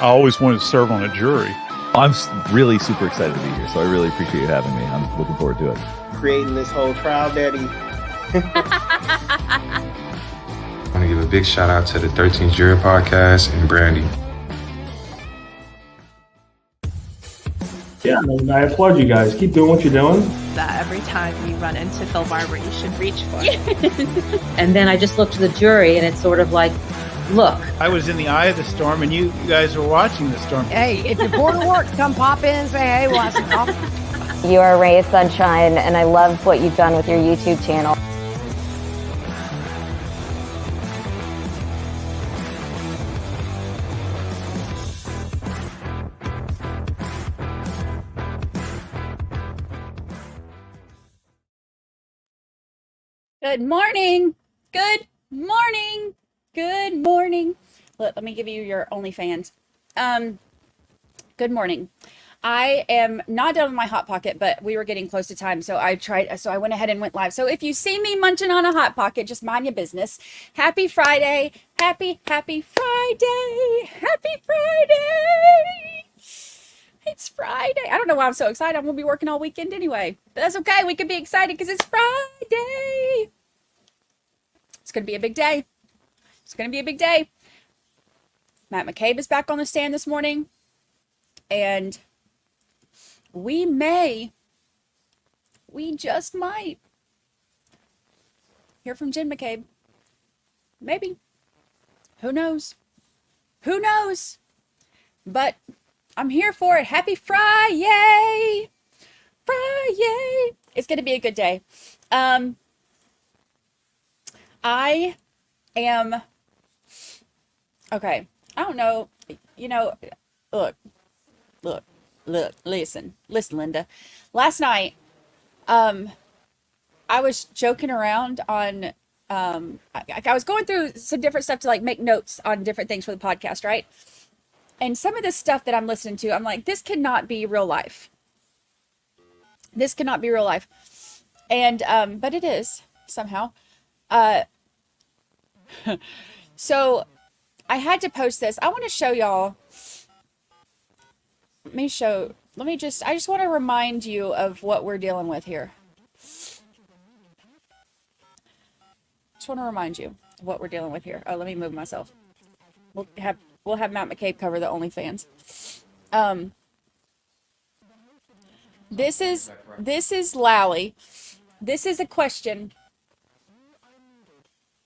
I always wanted to serve on a jury. I'm really super excited to be here, so I really appreciate you having me. I'm looking forward to it. Creating this whole trial, Daddy. I want to give a big shout out to the 13th Jury Podcast and Brandy. Yeah, and I applaud you guys. Keep doing what you're doing. That every time you run into Phil Barber, you should reach for. And then I just looked to the jury, and it's sort of like, look. I was in the eye of the storm, and you guys were watching the storm. Hey, if you're bored of work, come pop in and say, hey, we'll have some coffee. You are a ray of sunshine, and I love what you've done with your YouTube channel. Good morning. Good morning. Good morning. Let me give you your OnlyFans. Good morning. I am not done with my Hot Pocket, but we were getting close to time, so I went ahead and went live. So if you see me munching on a Hot Pocket, just mind your business. Happy Friday. Happy Friday. Happy Friday. It's Friday. I don't know why I'm so excited. I'm going to be working all weekend anyway. But that's okay. We can be excited because it's Friday. It's going to be a big day. It's going to be a big day. Matt McCabe is back on the stand this morning. And we just might hear from Jen McCabe. Maybe. Who knows? Who knows? But I'm here for it. Happy Friday. Friday. It's going to be a good day. I am, okay. I don't know. You know, look, listen, Linda. Last night, I was joking around on, I was going through some different stuff to like make notes on different things for the podcast, right? And some of this stuff that I'm listening to, I'm like, this cannot be real life. This cannot be real life. And, but it is somehow. So I had to post this. I want to show y'all. I just want to remind you of what we're dealing with here. Just want to remind you of what we're dealing with here. Oh, let me move myself. We'll have Matt McCabe cover the OnlyFans. This is Lally. This is a question.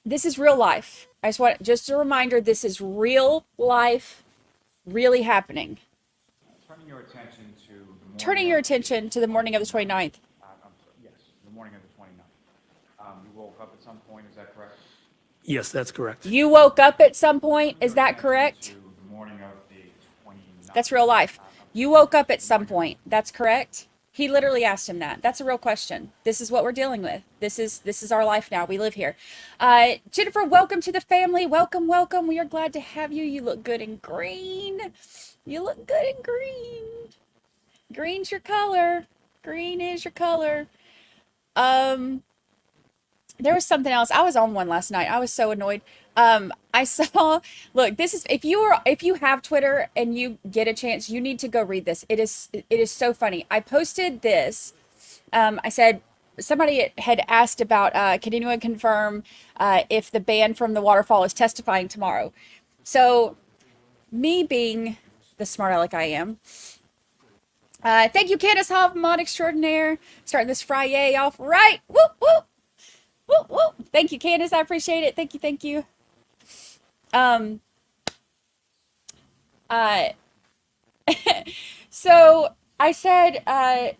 This is real life. I just want just a reminder. This is real life, really happening. Turning your attention to the morning of the 29th. Yes, the morning of the 29th. You woke up at some point. Is that correct? Yes, that's correct. You woke up at some point. Is that correct? The morning of the 29th. That's real life. You woke up at some point. That's correct. He literally asked him that. That's a real question. This is what we're dealing with. This is our life now. We live here. Jennifer, welcome to the family. Welcome, welcome. We are glad to have you. You look good in green. You look good in green. Green's your color. Green is your color. There was something else. I was on one last night. I was so annoyed. I saw, look, this is, if you have Twitter and you get a chance, you need to go read this. It is so funny. I posted this. I said, somebody had asked about, can anyone confirm, if the band from the waterfall is testifying tomorrow? So me being the smart aleck I am, thank you, Candace Hoff, mod extraordinaire, starting this Friday off right. Whoop, whoop. Whoop, whoop. Thank you, Candace. I appreciate it. Thank you. Thank you. So I said,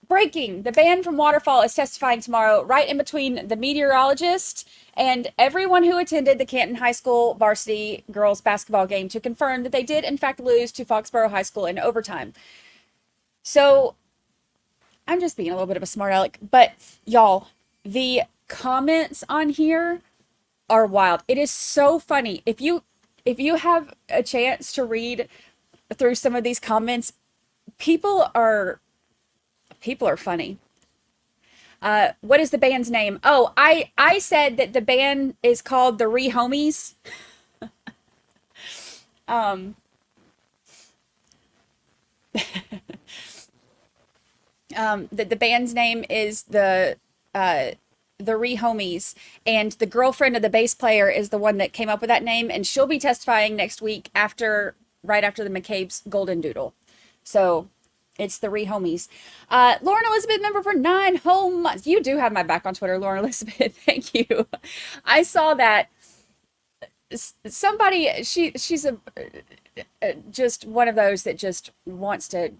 breaking, the band from Waterfall is testifying tomorrow, right in between the meteorologist and everyone who attended the Canton High School varsity girls basketball game to confirm that they did in fact lose to Foxborough High School in overtime. So I'm just being a little bit of a smart aleck, but y'all, the comments on here are wild. It is so funny. If you have a chance to read through some of these comments, people are funny. What is the band's name? Oh, I said that the band is called the Rehomies. The band's name is the Rehomies, and the girlfriend of the bass player is the one that came up with that name, and she'll be testifying next week right after the McCabe's Golden Doodle. So it's the Rehomies. Lauren Elizabeth, member for 9 whole months. You do have my back on Twitter, Lauren Elizabeth. Thank you. I saw that somebody, she's just one of those that just wants to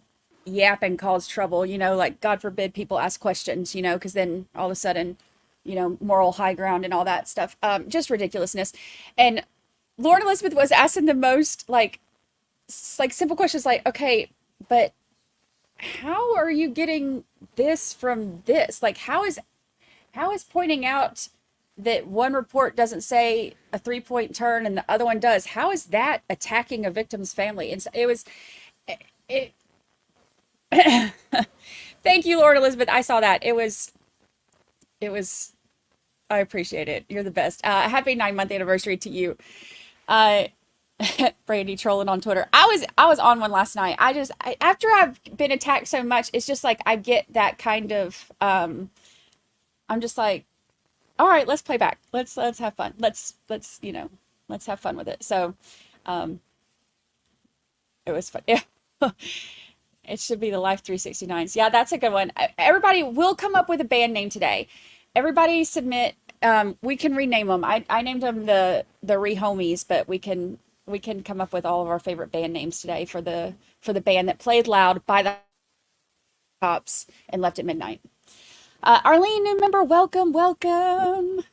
yap and cause trouble, like God forbid people ask questions, because then all of a sudden, moral high ground and all that stuff. Just ridiculousness. And Lauren Elizabeth was asking the most like simple questions like, okay, but how are you getting this from this? Like, how is pointing out that one report doesn't say a 3-point turn and the other one does? How is that attacking a victim's family? And it was, thank you, Lauren Elizabeth. I saw that. It was, I appreciate it. You're the best. Happy 9-month anniversary to you. Brandy trolling on Twitter. I was on one last night. After I've been attacked so much, it's just like, I get that kind of, I'm just like, all right, let's play back. Let's have fun. Let's have fun with it. So, it was fun. Yeah. It should be the Life 369s. Yeah, that's a good one. Everybody will come up with a band name today. Everybody submit. We can rename them. I named them the Rehomies, but we can come up with all of our favorite band names today for the band that played loud by the cops and left at midnight. Arlene, new member, welcome to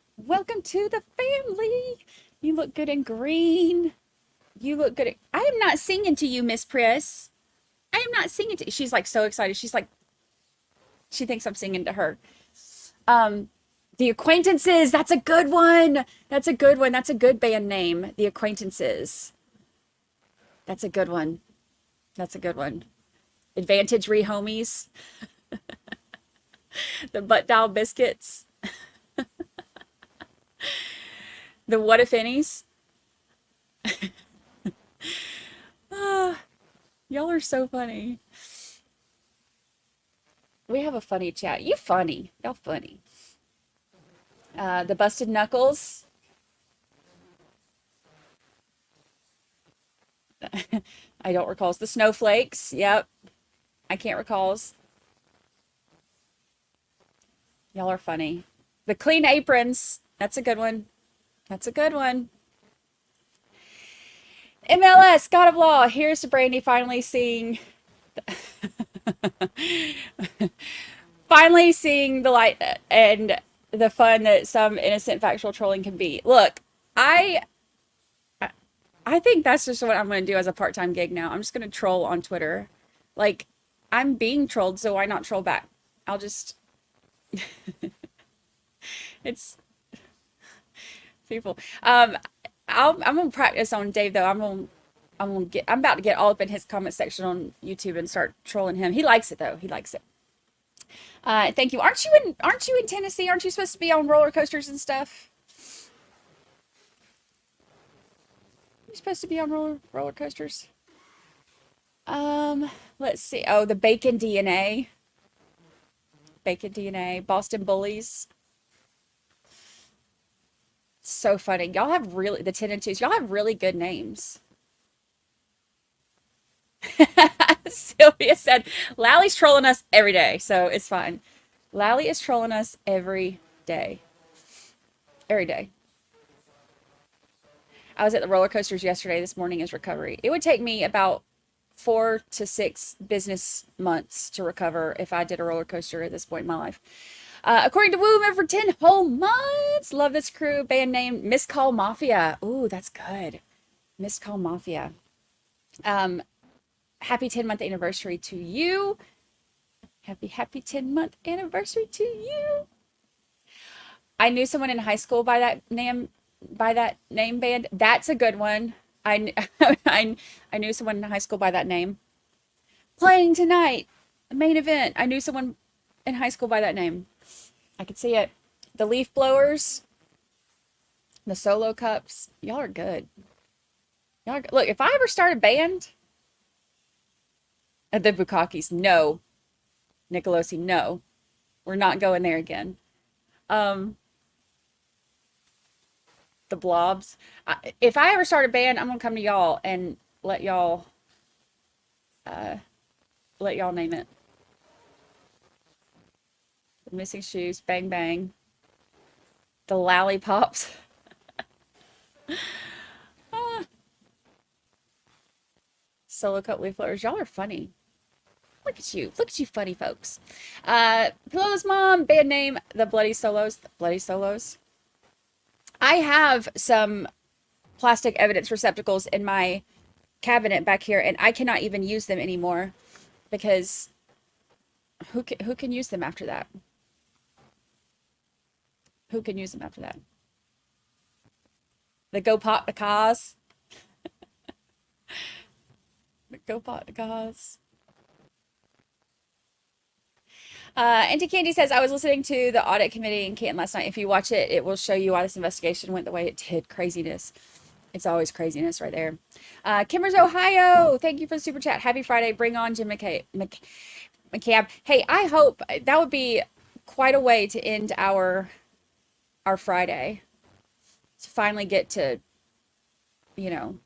the family. You look good in green. You look good. I am not singing to you, Miss Priss. I am not singing to you. She's like so excited. She's like, she thinks I'm singing to her. The Acquaintances. That's a good one. That's a good one. That's a good band name. The Acquaintances. That's a good one. That's a good one. Advantage Rehomies. The Butt Dial Biscuits. The What If Any's. Y'all are so funny. We have a funny chat. You funny. Y'all funny. The Busted Knuckles. I don't recall. The Snowflakes. Yep. I can't recall. Y'all are funny. The Clean Aprons. That's a good one. That's a good one. MLS, God of Law. Here's to Brandy finally seeing finally seeing the light and the fun that some innocent factual trolling can be. Look, I think that's just what I'm going to do as a part-time gig now. I'm just going to troll on Twitter. Like, I'm being trolled, so why not troll back? I'll just it's people. I'm gonna practice on Dave though. I'm about to get all up in his comment section on YouTube and start trolling him. He likes it though. He likes it. Thank you. Aren't you in Tennessee? Aren't you supposed to be on roller coasters and stuff? You're supposed to be on roller coasters. Let's see. Oh, the Bacon DNA. Bacon DNA. Boston Bullies. So funny. Y'all have really, the 10 and 2s, y'all have really good names. Sylvia said, Lally's trolling us every day, so it's fine. Lally is trolling us every day. Every day. I was at the roller coasters yesterday. This morning is recovery. It would take me about 4 to 6 business months to recover if I did a roller coaster at this point in my life. According to Woo, member for 10 whole months. Love this crew. Band name Missed Call Mafia. Ooh, that's good. Missed Call Mafia. Happy 10-month anniversary to you. Happy 10-month anniversary to you. I knew someone in high school by that name band. That's a good one. I knew someone in high school by that name. Playing tonight. The main event. I knew someone in high school by that name. I could see it. The Leaf Blowers. The Solo Cups. Y'all are good. Look, if I ever start a band, the Bukakis, no. Nicolosi, no, we're not going there again. The Blobs. If I ever start a band, I'm gonna come to y'all and let y'all name it. The Missing Shoes, Bang Bang, the Lollipops. Solo Cup Leaf Blowers. Y'all are funny. Look at you. Look at you funny folks. Pillow's mom, band name, the Bloody Solos. The Bloody Solos. I have some plastic evidence receptacles in my cabinet back here, and I cannot even use them anymore because who can use them after that? Who can use them after that? The Go Pot the Cause. The Go Pot the Cause. Auntie Candy says, I was listening to the audit committee in Canton last night. If you watch it, it will show you why this investigation went the way it did. Craziness. It's always craziness right there. Kimmers, Ohio. Thank you for the super chat. Happy Friday. Bring on Jim McCabe. Hey, I hope that would be quite a way to end our Friday. To finally get to, you know,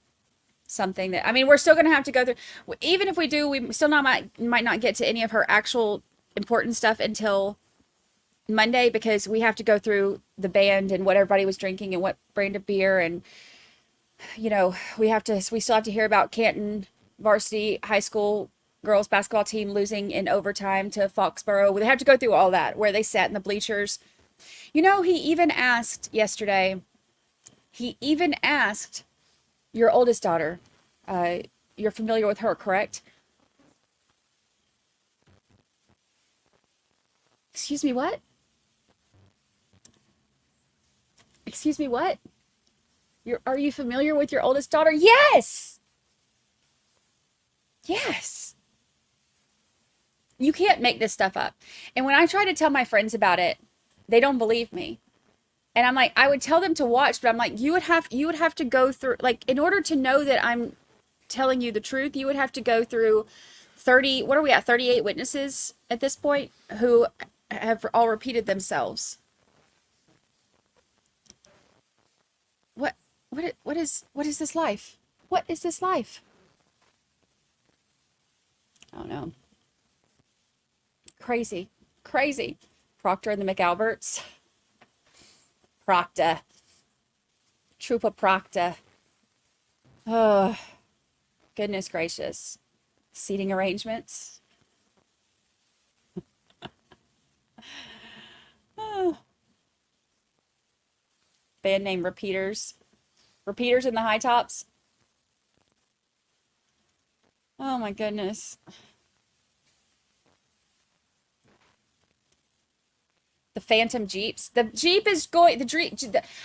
something that, I mean, we're still going to have to go through, even if we do, we still might not get to any of her actual important stuff until Monday, because we have to go through the band and what everybody was drinking and what brand of beer, and you know, we still have to hear about Canton varsity high school girls basketball team losing in overtime to Foxborough. They have to go through all that, where they sat in the bleachers. You know, he even asked yesterday, your oldest daughter, you're familiar with her, correct? Excuse me, what? Excuse me, what? Are you familiar with your oldest daughter? Yes! Yes! You can't make this stuff up. And when I try to tell my friends about it, they don't believe me. And I'm like, I would tell them to watch, but I'm like, you would have to go through, like, in order to know that I'm telling you the truth, you would have to go through 30, what are we at, 38 witnesses at this point who have all repeated themselves. What is this life? What is this life? I don't know. Crazy. Proctor and the McAlberts. Procta. Troopa Procta. Oh, goodness gracious. Seating arrangements. Oh. Band name Repeaters. Repeaters in the high tops. Oh my goodness. The Phantom Jeeps. The Jeep is going,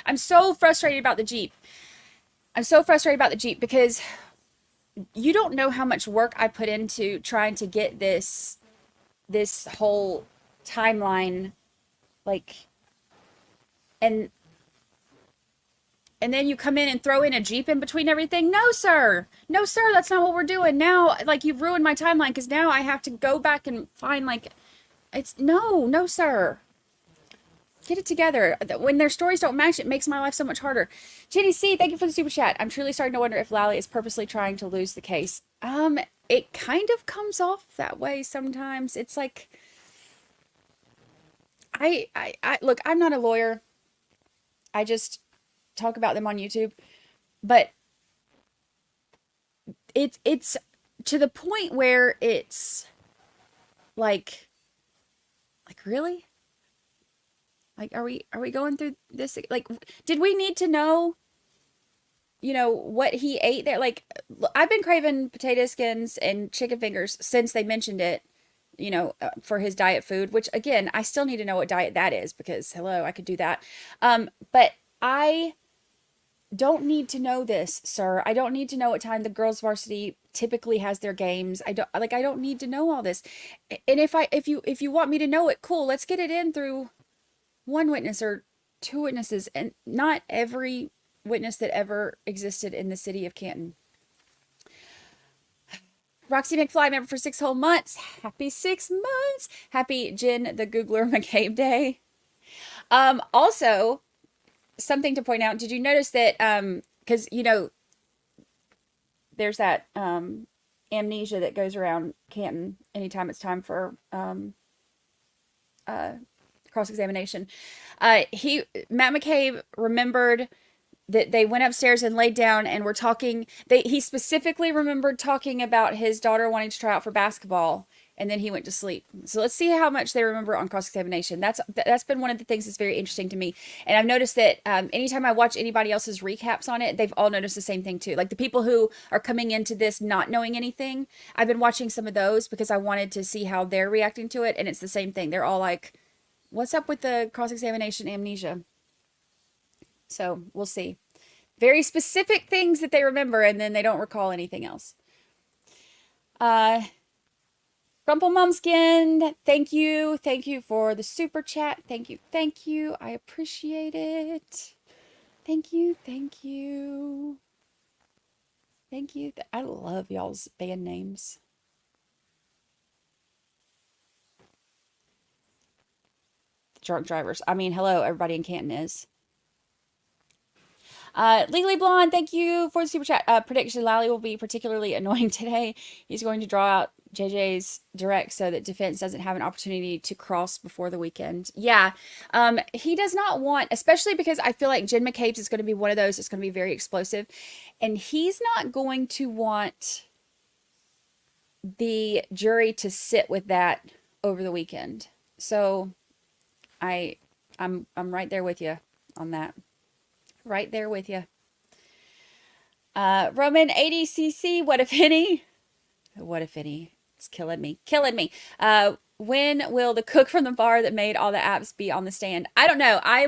I'm so frustrated about the Jeep. Because you don't know how much work I put into trying to get this whole timeline, like, and then you come in and throw in a Jeep in between everything. No, sir. No, sir. That's not what we're doing. Now, like, you've ruined my timeline, because now I have to go back and find, like, no, sir. Get it together. When their stories don't match, it makes my life so much harder. Jenny C, thank you for the super chat. I'm truly starting to wonder if Lally is purposely trying to lose the case. It kind of comes off that way sometimes. It's like, I look, I'm not a lawyer. I just talk about them on YouTube, but it's to the point where it's like really? Like, are we going through this? Like, did we need to know, you know, what he ate there? Like, I've been craving potato skins and chicken fingers since they mentioned it, you know, for his diet food, which again, I still need to know what diet that is, because hello, I could do that. But I don't need to know this, sir. I don't need to know what time the girls varsity typically has their games. I don't need to know all this. And if you want me to know it, cool, let's get it in through one witness or two witnesses, and not every witness that ever existed in the city of Canton. Roxy McFly, member for 6 whole months. Happy 6 months. Happy Jen the Googler McCabe Day. Also, something to point out. Did you notice that, because, you know, there's that amnesia that goes around Canton anytime it's time for cross-examination. Matt McCabe remembered that they went upstairs and laid down and were talking. He specifically remembered talking about his daughter wanting to try out for basketball, and then he went to sleep. So let's see how much they remember on cross-examination. That's been one of the things that's very interesting to me. And I've noticed that anytime I watch anybody else's recaps on it, they've all noticed the same thing too. Like the people who are coming into this not knowing anything, I've been watching some of those because I wanted to see how they're reacting to it, and it's the same thing. They're all like, what's up with the cross-examination amnesia? So we'll see. Very specific things that they remember, and then they don't recall anything else. Grumple Mumskin, thank you. Thank you for the super chat. Thank you. Thank you. I appreciate it. Thank you. Thank you. Thank you. I love y'all's band names. Drunk drivers. I mean, hello, everybody in Canton is. Legally Blonde, thank you for the super chat. Prediction: Lally will be particularly annoying today. He's going to draw out JJ's direct so that defense doesn't have an opportunity to cross before the weekend. Yeah, he does not want, especially because I feel like Jen McCabe's is going to be one of those that's going to be very explosive, and he's not going to want the jury to sit with that over the weekend. So I'm right there with you on that. Right there with you. Roman 80cc, what if any? What if any? It's killing me. Killing me. When will the cook from the bar that made all the apps be on the stand? I don't know. I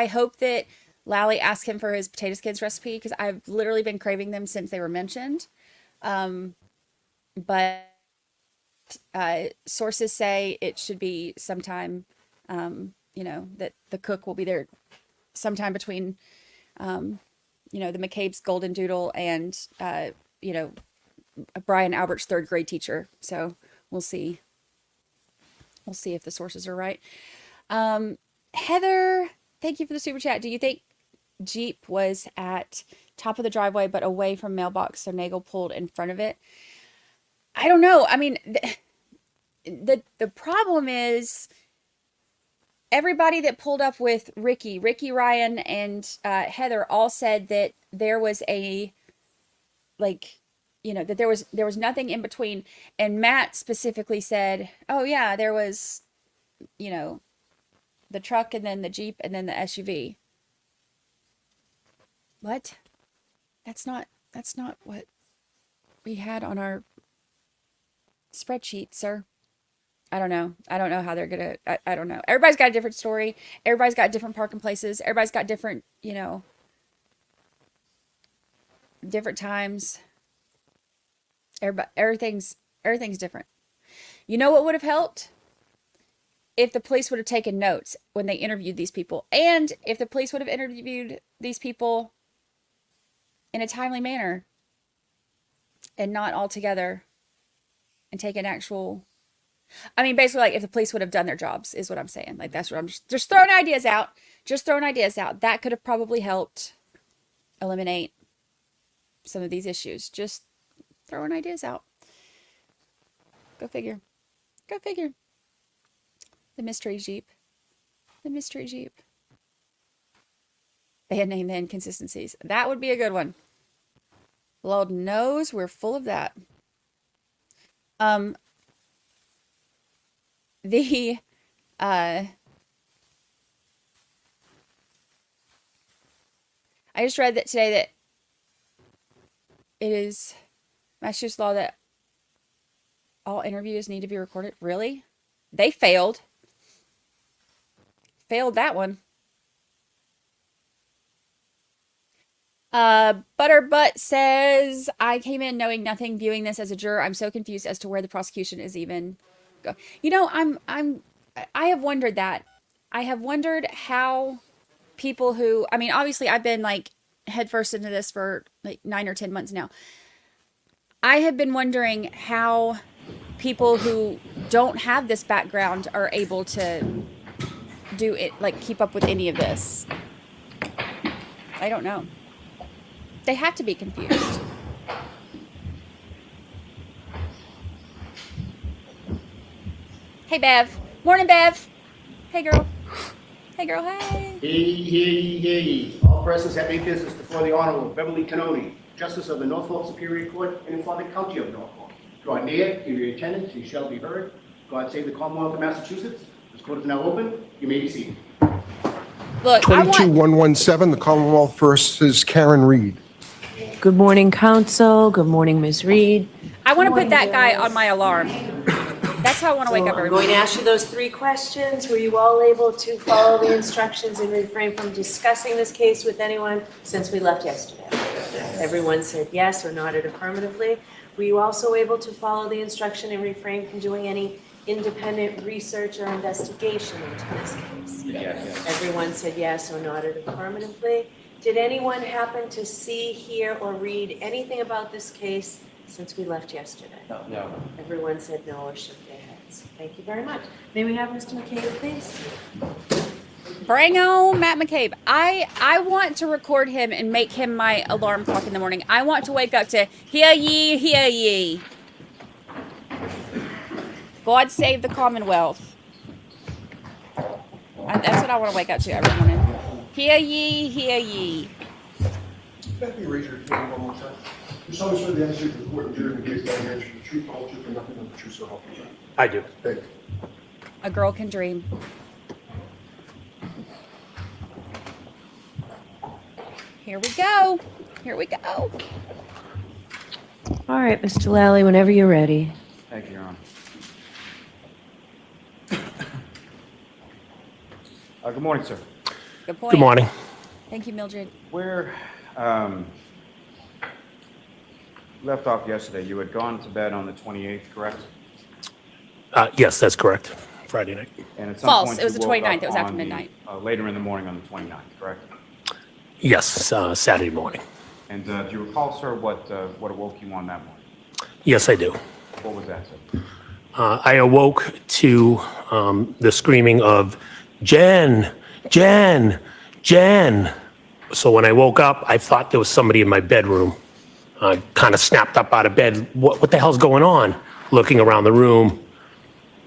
hope that Lally asked him for his potato skins recipe because I've literally been craving them since they were mentioned. But sources say it should be sometime, that the cook will be there sometime between, the McCabe's Golden Doodle and, Brian Albert's 3rd grade teacher. So we'll see. We'll see if the sources are right. Heather, thank you for the super chat. Do you think Jeep was at top of the driveway but away from mailbox so Nagel pulled in front of it? I don't know. I mean, the problem is everybody that pulled up with Ricky, Ryan, and Heather all said that there was that there was nothing in between. And Matt specifically said, oh yeah, there was, the truck and then the Jeep and then the SUV. What? That's not what we had on our spreadsheet, sir. I don't know how they're gonna, I don't know. Everybody's got a different story. Everybody's got different parking places. Everybody's got different, different times. Everything's different. You know what would have helped? If the police would have taken notes when they interviewed these people. And if the police would have interviewed these people in a timely manner and not all together and taken actual... I mean, basically, like, if the police would have done their jobs is what I'm saying. Like, that's what I'm just throwing ideas out. Just throwing ideas out. That could have probably helped eliminate some of these issues. Just throwing ideas out. Go figure. Go figure. The mystery Jeep. The mystery Jeep. Band name, the inconsistencies. That would be a good one. Lord knows we're full of that. I just read that today that it is Massachusetts law that all interviews need to be recorded. Really? They failed. Failed that one. Butterbutt says, I came in knowing nothing, viewing this as a juror. I'm so confused as to where the prosecution is even go. I have wondered that. I have wondered how people who, obviously I've been like headfirst into this for like 9 or 10 months now. I have been wondering how people who don't have this background are able to do it, like keep up with any of this. I don't know. They have to be confused. Hey, Bev. Morning, Bev. Hey, girl. Hey, girl. Hey. Hey. All persons have any business before the Honorable Beverly Cannoni, Justice of the Norfolk Superior Court in the County of Norfolk. Draw near, give your attendance, you shall be heard. God save the Commonwealth of Massachusetts. This court is now open. You may be seated. Look, 22117, the Commonwealth versus Karen Reed. Good morning, counsel. Good morning, Ms. Reed. I want to put that guy on my alarm. That's how I want to wake up I'm every going to morning. ask you those 3 questions. Were you all able to follow the instructions and refrain from discussing this case with anyone since we left yesterday? Everyone said yes or nodded affirmatively. Were you also able to follow the instruction and refrain from doing any independent research or investigation into this case? Yes. Everyone said yes or nodded affirmatively. Did anyone happen to see, hear, or read anything about this case since we left yesterday? No. Everyone said no or shook their heads. Thank you very much. May we have Mr. McCabe, please? Bring on Matt McCabe. I want to record him and make him my alarm clock in the morning. I want to wake up to hear ye, hear ye. God save the Commonwealth. That's what I want to wake up to every morning. Hear ye, hear ye. Let me raise your hand one more time. You solemnly swear the answer to the court and jury in the case that I answer the truth, the whole truth, and nothing but the truth, so help you God. I do. Thank you. A girl can dream. Here we go. Here we go. All right, Mr. Lally, whenever you're ready. Thank you, Your Honor. Good morning, sir. Good point. Good morning. Thank you, Mildred. Where left off yesterday, you had gone to bed on the 28th, correct? Yes, that's correct. Friday night. And at some False. point It was you the woke 29th. up It was after on midnight. Later in the morning on the 29th, correct? Yes, Saturday morning. And do you recall, sir, what awoke you on that morning? Yes, I do. What was that, sir? I awoke to the screaming of Jen, Jen, Jen. So when I woke up, I thought there was somebody in my bedroom. I kind of snapped up out of bed. What the hell's going on? Looking around the room,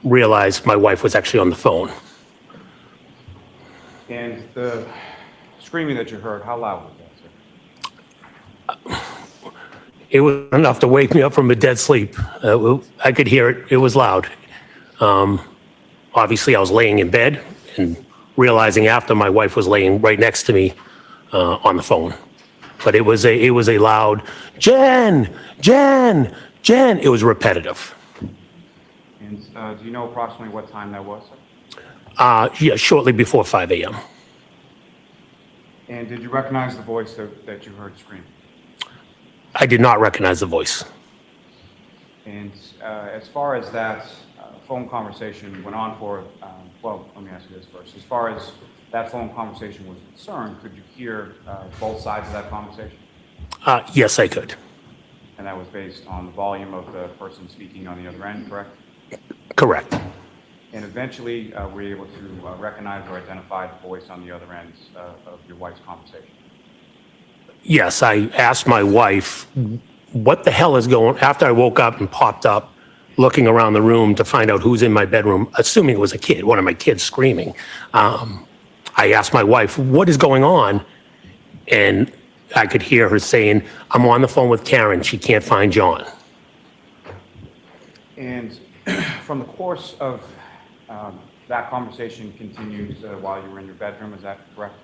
realized my wife was actually on the phone. And the screaming that you heard, how loud was that, sir? It was enough to wake me up from a dead sleep. I could hear it. It was loud. Obviously, I was laying in bed and realizing after my wife was laying right next to me on the phone. But it was a loud Jen, Jen, Jen. It was repetitive. And do you know approximately what time that was, sir? Yeah, shortly before 5 a.m. And did you recognize the voice that you heard scream? I did not recognize the voice. And as far as that phone conversation went on for, well, let me ask you this first. As far as that phone conversation was concerned, could you hear both sides of that conversation? Yes, I could. And that was based on the volume of the person speaking on the other end, correct? Correct. And eventually, were you able to recognize or identify the voice on the other end of your wife's conversation? Yes, I asked my wife, what the hell is going, after I woke up and popped up, looking around the room to find out who's in my bedroom, assuming it was a kid, one of my kids screaming. I asked my wife, what is going on? And I could hear her saying, I'm on the phone with Karen. She can't find John. And from the course of that conversation continued while you were in your bedroom, is that correct?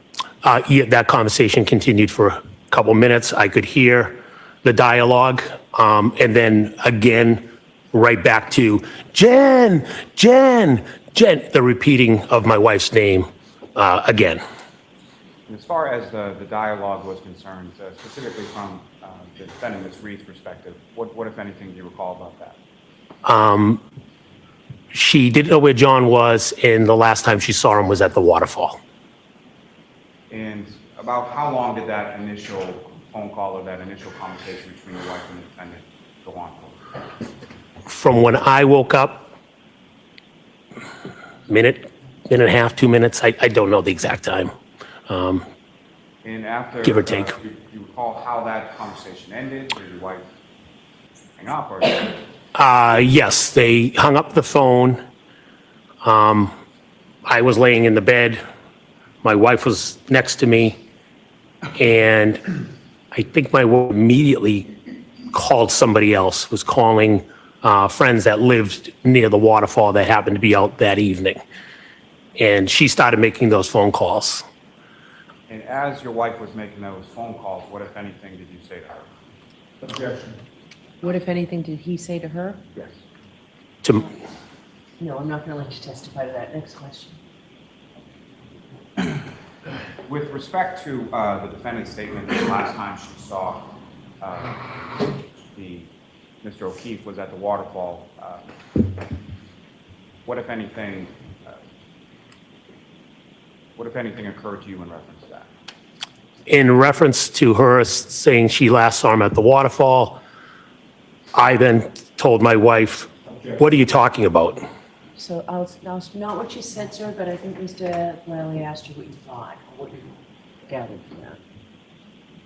Yeah, that conversation continued for a couple minutes. I could hear the dialogue. And then again, right back to Jen, Jen, Jen, the repeating of my wife's name again. And as far as the dialogue was concerned, specifically from the defendant, Ms. Reed's perspective, what, if anything, do you recall about that? She didn't know where John was, and the last time she saw him was at the waterfall. And about how long did that initial phone call or that initial conversation between your wife and the defendant go on for? From when I woke up, minute and a half, 2 minutes, I don't know the exact time. And after, Give or take. Do you recall how that conversation ended? Did your wife hang up or? Yes, they hung up the phone. I was laying in the bed. My wife was next to me. And I think my wife immediately called somebody else, was calling friends that lived near the waterfall that happened to be out that evening. And she started making those phone calls. And as your wife was making those phone calls, what, if anything, did you say to her? Objection. What, if anything, did he say to her? Yes. To, No, I'm not going to let you testify to that. Next question. With respect to the defendant's statement that the last time she saw Mr. O'Keefe was at the waterfall, what, if anything, occurred to you in reference to that? in reference to her saying she last saw him at the waterfall, I then told my wife, what are you talking about? So I'll not what you said, sir, but I think Mr. Lally asked you what you thought, or what you gathered from that.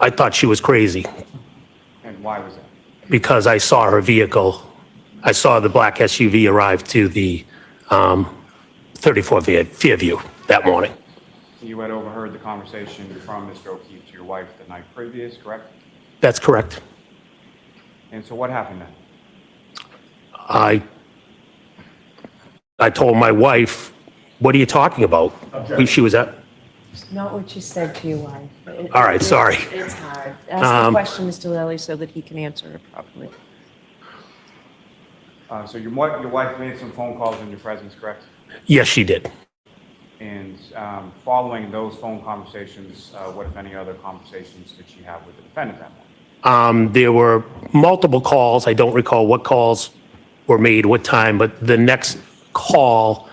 I thought she was crazy And why was that? because I saw her vehicle. I saw the black SUV arrive to the 34 Fairview that morning. You had overheard the conversation from Mr. O'Keefe to your wife the night previous, correct? That's correct. And so what happened then? I told my wife, what are you talking about? She was at, Not what you said to your wife. All right, sorry. It's hard. Ask the question, Mr. Lally, so that he can answer it properly. So your wife made some phone calls in your presence, correct? yes, she did. And following those phone conversations, what, if any, other conversations did she have with the defendant that morning? There were multiple calls. I don't recall what calls were made, what time, but the next call,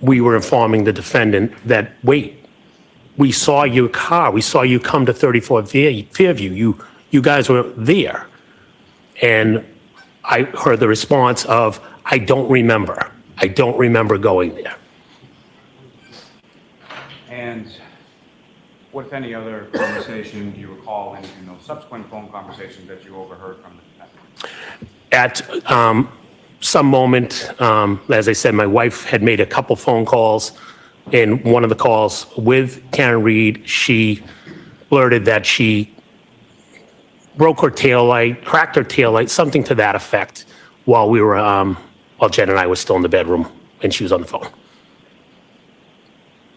we were informing the defendant that, wait, we saw your car. We saw you come to 34 Fairview. You guys were there. And I heard the response of, I don't remember. I don't remember going there. And what, if any, other conversation do you recall in those subsequent phone conversations that you overheard from the defendant? At some moment, as I said, my wife had made a couple phone calls. In one of the calls with Karen Reed, she blurted that she broke her taillight, cracked her taillight, something to that effect, while we were, while Jen and I were still in the bedroom and she was on the phone.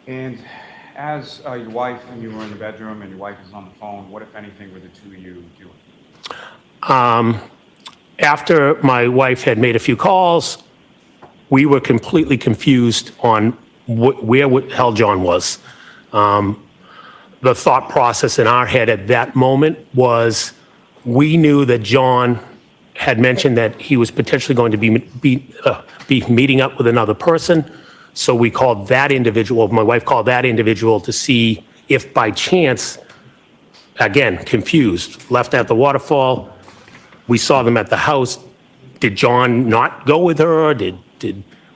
And as your wife and you were in the bedroom and your wife is on the phone, what, if anything, were the two of you doing? After my wife had made a few calls, we were completely confused on where the hell John was. The thought process in our head at that moment was we knew that John had mentioned that he was potentially going to be meeting up with another person. So we called that individual, my wife called that individual to see if by chance, again, confused, left at the waterfall. We saw them at the house. Did John not go with her?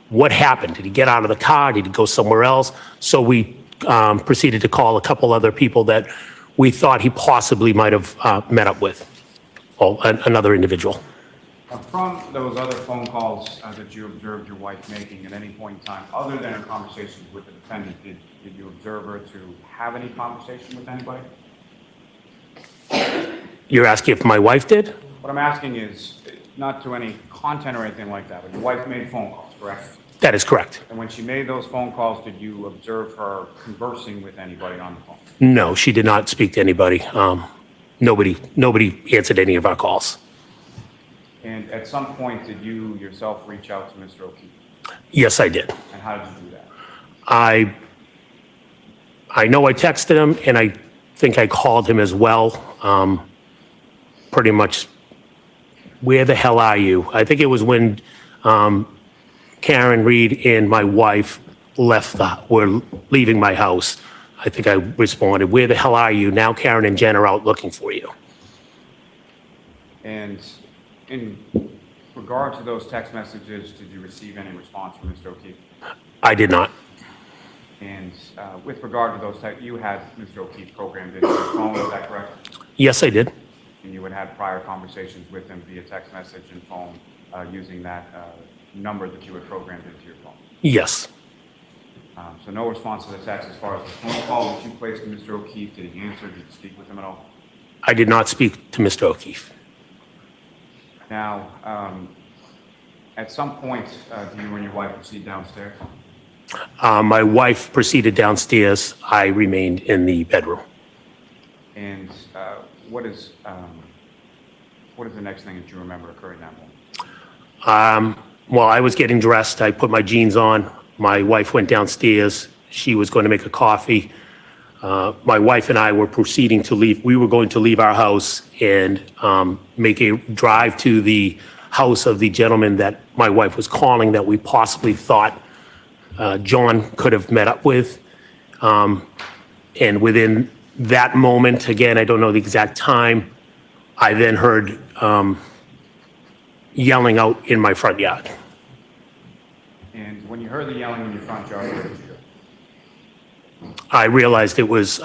What happened? Did he get out of the car? Did he go somewhere else? So we proceeded to call a couple other people that we thought he possibly might have met up with, or another individual. From those other phone calls that you observed your wife making at any point in time, other than her conversations with the defendant, did you observe her to have any conversation with anybody? You're asking if my wife did? What I'm asking is not to any content or anything like that, but your wife made phone calls, correct? That is correct. And when she made those phone calls, did you observe her conversing with anybody on the phone? No, she did not speak to anybody. Nobody answered any of our calls. And at some point, did you yourself reach out to Mr. O'Keefe? Yes, I did. And how did you do that? I know I texted him, and I think I called him as well. Pretty much, where the hell are you? I think it was when Karen Reed and my wife were leaving my house. I think I responded, where the hell are you? Now Karen and Jen are out looking for you. And In regard to those text messages, did you receive any response from Mr. O'Keefe? I did not. And with regard to those texts, you had Mr. O'Keefe programmed into your phone, is that correct? Yes, I did. And you had had prior conversations with him via text message and phone using that number that you had programmed into your phone? Yes. So no response to the text. As far as the phone call that you placed to Mr. O'Keefe, did he answer? Did you speak with him at all? I did not speak to Mr. O'Keefe. Now, at some point, do you and your wife proceed downstairs? My wife proceeded downstairs. I remained in the bedroom. And what is the next thing that you remember occurring that morning? While I was getting dressed, I put my jeans on. My wife went downstairs. She was going to make a coffee. My wife and I were proceeding to leave. We were going to leave our house and make a drive to the house of the gentleman that my wife was calling that we possibly thought John could have met up with. And within that moment, again, I don't know the exact time, I then heard yelling out in my front yard. And when you heard the yelling in your front yard, what did you do? I realized it was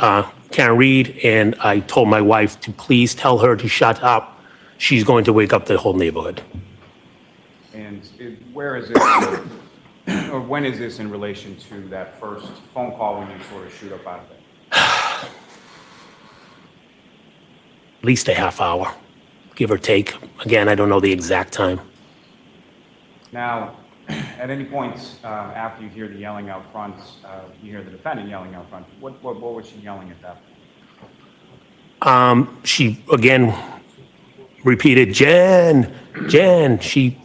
Karen Reed, and I told my wife to please tell her to shut up. She's going to wake up the whole neighborhood. And where is this, or when is this in relation to that first phone call when you sort of shoot up out of it? At least a half hour, give or take. Again, I don't know the exact time. Now, at any point after you hear the yelling out front, you hear the defendant yelling out front, what was she yelling at that point? She, again, repeated, Jen, Jen. She,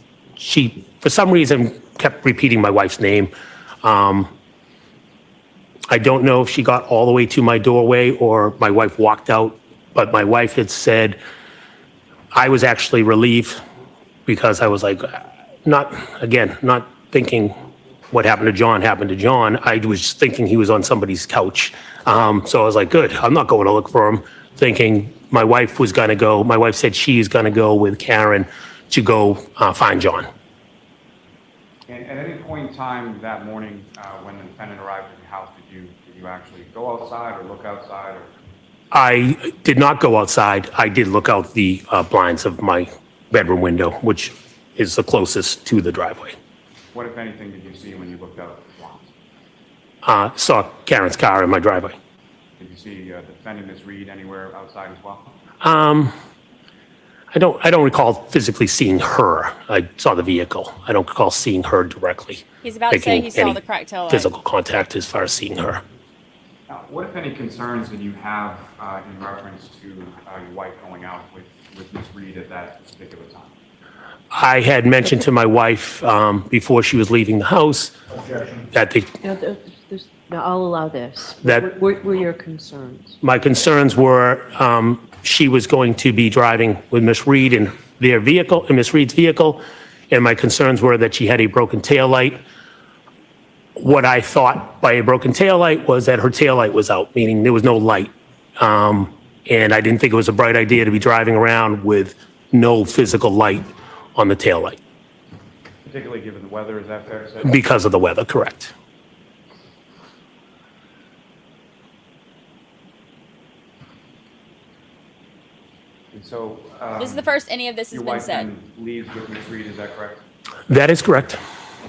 for some reason, kept repeating my wife's name. I don't know if she got all the way to my doorway or my wife walked out, but my wife had said, I was actually relieved because I was like, not thinking what happened to John happened to John. I was thinking he was on somebody's couch. So I was like, good, I'm not going to look for him, thinking my wife was going to go. My wife said she's going to go with Karen to go find John. And at any point in time that morning when the defendant arrived at your house, did you actually go outside or look outside? Or? I did not go outside. I did look out the blinds of my bedroom window, which is the closest to the driveway. What, if anything, did you see when you looked out the blinds? Saw Karen's car in my driveway. Did you see the defendant, Ms. Reed, anywhere outside as well? I don't recall physically seeing her. I saw the vehicle. I don't recall seeing her directly. He's about to say he saw the cracked tail light. Physical contact as far as seeing her. Now, what, if any, concerns did you have in reference to your wife going out with Ms. Reed at that particular time? I had mentioned to my wife before she was leaving the house that I'll allow this. That- What were your concerns? my concerns were she was going to be driving with Miss Reed in their vehicle, in Miss Reed's vehicle, and my concerns were that she had a broken taillight. What I thought by a broken taillight was that her taillight was out, meaning there was no light. And I didn't think it was a bright idea to be driving around with no physical light on the taillight. Particularly given the weather, is that fair to say? Because of the weather, correct. And so, This is the first any of this has your been wife said. then leaves with Ms. Reed, is that correct? That is correct.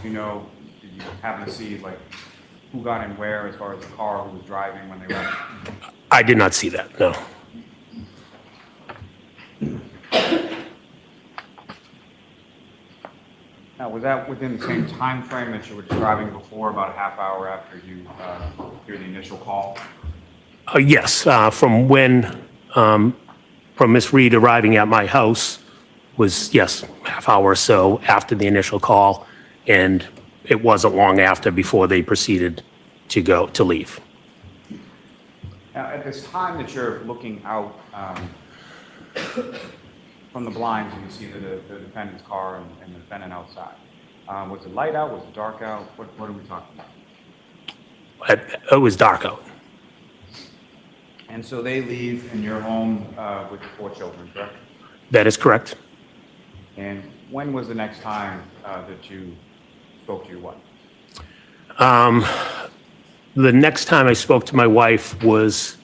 You know, did you happen to see, like, who got in where as far as the car, who was driving when they left? I did not see that, no. Now, was that within the same time frame that you were describing before, about a half hour after you hear the initial call? Yes, from Miss Reed arriving at my house was, yes, half hour or so after the initial call, and it wasn't long after before they proceeded to leave. Now, at this time that you're looking out from the blinds and you see the defendant's car and the defendant outside, was it light out? Was it dark out? What are we talking about? It was dark out. And so they leave and you're home with your 4 children, correct? That is correct. And when was the next time that you spoke to your wife? The next time I spoke to my wife was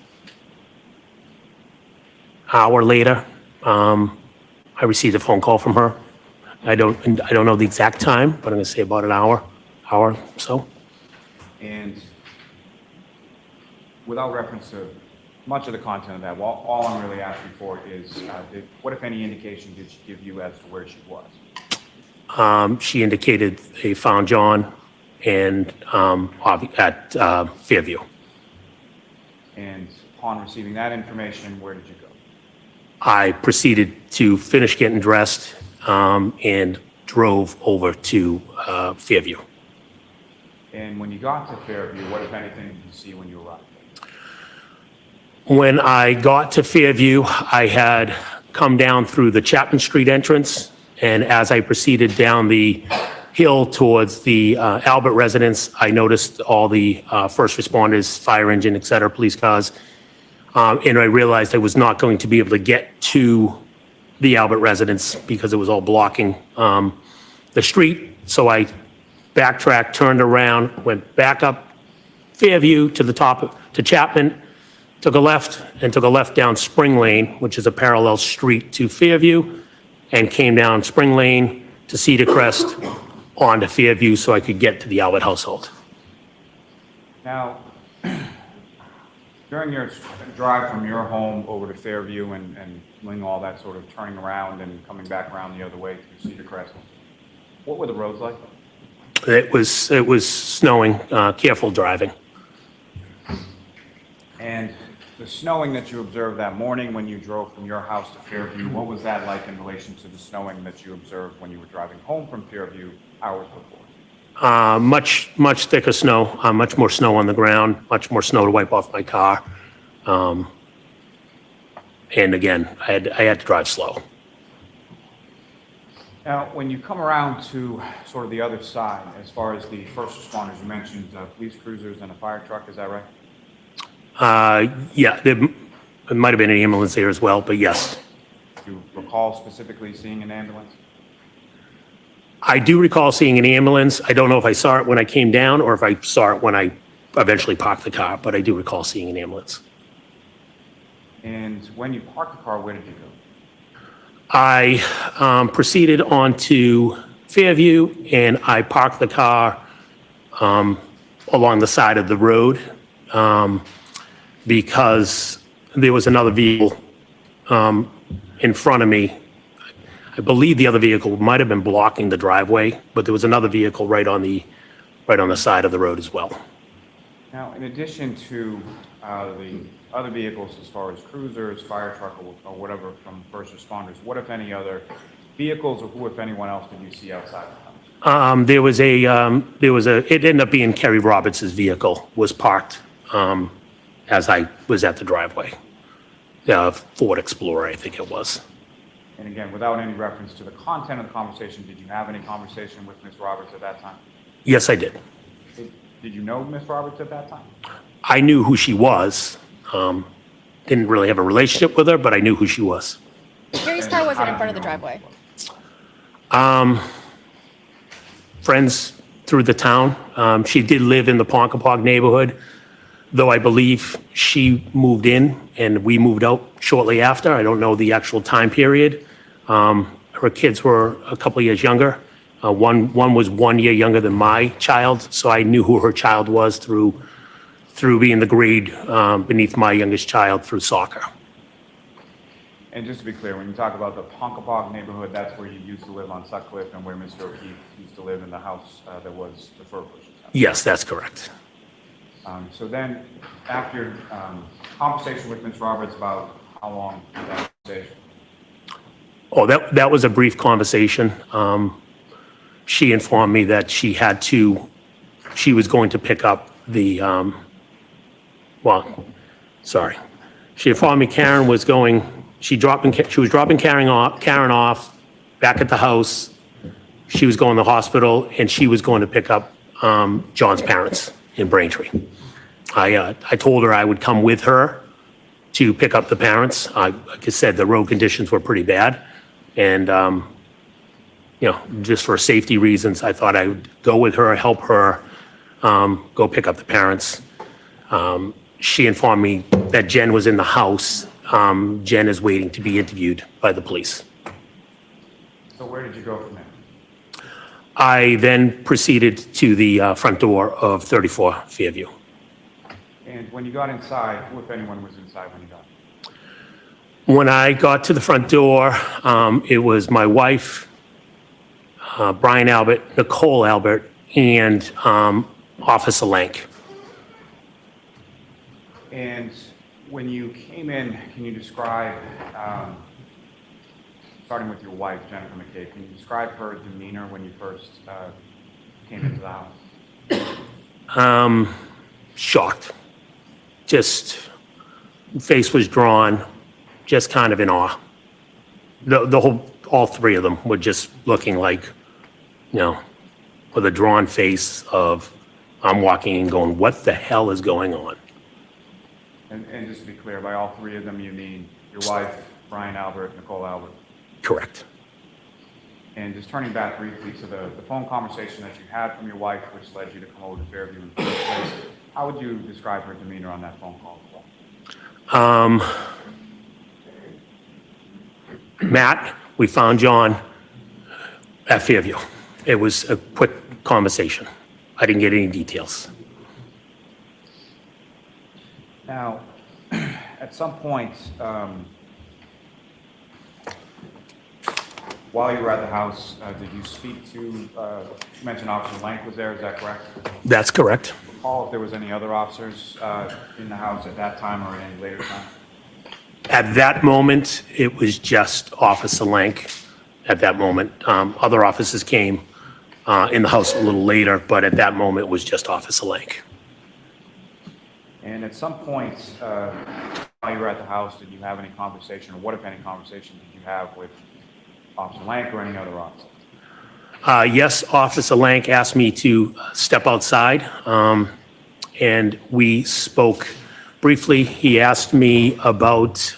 an hour later. I received a phone call from her. I don't know the exact time, but I'm going to say about an hour or so. And without reference to much of the content of that, all I'm really asking for is what, if any, indication did she give you as to where she was? She indicated they found John and at Fairview. And upon receiving that information, where did you go? I proceeded to finish getting dressed and drove over to Fairview. And when you got to Fairview, what, if anything, did you see when you arrived? When I got to Fairview, I had come down through the Chapman Street entrance, and as I proceeded down the hill towards the Albert residence, I noticed all the first responders, fire engine, et cetera, police cars, and I realized I was not going to be able to get to the Albert residence because it was all blocking the street. So I backtracked, turned around, went back up Fairview to the top to Chapman, took a left down Spring Lane, which is a parallel street to Fairview, and came down Spring Lane to Cedar Crest onto Fairview so I could get to the Albert household. Now, during your drive from your home over to Fairview and doing all that sort of turning around and coming back around the other way through Cedar Crest, what were the roads like? It was snowing, careful driving. And the snowing that you observed that morning when you drove from your house to Fairview, what was that like in relation to the snowing that you observed when you were driving home from Fairview hours before? Much thicker snow, much more snow on the ground, much more snow to wipe off my car. And again, I had to drive slow. Now, when you come around to sort of the other side, as far as the first responders, you mentioned police cruisers and a fire truck, is that right? Yeah, there might have been an ambulance there as well, but yes. Do you recall specifically seeing an ambulance? I do recall seeing an ambulance. I don't know if I saw it when I came down or if I saw it when I eventually parked the car, but I do recall seeing an ambulance. And when you parked the car, where did you go? I proceeded on to Fairview and I parked the car along the side of the road because there was another vehicle in front of me. I believe the other vehicle might have been blocking the driveway, but there was another vehicle right on the side of the road as well. Now, in addition to the other vehicles, as far as cruisers, fire truck, or whatever from first responders, what, if any, other vehicles, or who, if anyone else, did you see outside the house? It ended up being Kerry Roberts' vehicle was parked as I was at the driveway. Ford Explorer, I think it was. And again, without any reference to the content of the conversation, did you have any conversation with Ms. Roberts at that time? Yes, I did. Did you know Ms. Roberts at that time? I knew who she was. Didn't really have a relationship with her, but I knew who she was. Carrie's car wasn't in front of the driveway. Friends through the town. She did live in the Ponkapog neighborhood, though I believe she moved in and we moved out shortly after. I don't know the actual time period. Her kids were a couple of years younger. One was 1 year younger than my child, so I knew who her child was through being the grade beneath my youngest child through soccer. And just to be clear, when you talk about the Ponkapog neighborhood, that's where you used to live on Sutcliffe and where Mr. O'Keefe used to live in the house that was the fur bushes. Yes, that's correct. So then, after your conversation with Ms. Roberts about how long did that conversation? Oh, that was a brief conversation. She informed me that she was going to pick up the, she informed me Karen was going, she was dropping Karen off back at the house. She was going to the hospital and she was going to pick up John's parents in Braintree. I told her I would come with her to pick up the parents. Like I said, the road conditions were pretty bad. And just for safety reasons, I thought I would go with her, help her, go pick up the parents. She informed me that Jen was in the house. Jen is waiting to be interviewed by the police. So where did you go from there? I then proceeded to the front door of 34 Fairview. And when you got inside, who, if anyone, was inside when you got there? When I got to the front door, it was my wife, Brian Albert, Nicole Albert, and Officer Lank. And when you came in, can you describe, starting with your wife, Jennifer McCabe, can you describe her demeanor when you first came into the house? Shocked. Just face was drawn, just kind of in awe. All three of them were just looking like, with a drawn face of, I'm walking and going, what the hell is going on? And just to be clear, by all three of them, you mean your wife, Brian Albert, Nicole Albert? Correct. And just turning back briefly to the phone conversation that you had from your wife, which led you to come over to Fairview in the first place, how would you describe her demeanor on that phone call as well? Matt, we found John at Fairview. It was a quick conversation. I didn't get any details. Now, at some point, while you were at the house, did you speak to, you mentioned Officer Lank was there, is that correct? That's correct. Recall if there was any other officers in the house at that time or at any later time? At that moment, it was just Officer Lank at that moment. Other officers came in the house a little later, but at that moment, it was just Officer Lank. And at some point, while you were at the house, did you have any conversation, or what, if any, conversation did you have with Officer Lank or any other officer? Yes, Officer Lank asked me to step outside, and we spoke briefly. He asked me about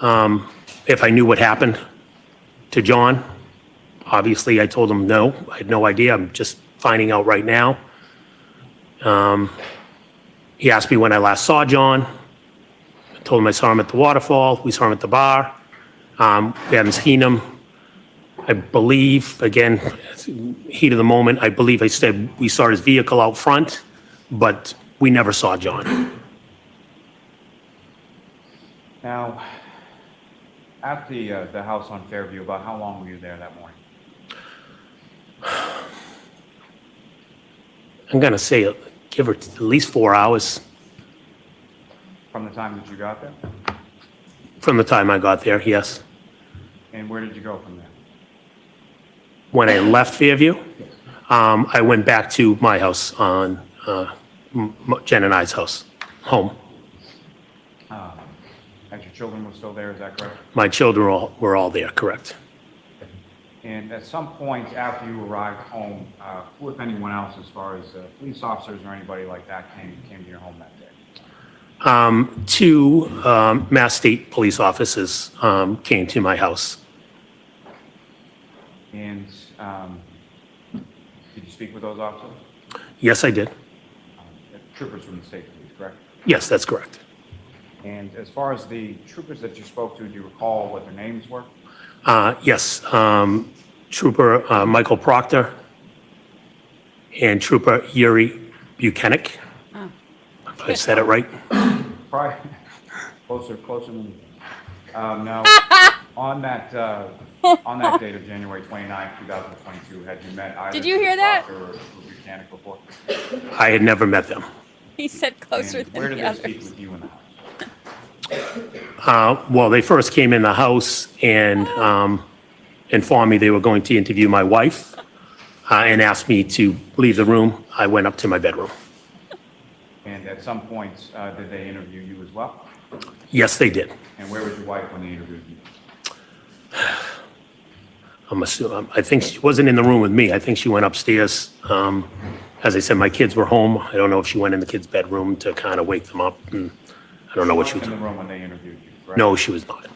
if I knew what happened to John. Obviously, I told him no. I had no idea. I'm just finding out right now. He asked me when I last saw John. I told him I saw him at the waterfall. We saw him at the bar. We hadn't seen him. I believe, again, heat of the moment, I believe I said we saw his vehicle out front, but we never saw John. Now, at the house on Fairview, about how long were you there that morning? I'm going to say give her at least 4 hours. From the time that you got there? From the time I got there, yes. And where did you go from there? When I left Fairview, I went back to my house on Jen and I's house, home. As your children were still there, is that correct? My children were all there, correct. And at some point after you arrived home, who, if anyone else, as far as police officers or anybody like that, came to your home that day? Two Mass State police officers came to my house. And did you speak with those officers? Yes, I did. Troopers from the state police, correct? Yes, that's correct. And as far as the troopers that you spoke to, do you recall what their names were? Yes, Trooper Michael Proctor and Trooper Yuri Buchanan. Oh. If I said it right. Probably closer than now, on that date of January 29th, 2022, had you met either Did you hear that? Proctor or Buchanan before? I had never met them. He said closer And where than did the they speak others. with you in the house? Well, they first came in the house and informed me they were going to interview my wife and asked me to leave the room. I went up to my bedroom. And at some point, did they interview you as well? Yes, they did. And where was your wife when they interviewed you? I'm assuming, I think she wasn't in the room with me. I think she went upstairs. As I said, my kids were home. I don't know if she went in the kids' bedroom to kind of wake them up. And I don't know what she was in the doing. room when they interviewed you, correct? No, she was not.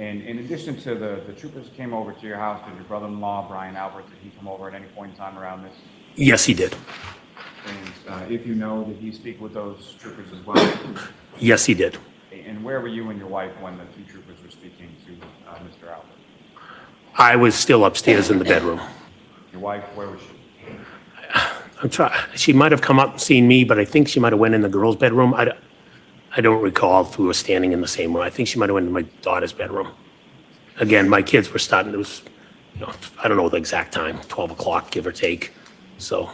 And in addition to the troopers that came over to your house, did your brother-in-law, Brian Albert, did he come over at any point in time around this? Yes, he did. And if you know, did he speak with those troopers as well? Yes, he did. And where were you and your wife when the two troopers were speaking to Mr. Albert? I was still upstairs in the bedroom. Your wife, where was she? She might have come up and seen me, but I think she might have went in the girls' bedroom. I don't recall if we were standing in the same room. I think she might have went in my daughter's bedroom. Again, my kids were starting, it was, I don't know the exact time, 12 o'clock, give or take. So,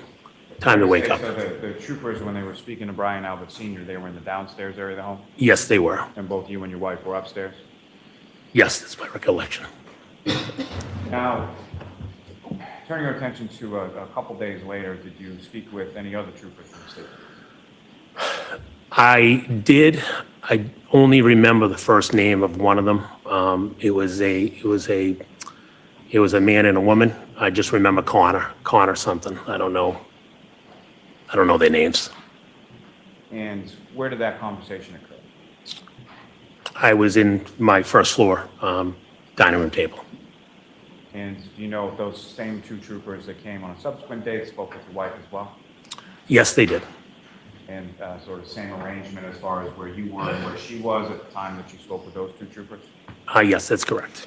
time to wake up. So the troopers, when they were speaking to Brian Albert Sr., they were in the downstairs area of the home? Yes, they were. And both you and your wife were upstairs? Yes, that's my recollection. Now, turning your attention to a couple days later, did you speak with any other troopers from the state? I did. I only remember the first name of one of them. It was a man and a woman. I just remember Connor something. I don't know their names. And where did that conversation occur? I was in my first floor dining room table. And do you know if those same two troopers that came on a subsequent date spoke with your wife as well? Yes, they did. And sort of same arrangement as far as where you were and where she was at the time that you spoke with those two troopers? Yes, that's correct.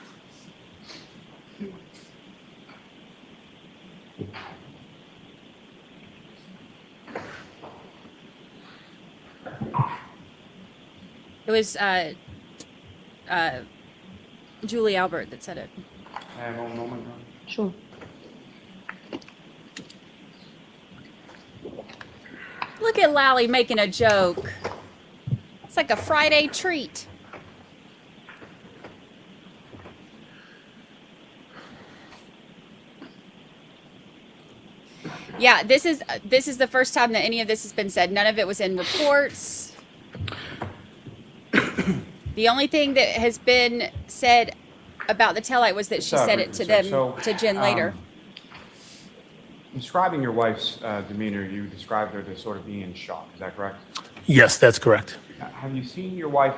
It was Julie Albert that said it. Hang on a moment. Sure. Look at Lally making a joke. It's like a Friday treat. Yeah, this is the first time that any of this has been said. None of it was in reports. The only thing that has been said about the taillight was that she said it to them, to Jen later. Describing your wife's demeanor, you described her as sort of being in shock. Is that correct? Yes, that's correct. Have you seen your wife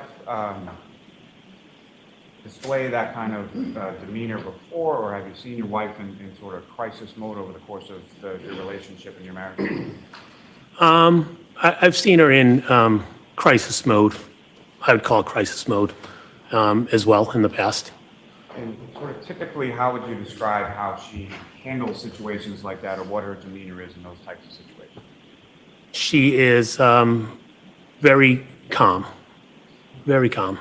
display that kind of demeanor before, or have you seen your wife in sort of crisis mode over the course of your relationship and your marriage? I've seen her in crisis mode. I would call it crisis mode as well in the past. And sort of typically, how would you describe how she handles situations like that, or what her demeanor is in those types of situations? She is very calm, very calm.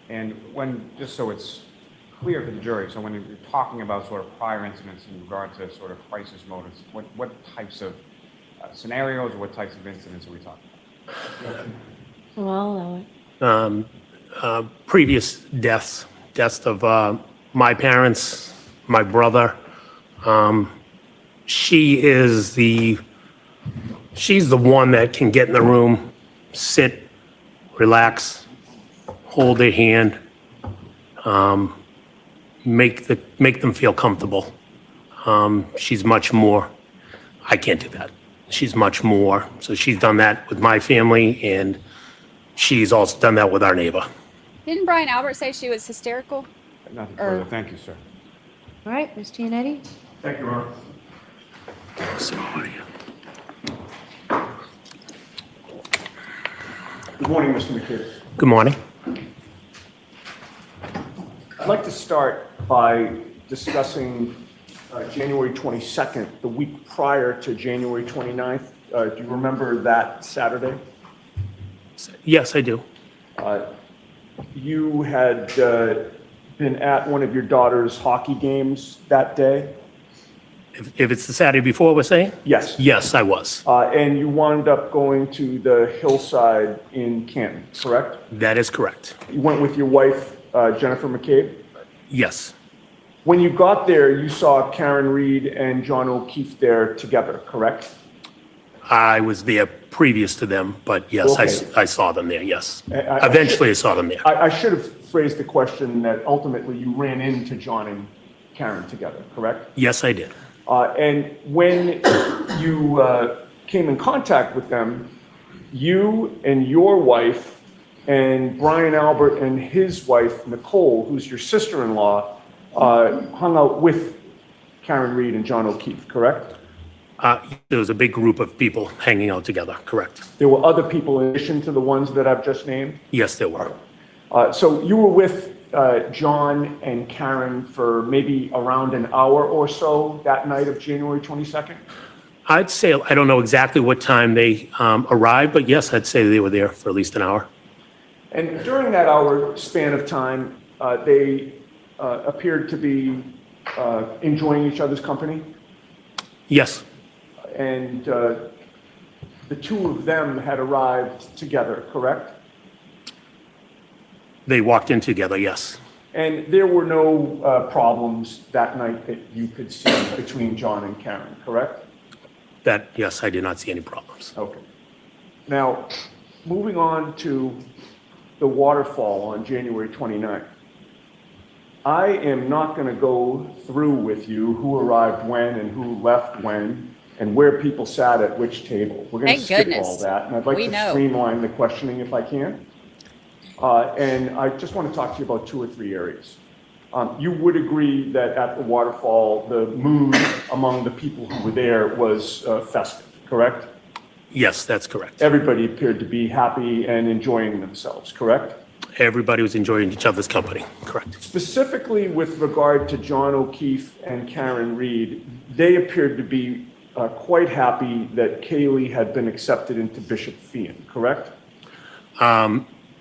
And when, just so it's clear for the jury, so when you're talking about sort of prior incidents in regard to sort of crisis modes, what types of scenarios or what types of incidents are we talking about? Well, allow it. Previous deaths of my parents, my brother. She's the one that can get in the room, sit, relax, hold their hand, make them feel comfortable. She's much more. I can't do that. She's much more. So she's done that with my family, and she's also done that with our neighbor. Didn't Brian Albert say she was hysterical? Nothing further. Thank you, sir. All right, Mr. Yannetti? Thank you, Ron. Good morning, Mr. McCabe. Good morning. I'd like to start by discussing January 22nd, the week prior to January 29th. Do you remember that Saturday? Yes, I do. You had been at one of your daughter's hockey games that day? If it's the Saturday before, we're saying? Yes. Yes, I was. And you wound up going to the hillside in Canton, correct? That is correct. You went with your wife, Jennifer McCabe? Yes. When you got there, you saw Karen Reed and John O'Keefe there together, correct? I was there previous to them, but yes, Okay. I saw them there, yes. I Eventually, I saw them there. I should have phrased the question that ultimately you ran into John and Karen together, correct? Yes, I did. And when you came in contact with them, you and your wife and Brian Albert and his wife, Nicole, who's your sister-in-law, hung out with Karen Reed and John O'Keefe, correct? There was a big group of people hanging out together, correct? There were other people in addition to the ones that I've just named? Yes, there were. So you were with John and Karen for maybe around an hour or so that night of January 22nd? I'd say, I don't know exactly what time they arrived, but yes, I'd say they were there for at least an hour. And during that hour span of time, they appeared to be enjoying each other's company? Yes, And the two of them had arrived together, correct? they walked in together, yes. And there were no problems that night that you could see between John and Karen, correct? That, yes, I did not see any problems. Okay. Now, moving on to the waterfall on January 29th. I am not going to go through with you who arrived when and who left when and where people sat at which table. We're going to Thank skip all goodness. that, and I'd like We to know. streamline the questioning if I can. And I just want to talk to you about 2 or 3 areas. You would agree that at the waterfall, the mood among the people who were there was festive, correct? Yes, that's correct. Everybody appeared to be happy and enjoying themselves, correct? Everybody was enjoying each other's company, correct. Specifically with regard to John O'Keefe and Karen Reed, they appeared to be quite happy that Kaylee had been accepted into Bishop Fian, correct?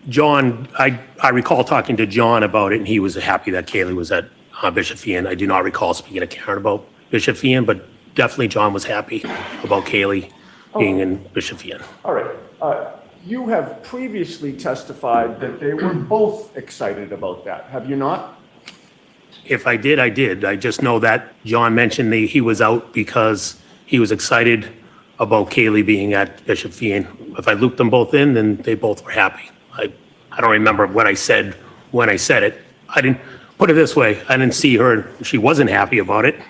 John, I recall talking to John about it, and he was happy that Kaylee was at Bishop Fian. I do not recall speaking to Karen about Bishop Fian, but definitely John was happy about Kaylee being in Bishop Fian. All right. You have previously testified that they were both excited about that, have you not? If I did, I did. I just know that John mentioned he was out because he was excited about Kaylee being at Bishop Fian. If I looped them both in, then they both were happy. I don't remember what I said when I said it. I didn't, put it this way, I didn't see her, she wasn't happy about it.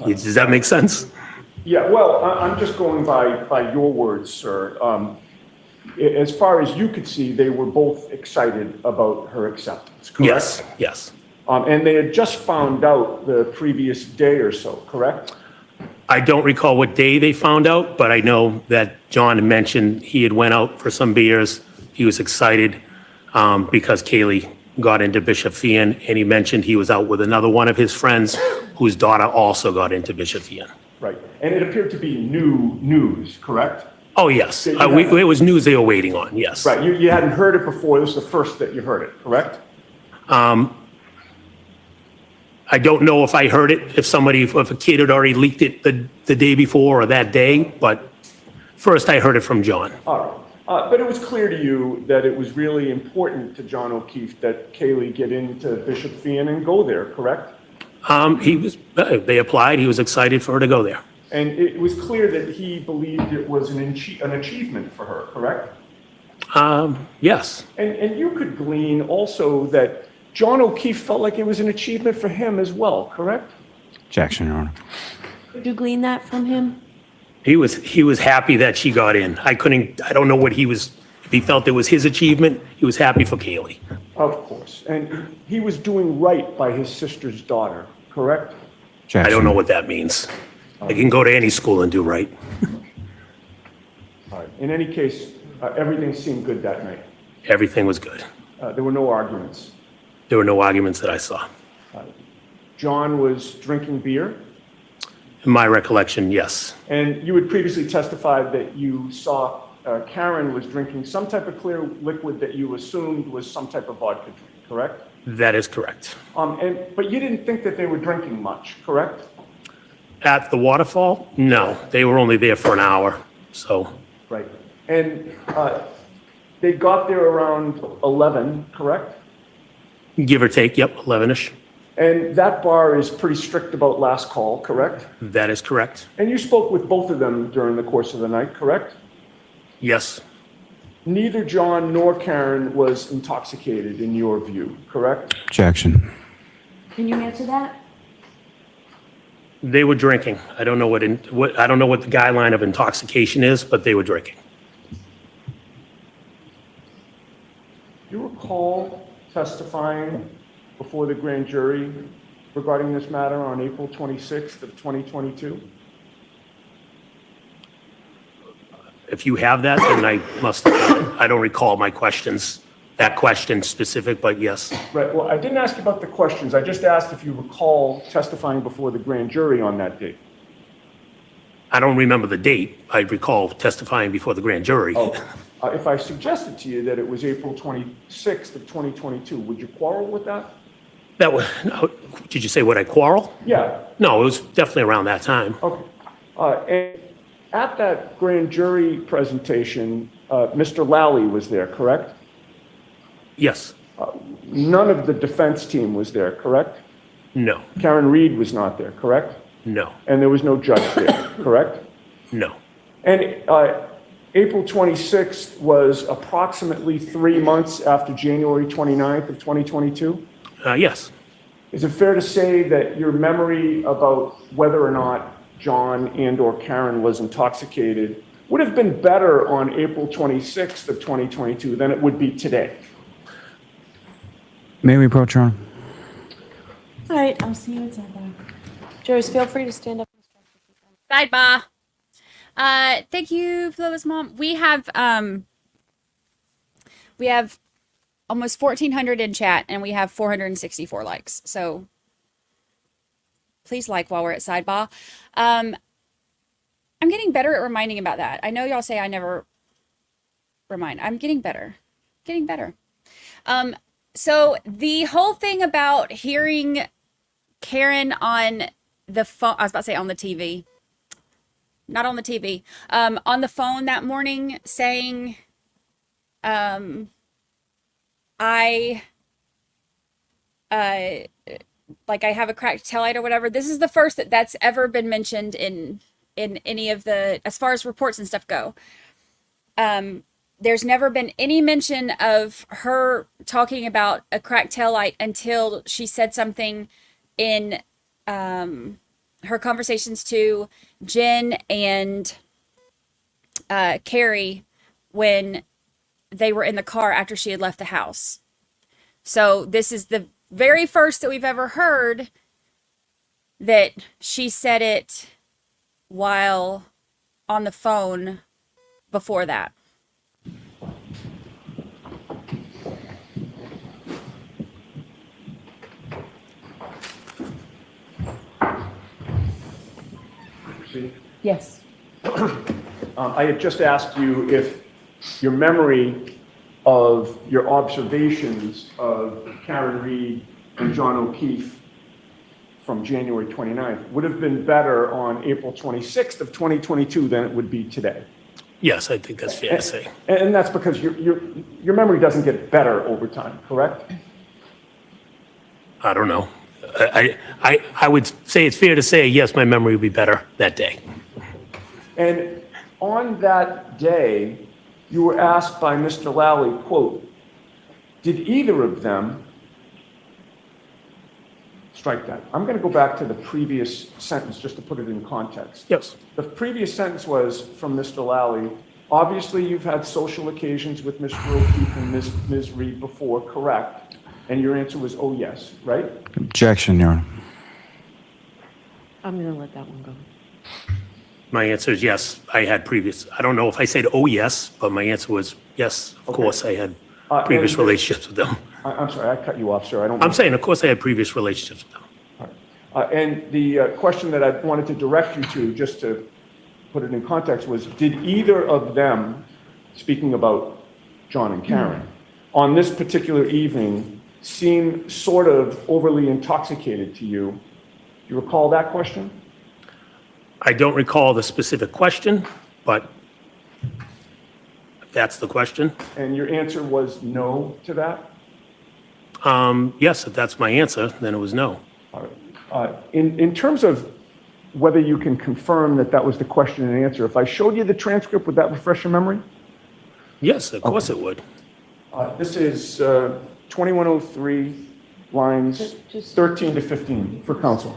Does that make sense? Yeah, well, I'm just going by your words, sir. As far as you could see, they were both excited about her acceptance, correct? Yes, yes. And they had just found out the previous day or so, correct? I don't recall what day they found out, but I know that John had mentioned he had went out for some beers. He was excited because Kaylee got into Bishop Fian, and he mentioned he was out with another one of his friends whose daughter also got into Bishop Fian. Right. And it appeared to be new news, correct? Oh, yes. Yeah, It was news they were waiting on, yes. Right. You hadn't heard it before. This is the first that you heard it, correct? I don't know if I heard it, if a kid had already leaked it the day before or that day, but first I heard it from John. All right. But it was clear to you that it was really important to John O'Keefe that Kaylee get into Bishop Fian and go there, correct? They applied, he was excited for her to go there. And it was clear that he believed it was an achievement for her, correct? Yes. And you could glean also that John O'Keefe felt like it was an achievement for him as well, correct? Objection, Your Honor. Could you glean that from him? He was happy that she got in. I don't know if he felt it was his achievement, he was happy for Kaylee. Of course. And he was doing right by his sister's daughter, correct? I don't know what that means. I can go to any school and do right. All right. In any case, everything seemed good that night. Everything was good. There were no arguments. There were no arguments that I saw. John was drinking beer. In my recollection, yes. And you had previously testified that you saw Karen was drinking some type of clear liquid that you assumed was some type of vodka drink, correct? That is correct. But you didn't think that they were drinking much, correct? At the waterfall? No, they were only there for an hour, so. Right. And they got there around 11, correct? Give or take, yep, 11-ish. And that bar is pretty strict about last call, correct? That is correct. And you spoke with both of them during the course of the night, correct? Yes, Neither John nor Karen was intoxicated in your view, correct? Objection. Can you answer that? they were drinking. I don't know what the guideline of intoxication is, but they were drinking. recall testifying before the grand jury regarding this matter on April 26th of 2022? If you have that, then I must, I don't recall my questions, that question specific, but yes. Right, well, I didn't ask you about the questions. I just asked if you recall testifying before the grand jury on that date. I don't remember the date. I recall testifying before the grand jury. Oh, if I suggested to you that it was April 26th of 2022, would you quarrel with that? That was, no, did you say would I quarrel? Yeah. No, it was definitely around that time. Okay. And at that grand jury presentation, Mr. Lally was there, correct? Yes. None of the defense team was there, correct? No. Karen Reed was not there, correct? No. And there was no judge there, correct? No. And April 26th was approximately 3 months after January 29th of 2022? Yes. Is it fair to say that your memory about whether or not John and/or Karen was intoxicated would have been better on April 26th of 2022 than it would be today? May we approach, Your Honor? All right, I'll see you in sidebar. Jurors, feel free to stand up. Sidebar. Thank you, Flawless Mom. We have almost 1,400 in chat, and we have 464 likes. So please like while we're at sidebar. I'm getting better at reminding about that. I know y'all say I never remind. I'm getting better. Getting better. So the whole thing about hearing Karen on the phone, I was about to say on the TV. Not on the TV. On the phone that morning saying, like I have a cracked taillight or whatever. This is the first that's ever been mentioned in any of the, as far as reports and stuff go. There's never been any mention of her talking about a cracked taillight until she said something in her conversations to Jen and Carrie when they were in the car after she had left the house. So this is the very first that we've ever heard that she said it while on the phone before that. Yes. I had just asked you if your memory of your observations of Karen Reed and John O'Keefe from January 29th would have been better on April 26th of 2022 than it would be today. Yes, I think that's fair to say. And that's because your memory doesn't get better over time, correct? I don't know. I would say it's fair to say, yes, my memory would be better that day. And on that day, you were asked by Mr. Lally, quote, did either of them, strike that. I'm going to go back to the previous sentence just to put it in context. Yes. The previous sentence was from Mr. Lally, obviously you've had social occasions with Mr. O'Keefe and Ms. Reed before, correct? And your answer was, oh, yes, right? Objection, Your Honor. I'm going to let that one go. My answer is yes, I had previous. I don't know if I said, oh, yes, but my answer was yes, of course, I had previous relationships with them. I'm sorry, I cut you off, sir. I'm saying, of course, I had previous relationships with them. And the question that I wanted to direct you to, just to put it in context, was did either of them, speaking about John and Karen, on this particular evening seem sort of overly intoxicated to you? Do you recall that question? I don't recall the specific question, but if that's the question. And your answer was no to that? Yes, if that's my answer, then it was no. All right. In terms of whether you can confirm that that was the question and answer, if I showed you the transcript, would that refresh your memory? Yes, of course it would. This is 2103, lines 13 to 15 for counsel.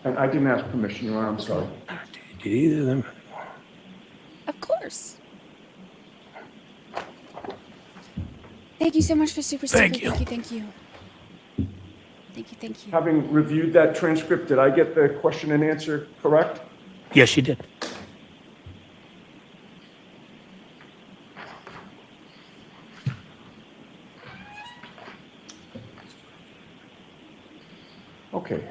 And I didn't ask permission, Your Honor, I'm sorry. Did either of them? Of course. you so much for super Thank sticker. you. Thank you. Thank you. Having reviewed that transcript, did I get the question and answer correct? Yes, you did. Okay,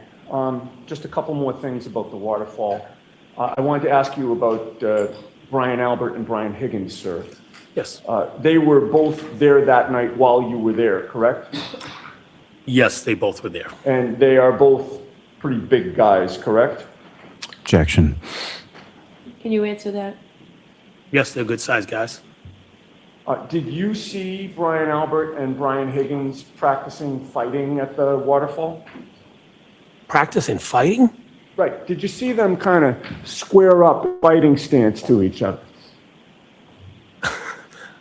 just a couple more things about the waterfall. I wanted to ask you about Brian Albert and Brian Higgins, sir. Yes. They were both there that night while you were there, correct? Yes, they both were there. And they are both pretty big guys, correct? Objection. Can you answer that? Yes, they're good-sized guys. Did you see Brian Albert and Brian Higgins practicing fighting at the waterfall? Practicing fighting? Right. Did you see them kind of square up fighting stance to each other?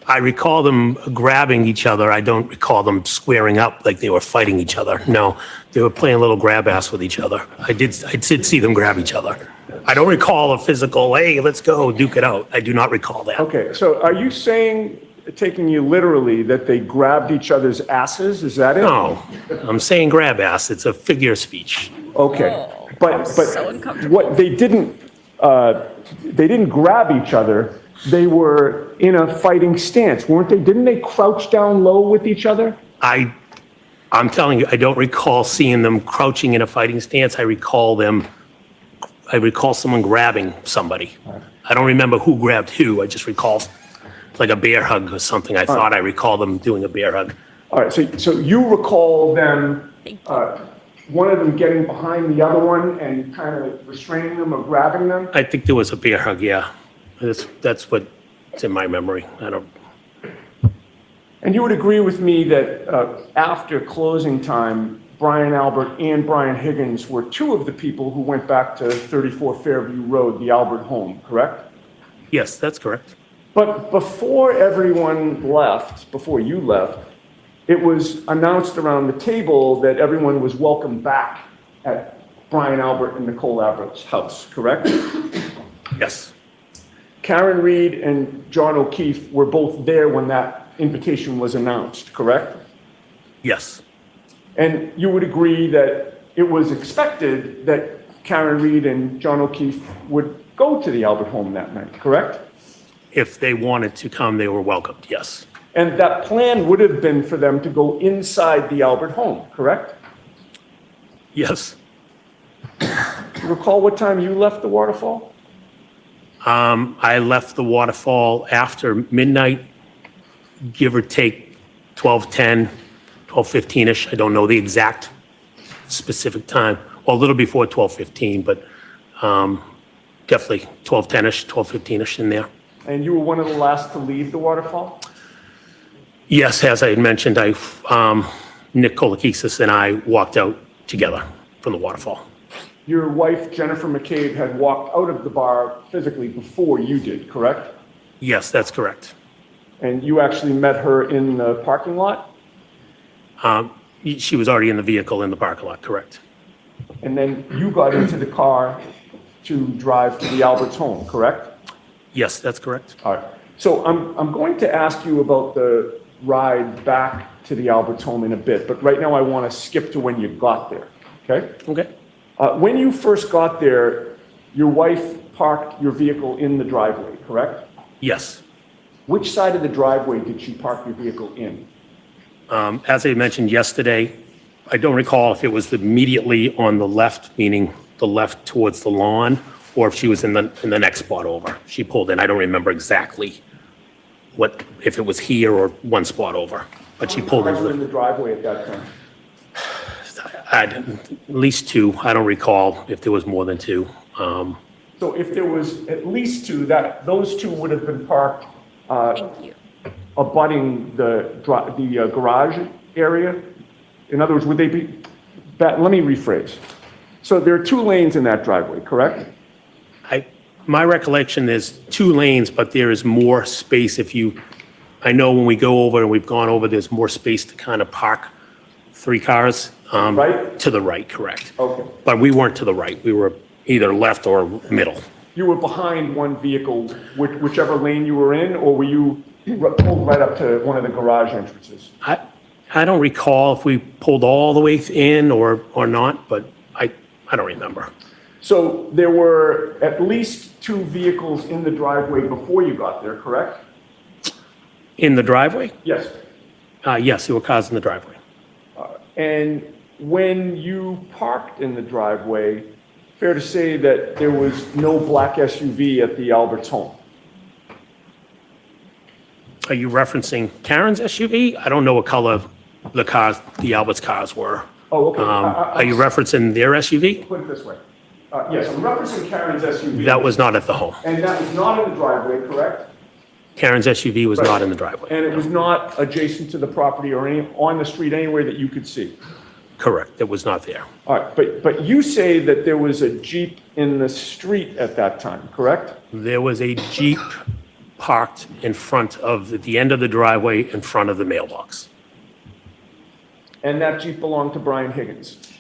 I recall them grabbing each other. I don't recall them squaring up like they were fighting each other. No, they were playing a little grab ass with each other. I did see them grab each other. I don't recall a physical, hey, let's go duke it out. I do not recall that. Okay, so are you saying, taking you literally, that they grabbed each other's asses? Is that it? No, I'm saying grab ass. It's a figure of speech. Okay, but so uncomfortable. what they didn't grab each other. They were in a fighting stance, weren't they? Didn't they crouch down low with each other? I'm telling you, I don't recall seeing them crouching in a fighting stance. I recall someone grabbing somebody. I don't remember who grabbed who. I just recall like a bear hug or something. I thought I recall them doing a bear hug. All right, so you recall them, one of them getting behind the other one and kind of restraining them or grabbing them? I think there was a bear hug, yeah. That's what's in my memory. I don't. And you would agree with me that after closing time, Brian Albert and Brian Higgins were two of the people who went back to 34 Fairview Road, the Albert home, correct? Yes, that's correct. But before everyone left, before you left, it was announced around the table that everyone was welcome back at Brian Albert and Nicole Albert's house, correct? Yes. Karen Reed and John O'Keefe were both there when that invitation was announced, correct? Yes. And you would agree that it was expected that Karen Reed and John O'Keefe would go to the Albert home that night, correct? If they wanted to come, they were welcomed, yes. And that plan would have been for them to go inside the Albert home, correct? Yes. Do you recall what time you left the waterfall? I left the waterfall after midnight, give or take 12:10, 12:15-ish. I don't know the exact specific time. Well, a little before 12:15, but definitely 12:10-ish, 12:15-ish in there. And you were one of the last to leave the waterfall? Yes, as I had mentioned, Nick Kolakis and I walked out together from the waterfall. Your wife, Jennifer McCabe, had walked out of the bar physically before you did, correct? Yes, that's correct. And you actually met her in the parking lot? She was already in the vehicle in the parking lot, correct? And then you got into the car to drive to the Albert's home, correct? Yes, that's correct. All right. So I'm going to ask you about the ride back to the Albert's home in a bit, but right now I want to skip to when you got there, okay? Okay. When you first got there, your wife parked your vehicle in the driveway, correct? Yes. Which side of the driveway did she park your vehicle in? As I mentioned yesterday, I don't recall if it was immediately on the left, meaning the left towards the lawn, or if she was in the next spot over. She pulled in. I don't remember exactly if it was here or one spot over, but she pulled How many cars were in in. the driveway at that time? At least two. I don't recall if there was more than two. So if there was at least two, those two would have been parked Thank you. abutting the garage area? In other words, would they be, let me rephrase. So there are two lanes in that driveway, correct? My recollection is two lanes, but there is more space I know when we go over and we've gone over, there's more space to kind of park three cars. Right? To the right, correct. Okay. But we weren't to the right. We were either left or middle. You were behind one vehicle, whichever lane you were in, or were you pulled right up to one of the garage entrances? I don't recall if we pulled all the way in or not, but I don't remember. So there were at least 2 vehicles in the driveway before you got there, correct? In the driveway? Yes. Yes, there were cars in the driveway. And when you parked in the driveway, fair to say that there was no black SUV at the Alberts home? Are you referencing Karen's SUV? I don't know what color the Albert's cars were. Oh, okay. Are you referencing their SUV? Put it this way. Yes, I'm referencing Karen's SUV. That was not at the home. And that was not in the driveway, correct? Karen's SUV was not in the driveway. And it was not adjacent to the property or on the street anywhere that you could see? Correct, it was not there. All right, but you say that there was a Jeep in the street at that time, correct? There was a Jeep parked in front of, at the end of the driveway, in front of the mailbox. And that Jeep belonged to Brian Higgins?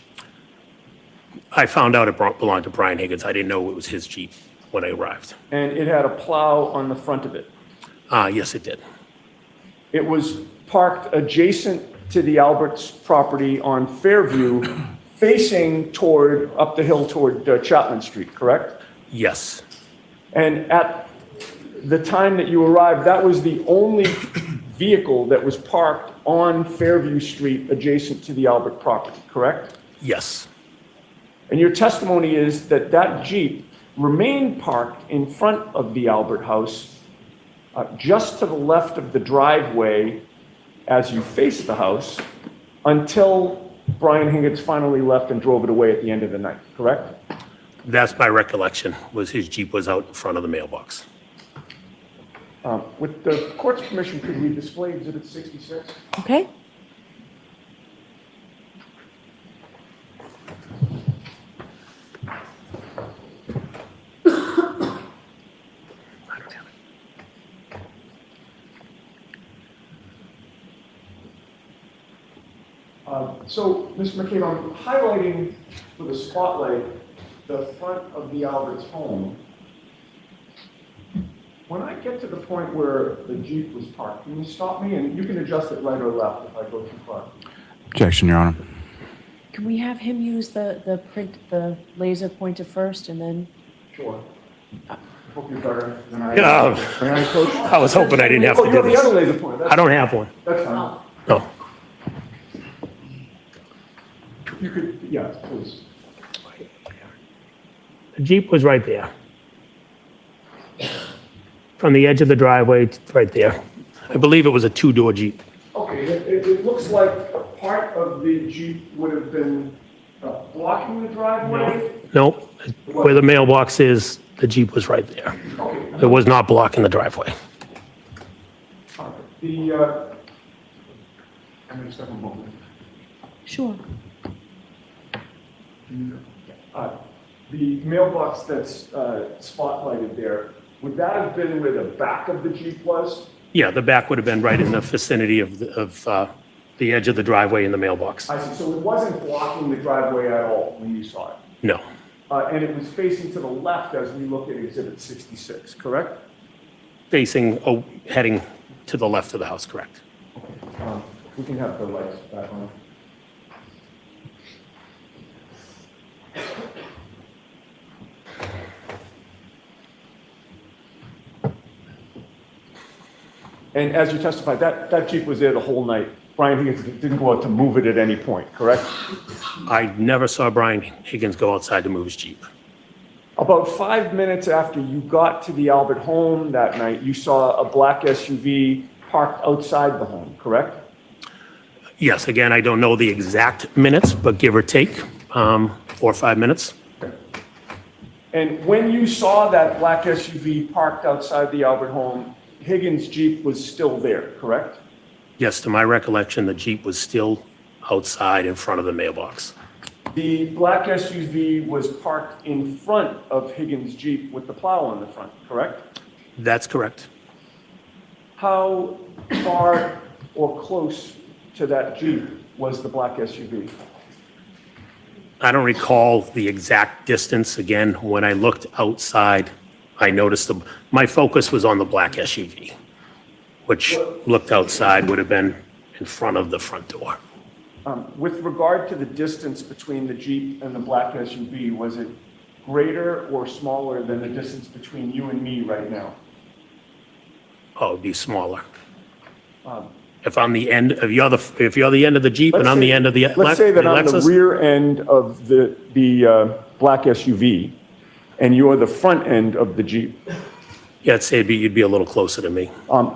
I found out it belonged to Brian Higgins. I didn't know it was his Jeep when I arrived. And it had a plow on the front of it? Yes, it did. It was parked adjacent to the Alberts property on Fairview, facing up the hill toward Chapman Street, correct? Yes. And at the time that you arrived, that was the only vehicle that was parked on Fairview Street adjacent to the Albert property, correct? Yes. And your testimony is that that Jeep remained parked in front of the Albert house, just to the left of the driveway as you face the house, until Brian Higgins finally left and drove it away at the end of the night, correct? That's my recollection, was his Jeep was out in front of the mailbox. With the court's permission, could we display Exhibit 66? Okay. So, Mr. McCabe, I'm highlighting with a spotlight the front of the Alberts home. When I get to the point where the Jeep was parked, can you stop me? And you can adjust it right or left if I go too far. Objection, Your Honor. Can we have him use the laser pointer first and then? Sure. Hope you're better than I am. Yeah. May I, Coach? I was hoping I didn't have to you do have the this. other laser pointer. I don't have one. That's fine. No. If you could, yeah, please. The Jeep was right there. From the edge of the driveway, to right there. I believe it was a 2-door Jeep. Okay, it looks like a part of the Jeep would have been blocking the driveway? Nope. Where the mailbox is, the Jeep was right there. Okay. It was not blocking the driveway. I'm going to step a moment. Sure. The mailbox that's spotlighted there, would that have been where the back of the Jeep was? Yeah, the back would have been right in the vicinity of the edge of the driveway in the mailbox. I see, so it wasn't blocking the driveway at all when you saw it? No. And it was facing to the left as we look at Exhibit 66, correct? Heading to the left of the house, correct. We can have the lights back on. And as you testified, that Jeep was there the whole night. Brian Higgins didn't go out to move it at any point, correct? I never saw Brian Higgins go outside to move his Jeep. About 5 minutes after you got to the Albert home that night, you saw a black SUV parked outside the home, correct? Yes, again, I don't know the exact minutes, but give or take, 4 or 5 minutes. And when you saw that black SUV parked outside the Albert home, Higgins' Jeep was still there, correct? Yes, to my recollection, the Jeep was still outside in front of the mailbox. The black SUV was parked in front of Higgins' Jeep with the plow on the front, correct? That's correct. How far or close to that Jeep was the black SUV? I don't recall the exact distance. Again, when I looked outside, I noticed my focus was on the black SUV. which looked outside would have been in front of the front door. With regard to the distance between the Jeep and the black SUV, was it greater or smaller than the distance between you and me right now? Oh, it'd be smaller. If I'm the end, if you're the end of the Jeep and I'm the end of the Let's say that I'm the Lexus, rear end of the black SUV, and you're the front end of the Jeep. yeah, I'd say you'd be a little closer to me.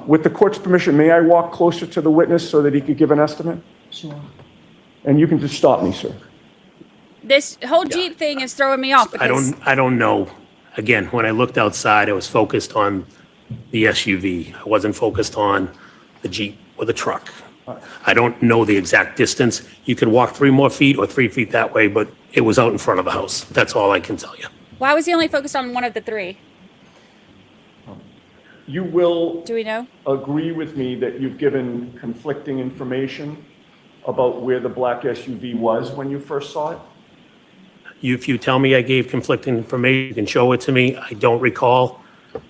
With the court's permission, may I walk closer to the witness so that he could give an estimate? Sure. And you can just stop me, sir. This whole Jeep thing is throwing me off because I don't know. Again, when I looked outside, I was focused on the SUV. I wasn't focused on the Jeep or the truck. I don't know the exact distance. You could walk 3 more feet or 3 feet that way, but it was out in front of the house. That's all I can tell you. why was he only focused on one of the 3? You will Do we know? agree with me that you've given conflicting information about where the black SUV was when you first saw it? If you tell me I gave conflicting information, you can show it to me. I don't recall.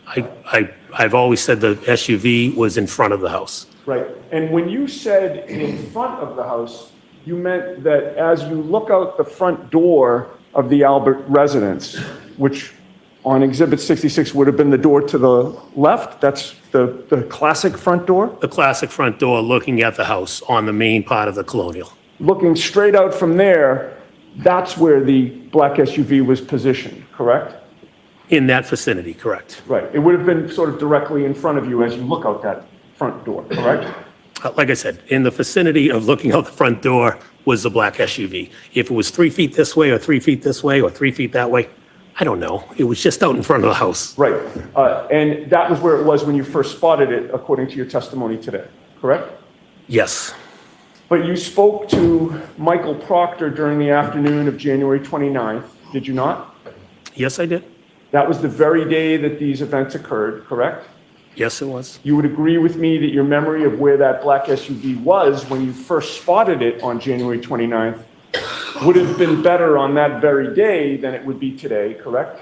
I've always said the SUV was in front of the house. Right. And when you said in front of the house, you meant that as you look out the front door of the Albert residence, which on Exhibit 66 would have been the door to the left, that's the classic front door? The classic front door looking at the house on the main part of the Colonial. Looking straight out from there, that's where the black SUV was positioned, correct? In that vicinity, correct. Right. It would have been sort of directly in front of you as you look out that front door, correct? Like I said, in the vicinity of looking out the front door was the black SUV. If it was 3 feet this way or 3 feet this way or 3 feet that way, I don't know. It was just out in front of the house. Right. And that was where it was when you first spotted it, according to your testimony today, correct? Yes. But you spoke to Michael Proctor during the afternoon of January 29th, did you not? Yes, I did. That was the very day that these events occurred, correct? Yes, it was. You would agree with me that your memory of where that black SUV was when you first spotted it on January 29th would have been better on that very day than it would be today, correct?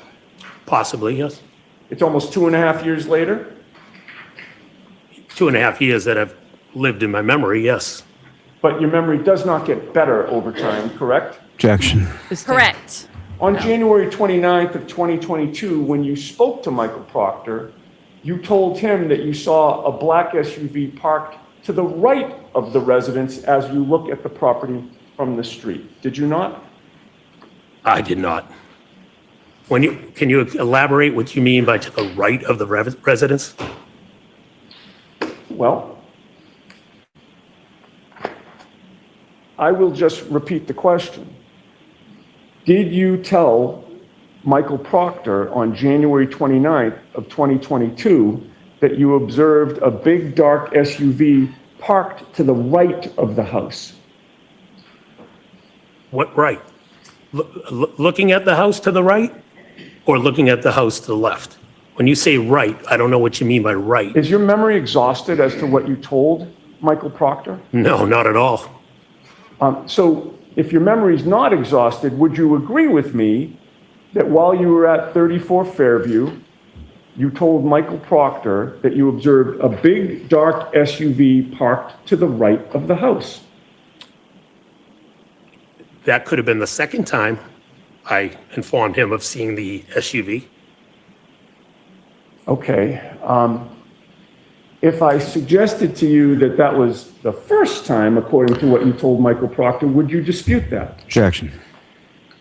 Possibly, yes. It's almost 2.5 years later? 2.5 years that I've lived in my memory, yes. But your memory does not get better over time, correct? Objection. Correct. On January 29th of 2022, when you spoke to Michael Proctor, you told him that you saw a black SUV parked to the right of the residence as you look at the property from the street. Did you not? I did not. Can you elaborate what you mean by to the right of the residence? Well, I will just repeat the question. Did you tell Michael Proctor on January 29th of 2022 that you observed a big dark SUV parked to the right of the house? What right? Looking at the house to the right or looking at the house to the left? When you say right, I don't know what you mean by right. Is your memory exhausted as to what you told Michael Proctor? No, not at all. So if your memory is not exhausted, would you agree with me that while you were at 34 Fairview, you told Michael Proctor that you observed a big dark SUV parked to the right of the house? That could have been the second time I informed him of seeing the SUV. Okay. If I suggested to you that that was the first time, according to what you told Michael Proctor, would you dispute that? Objection.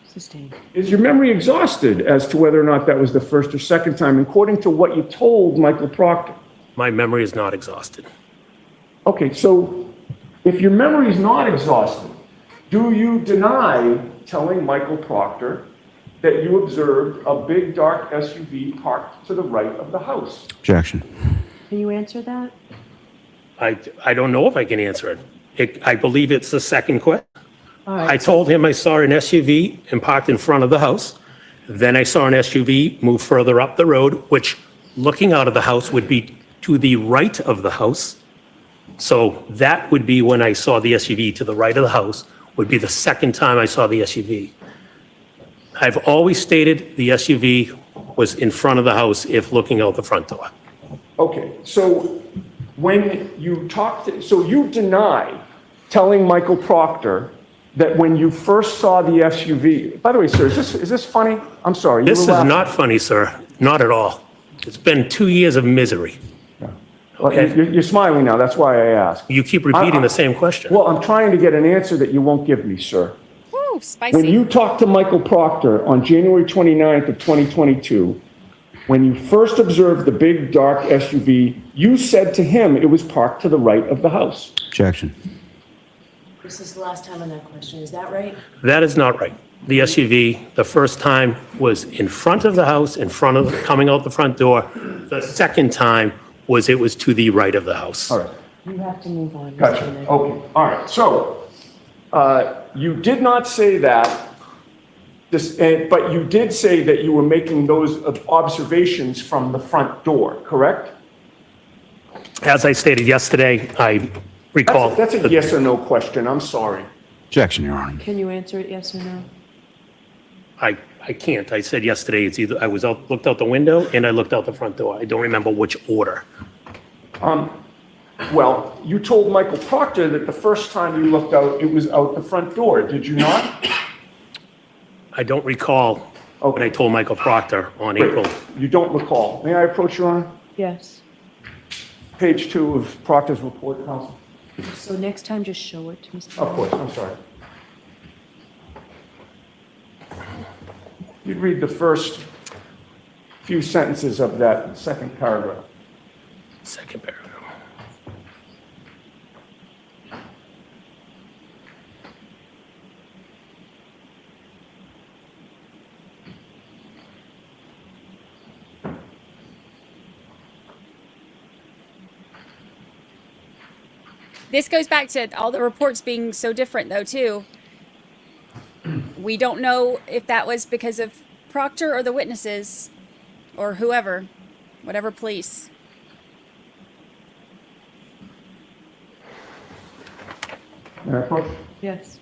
Sustained. Is your memory exhausted as to whether or not that was the first or second time, according to what you told Michael Proctor? My memory is not exhausted. Okay, so if your memory is not exhausted, do you deny telling Michael Proctor that you observed a big dark SUV parked to the right of the house? Objection. Can you answer that? I don't know if I can answer it. I believe it's the second question. All right. I told him I saw an SUV and parked in front of the house. Then I saw an SUV move further up the road, which looking out of the house would be to the right of the house. So that would be when I saw the SUV to the right of the house, would be the second time I saw the SUV. I've always stated the SUV was in front of the house if looking out the front door. Okay, so when you talked, so you deny telling Michael Proctor that when you first saw the SUV, by the way, sir, is this funny? I'm sorry. This is not funny, sir. Not at all. It's been 2 years of misery. Well, Okay. you're smiling now, that's why I asked. You keep repeating the same question. Well, I'm trying to get an answer that you won't give me, sir. Woo, spicy. When you talked to Michael Proctor on January 29th of 2022, when you first observed the big dark SUV, you said to him it was parked to the right of the house. Objection. This is the last time on that question, is that right? That is not right. The SUV, the first time was in front of the house, coming out the front door. The second time was to the right of the house. All right. You have to move on. Mr. Gotcha. Yannetti. Okay. All right. So you did not say that, but you did say that you were making those observations from the front door, correct? As I stated yesterday, I recall. That's a yes or no question. I'm sorry. Objection, Your Honor. Can you answer it yes or no? I can't. I said yesterday, it's either I looked out the window and I looked out the front door. I don't remember which order. Well, you told Michael Proctor that the first time you looked out, it was out the front door. Did you not? I don't recall when I told Michael Proctor on April. You don't recall. May I approach, Your Honor? Yes. Page 2 of Proctor's report, counsel. So next time, just show it to Mr. Of course, I'm sorry. You'd read the first few sentences of that second paragraph. Second paragraph. This goes back to all the reports being so different, though, too. We don't know if that was because of Proctor or the witnesses or whoever, whatever police. May I approach? Yes.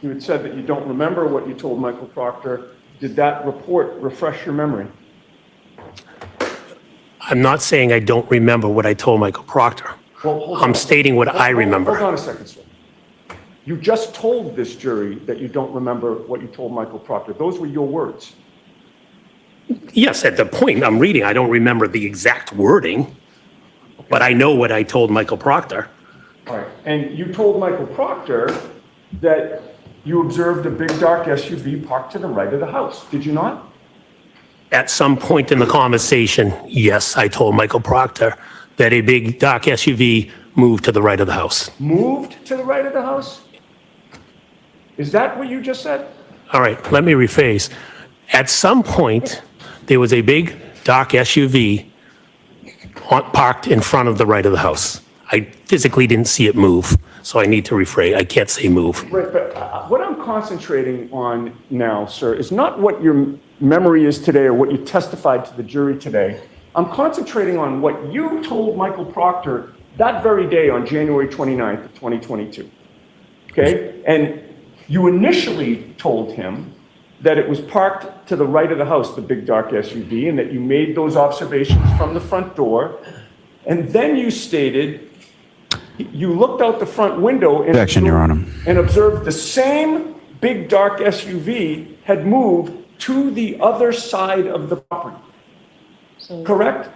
You had said that you don't remember what you told Michael Proctor. Did that report refresh your memory? I'm not saying I don't remember what I told Michael Proctor. Well, hold I'm on. stating what I remember. Hold on a second, sir. You just told this jury that you don't remember what you told Michael Proctor. Those were your words. Yes, at the point I'm reading, I don't remember the exact wording, but I know what I told Michael Proctor. All right. And you told Michael Proctor that you observed a big dark SUV parked to the right of the house. Did you not? At some point in the conversation, yes, I told Michael Proctor that a big dark SUV moved to the right of the house. Moved to the right of the house? Is that what you just said? All right, let me rephrase. At some point, there was a big dark SUV parked in front of the right of the house. I physically didn't see it move, so I need to rephrase. I can't say move. Right, but what I'm concentrating on now, sir, is not what your memory is today or what you testified to the jury today. I'm concentrating on what you told Michael Proctor that very day on January 29th of 2022. Okay? And you initially told him that it was parked to the right of the house, the big dark SUV, and that you made those observations from the front door. And then you stated you looked out the front window and Objection, Your Honor. and observed the same big dark SUV had moved to the other side of the property. So Correct?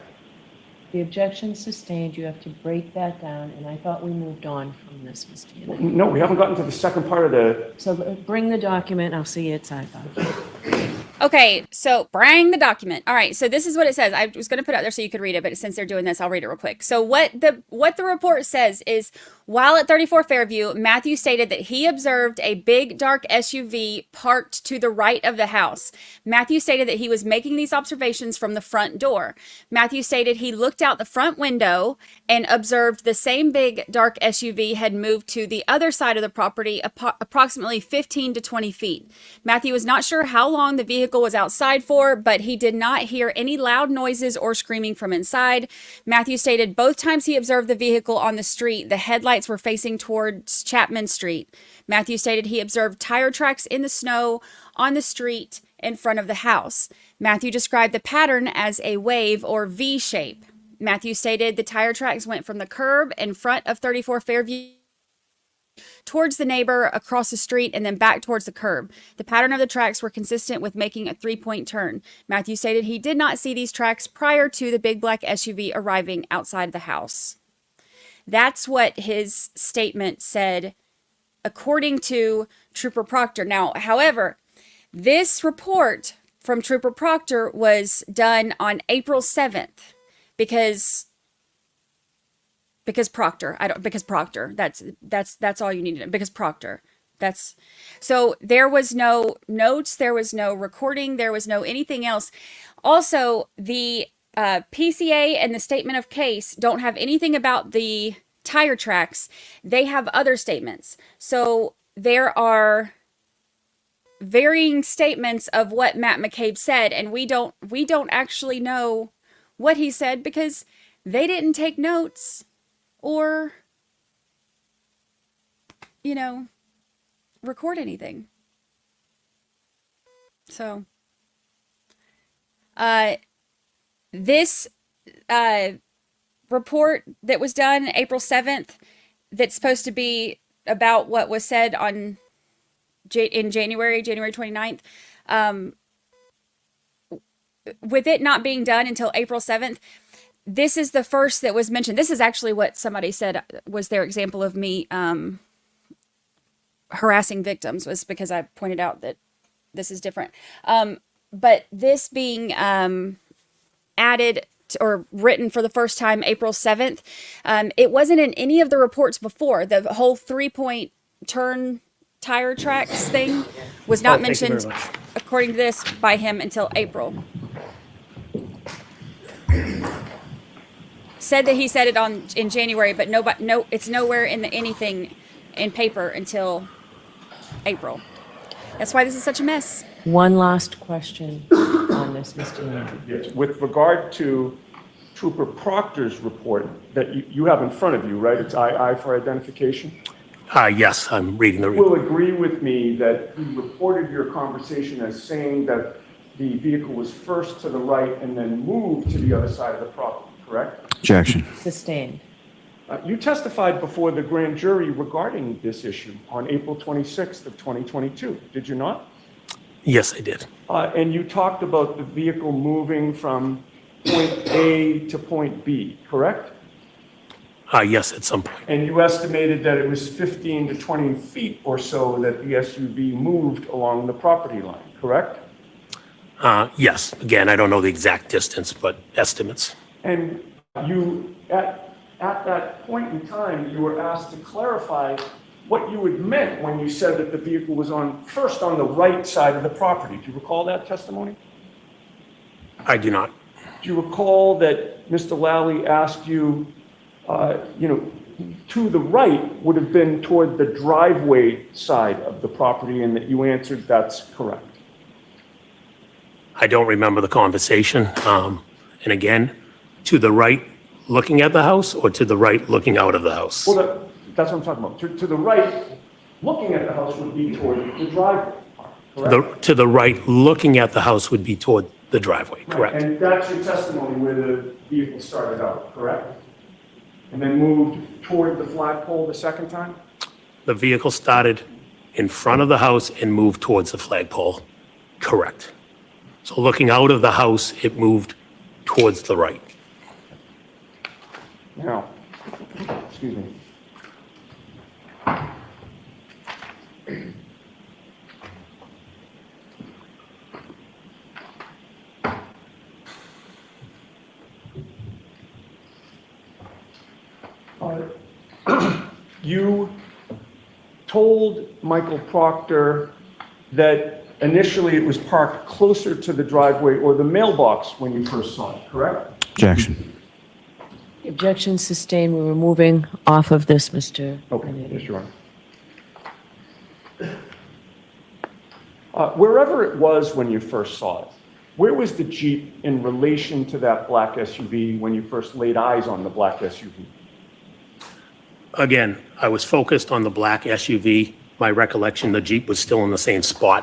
the objection sustained, you have to break that down, and I thought we moved on from this, Mr. Yannetti. No, we haven't gotten to the second part of the... So bring the document, I'll see it side by side. Okay, so bring the document. All right, so this is what it says. I was going to put it out there so you could read it, but since they're doing this, I'll read it real quick. So what the report says is, while at 34 Fairview, Matthew stated that he observed a big dark SUV parked to the right of the house. Matthew stated that he was making these observations from the front door. Matthew stated he looked out the front window and observed the same big dark SUV had moved to the other side of the property approximately 15 to 20 feet. Matthew was not sure how long the vehicle was outside for, but he did not hear any loud noises or screaming from inside. Matthew stated both times he observed the vehicle on the street, the headlights were facing towards Chapman Street. Matthew stated he observed tire tracks in the snow on the street in front of the house. Matthew described the pattern as a wave or V shape. Matthew stated the tire tracks went from the curb in front of 34 Fairview towards the neighbor across the street and then back towards the curb. The pattern of the tracks were consistent with making a 3-point turn. Matthew stated he did not see these tracks prior to the big black SUV arriving outside the house. That's what his statement said, according to Trooper Proctor. Now, however, this report from Trooper Proctor was done on April 7th because Proctor. Because Proctor. That's all you need to know. Because Proctor. So there was no notes, there was no recording, there was no anything else. Also, the PCA and the statement of case don't have anything about the tire tracks. They have other statements. So there are varying statements of what Matt McCabe said, and we don't actually know what he said because they didn't take notes or, record anything. So, this report that was done April 7th, that's supposed to be about what was said in January 29th, with it not being done until April 7th, this is the first that was mentioned. This is actually what somebody said was their example of me harassing victims, was because I pointed out that this is different. But this being added or written for the first time April 7th, it wasn't in any of the reports before. The whole 3-point turn tire tracks thing was not mentioned, according to this, by him until April. Said that he said it in January, but it's nowhere in anything in paper until April. That's why this is such a mess. One last question on this, Mr. Yannetti. Yes, with regard to Trooper Proctor's report that you have in front of you, right? It's II for identification. Yes, I'm reading the report. Will agree with me that you reported your conversation as saying that the vehicle was first to the right and then moved to the other side of the property, correct? Objection. Sustained. You testified before the grand jury regarding this issue on April 26th of 2022, did you not? Yes, I did. And you talked about the vehicle moving from point A to point B, correct? Yes, at some point. And you estimated that it was 15 to 20 feet or so that the SUV moved along the property line, correct? Yes. Again, I don't know the exact distance, but estimates. And you, at that point in time, you were asked to clarify what you had meant when you said that the vehicle was first on the right side of the property. Do you recall that testimony? I do not. Do you recall that Mr. Lally asked you, to the right would have been toward the driveway side of the property, and that you answered that's correct? I don't remember the conversation. And again, to the right looking at the house or to the right looking out of the house? Well, that's what I'm talking about. To the right, looking at the house would be toward the driveway part, correct? To the right looking at the house would be toward the driveway, correct? Right. And that's your testimony where the vehicle started out, correct? And then moved toward the flagpole the second time? The vehicle started in front of the house and moved towards the flagpole, correct. So looking out of the house, it moved towards the right. Now, excuse me. You told Michael Proctor that initially it was parked closer to the driveway or the mailbox when you first saw it, correct? Objection. Objection sustained. We're moving off of this, Mr. Okay, Yannetti. yes, Your Honor. Wherever it was when you first saw it, where was the Jeep in relation to that black SUV when you first laid eyes on the black SUV? Again, I was focused on the black SUV. My recollection, the Jeep was still in the same spot,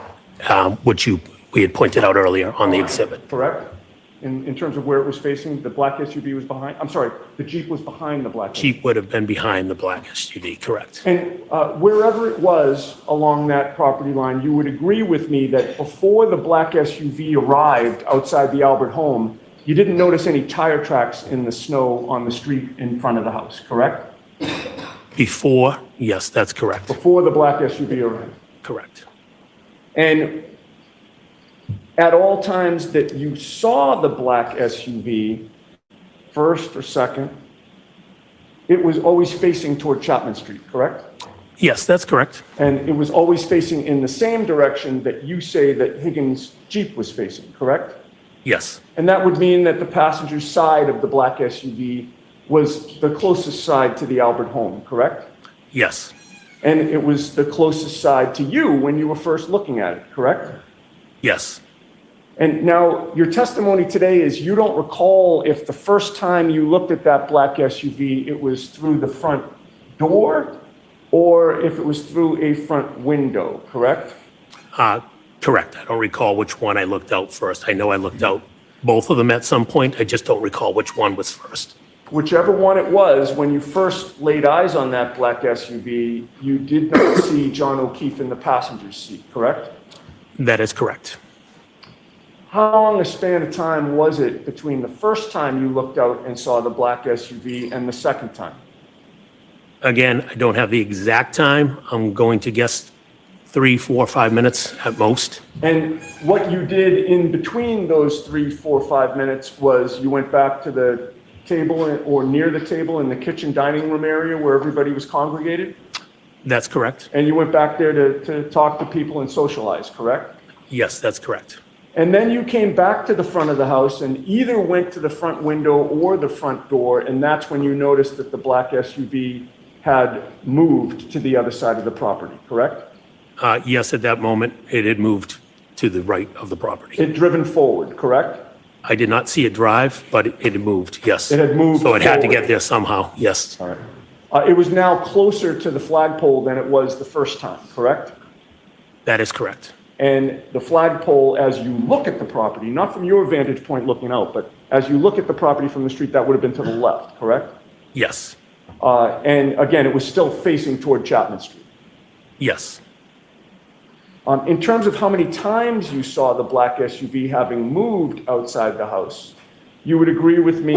which you we had pointed out earlier on the exhibit. Correct? In terms of where it was facing, the black SUV was behind, I'm sorry, the Jeep was behind the black SUV. Jeep would have been behind the black SUV, correct? And wherever it was along that property line, you would agree with me that before the black SUV arrived outside the Albert home, you didn't notice any tire tracks in the snow on the street in front of the house, correct? Before, yes, that's correct. Before the black SUV arrived. Correct. And at all times that you saw the black SUV, first or second, it was always facing toward Chapman Street, correct? Yes, that's correct. And it was always facing in the same direction that you say that Higgins' Jeep was facing, correct? Yes, And that would mean that the passenger side of the black SUV was the closest side to the Albert home, correct? yes, And it was the closest side to you when you were first looking at it, correct? yes. And now your testimony today is you don't recall if the first time you looked at that black SUV, it was through the front door or if it was through a front window, correct? Correct. I don't recall which one I looked out first. I know I looked out both of them at some point. I just don't recall which one was first. Whichever one it was, when you first laid eyes on that black SUV, you did not see John O'Keefe in the passenger seat, correct? That is correct. How long a span of time was it between the first time you looked out and saw the black SUV and the second time? Again, I don't have the exact time. I'm going to guess 3, 4, 5 minutes at most. And what you did in between those 3, 4, 5 minutes was you went back to the table or near the table in the kitchen dining room area where everybody was congregated? That's correct. And you went back there to talk to people and socialize, correct? Yes, that's correct. And then you came back to the front of the house and either went to the front window or the front door, and that's when you noticed that the black SUV had moved to the other side of the property, correct? Yes, at that moment, it had moved to the right of the property. It had driven forward, correct? I did not see it drive, but it had moved, yes. It had moved So it had to forward. get there somehow, yes. All right. It was now closer to the flagpole than it was the first time, correct? That is correct. And the flagpole, as you look at the property, not from your vantage point looking out, but as you look at the property from the street, that would have been to the left, correct? Yes, And again, it was still facing toward Chapman Street. yes. In terms of how many times you saw the black SUV having moved outside the house, you would agree with me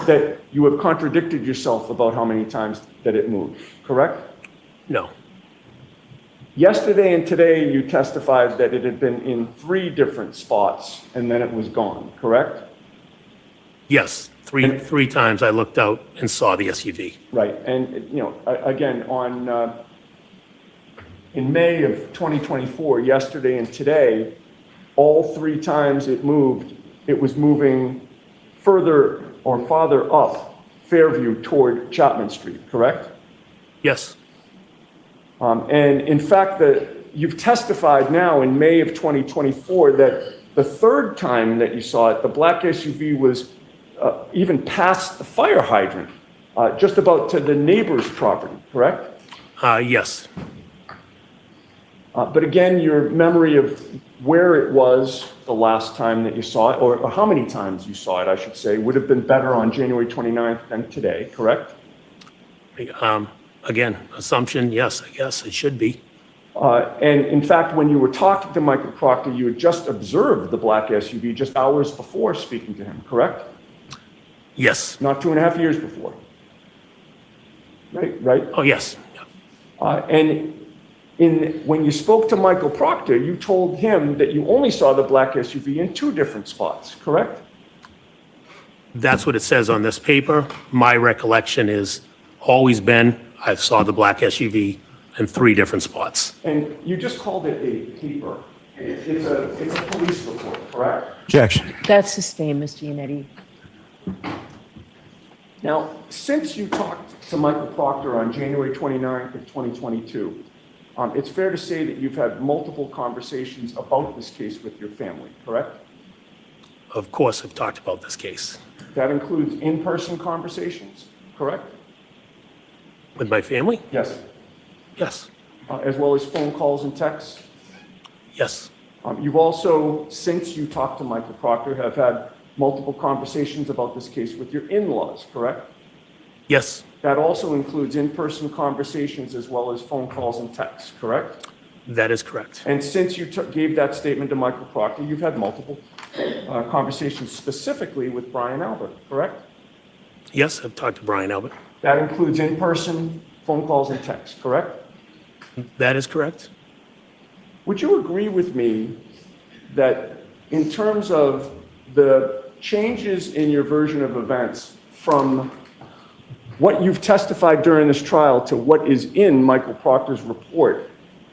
that you have contradicted yourself about how many times that it moved, correct? No, Yesterday and today, you testified that it had been in 3 different spots and then it was gone, correct? yes. Three times I looked out and saw the SUV. Right, and, you know, again, in May of 2024, yesterday and today, all 3 times it moved, it was moving further or farther up Fairview toward Chapman Street, correct? Yes, And in fact, you've testified now in May of 2024 that the third time that you saw it, the black SUV was even past the fire hydrant, just about to the neighbor's property, correct? yes. But again, your memory of where it was the last time that you saw it, or how many times you saw it, I should say, would have been better on January 29th than today, correct? Again, assumption, yes, I guess it should be. And in fact, when you were talking to Michael Proctor, you had just observed the black SUV just hours before speaking to him, correct? Yes. Not 2.5 years before. Right? Oh, yes. And when you spoke to Michael Proctor, you told him that you only saw the black SUV in 2 different spots, correct? That's what it says on this paper. My recollection is always been, I saw the black SUV in 3 different spots. And you just called it a paper. It's a police report, correct? Objection. That's sustained, Mr. Yannetti. Now, since you talked to Michael Proctor on January 29th of 2022, it's fair to say that you've had multiple conversations about this case with your family, correct? Of course, I've talked about this case. That includes in-person conversations, correct? With my family? Yes. Yes, As well as phone calls and texts? yes, You've also, since you talked to Michael Proctor, have had multiple conversations about this case with your in-laws, correct? Yes, That also includes in-person conversations as well as phone calls and texts, correct? that is correct. And since you gave that statement to Michael Proctor, you've had multiple conversations specifically with Brian Albert, correct? Yes, I've talked to Brian Albert. That includes in-person phone calls and texts, correct? That is correct. Would you agree with me that in terms of the changes in your version of events from what you've testified during this trial to what is in Michael Proctor's report,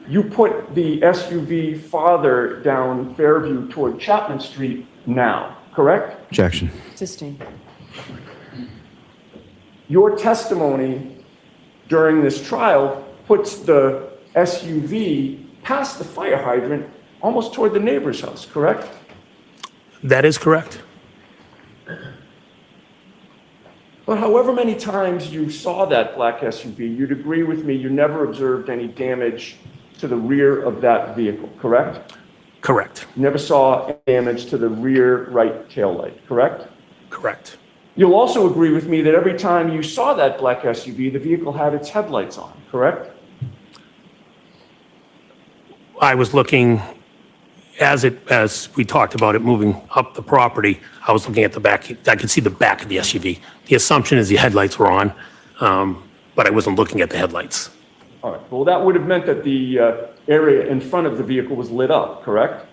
you put the SUV farther down Fairview toward Chapman Street now, correct? Objection. Sustained. Your testimony during this trial puts the SUV past the fire hydrant, almost toward the neighbor's house, correct? That is correct. But however many times you saw that black SUV, you'd agree with me you never observed any damage to the rear of that vehicle, correct? Correct. You never saw any damage to the rear right taillight, correct? Correct. You'll also agree with me that every time you saw that black SUV, the vehicle had its headlights on, correct? I was looking, as we talked about it moving up the property, I was looking at the back. I could see the back of the SUV. The assumption is the headlights were on, but I wasn't looking at the headlights. All right, well, that would have meant that the area in front of the vehicle was lit up, correct?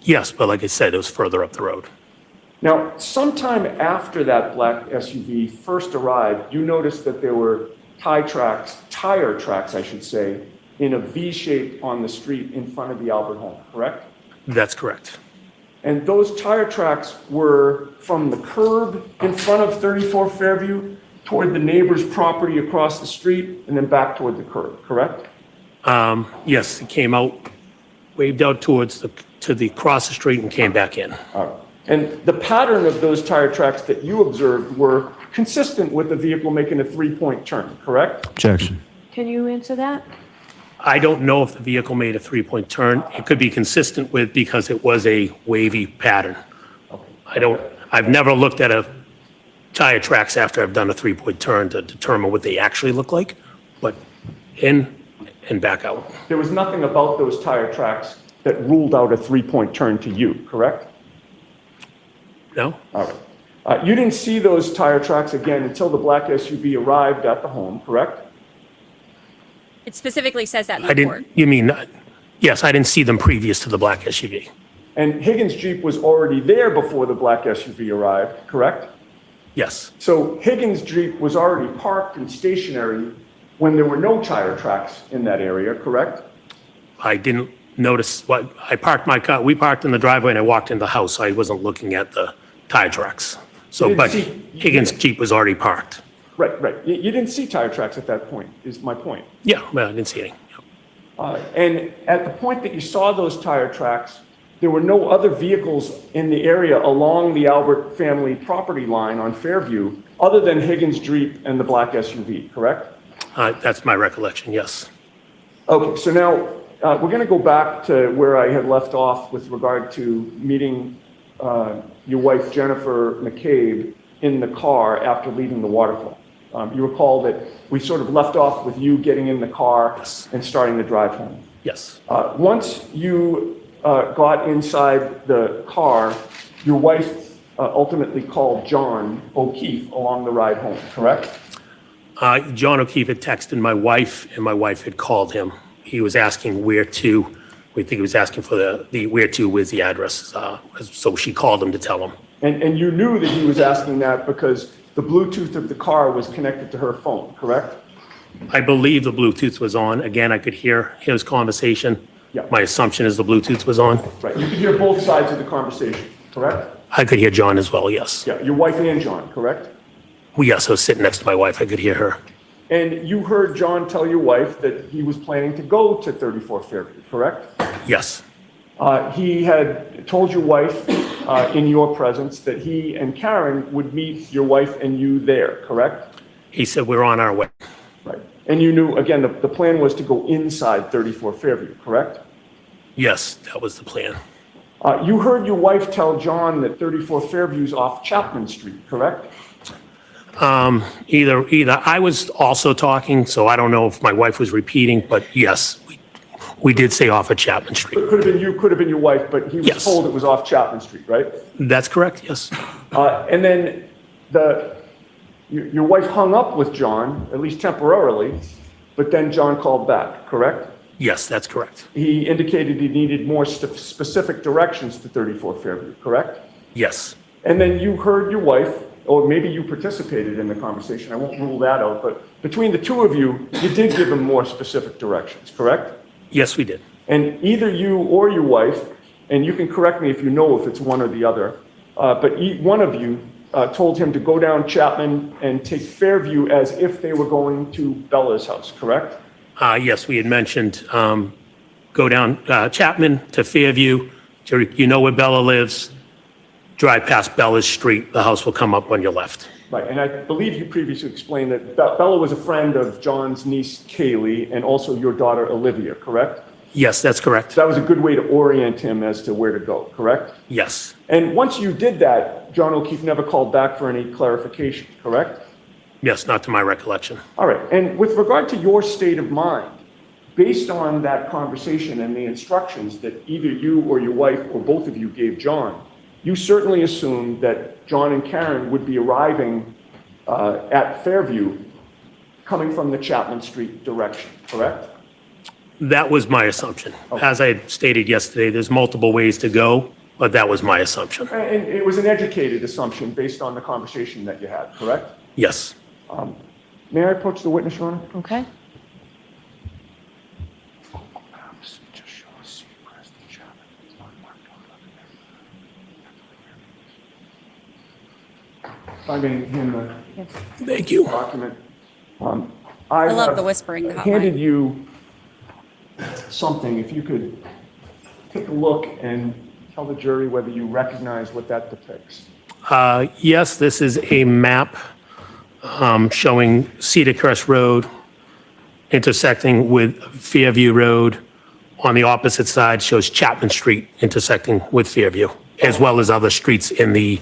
Yes, but like I said, it was further up the road. Now, sometime after that black SUV first arrived, you noticed that there were tire tracks, I should say, in a V shape on the street in front of the Albert home, correct? That's correct. And those tire tracks were from the curb in front of 34 Fairview toward the neighbor's property across the street and then back toward the curb, correct? Yes, it came out, waved out towards the across the street and came back in. All right. And the pattern of those tire tracks that you observed were consistent with the vehicle making a three-point turn, correct? Objection. Can you answer that? I don't know if the vehicle made a three-point turn. It could be consistent with because it was a wavy pattern. I've never looked at a tire tracks after I've done a three-point turn to determine what they actually look like, but in and back out. There was nothing about those tire tracks that ruled out a three-point turn to you, correct? No? All right. You didn't see those tire tracks again until the black SUV arrived at the home, correct? It specifically says that in the report. Yes, I didn't see them previous to the black SUV. And Higgins' Jeep was already there before the black SUV arrived, correct? Yes, So Higgins' Jeep was already parked and stationary when there were no tire tracks in that area, correct? I didn't notice what, I parked my car, we parked in the driveway and I walked in the house, so I wasn't looking at the tire tracks. So, You didn't but see- Higgins' Jeep was already parked. Right, right. You didn't see tire tracks at that point, is my point. Yeah, well, I didn't see any. And at the point that you saw those tire tracks, there were no other vehicles in the area along the Albert family property line on Fairview other than Higgins' Jeep and the black SUV, correct? That's my recollection, yes. Okay, so now we're going to go back to where I had left off with regard to meeting your wife, Jennifer McCabe, in the car after leaving the waterfall. You recall that we sort of left off with you getting in the car Yes. and starting the drive home. Yes, Once you got inside the car, your wife ultimately called John O'Keefe along the ride home, correct? John O'Keefe had texted my wife and my wife had called him. He was asking where to, we think he was asking for the where to with the address. So she called him to tell him. And you knew that he was asking that because the Bluetooth of the car was connected to her phone, correct? I believe the Bluetooth was on. Again, I could hear his conversation. Yeah. My assumption is the Bluetooth was on. Right, you could hear both sides of the conversation, correct? I could hear John as well, yes. Yeah, your wife and John, correct? Well, yes, I was sitting next to my wife. I could hear her. And you heard John tell your wife that he was planning to go to 34 Fairview, correct? Yes, He had told your wife in your presence that he and Karen would meet your wife and you there, correct? he said we're on our way. Right. And you knew, again, the plan was to go inside 34 Fairview, correct? Yes, that was the plan. You heard your wife tell John that 34 Fairview's off Chapman Street, correct? Either I was also talking, so I don't know if my wife was repeating, but yes, we did say off of Chapman Street. It could have been you, could have been your wife, but he was Yes. told it was off Chapman Street, right? That's correct, yes. And then your wife hung up with John, at least temporarily, but then John called back, correct? Yes, that's correct. He indicated he needed more specific directions to 34 Fairview, correct? Yes. And then you heard your wife, or maybe you participated in the conversation, I won't rule that out, but between the two of you, you did give him more specific directions, correct? Yes, we did. And either you or your wife, and you can correct me if you know if it's one or the other, but one of you told him to go down Chapman and take Fairview as if they were going to Bella's house, correct? Yes, we had mentioned go down Chapman to Fairview, you know where Bella lives, drive past Bella's street, the house will come up on your left. Right, and I believe you previously explained that Bella was a friend of John's niece Kaylee and also your daughter Olivia, correct? Yes, that's correct. So that was a good way to orient him as to where to go, correct? Yes. And once you did that, John O'Keefe never called back for any clarification, correct? Yes, not to my recollection. All right, and with regard to your state of mind, based on that conversation and the instructions that either you or your wife or both of you gave John, you certainly assumed that John and Karen would be arriving at Fairview coming from the Chapman Street direction, correct? That was my assumption. As I had stated yesterday, there's multiple ways to go, but that was my assumption. And it was an educated assumption based on the conversation that you had, correct? Yes. May I approach the witness, Your Honor? Okay. Finding him the Thank you. document. I love have the whispering hotline. handed you something, if you could take a look and tell the jury whether you recognize what that depicts. Yes, this is a map showing Cedar Crest Road intersecting with Fairview Road. On the opposite side shows Chapman Street intersecting with Fairview, as well as other streets in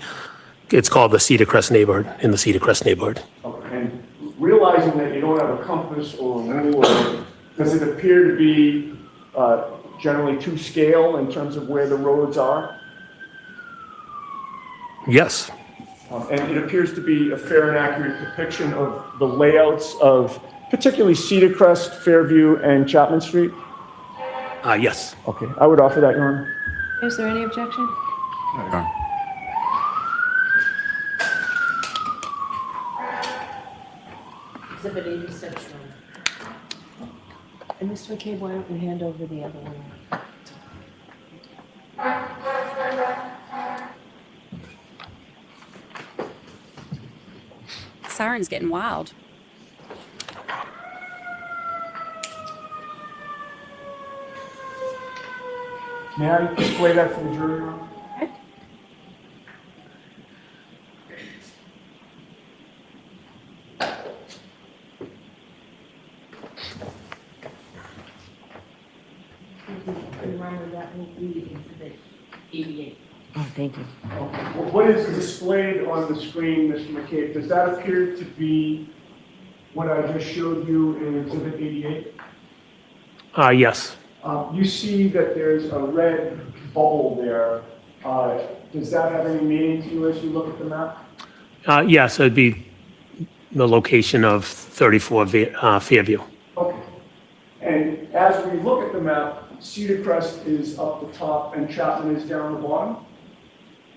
it's called the Cedar Crest neighborhood, in the Cedar Crest neighborhood. Okay. And realizing that you don't have a compass or a ruler, does it appear to be generally to scale in terms of where the roads are? Yes. And it appears to be a fair and accurate depiction of the layouts of particularly Cedar Crest, Fairview, and Chapman Street? Yes. Okay, I would offer that, Your Honor. Is there any objection? Your Honor. Exhibit 86, And Mr. McCabe, why don't you hand over the other one? Siren's getting wild. May I display that for the jury, Your Honor? Remember, that will be exhibit 88. Oh, thank you. What is displayed on the screen, Mr. McCabe, does that appear to be what I just showed you in Exhibit 88? Yes. You see that there's a red bubble there. Does that have any meaning to you as you look at the map? Yes, it'd be the location of 34 Fairview. Okay. And as we look at the map, Cedar Crest is up the top and Chapman is down the bottom?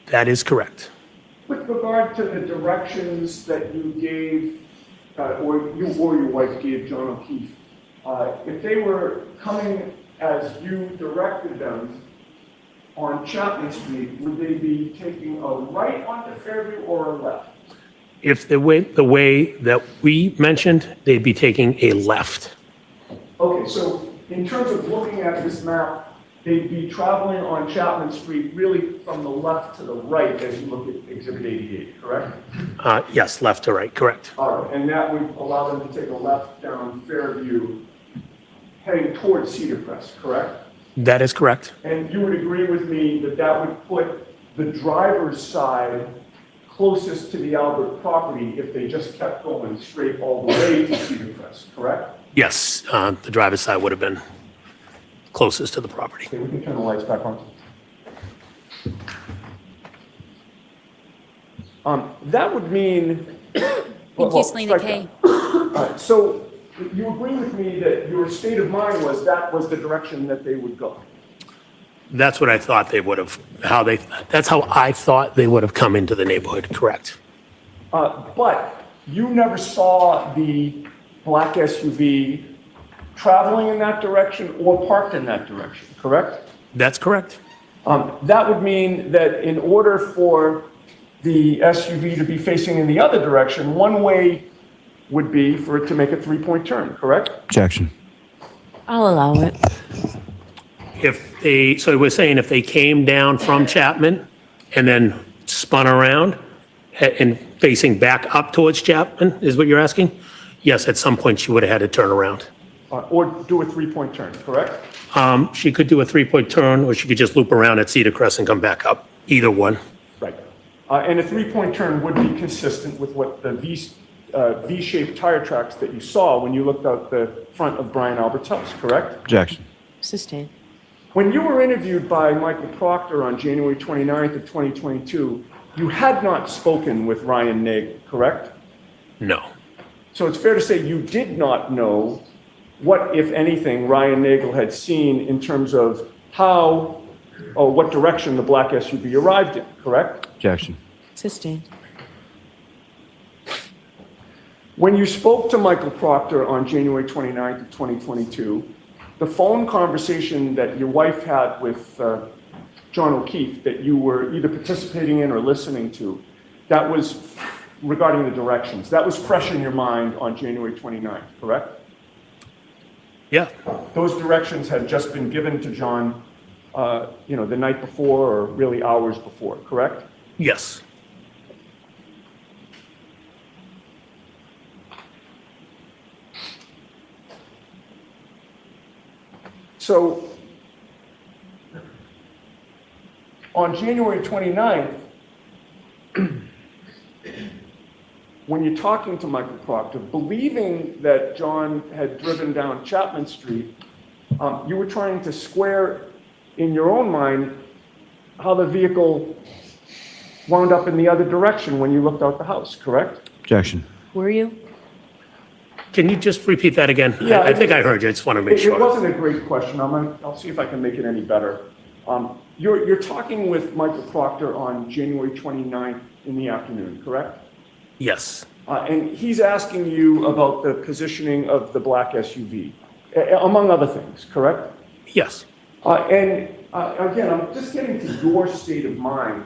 That is correct. With regard to the directions that you gave, or you or your wife gave John O'Keefe, if they were coming as you directed them on Chapman Street, would they be taking a right onto Fairview or a left? If the way that we mentioned, they'd be taking a left. Okay, so in terms of looking at this map, they'd be traveling on Chapman Street really from the left to the right as you look at Exhibit 88, correct? Yes, left to right, correct. All right, and that would allow them to take a left down Fairview, heading towards Cedar Crest, correct? That is correct. And you would agree with me that that would put the driver's side closest to the Albert property if they just kept going straight all the way to Cedar Crest, correct? Yes, the driver's side would have been closest to the property. Okay, we can turn the lights back on. That would mean. Thank you, Selena K. All right, so you agree with me that your state of mind was that was the direction that they would go? That's what I thought they would have, that's how I thought they would have come into the neighborhood, correct? But you never saw the black SUV traveling in that direction or parked in that direction, correct? That's correct. That would mean that in order for the SUV to be facing in the other direction, one way would be for it to make a three-point turn, correct? Objection. I'll allow it. So we're saying if they came down from Chapman and then spun around and facing back up towards Chapman, is what you're asking? Yes, at some point she would have had to turn around. Or do a three-point turn, correct? She could do a three-point turn, or she could just loop around at Cedar Crest and come back up, either one. Right. And a three-point turn would be consistent with what the V-shaped tire tracks that you saw when you looked out the front of Brian Albert's house, correct? Objection. Sustained. When you were interviewed by Michael Proctor on January 29th of 2022, you had not spoken with Ryan Nagel, correct? No. So it's fair to say you did not know what, if anything, Ryan Nagel had seen in terms of how or what direction the black SUV arrived in, correct? Objection. Sustained. When you spoke to Michael Proctor on January 29th of 2022, the phone conversation that your wife had with John O'Keefe that you were either participating in or listening to, that was regarding the directions. That was fresh in your mind on January 29th, correct? Yeah. Those directions had just been given to John, the night before or really hours before, correct? Yes. So on January 29th, when you're talking to Michael Proctor, believing that John had driven down Chapman Street, you were trying to square in your own mind how the vehicle wound up in the other direction when you looked out the house, correct? Objection. Were you? Can you just repeat that again? Yeah, I think I heard you. I just want to make sure. It wasn't a great question. I'll see if I can make it any better. You're talking with Michael Proctor on January 29th in the afternoon, correct? Yes. And he's asking you about the positioning of the black SUV, among other things, correct? Yes. Again, I'm just getting to your state of mind.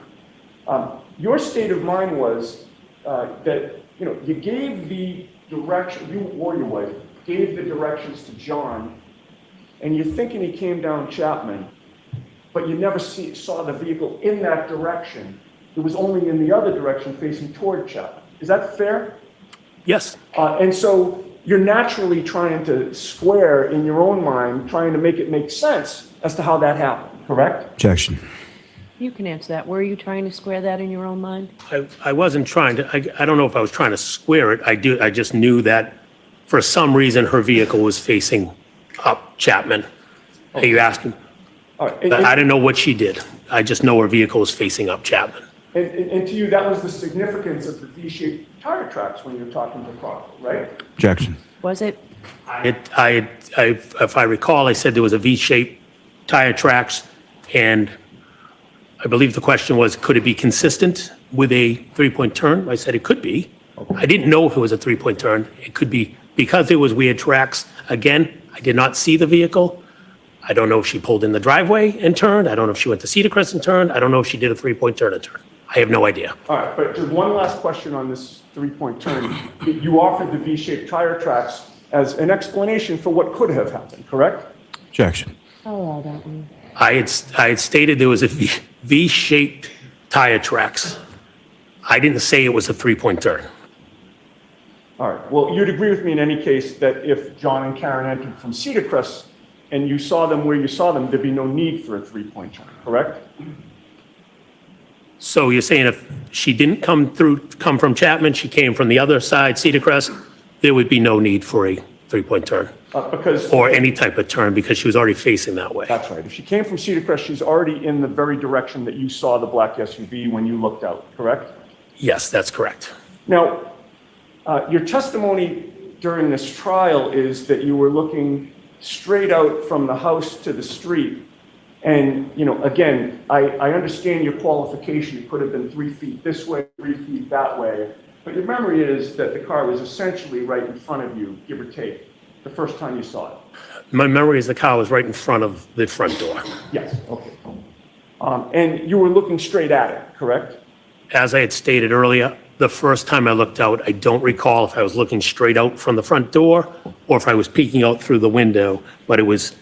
Your state of mind was that you gave the direction, you or your wife gave the directions to John, and you're thinking he came down Chapman, but you never saw the vehicle in that direction. It was only in the other direction facing toward Chapman. Is that fair? Yes. And so you're naturally trying to square in your own mind, trying to make it make sense as to how that happened, correct? Objection. You can answer that. Were you trying to square that in your own mind? I wasn't trying to, I don't know if I was trying to square it. I just knew that for some reason her vehicle was facing up Chapman. Are you asking? All right. I didn't know what she did. I just know her vehicle was facing up Chapman. And to you, that was the significance of the V-shaped tire tracks when you're talking to Proctor, right? Objection. Was it? If I recall, I said there was a V-shaped tire tracks, and I believe the question was, could it be consistent with a three-point turn? I said it could be. Okay. I didn't know if it was a three-point turn. It could be because there was weird tracks. Again, I did not see the vehicle. I don't know if she pulled in the driveway and turned. I don't know if she went to Cedar Crest and turned. I don't know if she did a three-point turn and turn. I have no idea. All right, but just one last question on this three-point turn. You offered the V-shaped tire tracks as an explanation for what could have happened, correct? Objection. I'll allow that one. I had stated there was a V-shaped tire tracks. I didn't say it was a three-point turn. All right, well, you'd agree with me in any case that if John and Karen entered from Cedar Crest and you saw them where you saw them, there'd be no need for a three-point turn, correct? So you're saying if she didn't come from Chapman, she came from the other side, Cedar Crest, there would be no need for a three-point turn Because or any type of turn because she was already facing that way. that's right. If she came from Cedar Crest, she's already in the very direction that you saw the black SUV when you looked out, correct? Yes, that's correct. Now, your testimony during this trial is that you were looking straight out from the house to the street. And, you know, again, I understand your qualification. It could have been 3 feet this way, 3 feet that way. But your memory is that the car was essentially right in front of you, give or take, the first time you saw it. My memory is the car was right in front of the front door. Yes, okay. And you were looking straight at it, correct? As I had stated earlier, the first time I looked out, I don't recall if I was looking straight out from the front door or if I was peeking out through the window, but it was,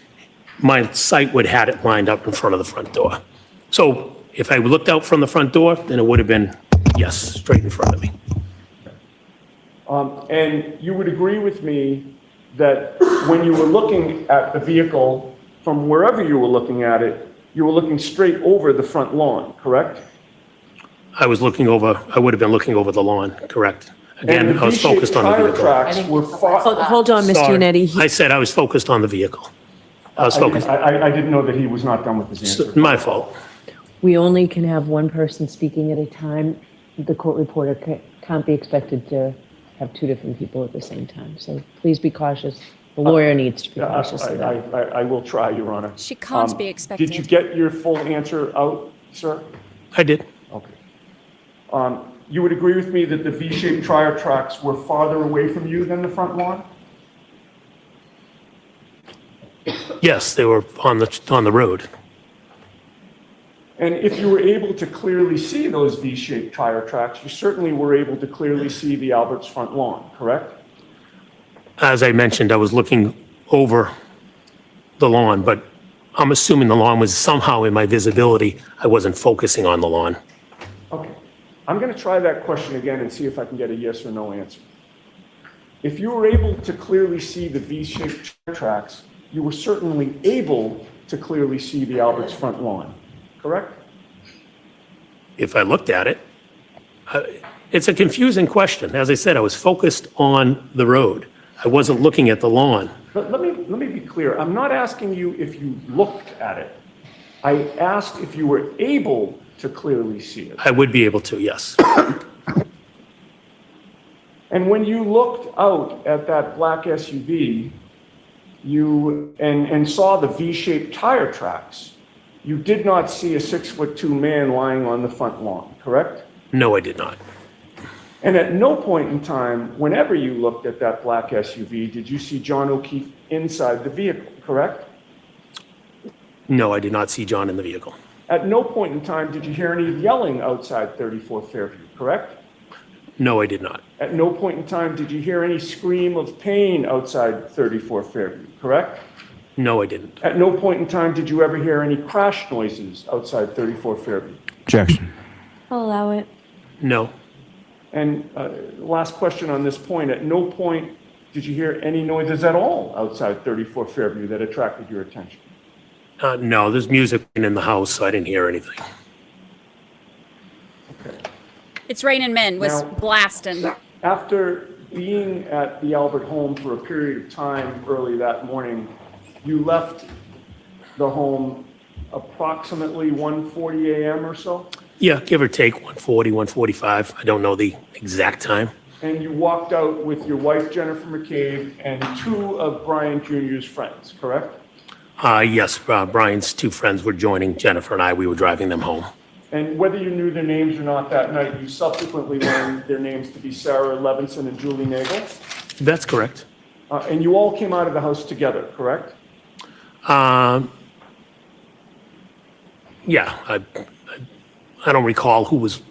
my sight would had it lined up in front of the front door. So if I looked out from the front door, then it would have been, yes, straight in front of me. And you would agree with me that when you were looking at the vehicle from wherever you were looking at it, you were looking straight over the front lawn, correct? I would have been looking over the lawn, correct? And Again, the I was focused on the V-shaped vehicle. tire tracks were Hold on, Mr. Sorry. Yannetti. I said I was focused on the vehicle. I was focused, I didn't know that he was not done with his answer. my fault. We only can have one person speaking at a time. The court reporter can't be expected to have two different people at the same time. So please be cautious. The lawyer needs to be cautious of that. I will try, Your Honor. She can't be expected. Did you get your full answer out, sir? I did. Okay. You would agree with me that the V-shaped tire tracks were farther away from you than the front lawn? Yes, they were on the road. And if you were able to clearly see those V-shaped tire tracks, you certainly were able to clearly see the Albert's front lawn, correct? As I mentioned, I was looking over the lawn, but I'm assuming the lawn was somehow in my visibility. I wasn't focusing on the lawn. Okay. I'm going to try that question again and see if I can get a yes or no answer. If you were able to clearly see the V-shaped tire tracks, you were certainly able to clearly see the Albert's front lawn, correct? If I looked at it, it's a confusing question. As I said, I was focused on the road. I wasn't looking at the lawn. But let me be clear. I'm not asking you if you looked at it. I asked if you were able to clearly see it. I would be able to, yes. And when you looked out at that black SUV, and saw the V-shaped tire tracks, you did not see a 6'2" man lying on the front lawn, correct? No, I did not. And at no point in time, whenever you looked at that black SUV, did you see John O'Keefe inside the vehicle, correct? No, I did not see John in the vehicle. At no point in time did you hear any yelling outside 34 Fairview, correct? No, I did not. At no point in time did you hear any scream of pain outside 34 Fairview, correct? No, I didn't. At no point in time did you ever hear any crash noises outside 34 Fairview. Objection. I'll allow it. No. And last question on this point, at no point did you hear any noises at all outside 34 Fairview that attracted your attention? No, there's music in the house, so I didn't hear anything. Okay. It's Raining Men was Now- blasting. After being at the Albert home for a period of time early that morning, you left the home approximately 1:40 a.m. or so, Yeah, give or take 140, 145. I don't know the exact time. and you walked out with your wife, Jennifer McCabe, and two of Brian Jr.'s friends, correct? Yes, Brian's two friends were joining Jennifer and I. We were driving them home. And whether you knew their names or not that night, you subsequently learned their names to be Sarah Levinson and Julie Nagel. That's correct. And you all came out of the house together, correct? Yeah, I don't recall who was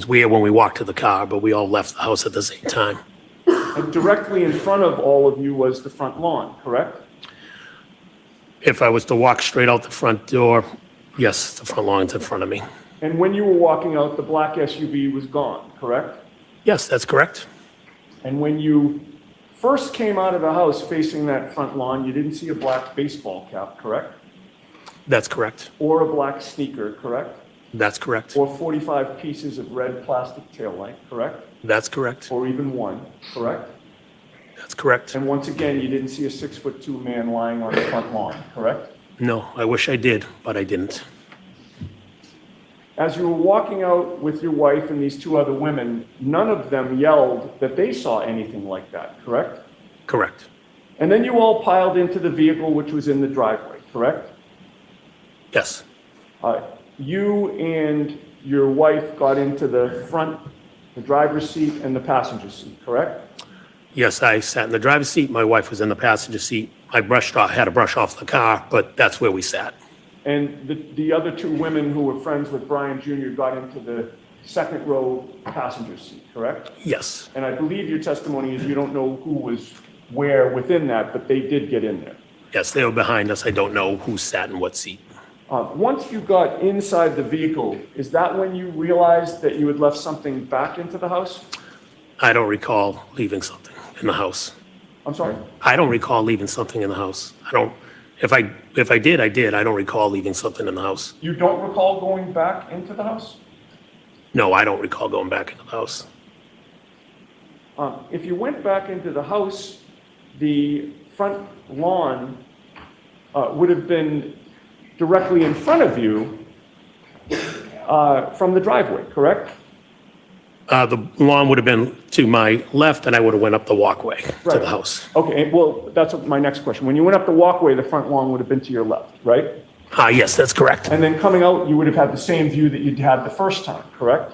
where when we walked to the car, but we all left the house at the same time. And directly in front of all of you was the front lawn, correct? If I was to walk straight out the front door, yes, the front lawn's in front of me. And when you were walking out, the black SUV was gone, correct? Yes, that's correct. And when you first came out of the house facing that front lawn, you didn't see a black baseball cap, correct? That's correct. Or a black sneaker, correct? That's correct. Or 45 pieces of red plastic taillight, correct? That's correct. Or even one, correct? That's correct. And once again, you didn't see a 6'2" man lying on the front lawn, correct? No, I wish I did, but I didn't. As you were walking out with your wife and these two other women, none of them yelled that they saw anything like that, correct? Correct. And then you all piled into the vehicle which was in the driveway, correct? Yes. You and your wife got into the front, the driver's seat and the passenger seat, correct? Yes, I sat in the driver's seat. My wife was in the passenger seat. I had to brush off the car, but that's where we sat. And the other two women who were friends with Brian Jr. got into the second row passenger seat, correct? Yes. And I believe your testimony is you don't know who was where within that, but they did get in there. Yes, they were behind us. I don't know who sat in what seat. Once you got inside the vehicle, is that when you realized that you had left something back into the house? I don't recall leaving something in the house. I'm sorry? I don't recall leaving something in the house. If I did, I did. I don't recall leaving something in the house. You don't recall going back into the house? No, I don't recall going back into the house. If you went back into the house, the front lawn would have been directly in front of you from the driveway, correct? The lawn would have been to my left, and I would have went up the walkway to the house. Okay, well, that's my next question. When you went up the walkway, the front lawn would have been to your left, right? Yes, that's correct. And then coming out, you would have had the same view that you'd had the first time, correct?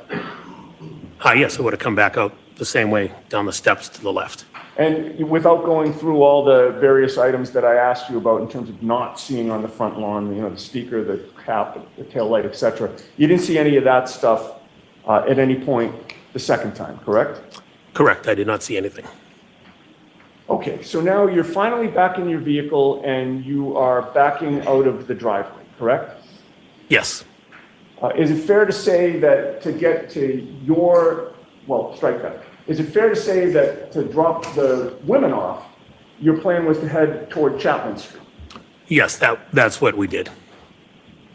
Yes, I would have come back out the same way down the steps to the left. And without going through all the various items that I asked you about in terms of not seeing on the front lawn, the speaker, the cap, the tail light, et cetera, you didn't see any of that stuff at any point the second time, correct? Correct. I did not see anything. Okay, so now you're finally back in your vehicle and you are backing out of the driveway, correct? Yes. Is it fair to say that to get to strike that. Is it fair to say that to drop the women off, your plan was to head toward Chapman Street? Yes, that's what we did.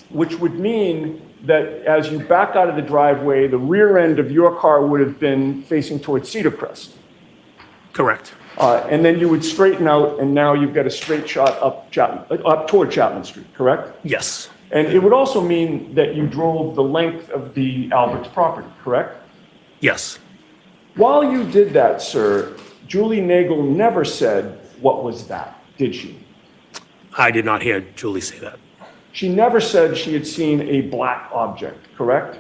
Which would mean that as you back out of the driveway, the rear end of your car would have been facing towards Cedar Crest. Correct. And then you would straighten out, and now you've got a straight shot up toward Chapman Street, correct? Yes. And it would also mean that you drove the length of the Alberts property, correct? Yes. While you did that, sir, Julie Nagel never said, "What was that?" Did she? I did not hear Julie say that. She never said she had seen a black object, correct?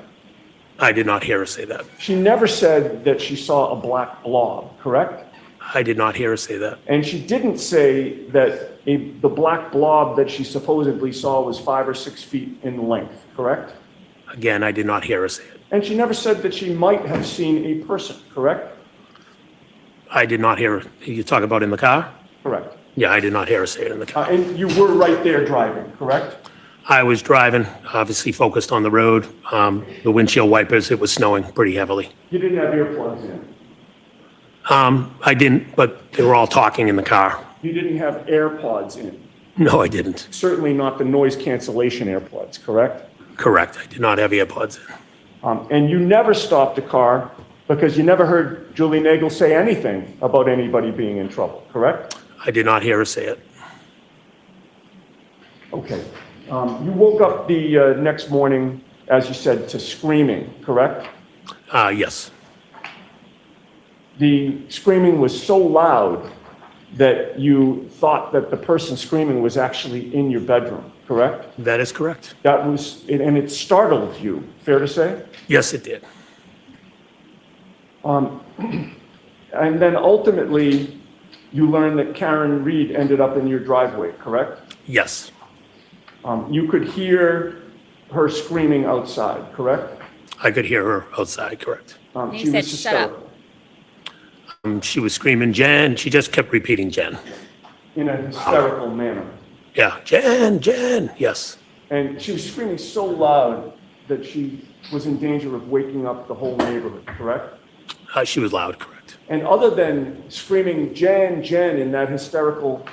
I did not hear her say that. She never said that she saw a black blob, correct? I did not hear her say that. And she didn't say that the black blob that she supposedly saw was 5 or 6 feet in length, correct? Again, I did not hear her say it. And she never said that she might have seen a person, correct? I did not hear her. You talk about in the car? Correct. Yeah, I did not hear her say it in the car. And you were right there driving, correct? I was driving, obviously focused on the road. The windshield wipers, it was snowing pretty heavily. You didn't have earplugs in. I didn't, but they were all talking in the car. You didn't have AirPods in. No, I didn't. Certainly not the noise cancellation AirPods, correct? Correct. I did not have earpods in. And you never stopped the car because you never heard Julie Nagel say anything about anybody being in trouble, correct? I did not hear her say it. Okay. You woke up the next morning, as you said, to screaming, correct? Yes. The screaming was so loud that you thought that the person screaming was actually in your bedroom, correct? That is correct. And it startled you, fair to say? Yes, it did. And then ultimately, you learned that Karen Reed ended up in your driveway, correct? Yes. You could hear her screaming outside, correct? I could hear her outside, correct. She was hysterical. She was screaming, Jen. She just kept repeating Jen. In a hysterical manner. Yeah, Jen, Jen, yes. And she was screaming so loud that she was in danger of waking up the whole neighborhood, correct? She was loud, correct. And other than screaming, Jen, Jen, in that hysterical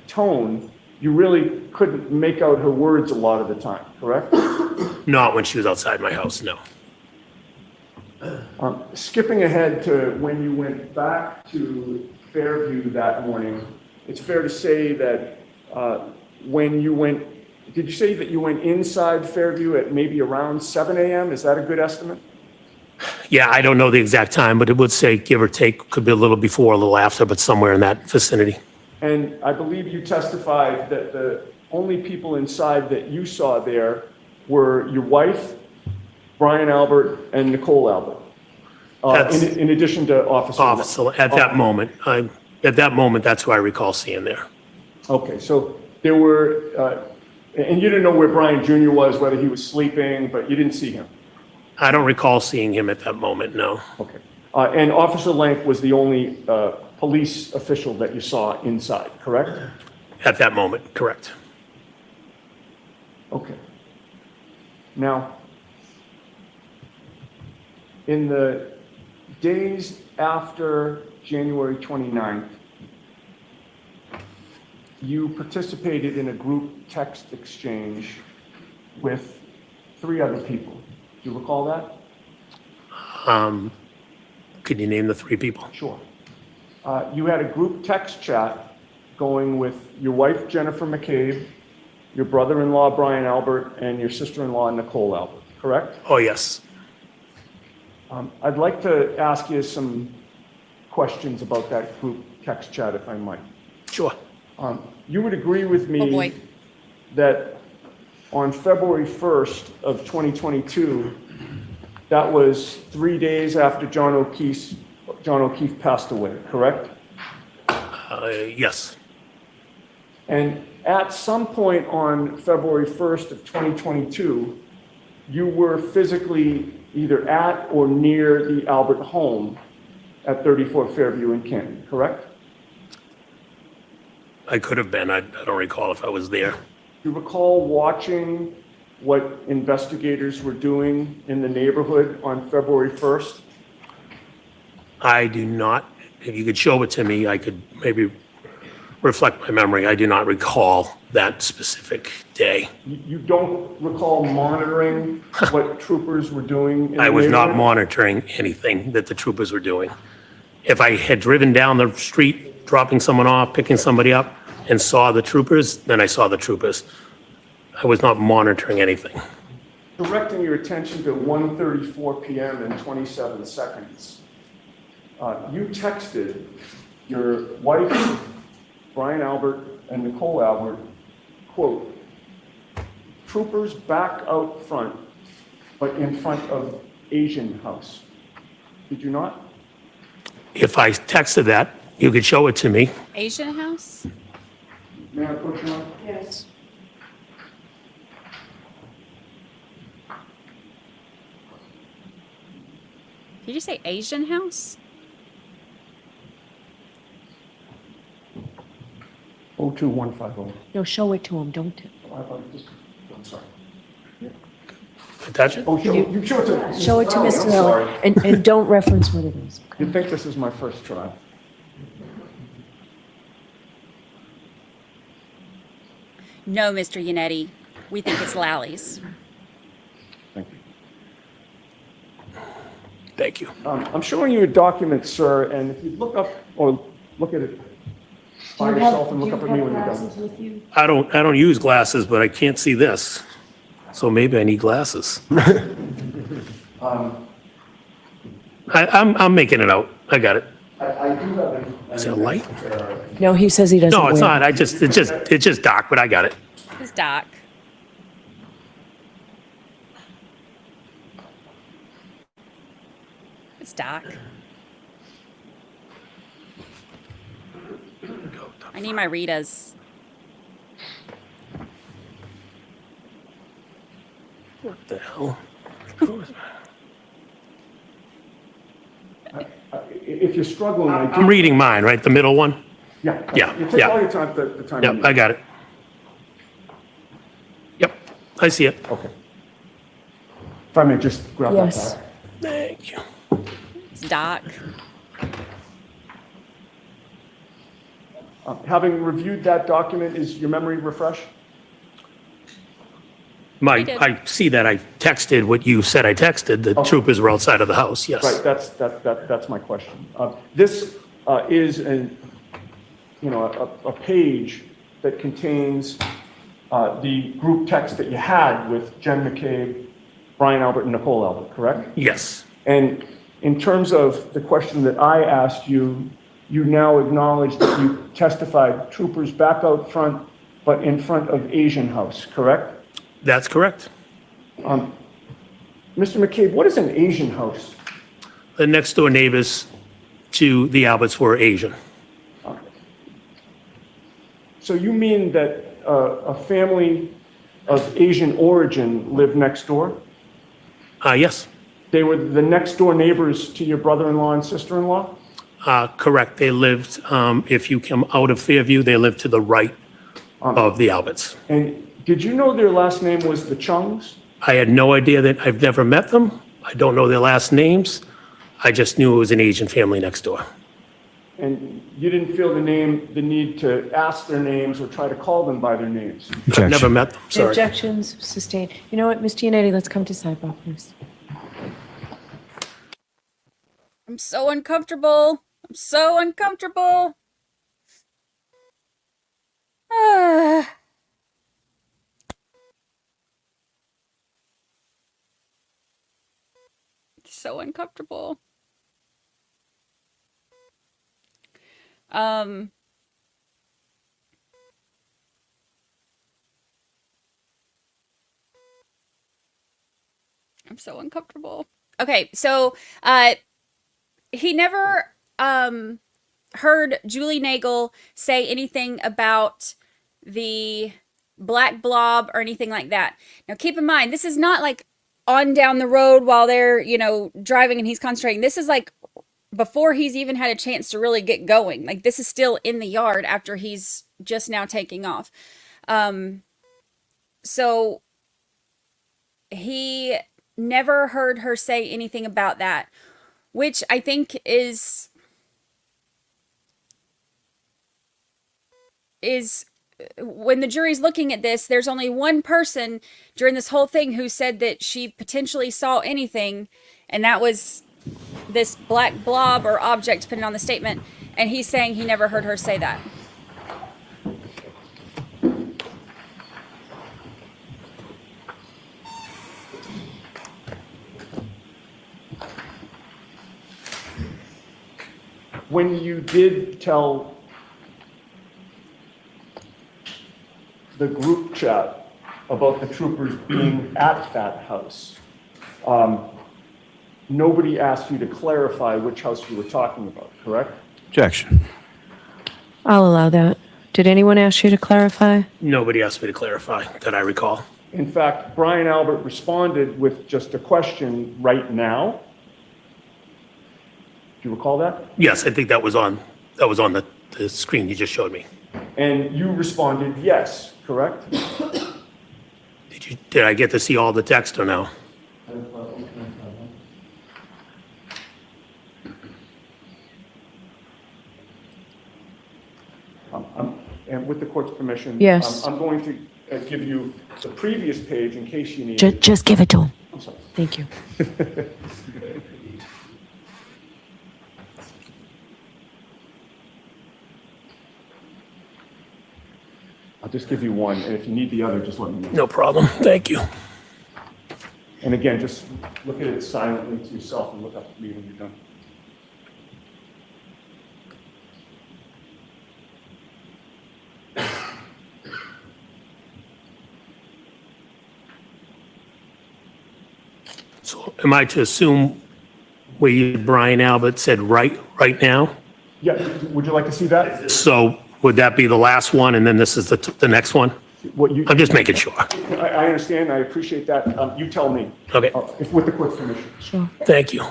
tone, you really couldn't make out her words a lot of the time, correct? Not when she was outside my house, no. Skipping ahead to when you went back to Fairview that morning, it's fair to say that when you went, did you say that you went inside Fairview at maybe around 7 a.m.? Is that a good estimate? Yeah, I don't know the exact time, but it would say give or take, could be a little before, a little after, but somewhere in that vicinity. And I believe you testified that the only people inside that you saw there were your wife, Brian Albert, and Nicole Albert. In addition to Officer. At that moment, that's who I recall seeing there. Okay, so there were, and you didn't know where Brian Jr. was, whether he was sleeping, but you didn't see him. I don't recall seeing him at that moment, no. Okay. And Officer Lank was the only police official that you saw inside, correct? At that moment, correct. Okay. Now, in the days after January 29th, you participated in a group text exchange with 3 other people. Do you recall that? Could you name the 3 people? Sure. You had a group text chat going with your wife, Jennifer McCabe, your brother-in-law, Brian Albert, and your sister-in-law, Nicole Albert, correct? Oh, yes. I'd like to ask you some questions about that group text chat, if I might. Sure. You would agree with me that on February 1st of 2022, that was 3 days after John O'Keefe passed away, correct? Yes. And at some point on February 1st of 2022, you were physically either at or near the Albert home at 34 Fairview in Canton, correct? I could have been. I don't recall if I was there. Do you recall watching what investigators were doing in the neighborhood on February 1st? I do not. If you could show it to me, I could maybe reflect my memory. I do not recall that specific day. You don't recall monitoring what troopers were doing in the I was not neighborhood? monitoring anything that the troopers were doing. If I had driven down the street, dropping someone off, picking somebody up, and saw the troopers, then I saw the troopers. I was not monitoring anything. Directing your attention to 1:34 p.m. and 27 seconds, you texted your wife, Brian Albert, and Nicole Albert, quote, troopers back out front, but in front of Asian house. Did you not? If I texted that, you could show it to me. Asian house? May I approach you on? Yes. Did you say Asian house? 02150. No, show it to him, don't. I'm sorry. Attach it? Oh, you show it to Show it to I'm Mr. sorry. Miller, and don't reference what it is. Okay? You think this is my first try? No, Mr. Yannetti. We think it's Lally's. Thank you. Thank you. I'm showing you a document, sir, and if you look up or look at it by yourself and look up at me when you're done. I don't use glasses, but I can't see this. So maybe I need glasses. I'm making it out. I got it. I do have Is it a light? No, he says he doesn't. No, it's wear not. It's just dark, but I got it. It's Doc. It's Doc. I need my Ritas. What the hell? If you're struggling, I do. I'm reading mine, right? The middle one? Yeah. Yeah, You take yeah. all your time, the time you Yep, need. I got it. Yep, I see it. Okay. If I may just grab that Yes. back. Thank you. It's Doc. Having reviewed that document, is your memory refreshed? I see that I texted what you said I texted. The troopers were outside of the house, yes. Right, that's my question. This is a page that contains the group text that you had with Jen McCabe, Brian Albert, and Nicole Albert, correct? Yes. And in terms of the question that I asked you, you now acknowledge that you testified troopers back out front, but in front of Asian House, correct? That's correct. Mr. McCabe, what is an Asian house? The next door neighbors to the Alberts were Asian. So you mean that a family of Asian origin lived next door? Yes. They were the next door neighbors to your brother-in-law and sister-in-law? Correct. They lived, if you come out of Fairview, they lived to the right of the Alberts. And did you know their last name was the Chungs? I had no idea that. I've never met them. I don't know their last names. I just knew it was an Asian family next door. And you didn't feel the need to ask their names or try to call them by their names? I've never met them, The sorry. objections sustained. You know what, Mr. Yannetti, let's come to sidebar, please. I'm so uncomfortable. I'm so uncomfortable. So uncomfortable. I'm so uncomfortable. Okay, so he never heard Julie Nagel say anything about the black blob or anything like that. Now keep in mind, this is not like on down the road while they're, driving and he's concentrating. This is like before he's even had a chance to really get going. Like this is still in the yard after he's just now taking off. So he never heard her say anything about that, which I think is when the jury's looking at this, there's only one person during this whole thing who said that she potentially saw anything, and that was this black blob or object, depending on the statement, and he's saying he never heard her say that. When you did tell the group chat about the troopers being at that house, nobody asked you to clarify which house you were talking about, correct? Objection. I'll allow that. Did anyone ask you to clarify? Nobody asked me to clarify that I recall. In fact, Brian Albert responded with just a question right now. Do you recall that? Yes, I think that was on the screen you just showed me. And you responded yes, correct? Did I get to see all the text or no? And with the court's permission, Yes. I'm going to give you the previous page in case you need it. Just give it to him. I'm sorry. Thank you. I'll just give you one, and if you need the other, just let me know. No problem. Thank you. And again, just look at it silently to yourself and look up at me when you're done. So am I to assume Brian Albert said right now? Yeah, would you like to see that? So would that be the last one and then this is the next one? What you, I'm just making sure. I understand, I appreciate that. You tell me. Okay. If with the court's permission. Sure. Thank you.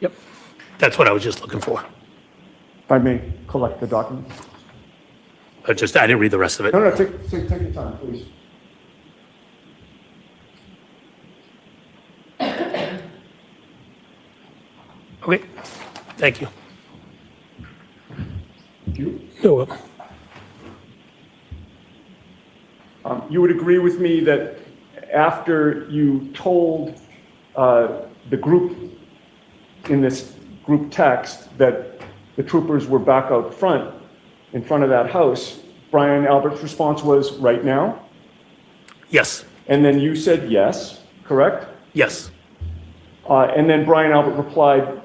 Yep. That's what I was just looking for. If I may collect the document. I didn't read the rest of it. No, take your time, please. Okay, thank you. Thank you. You're welcome. You would agree with me that after you told the group in this group text that the troopers were back out front, in front of that house, Brian Albert's response was, right now? Yes, And then you said yes, correct? yes, And then Brian Albert replied,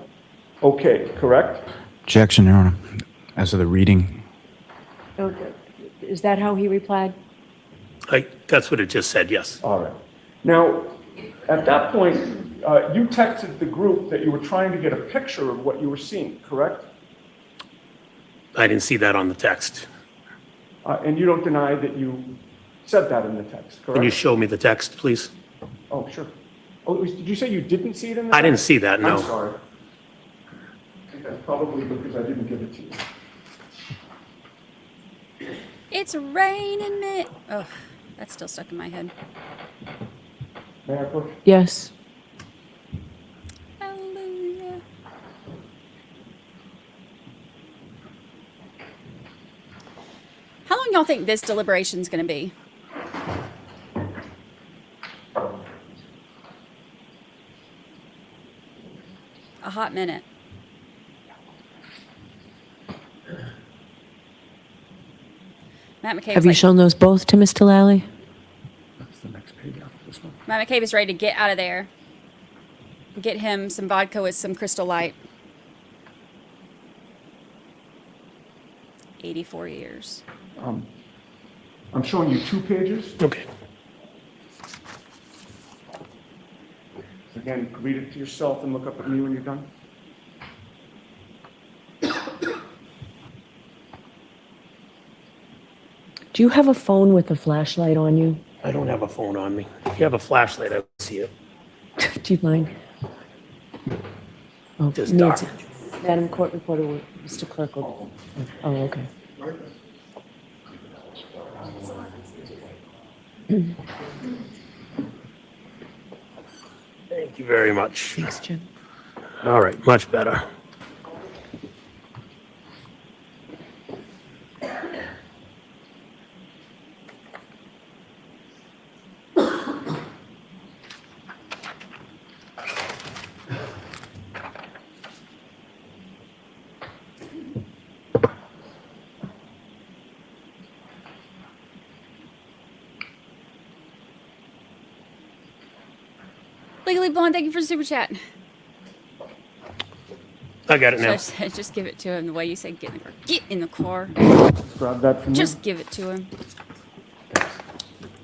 okay, correct? Objection, Your Honor. As of the reading, Okay. Is that how he replied? that's what it just said, yes. All right. Now, at that point, you texted the group that you were trying to get a picture of what you were seeing, correct? I didn't see that on the text. And you don't deny that you said that in the text, correct? Can you show me the text, please? Oh, sure. Oh, did you say you didn't see it in the I text? didn't see that, I'm no. sorry. I think that's probably because I didn't give it to you. It's raining me. Oh, that's still stuck in my head. May I push? Yes. Hallelujah. How long y'all think this deliberation's going to be? A hot minute. Matt McCabe. Have you shown those both to Mr. Lally? That's the next page after this one. Matt McCabe is ready to get out of there. Get him some vodka with some Crystal Light. 84 years. I'm showing you 2 pages. Okay. Again, read it to yourself and look up at me when you're done. Do you have a phone with a flashlight on you? I don't have a phone on me. If you have a flashlight, I would see it. Do you mind? Oh, Just Nancy. dark. Madam Court Reporter, Mr. Clerk will... Oh, okay. Thank you very much. Thanks, Jim. All right, much better. Legally Blonde, thank you for the super chat. I got it now. Just give it to him the way you say get in the car. Get in the car. Grab that from Just give it to him.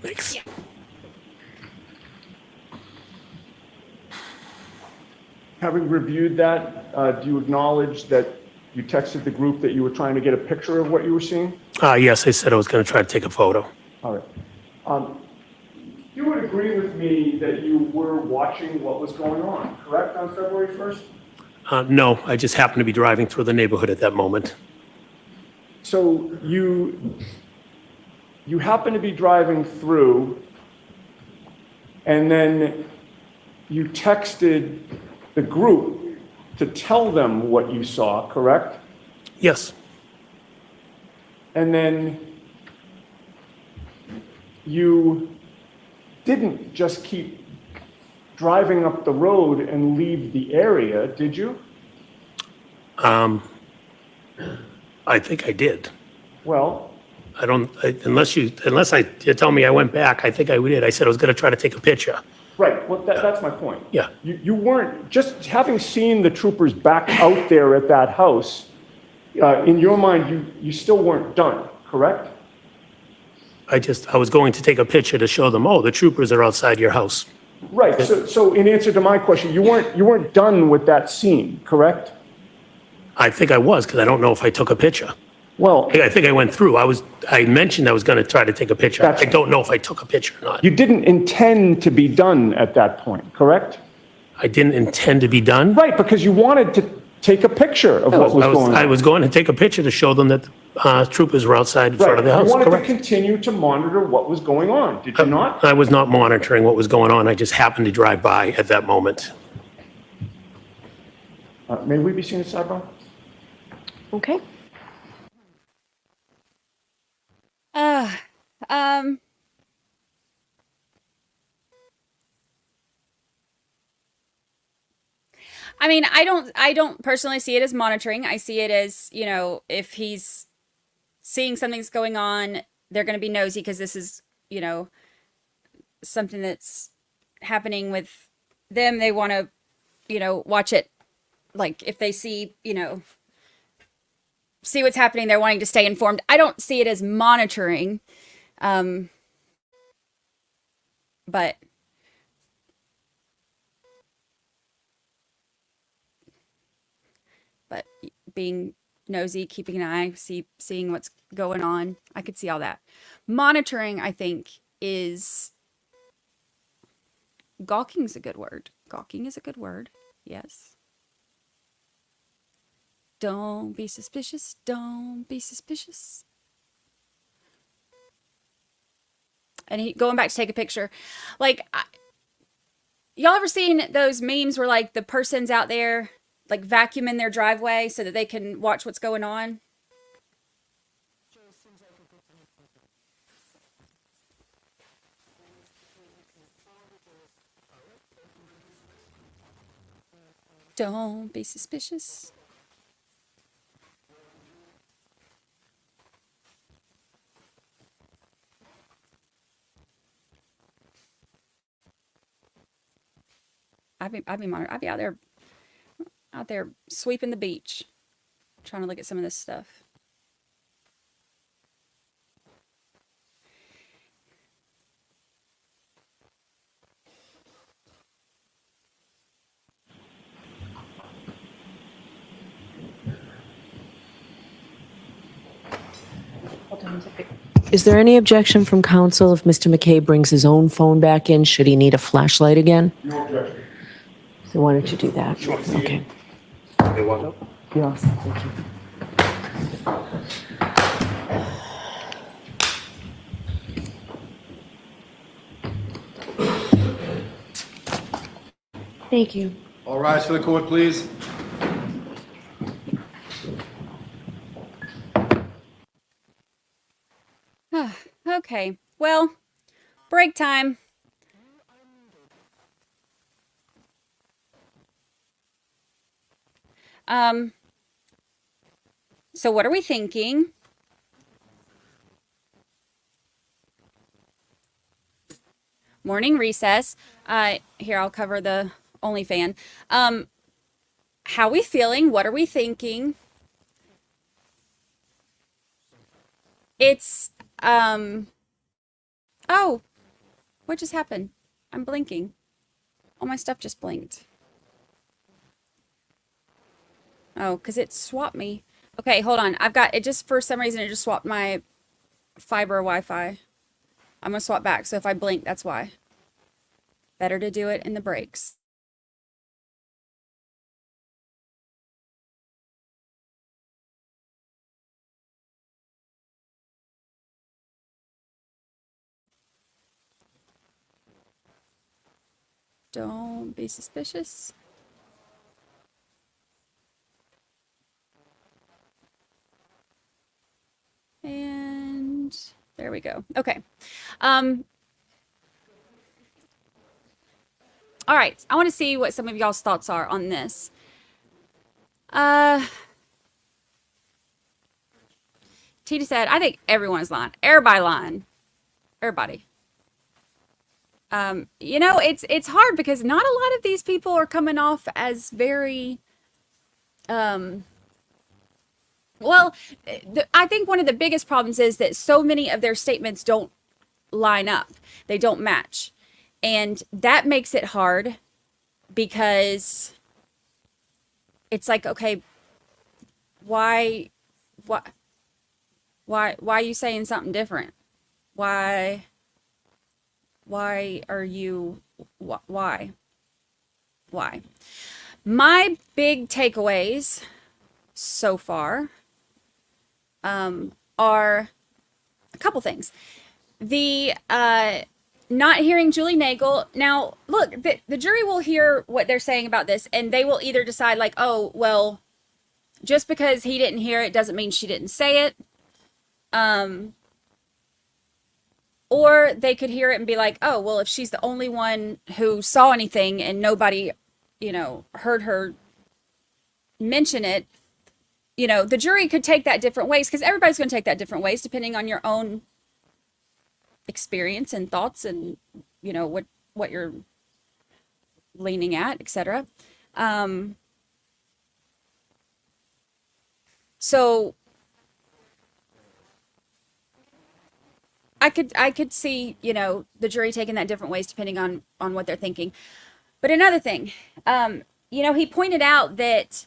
Thanks. Having reviewed that, do you acknowledge that you texted the group that you were trying to get a picture of what you were seeing? Yes, I said I was going to try to take a photo. All right. You would agree with me that you were watching what was going on, correct, on February 1st? No, I just happened to be driving through the neighborhood at that moment. So you happen to be driving through, and then you texted the group to tell them what you saw, correct? Yes, And then you didn't just keep driving up the road and leave the area, did you? I think I did. Well, Unless you tell me I went back, I think I did. I said I was going to try to take a picture. right, well, that's my point. Yeah. You weren't, just having seen the troopers back out there at that house, in your mind, you still weren't done, correct? I was going to take a picture to show them, oh, the troopers are outside your house. Right, so in answer to my question, you weren't done with that scene, correct? I think I was, because I don't know if I took a picture. Well, I think I went through. I mentioned I was going to try to take a picture. I don't know if I took a picture or not. you didn't intend to be done at that point, correct? I didn't intend to be done. Right, because you wanted take a picture of what was going on. I was going to take a picture to show them that the troopers were outside in front of the Right. house. You wanted Correct. to continue to monitor what was going on, did you not? I was not monitoring what was going on. I just happened to drive by at that moment. May we be seen at sidebar? Okay. I mean, I don't personally see it as monitoring. I see it as, you know, if he's seeing something's going on, they're going to be nosy because this is, you know, something that's happening with them. They want to, you know, watch it. Like if they see, you know, see what's happening, they're wanting to stay informed. I don't see it as monitoring. But being nosy, keeping an eye, seeing what's going on, I could see all that. Monitoring, I think, is gawking's a good word. Gawking is a good word. Yes. Don't be suspicious. Don't be suspicious. And he going back to take a picture. Like, y'all ever seen those memes where like the person's out there like vacuuming their driveway so that they can watch what's going on? Don't be suspicious. I'd be out there sweeping the beach, trying to look at some of this stuff. Is there any objection from counsel if Mr. McCabe brings his own phone back in? Should he need a flashlight again? No objection. So why don't you do that? Okay. You're all set, thank you. Thank you. All rise for the court, please. Okay, well, break time. So what are we thinking? Morning recess. Here, I'll cover the OnlyFan. How we feeling? What are we thinking? It's, oh, what just happened? I'm blinking. All my stuff just blinked. Oh, because it swapped me. Okay, hold on. I've got it just for some reason, it just swapped my fiber Wi-Fi. I'm going to swap back. So if I blink, that's why. Better to do it in the breaks. Don't be suspicious. And there we go. Okay. All right. I want to see what some of y'all's thoughts are on this. Tina said, I think everyone's lying. Everybody lying. Everybody. You know, it's hard because not a lot of these people are coming off as very, well, I think one of the biggest problems is that so many of their statements don't line up. They don't match. And that makes it hard because it's like, okay, why are you saying something different? Why are you, why? My big takeaways so far are a couple things. The not hearing Julie Nagel. Now, look, the jury will hear what they're saying about this, and they will either decide like, oh, well, just because he didn't hear it doesn't mean she didn't say it. Or they could hear it and be like, oh, well, if she's the only one who saw anything and nobody, heard her mention it, the jury could take that different ways, because everybody's going to take that different ways depending on your own experience and thoughts and, what you're leaning at, etc. So I could see, the jury taking that different ways depending on what they're thinking. But another thing, he pointed out that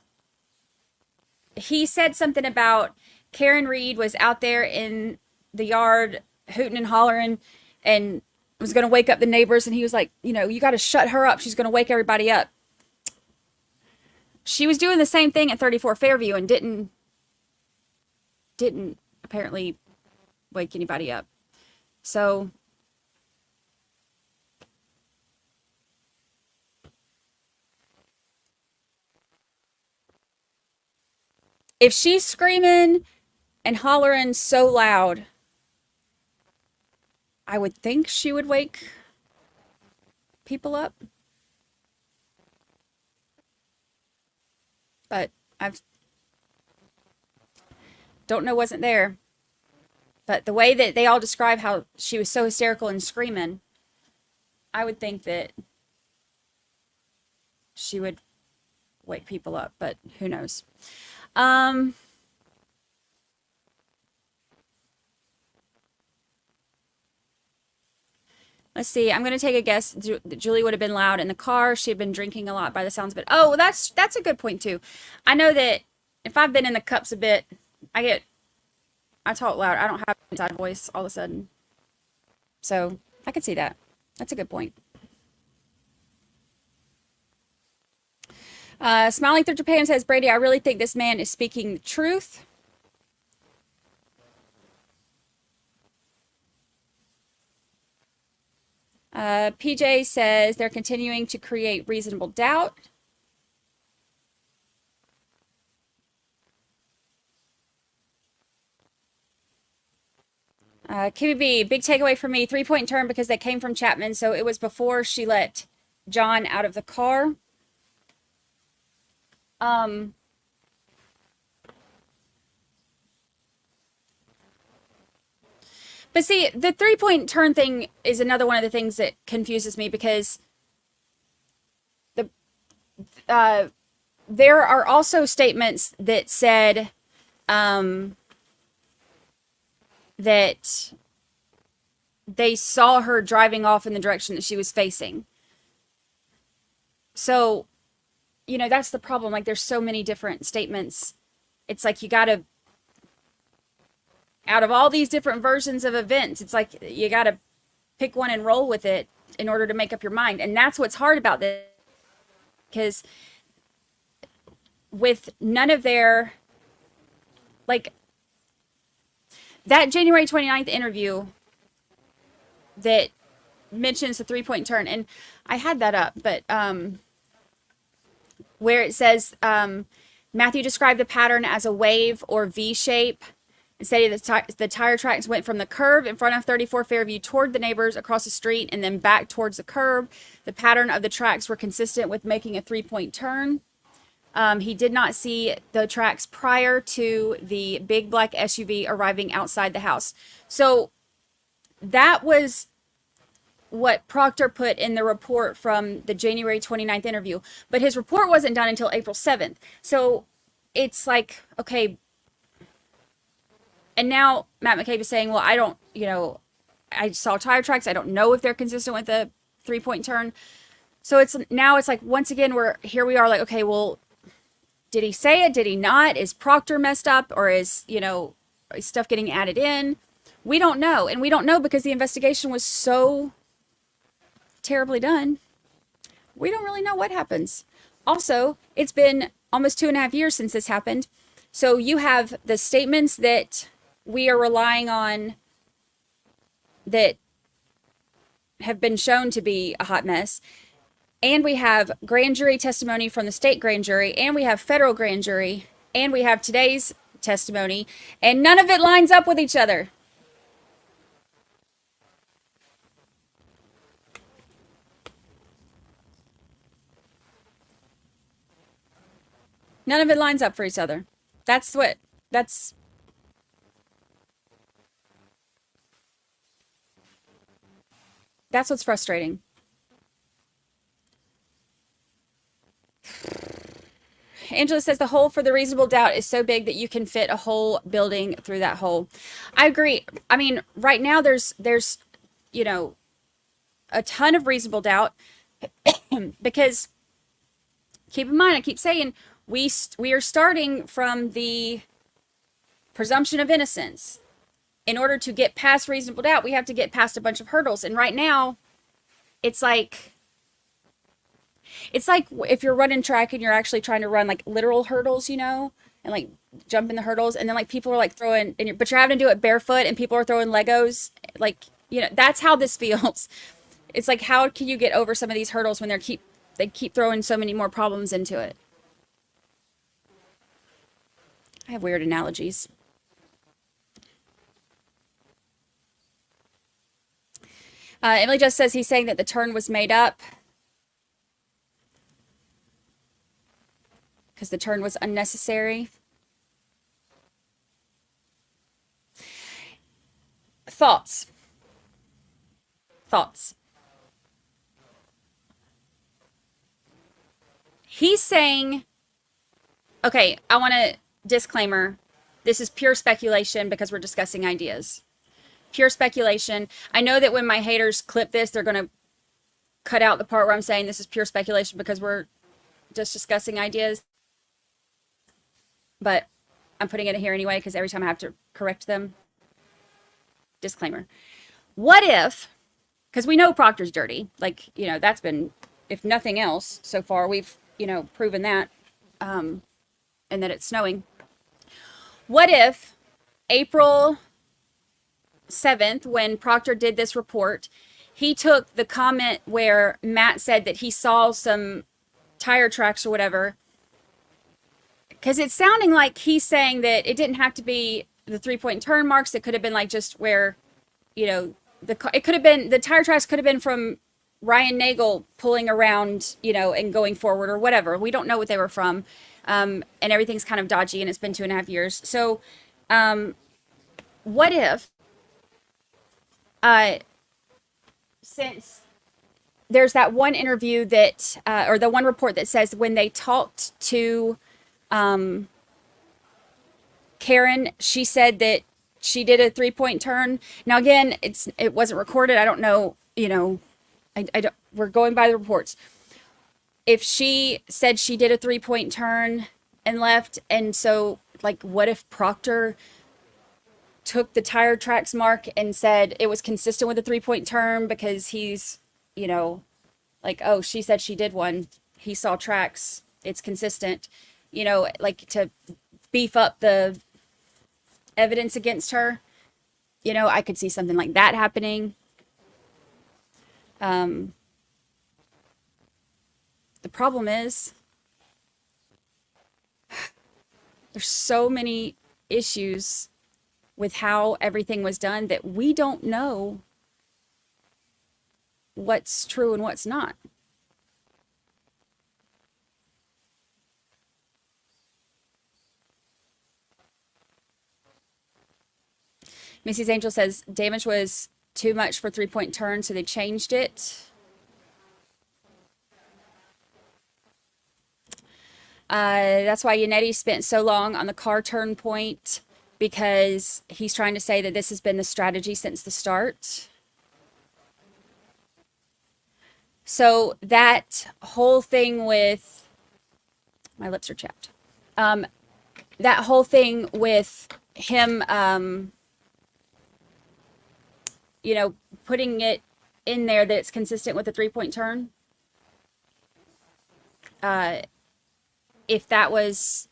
he said something about Karen Reed was out there in the yard hooting and hollering and was going to wake up the neighbors. And he was like, you got to shut her up. She's going to wake everybody up. She was doing the same thing at 34 Fairview and didn't apparently wake anybody up. So if she's screaming and hollering so loud, I would think she would wake people up. But don't know, wasn't there. But the way that they all describe how she was so hysterical and screaming, I would think that she would wake people up, but who knows. Let's see. I'm going to take a guess. Julie would have been loud in the car. She had been drinking a lot by the sounds of it. Oh, well, that's a good point too. I know that if I've been in the cups a bit, I talk loud. I don't have an inside voice all of a sudden. So I could see that. That's a good point. Smiling Through Japan says, Brady, I really think this man is speaking the truth. PJ says they're continuing to create reasonable doubt. QB, big takeaway for me, 3-point turn because they came from Chapman, so it was before she let John out of the car. But see, the 3-point turn thing is another one of the things that confuses me, because there are also statements that said that they saw her driving off in the direction that she was facing. So, that's the problem. Like, there's so many different statements. It's like you got to, out of all these different versions of events, it's like you got to pick one and roll with it in order to make up your mind. And that's what's hard about this, because with none of their, like, that January 29th interview that mentions the 3-point turn, and I had that up, but where it says Matthew described the pattern as a wave or V shape. Instead, the tire tracks went from the curb in front of 34 Fairview toward the neighbors across the street and then back towards the curb. The pattern of the tracks were consistent with making a 3-point turn. He did not see the tracks prior to the big black SUV arriving outside the house. So that was what Proctor put in the report from the January 29th interview. But his report wasn't done until April 7th. So it's like, okay. And now Matt McCabe is saying, well, I don't, I saw tire tracks. I don't know if they're consistent with the 3-point turn. So it's like, once again, we are like, okay, well, did he say it? Did he not? Is Proctor messed up, or is, is stuff getting added in? We don't know. And we don't know because the investigation was so terribly done. We don't really know what happens. also, it's been almost 2.5 years since this happened. So you have the statements that we are relying on that have been shown to be a hot mess. And we have grand jury testimony from the state grand jury, and we have federal grand jury, and we have today's testimony, and none of it lines up with each other. None of it lines up for each other. That's what's frustrating. Angela says the hole for the reasonable doubt is so big that you can fit a whole building through that hole. I agree. I mean, right now there's you know, a ton of reasonable doubt because keep in mind, I keep saying we are starting from the presumption of innocence. In order to get past reasonable doubt, we have to get past a bunch of hurdles. And right now, it's like if you're running track and you're actually trying to run like literal hurdles, you know, and like jump in the hurdles, and then like people are like throwing, but you're having to do it barefoot, and people are throwing Legos, like, you know, that's how this feels. It's like, how can you get over some of these hurdles when they keep throwing so many more problems into it? I have weird analogies. Emily just says he's saying that the turn was made up because the turn was unnecessary. Thoughts. He's saying, okay, I want a disclaimer. This is pure speculation because we're discussing ideas. Pure speculation. I know that when my haters clip this, they're going to cut out the part where I'm saying this is pure speculation because we're just discussing ideas. But I'm putting it here anyway because every time I have to correct them. Disclaimer. What if, because we know Proctor's dirty, like, you know, that's been, if nothing else so far, we've, you know, proven that, and that it's snowing. What if April 7th, when Proctor did this report, he took the comment where Matt said that he saw some tire tracks or whatever, because it's sounding like he's saying that it didn't have to be the 3-point turn marks. It could have been like just where, you know, it could have been, the tire tracks could have been from Ryan Nagel pulling around, you know, and going forward or whatever. We don't know what they were from. And everything's kind of dodgy, and it's been 2.5 years. So what if, since there's that one interview that, or the one report that says when they talked to Karen, she said that she did a 3-point turn. Now, again, it wasn't recorded. I don't know, you know, I don't, we're going by the reports. If she said she did a 3-point turn and left, and so, like, what if Proctor took the tire tracks mark and said it was consistent with a 3-point turn because he's, you know, like, oh, she said she did one. He saw tracks. It's consistent, you know, like to beef up the evidence against her. You know, I could see something like that happening. The problem is there's so many issues with how everything was done that we don't know what's true and what's not. Mrs. Angel says damage was too much for 3-point turn, so they changed it. That's why Yannetti spent so long on the car turn point, because he's trying to say that this has been the strategy since the start. So that whole thing with, my lips are chapped. That whole thing with him, you know, putting it in there that it's consistent with the 3-point turn. if that was,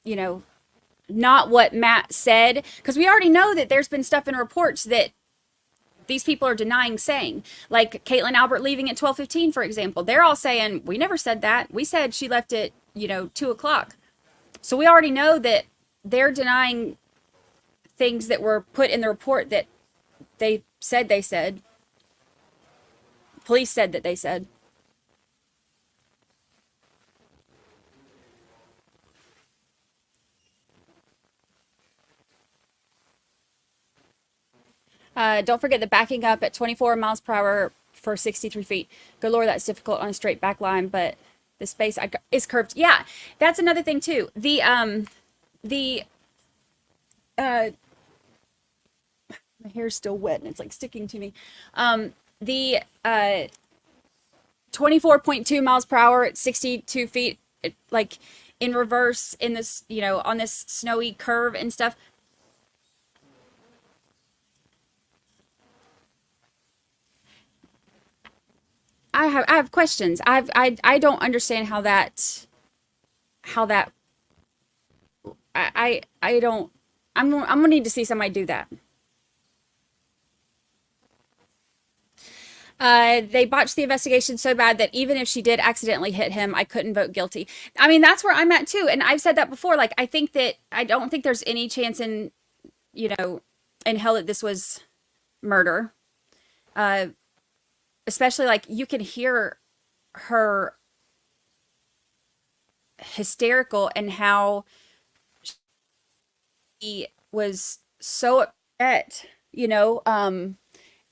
you know, not what Matt said, because we already know that there's been stuff in reports that these people are denying saying, like Caitlin Albert leaving at 12:15, for example. They're all saying, we never said that. We said she left at, 2 o'clock. So we already know that they're denying things that were put in the report that they said. Police said that they said. Don't forget the backing up at 24 miles per hour for 63 feet. Good Lord, that's difficult on a straight back line, but the space is curved. Yeah, that's another thing too. My hair's still wet and it's like sticking to me. The 24.2 miles per hour at 62 feet, like in reverse in this, on this snowy curve and stuff. I have questions. I don't understand how that I don't. I'm gonna need to see somebody do that. They botched the investigation so bad that even if she did accidentally hit him, I couldn't vote guilty. I mean, that's where I'm at too. And I've said that before. Like, I don't think there's any chance in hell that this was murder. Especially, like, you can hear her hysterical and how she was so upset,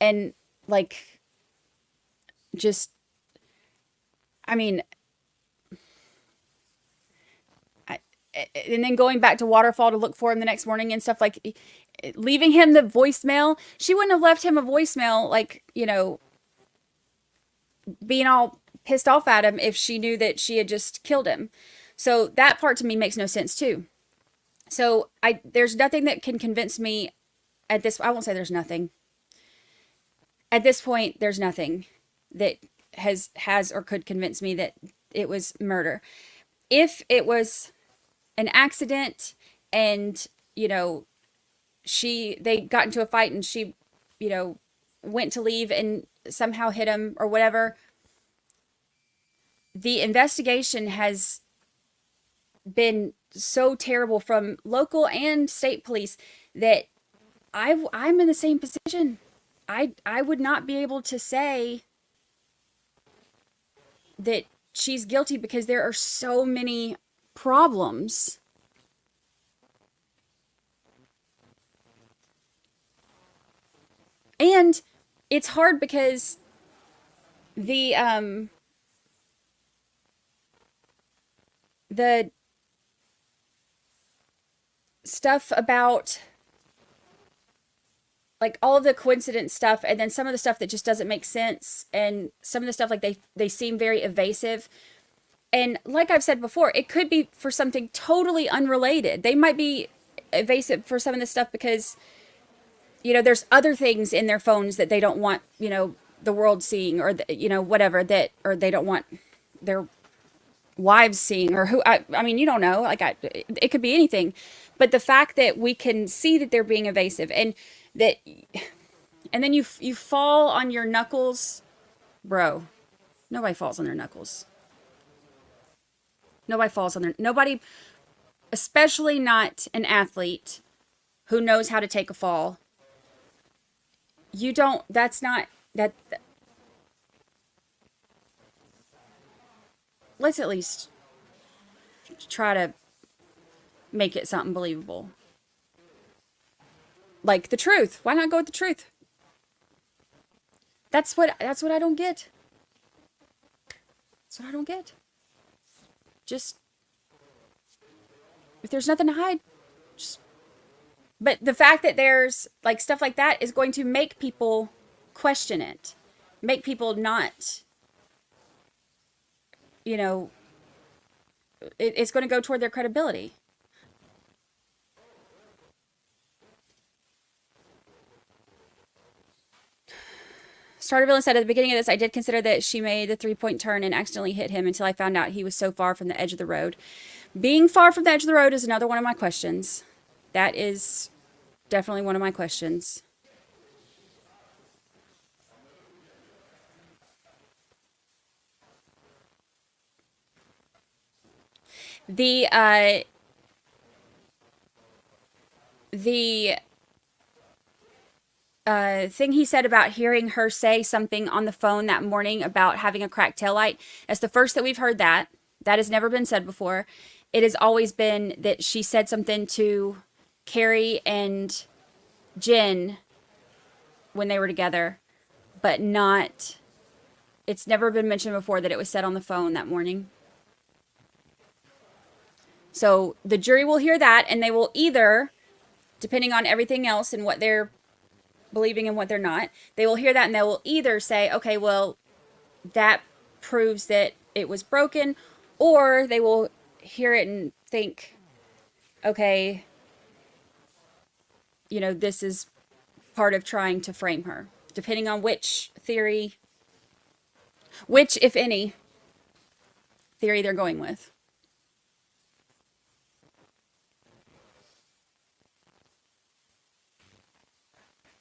and like, just, I mean, and then going back to Waterfall to look for him the next morning and stuff, like, leaving him the voicemail. She wouldn't have left him a voicemail, like, being all pissed off at him if she knew that she had just killed him. So that part to me makes no sense too. So there's nothing that can convince me at this. I won't say there's nothing. At this point, there's nothing that has or could convince me that it was murder. If it was an accident and, they got into a fight and she, went to leave and somehow hit him or whatever, the investigation has been so terrible from local and state police that I'm in the same position. I would not be able to say that she's guilty because there are so many problems. And it's hard because the stuff about, like, all of the coincidence stuff, and then some of the stuff that just doesn't make sense, and some of the stuff, like, they seem very evasive. And like I've said before, it could be for something totally unrelated. They might be evasive for some of this stuff because, there's other things in their phones that they don't want, the world seeing, or, whatever, or they don't want their wives seeing, or who, I mean, you don't know, like, it could be anything. But the fact that we can see that they're being evasive, and then you fall on your knuckles, bro. Nobody falls on their knuckles. Nobody, especially not an athlete who knows how to take a fall. That's not, let's at least try to make it something believable. Like the truth. Why not go with the truth? That's what I don't get. That's what I don't get. Just, if there's nothing to hide, but the fact that there's, like, stuff like that is going to make people question it. Make people not, it's going to go toward their credibility. Starterville said at the beginning of this, I did consider that she made the 3-point turn and accidentally hit him until I found out he was so far from the edge of the road. Being far from the edge of the road is another one of my questions. That is definitely one of my questions. The thing he said about hearing her say something on the phone that morning about having a cracked taillight, that's the first that we've heard that. That has never been said before. It has always been that she said something to Carrie and Jen when they were together, but not, it's never been mentioned before that it was said on the phone that morning. So the jury will hear that, and they will either, depending on everything else and what they're believing and what they're not, they will hear that and they will either say, okay, well, that proves that it was broken, or they will hear it and think, okay, you know, this is part of trying to frame her, depending on which theory, which, if any, theory they're going with.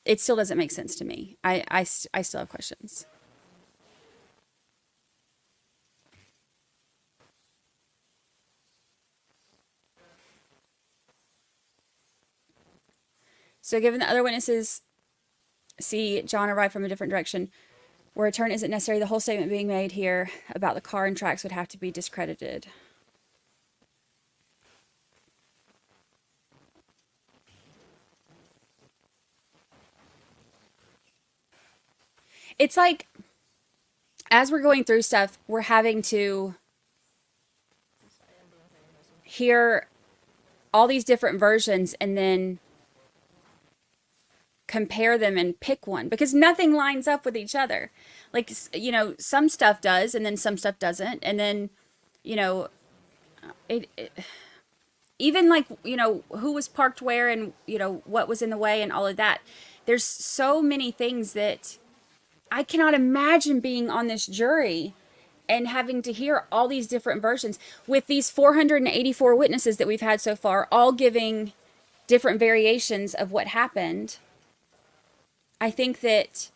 It still doesn't make sense to me. I still have questions. So given the other witnesses see John arrive from a different direction, where a turn isn't necessary, the whole statement being made here about the car and tracks would have to be discredited. It's like, as we're going through stuff, we're having to hear all these different versions and then compare them and pick one, because nothing lines up with each other. Like, you know, some stuff does and then some stuff doesn't. And then, you know, even like, you know, who was parked where and, you know, what was in the way and all of that. There's so many things that I cannot imagine being on this jury and having to hear all these different versions with these 484 witnesses that we've had so far, all giving different variations of what happened. I think that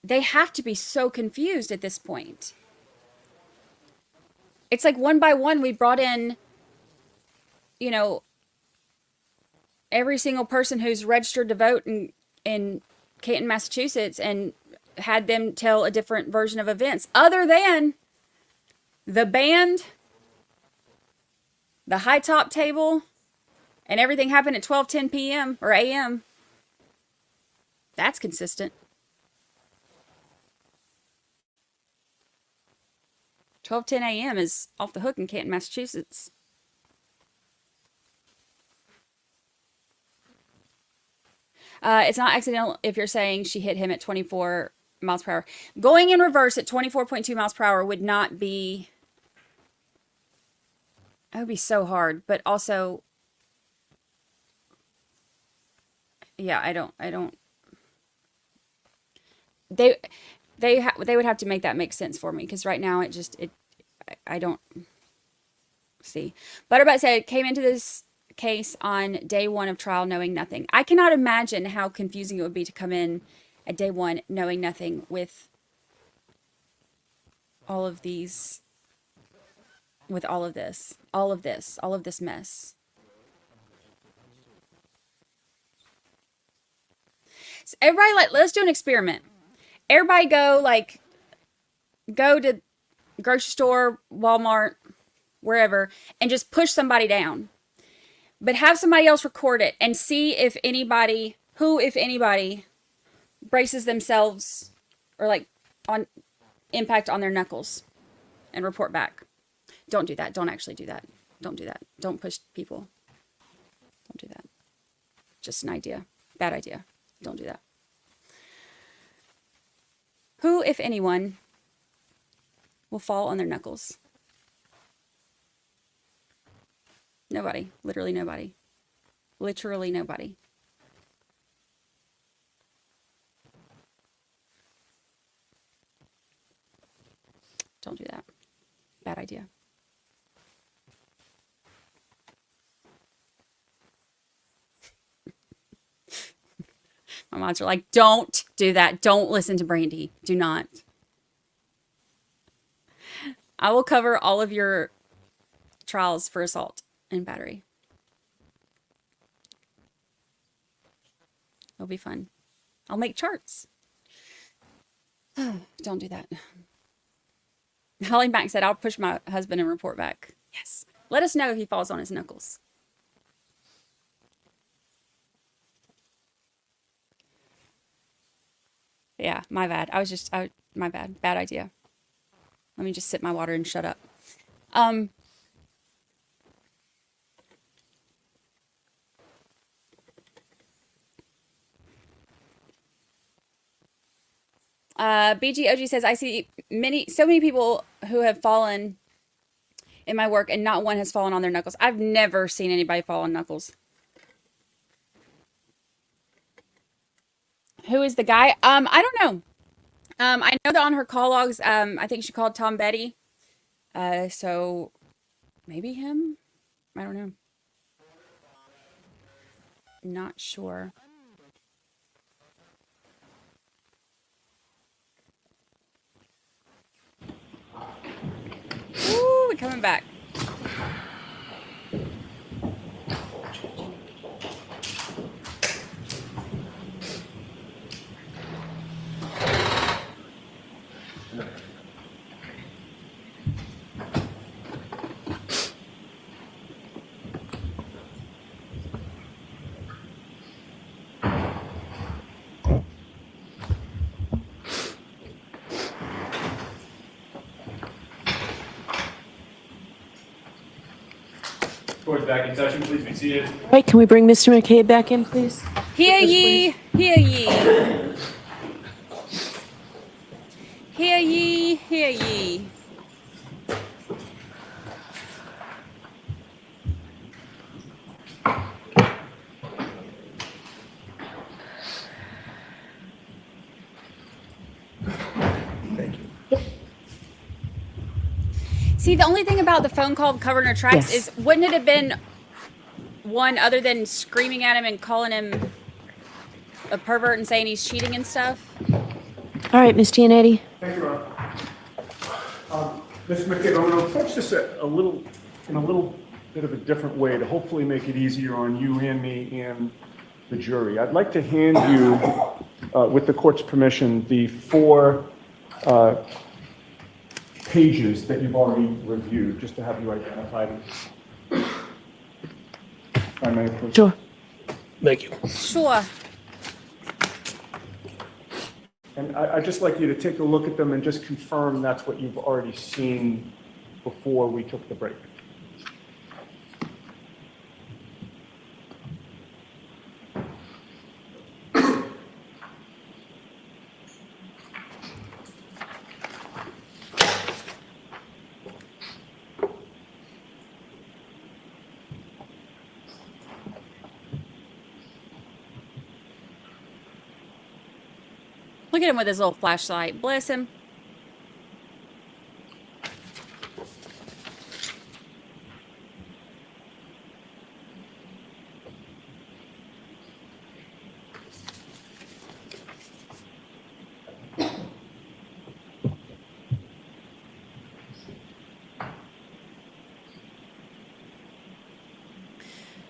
they have to be so confused at this point. It's like one by one, we brought in, you know, every single person who's registered to vote in Canton, Massachusetts, and had them tell a different version of events, other than the band, the high top table, and everything happened at 12:10 p.m. or a.m. That's consistent. 12:10 a.m. is off the hook in Canton, Massachusetts. It's not accidental if you're saying she hit him at 24 miles per hour. Going in reverse at 24.2 miles per hour would not be... That would be so hard. But also... Yeah, I don't... They would have to make that make sense for me, because right now I don't see. Butterbutt said, came into this case on day one of trial knowing nothing. I cannot imagine how confusing it would be to come in at day one knowing nothing with all of these, with all of this mess. So everybody, let's do an experiment. Everybody go to grocery store, Walmart, wherever, and just push somebody down. But have somebody else record it and see if anybody, if anybody, braces themselves or like on impact on their knuckles and report back. Don't do that. Don't actually do that. Don't do that. Don't push people. Don't do that. Just an idea. Bad idea. Don't do that. Who, if anyone, will fall on their knuckles? Nobody. Literally nobody. Literally nobody. Don't do that. Bad idea. My moms are like, don't do that. Don't listen to Brandy. Do not. I will cover all of your trials for assault and battery. It'll be fun. I'll make charts. Don't do that. Holly Mack said, I'll push my husband and report back. Yes. Let us know if he falls on his knuckles. Yeah, my bad. My bad. Bad idea. Let me just sip my water and shut up. BGOG says, I see so many people who have fallen in my work and not one has fallen on their knuckles. I've never seen anybody fall on knuckles. Who is the guy? I don't know. I know that on her call logs, I think she called Tom Betty. So maybe him? I don't know. Not sure. Ooh, we're coming back. Court's back in session. Please be seated. All right, can we bring Mr. McCabe back in, please? Hear ye, hear ye. Hear ye, hear ye. See, the only thing about the phone call covering her tracks is, wouldn't it have been one other than screaming at him and calling him a pervert and saying he's cheating and stuff? All right, Ms. Yannetti. Thank you, Ron. Mr. McCabe, I'm going to approach this in a little bit of a different way to hopefully make it easier on you and me and the jury. I'd like to hand you, with the court's permission, the 4 pages that you've already reviewed, just to have you identified. If I may, please. Sure. Thank you. Sure. And I'd just like you to take a look at them and just confirm that's what you've already seen before we took the break. Look at him with his little flashlight. Bless him.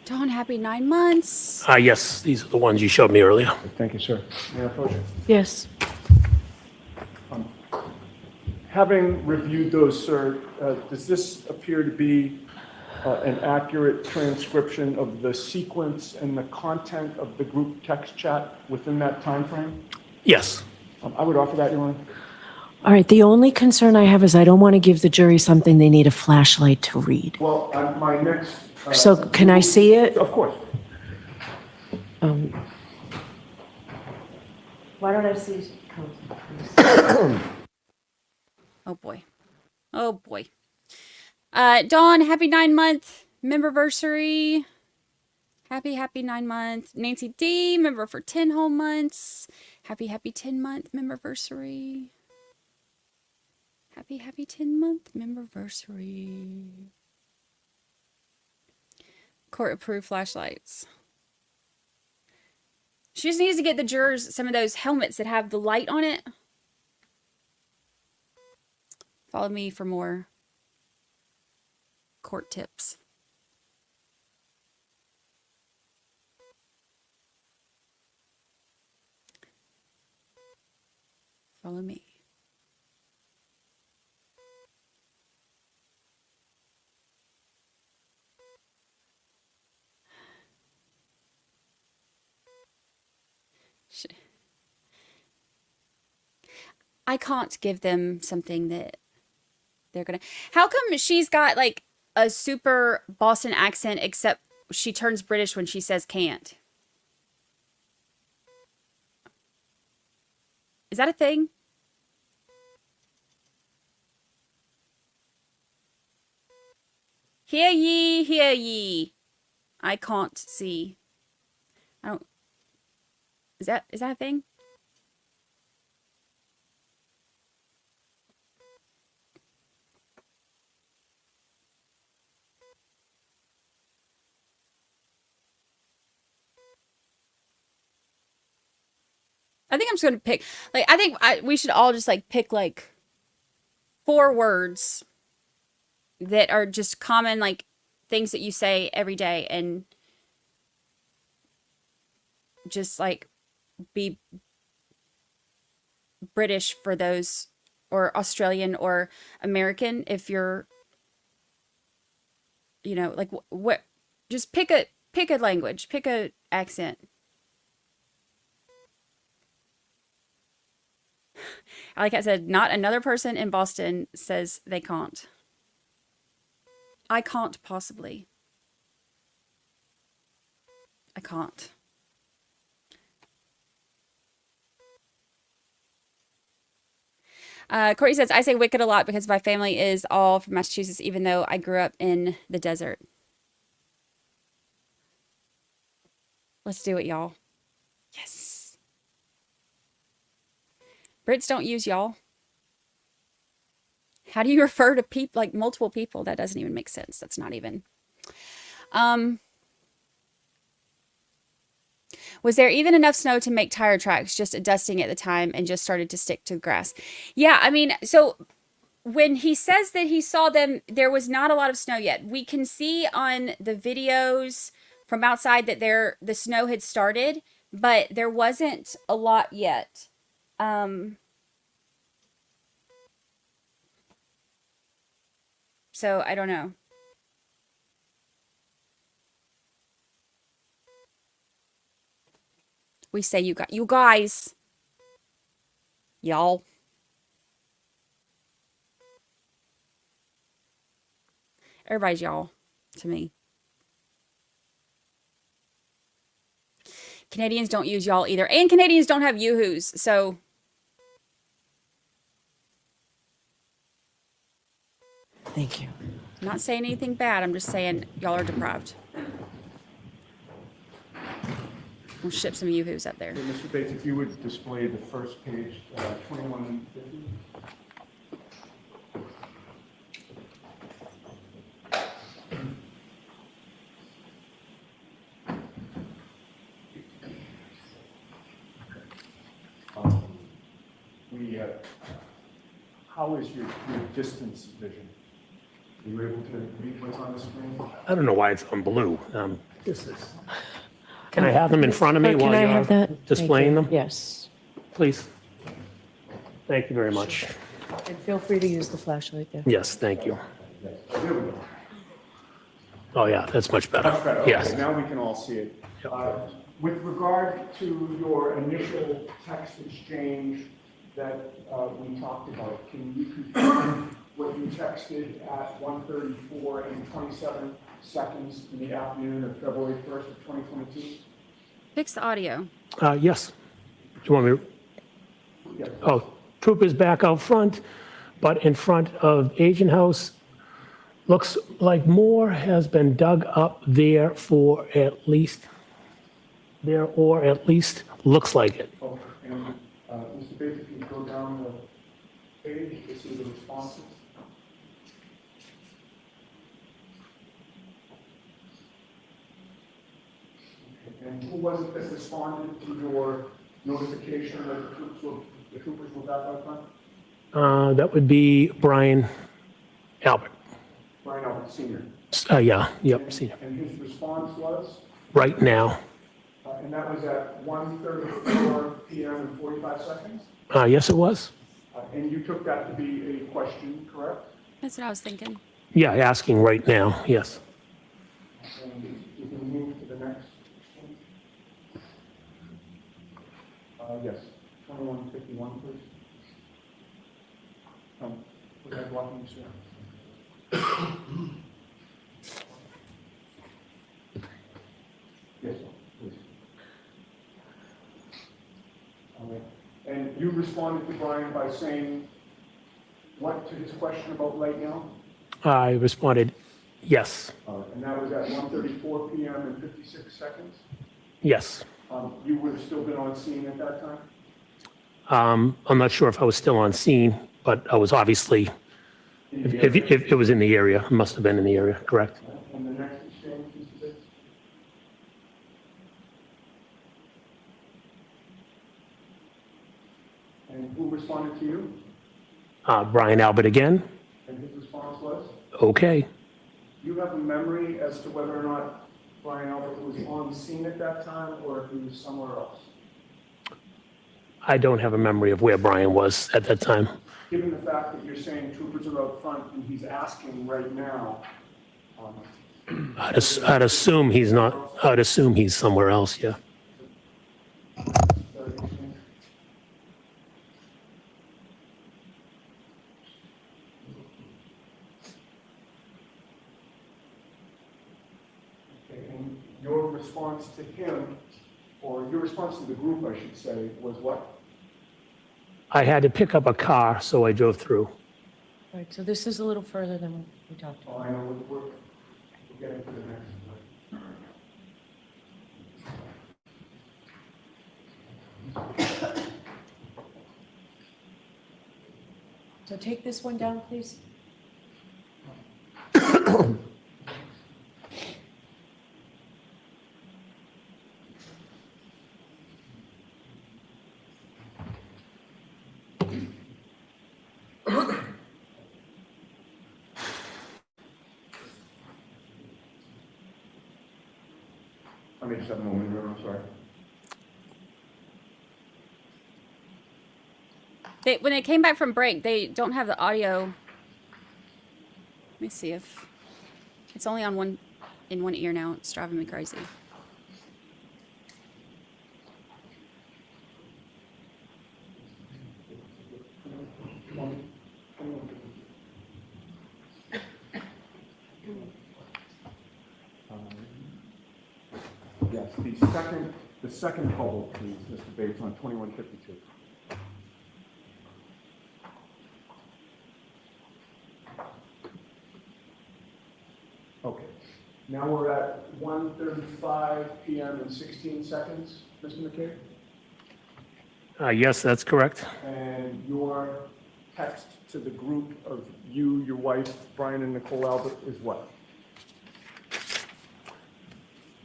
Dawn, happy 9 months. Yes, these are the ones you showed me earlier. Thank you, sir. May I approach you? Yes. Having reviewed those, sir, does this appear to be an accurate transcription of the sequence and the content of the group text chat within that time frame? Yes. I would offer that, Your Honor. All right, the only concern I have is I don't want to give the jury something they need a flashlight to read. Well, my next... So can I see it? Of course. Why don't I see counsel, please? Oh boy. Oh boy. Dawn, happy 9-month memberversary. Happy 9-month. Nancy D, member for 10 whole months. Happy 10-month memberversary. Happy 10-month memberversary. Court approved flashlights. She just needs to get the jurors some of those helmets that have the light on it. Follow me for more court tips. Follow me. I can't give them something that they're gonna. How come she's got like a super Boston accent except she turns British when she says can't? Is that a thing? Hear ye, hear ye. I can't see. I don't. Is that a thing? I think I'm just gonna pick, like, I think we should all just like pick like 4 words that are just common, like things that you say every day, and just like be British for those, or Australian or American if you're, you know, like what, just pick a language, pick a accent. Like I said, not another person in Boston says they can't. I can't possibly. I can't. Courtney says, I say wicked a lot because my family is all from Massachusetts, even though I grew up in the desert. Let's do it, y'all. Yes. Brits don't use y'all. How do you refer to people, like multiple people? That doesn't even make sense. That's not even. Was there even enough snow to make tire tracks? Just a dusting at the time and just started to stick to the grass. Yeah, I mean, so when he says that he saw them, there was not a lot of snow yet. We can see on the videos from outside that the snow had started, but there wasn't a lot yet. So I don't know. We say you guys. Y'all. Everybody's y'all to me. Canadians don't use y'all either. And Canadians don't have yoo-hoos, so. Thank you. I'm not saying anything bad. I'm just saying y'all are deprived. We'll ship some yoo-hoos up there. So, Mr. Bates, if you would display the first page, 2150. How is your distance vision? Are you able to read what's on the screen? I don't know why it's on blue. This is. Can I have them in front of me while Can I you're have that? displaying them? Yes. Please. Thank you very much. And feel free to use the flashlight there. Yes, thank you. There we go. Oh, yeah, that's much better. Much better. Okay, Yes. now we can all see it. With regard to your initial text exchange that we talked about, can you confirm what you texted at 1:34 and 27 seconds in the afternoon of February 1st of 2022? Fix the audio. Yes. Do you want me to? Yeah. Oh, troopers back out front, but in front of Asian House. Looks like more has been dug up there for at least, there, or at least looks like it. Oh, and Mr. Bates, if you go down page to see the responses. Okay, and who was it that responded to your notification that the troopers were back out front? That would be Brian Albert. Brian Albert Sr. Yeah, yep, senior. And his response was? Right now. And that was at 1:34 p.m. and 45 seconds? Yes, it was. And you took that to be a question, correct? That's what I was thinking. Yeah, asking right now, yes. And you can move to the next one. Yes, 2151, please. Was that blocking you, sir? Yes, please. All right. And you responded to Brian by saying what to his question about right now? I responded, yes, And that was at 1:34 p.m. and 56 seconds? yes. You would have still been on scene at that time? I'm not sure if I was still on scene, but I was obviously, if it was in the area, it must have been in the area, correct? And the next exchange, Mr. Biggs? And who responded to you? Brian Albert again, And his response was? okay. Do you have a memory as to whether or not Brian Albert was on scene at that time or if he was somewhere else? I don't have a memory of where Brian was at that time. Given the fact that you're saying troopers are out front and he's asking right now, I'd assume he's not, I'd assume he's somewhere else, yeah. and your response to him, or your response to the group, I should say, was what? I had to pick up a car, so I drove through. All right, so this is a little further than we talked about. Oh, I know, we're getting to the next one. So take this one down, please. I may just have a moment here, I'm sorry. When they came back from break, they don't have the audio. Let me see if it's only on one ear now. It's driving me crazy. Yes, the second bubble, please, Mr. Bates, on 2152. Okay, now we're at 1:35 p.m. and 16 seconds, Mr. McCabe? Yes, that's correct. And your text to the group of you, your wife, Brian and Nicole Albert is what?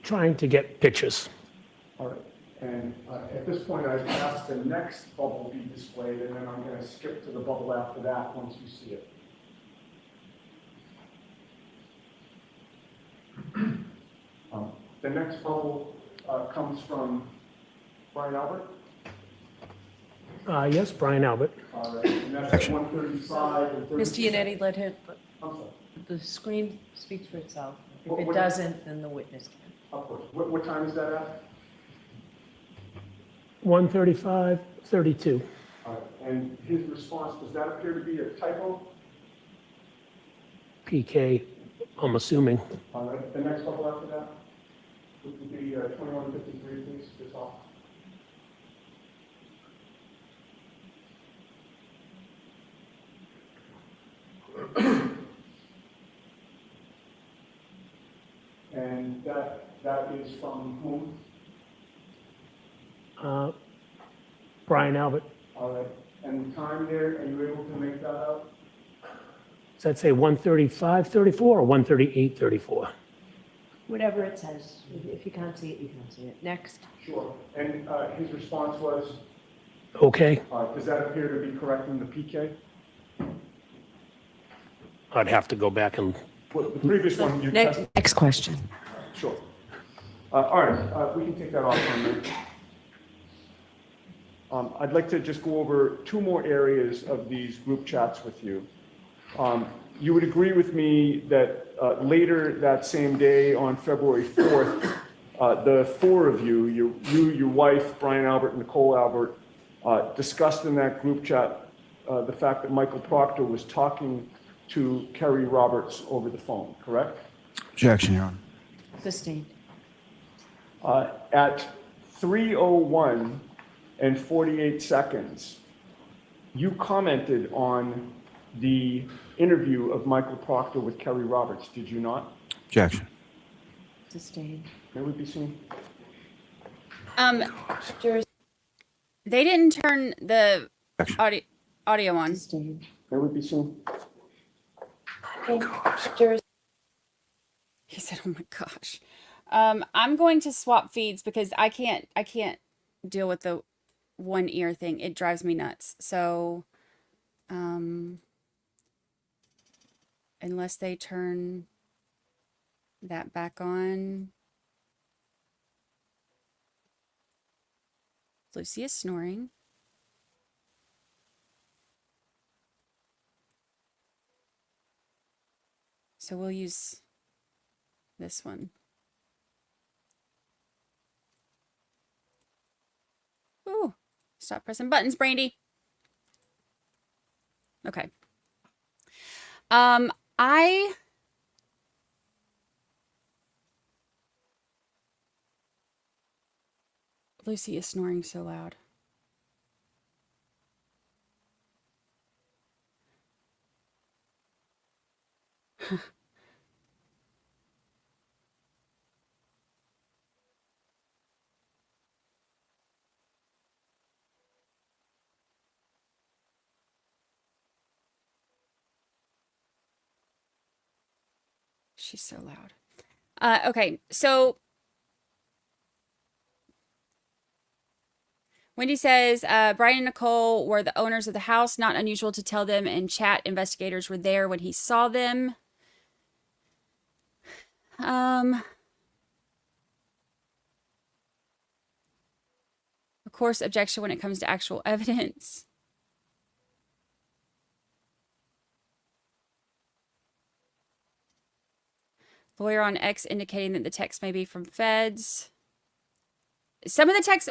Trying to get pictures. All right, and at this point, I've asked the next bubble be displayed, and then I'm going to skip to the bubble after that once you see it. The next bubble comes from Brian Albert. Yes, Brian Albert. All right, and that's at 1:35 and 30. Mr. Yannetti, let him, I'm sorry. the screen speaks for itself. If What- it what- doesn't, then the witness can. Of course. What time is that at? 1:35:32. All right, and his response, does that appear to be a typo? PK, I'm assuming. All right, the next bubble after that would be 2153, please, that's all. And that is from whom? Brian Albert. All right, and the time there, are you able to make that out? Does that say 135:34 or 138:34? Whatever it says. If you can't see it, you can't see it. Next. Sure. And his response was, Okay, does that appear to be correct in the PK? I'd have to go back and, Well, the previous one, you Next question. Sure. All right, we can take that off for a minute. I'd like to just go over two more areas of these group chats with you. You would agree with me that later that same day on February 4th, the four of you, your wife, Brian Albert, Nicole Albert, discussed in that group chat the fact that Michael Proctor was talking to Kerry Roberts over the phone, correct? Objection, Your Honor. Sustained. At 3:01 and 48 seconds, you commented on the interview of Michael Proctor with Kerry Roberts, did you not? Objection. Sustained. May we be seen? They didn't turn the Objection. audio on. Sustained. May we be seen? He said, "Oh my gosh." I'm going to swap feeds because I can't deal with the one ear thing. It drives me nuts. So, unless they turn that back on. Lucy is snoring. So we'll use this one. Ooh, stop pressing buttons, Brandy. Okay. Lucy is snoring so loud. She's so loud. Okay, so Wendy says, Brian and Nicole were the owners of the house. Not unusual to tell them in chat investigators were there when he saw them. Of course, objection when it comes to actual evidence. Lawyer on X indicating that the text may be from feds. Some of the texts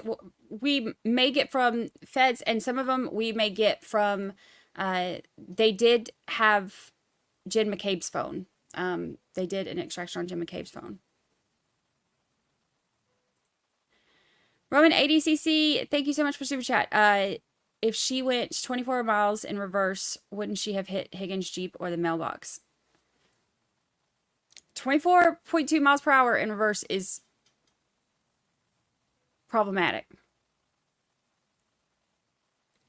we may get from feds, and some of them we may get from, they did have Jen McCabe's phone. They did an extraction on Jen McCabe's phone. Roman ADCC, thank you so much for super chat. If she went 24 miles in reverse, wouldn't she have hit Higgins' Jeep or the mailbox? 24.2 miles per hour in reverse is problematic.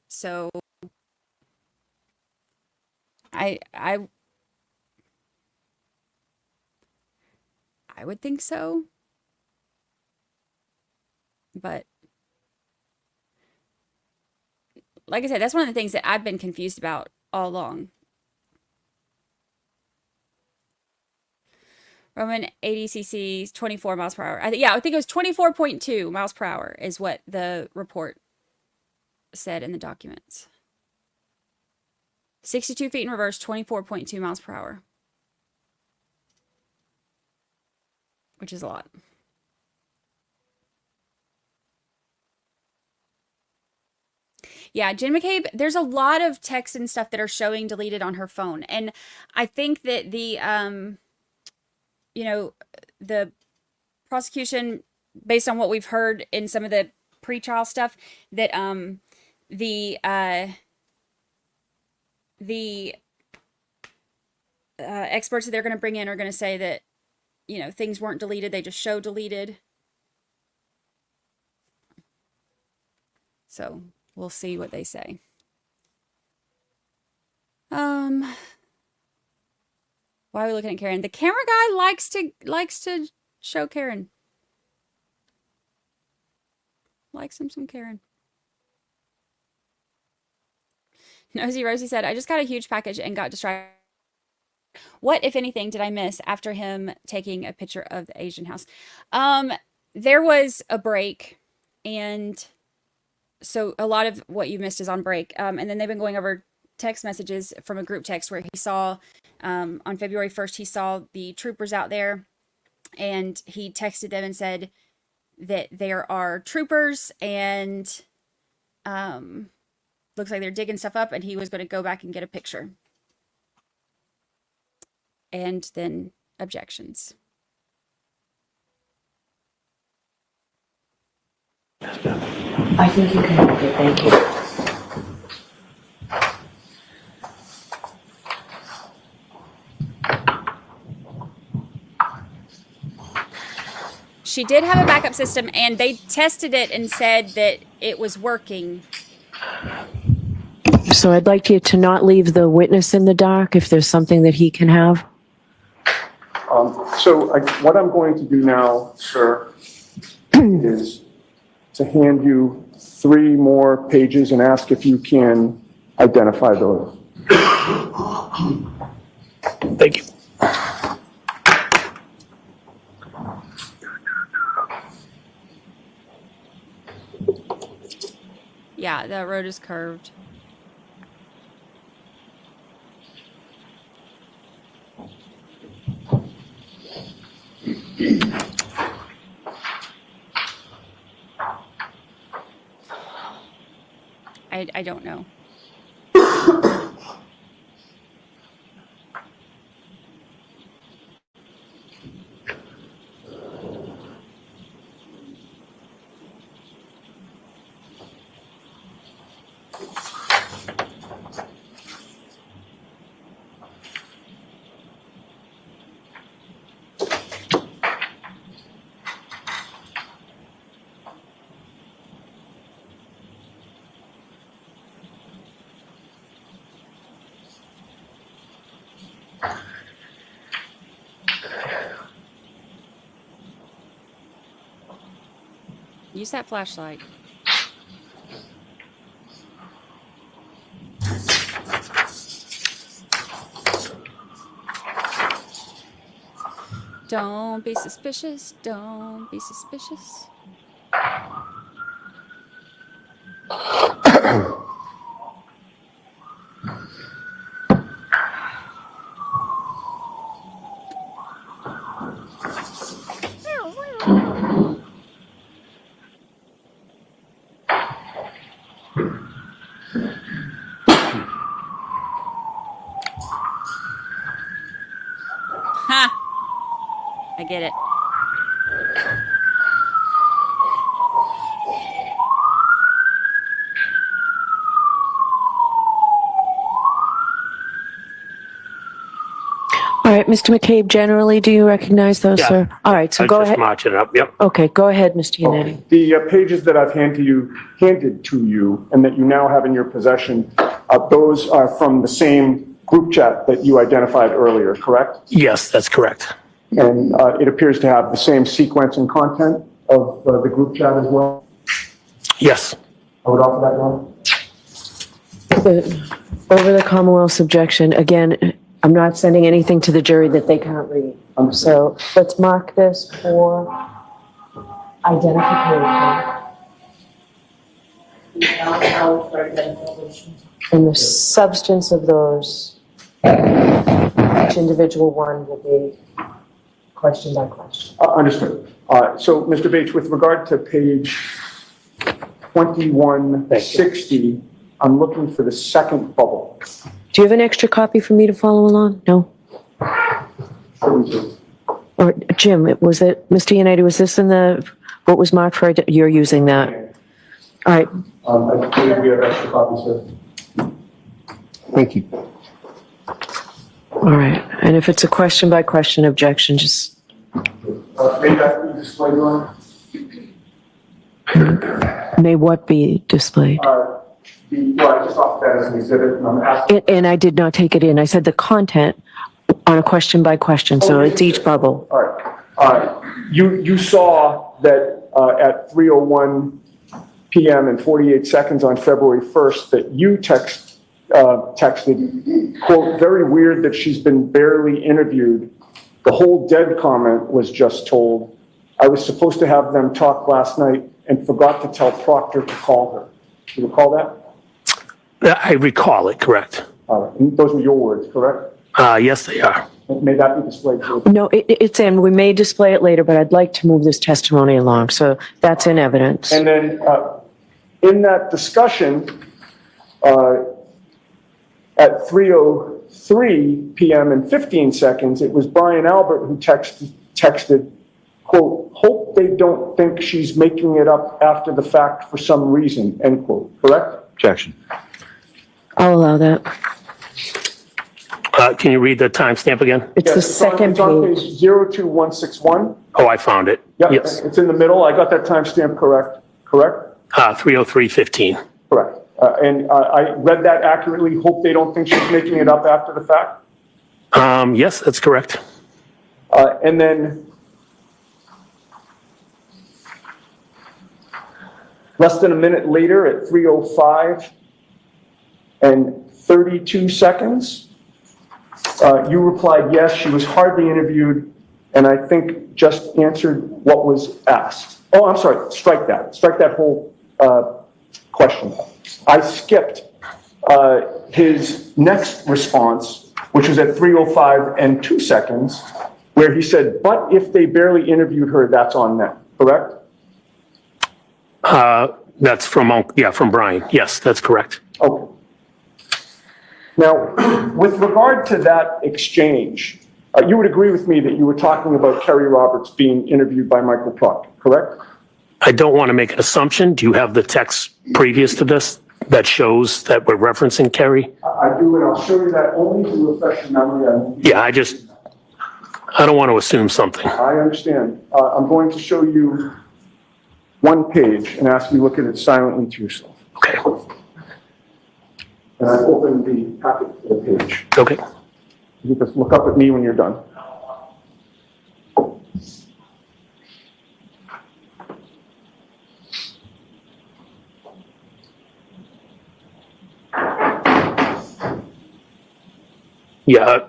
So I would think so. But like I said, that's one of the things that I've been confused about all along. Roman ADCC's 24 miles per hour. I think it was 24.2 miles per hour is what the report said in the documents. 62 feet in reverse, 24.2 miles per hour. Which is a lot. Yeah, Jen McCabe, there's a lot of text and stuff that are showing deleted on her phone. And I think that the the prosecution, based on what we've heard in some of the pretrial stuff, that the experts that they're going to bring in are going to say that, things weren't deleted. They just show deleted. So we'll see what they say. Why are we looking at Karen? The camera guy likes to show Karen. Likes him some Karen. Nosy Rosie said, I just got a huge package and got distracted. What, if anything, did I miss after him taking a picture of the Asian house? There was a break, and so a lot of what you missed is on break. And then they've been going over text messages from a group text where he saw, on February 1st, he saw the troopers out there, and he texted them and said that there are troopers, and looks like they're digging stuff up, and he was going to go back and get a picture. And then objections. I think you can help it. Thank you. She did have a backup system, and they tested it and said that it was working. So I'd like you to not leave the witness in the dark if there's something that he can have. What I'm going to do now, sir, is to hand you 3 more pages and ask if you can identify those. Thank you. Yeah, the road is curved. I don't know. Use that flashlight. Don't be suspicious. Don't be suspicious. I get it. All right, Mr. McCabe, generally, do you recognize those, Yeah. sir? All right, so I go just ahead. marching it up. Yep. Okay, go ahead, Mr. Yannetti. The pages that I've handed to you and that you now have in your possession, those are from the same group chat that you identified earlier, correct? Yes, that's correct. And it appears to have the same sequence and content of the group chat as well? Yes. I would offer that one. Over the Commonwealth's objection, again, I'm not sending anything to the jury that they can't read. So let's mark this for identification. And the substance of those, each individual one will be question by question. Understood. So, Mr. Bates, with regard to page 2160, I'm looking for the second bubble. Do you have an extra copy for me to follow along? No? Sure we do. Or Jim, was it, Mr. Yannetti, was this in the, what was marked for, you're using that? All right. I believe we have extra copies, sir. Thank you. All right. And if it's a question by question objection, just. May that be displayed on? May what be displayed? Well, I just offered that as an exhibit, and I'm asking. And I did not take it in. I said the content on a question by question, so it's each bubble. All right. You saw that at 3:01 p.m. and 48 seconds on February 1st that you texted, quote, very weird that she's been barely interviewed. The whole dead comment was just told. I was supposed to have them talk last night and forgot to tell Proctor to call her. Do you recall that? I recall it, correct. And those were your words, correct? Yes, they are. May that be displayed? No, it's in. We may display it later, but I'd like to move this testimony along. So that's in evidence. And then in that discussion, at 3:03 p.m. and 15 seconds, it was Brian Albert who texted, quote, hope they don't think she's making it up after the fact for some reason, end quote, correct? Objection. I'll allow that. Can you read the timestamp again? It's the second It's on page page. 02161. Oh, I found it. Yeah, Yes. it's in the middle. I got that timestamp correct? 3:03:15. Correct. And I read that accurately. Hope they don't think she's making it up after the fact. Yes, that's correct. And then less than a minute later at 3:05 and 32 seconds, you replied, yes, she was hardly interviewed, and I think just answered what was asked. Oh, I'm sorry, strike that whole question. I skipped his next response, which was at 3:05 and 2 seconds, where he said, but if they barely interviewed her, that's on them, correct? That's from Brian. Yes, that's correct. Okay. Now, with regard to that exchange, you would agree with me that you were talking about Kerry Roberts being interviewed by Michael Proctor, correct? I don't want to make an assumption. Do you have the text previous to this that shows that we're referencing Kerry? I do, and I'll show you that only to refresh your memory. Yeah, I don't want to assume something. I understand. I'm going to show you one page and ask you to look at it silently to yourself. Okay. And I've opened the packet for the page. Okay. You just look up at me when you're done. Yeah.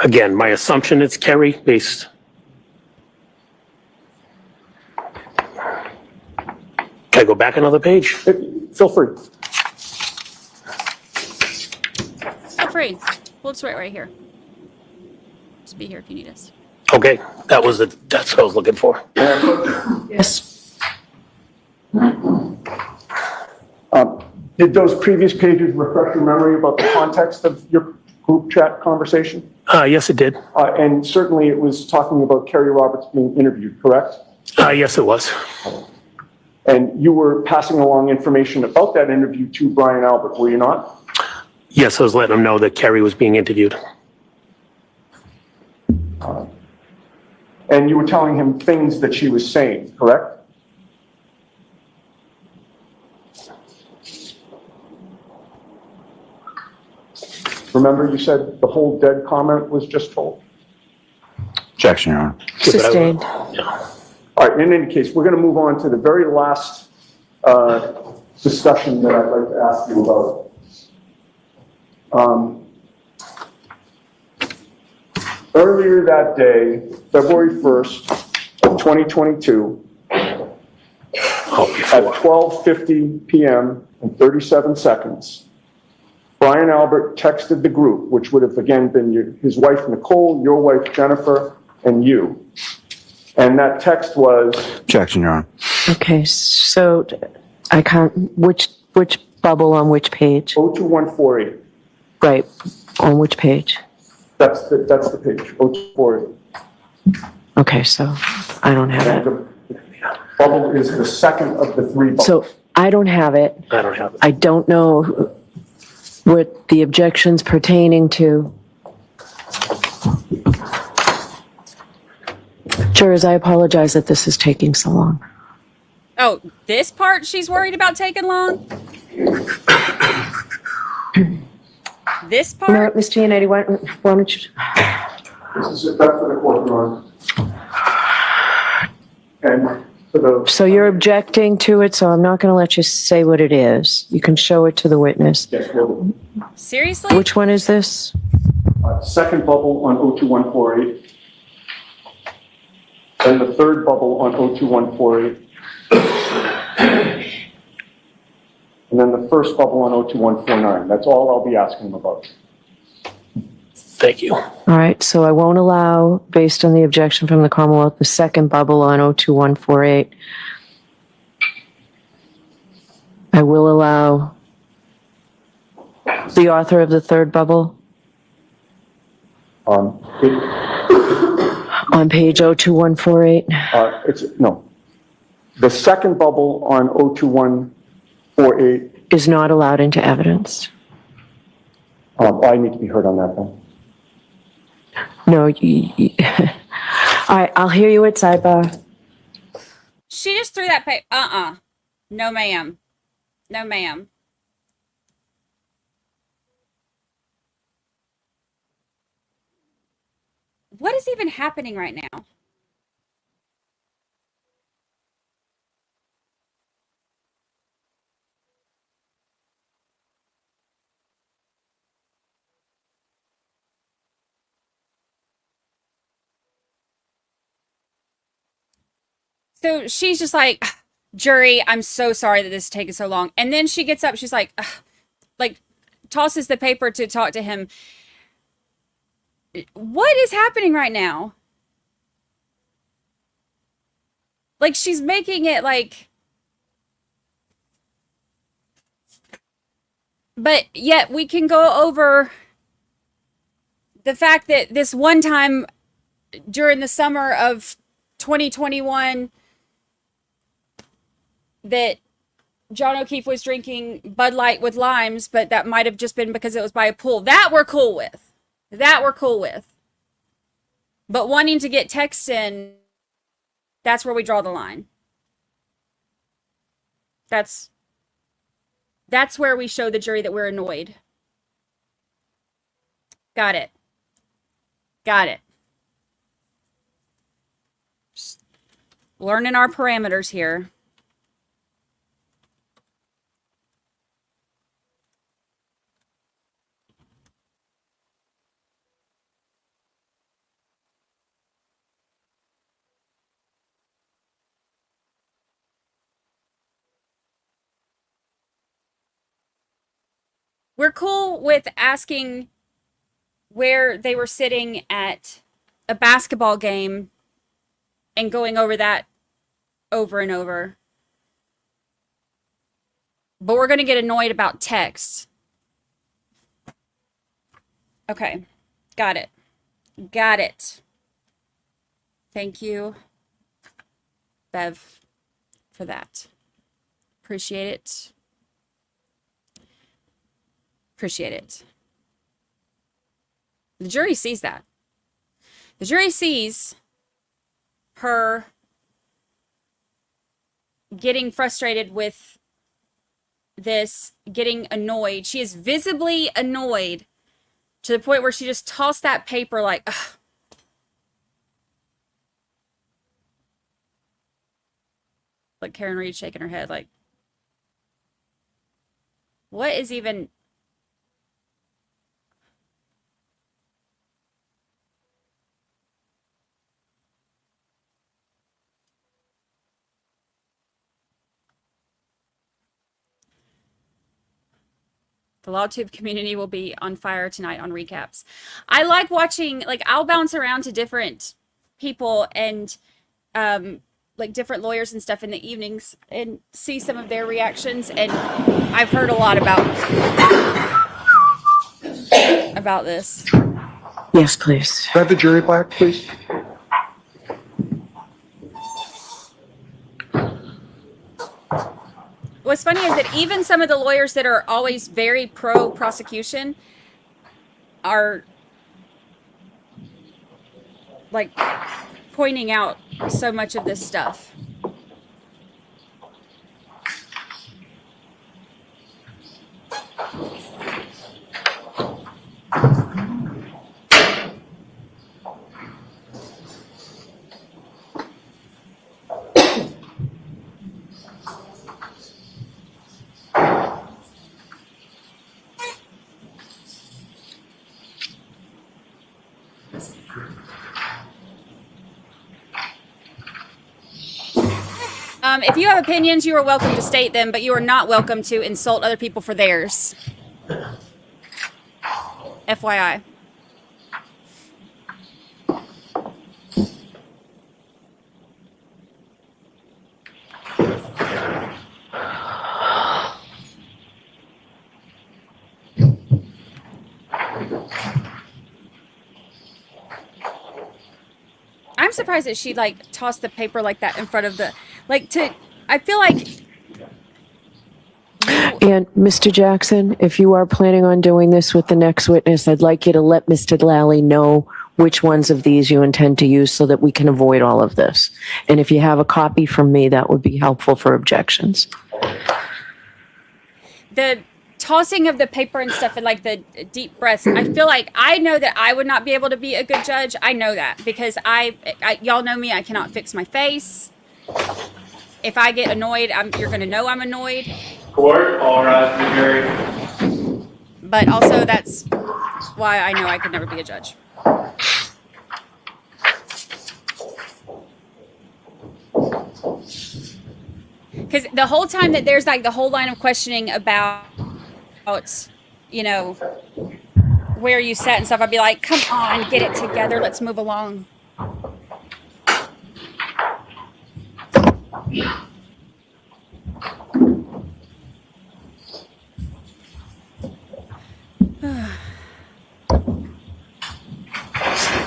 Again, my assumption it's Kerry based. Can I go back another page? Feel free. Feel free. We'll just right here. Just be here if you need us. Okay, that's what I was looking for. Yes. Did those previous pages refresh your memory about the context of your group chat conversation? Yes, it did. And certainly it was talking about Kerry Roberts being interviewed, correct? Yes, it was. And you were passing along information about that interview to Brian Albert, were you not? Yes, I was letting him know that Kerry was being interviewed. And you were telling him things that she was saying, correct? Remember you said the whole dead comment was just told? Objection, Your Honor. Sustained. All right, in any case, we're going to move on to the very last discussion that I'd like to ask you about. Earlier that day, February 1st of 2022, at 12:50 p.m. and 37 seconds, Brian Albert texted the group, which would have again been his wife Nicole, your wife Jennifer, and you. And that text was... Objection, Your Honor. Okay, so I can't, which bubble on which page? 02148. Right, on which page? That's the page, 024. Okay, so I don't have it. The bubble is the second of the three bubbles. So I don't have it. I don't have it. I don't know what the objections pertaining to. Jurors, I apologize that this is taking so long. Oh, this part she's worried about taking long? This No, part? Mr. Yannetti, why don't you? This is that's for the court, Your Honor. And for the. So you're objecting to it, so I'm not going to let you say what it is. You can show it to the witness. Yes, well, Seriously? Which one is this? second bubble on 02148. And the third bubble on 02148. And then the first bubble on 02149. That's all I'll be asking him about. Thank you. All right, so I won't allow, based on the objection from the Commonwealth, the second bubble on 02148. I will allow the author of the third bubble on page 02148. No. The second bubble on 02148. Is not allowed into evidence. I need to be heard on that then. No, all right, I'll hear you at sidebar. She just threw that paper. No, ma'am. No, ma'am. What is even happening right now? So she's just like, jury, I'm so sorry that this is taking so long. And then she gets up, she's like tosses the paper to talk to him. What is happening right now? Like, she's making it like, but yet we can go over the fact that this one time during the summer of 2021 that John O'Keefe was drinking Bud Light with limes, but that might have just been because it was by a pool. That we're cool with. That we're cool with. But wanting to get texts in, that's where we draw the line. That's where we show the jury that we're annoyed. Got it. Got it. Just learning our parameters here. We're cool with asking where they were sitting at a basketball game and going over that over and over. But we're going to get annoyed about texts. Okay. Got it. Got it. Thank you, Bev, for that. Appreciate it. Appreciate it. The jury sees that. The jury sees her getting frustrated with this, getting annoyed. She is visibly annoyed to the point where she just tossed that paper like, ugh. Like Karen Reed shaking her head like, what is even... The LawTube community will be on fire tonight on recaps. I like watching, like, I'll bounce around to different people and, like, different lawyers and stuff in the evenings and see some of their reactions. And I've heard a lot about this. Yes, please. Can I have the jury back, please? What's funny is that even some of the lawyers that are always very pro prosecution are like pointing out so much of this stuff. If you have opinions, you are welcome to state them, but you are not welcome to insult other people for theirs. FYI. I'm surprised that she like tossed the paper like that in front of the, I feel like. And Mr. Jackson, if you are planning on doing this with the next witness, I'd like you to let Mr. Lally know which ones of these you intend to use so that we can avoid all of this. And if you have a copy from me, that would be helpful for objections. The tossing of the paper and stuff and like the deep breaths, I feel like I know that I would not be able to be a good judge. I know that because y'all know me, I cannot fix my face. If I get annoyed, you're going to know I'm annoyed. Court, all rise for the jury. But also that's why I know I could never be a judge. Because the whole time that there's like the whole line of questioning about, you know, where you sat and stuff, I'd be like, come on, get it together. Let's move along.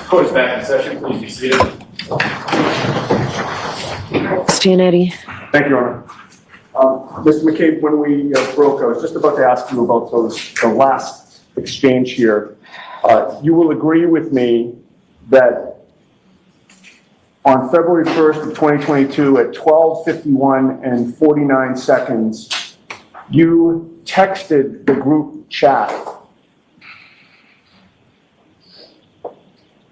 Court is back in session. Please be seated. Yannetti. Thank you, Your Honor. Mr. McCabe, when we broke, I was just about to ask you about the last exchange here. You will agree with me that on February 1st of 2022 at 12:51 and 49 seconds, you texted the group chat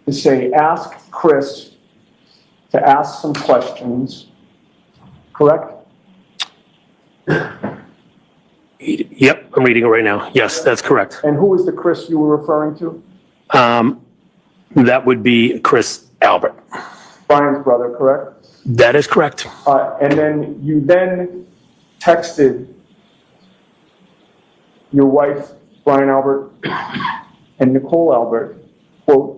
to say, ask Chris to ask some questions, correct? Yep, I'm reading it right now. Yes, that's correct. And who was the Chris you were referring to? That would be Chris Albert. Brian's brother, correct? That is correct. And then you texted your wife, Brian Albert, and Nicole Albert, quote,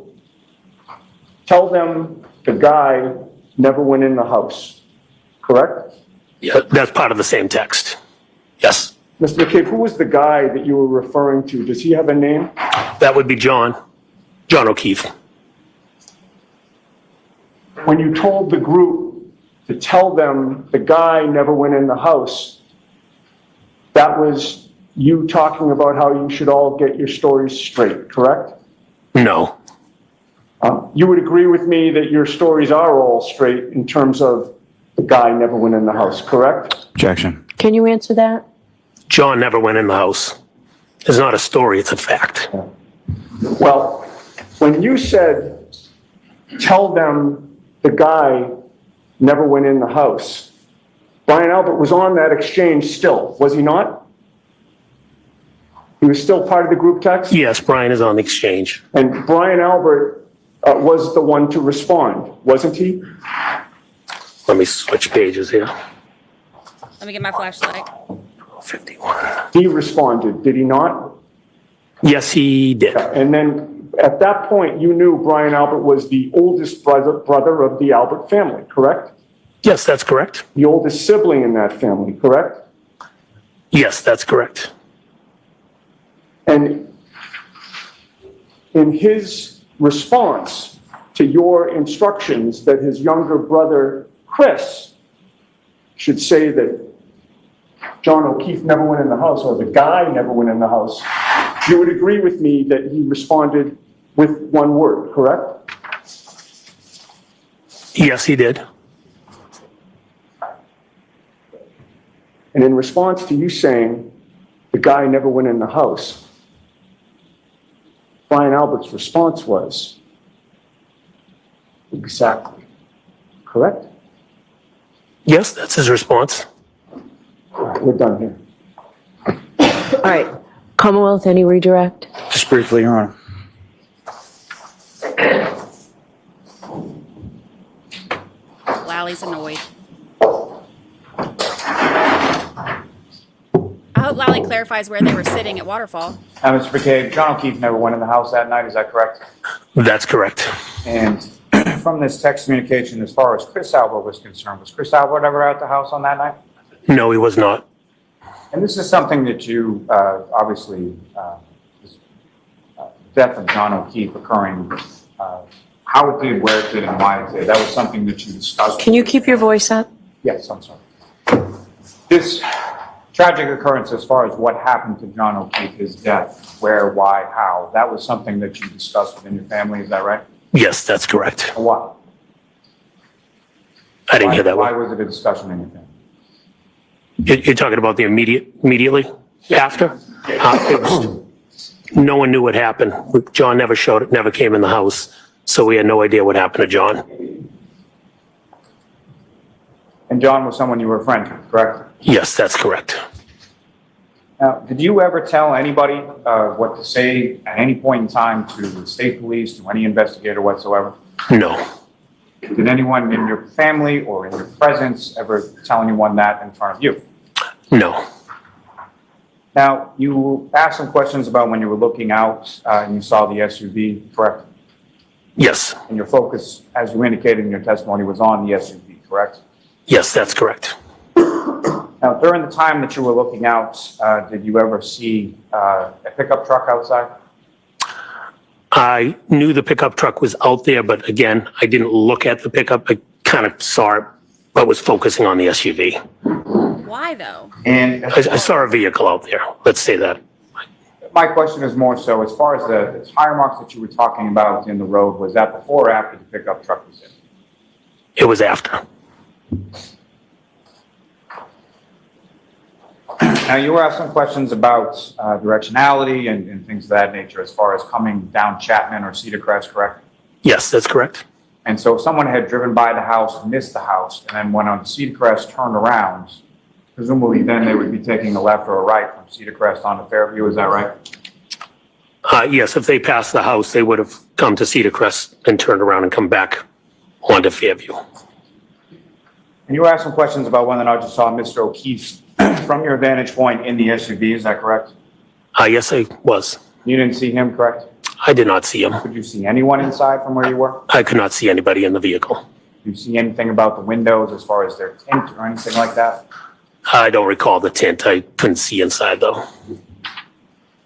tell them the guy never went in the house, correct? Yeah, that's part of the same text. Yes. Mr. McCabe, who was the guy that you were referring to? Does he have a name? That would be John O'Keefe. When you told the group to tell them the guy never went in the house, that was you talking about how you should all get your stories straight, correct? No. You would agree with me that your stories are all straight in terms of the guy never went in the house, correct? Objection. Can you answer that? John never went in the house. It's not a story, it's a fact. Well, when you said, tell them the guy never went in the house, Brian Albert was on that exchange still, was he not? He was still part of the group text? Yes, Brian is on the exchange. And Brian Albert was the one to respond, wasn't he? Let me switch pages here. Let me get my flashlight. 51. He responded, did he not? Yes, he did. And then at that point, you knew Brian Albert was the oldest brother of the Albert family, correct? Yes, that's correct. The oldest sibling in that family, correct? Yes, that's correct. And in his response to your instructions that his younger brother, Chris, should say that John O'Keefe never went in the house, or the guy never went in the house, you would agree with me that he responded with one word, correct? Yes, he did. And in response to you saying the guy never went in the house, Brian Albert's response was, exactly, correct? Yes, that's his response. All right, we're done here. All right. Commonwealth, any redirect? Just briefly, Your Honor. Lally's annoyed. probably clarifies where they were sitting at Waterfall. Mr. McCabe, John O'Keefe never went in the house that night, is that correct? That's correct. And from this text communication, as far as Chris Albert was concerned, was Chris Albert ever at the house on that night? No, he was not. And this is something that you, obviously, this, death of John O'Keefe occurring, how it did, where it did, and why it did. That was something that you discussed. Can you keep your voice up? Yes, I'm sorry. This tragic occurrence, as far as what happened to John O'Keefe, his death, where, why, how, that was something that you discussed within your family, is that right? Yes, that's correct. Why? I didn't hear that Why one. was it a discussion in your family? You're talking about the immediately after? It was, no one knew what happened. John never showed it, never came in the house, so we had no idea what happened to John. And John was someone you were a friend with, correct? Yes, that's correct. Now, did you ever tell anybody what to say at any point in time to the state police, to any investigator whatsoever? No. Did anyone in your family or in your presence ever tell anyone that in front of you? No. Now, you asked some questions about when you were looking out and you saw the SUV, correct? Yes. And your focus, as you indicated in your testimony, was on the SUV, correct? Yes, that's correct. Now, during the time that you were looking out, did you ever see a pickup truck outside? I knew the pickup truck was out there, but again, I didn't look at the pickup. I kind of saw it, but was focusing on the SUV. Why though? And I saw a vehicle out there. Let's say that. my question is more so, as far as the tire marks that you were talking about in the road, was that before or after the pickup truck was in? It was after. Now, you were asking questions about directionality and things of that nature as far as coming down Chapman or Cedar Crest, correct? Yes, that's correct. And so if someone had driven by the house, missed the house, and then went on Cedar Crest, turned around, presumably then they would be taking a left or a right from Cedar Crest onto Fairview, is that right? Yes, if they passed the house, they would have come to Cedar Crest and turned around and come back onto Fairview. And you were asking questions about whether or not you saw Mr. O'Keefe from your vantage point in the SUV, is that correct? Yes, I was. You didn't see him, correct? I did not see him. Could you see anyone inside from where you were? I could not see anybody in the vehicle. Did you see anything about the windows as far as their tint or anything like that? I don't recall the tint. I couldn't see inside though.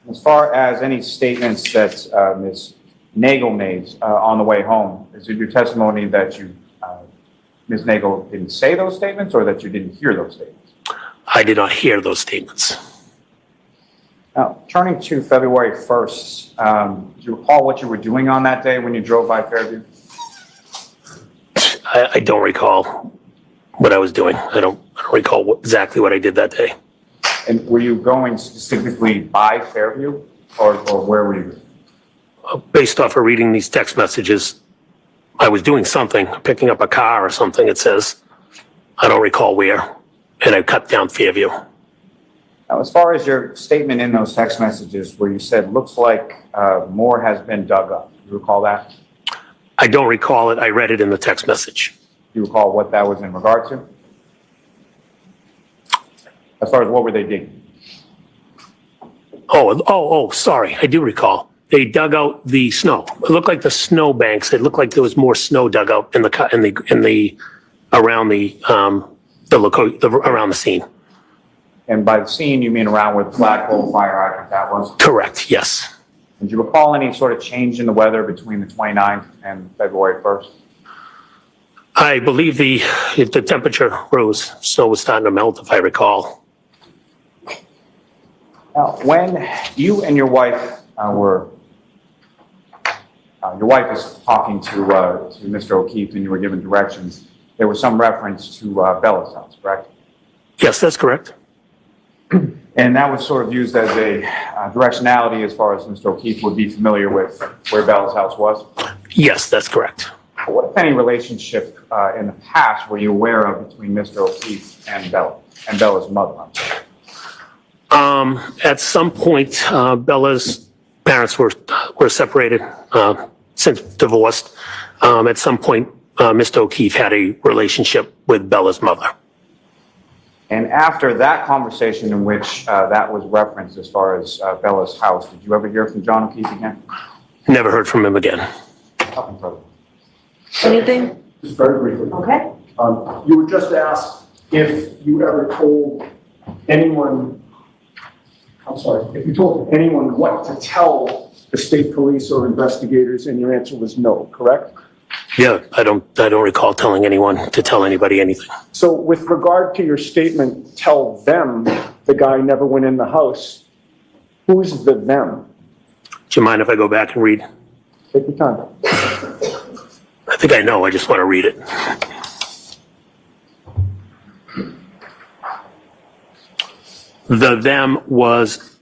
As far as any statements that Ms. Nagel made on the way home, is it your testimony that you, Ms. Nagel didn't say those statements or that you didn't hear those statements? I did not hear those statements. Now, turning to February 1st, do you recall what you were doing on that day when you drove by Fairview? I don't recall what I was doing. I don't recall exactly what I did that day. And were you going specifically by Fairview or where were you? Based off of reading these text messages, I was doing something, picking up a car or something, it says. I don't recall where. And I cut down Fairview. Now, as far as your statement in those text messages where you said, looks like more has been dug up, do you recall that? I don't recall it. I read it in the text message. Do you recall what that was in regard to? As far as what were they digging? Oh, sorry. I do recall. They dug out the snow. It looked like the snow banks. It looked like there was more snow dug out in the around around the scene. And by the scene, you mean around where the flagpole fire hydrant that was? Correct. Yes. And do you recall any sort of change in the weather between the 29th and February 1st? I believe the temperature rose. Snow was starting to melt, if I recall. Now, when you and your wife your wife is talking to Mr. O'Keefe and you were given directions, there was some reference to Bella's house, correct? Yes, that's correct. And that was sort of used as a directionality as far as Mr. O'Keefe would be familiar with where Bella's house was? Yes, that's correct. What, if any, relationship in the past were you aware of between Mr. O'Keefe and Bella, and Bella's mother? At some point, Bella's parents were separated, since divorced. At some point, Mr. O'Keefe had a relationship with Bella's mother. And after that conversation in which that was referenced as far as Bella's house, did you ever hear from John O'Keefe again? Never heard from him again. Nothing further. Anything? Just very briefly. Okay. You were just asked if you ever told anyone, if you told anyone what to tell the state police or investigators, and your answer was no, correct? Yeah, I don't recall telling anyone to tell anybody anything. So with regard to your statement, tell them the guy never went in the house, who's the them? Do you mind if I go back and read? Take your time. I think I know, I just want to read it. The them was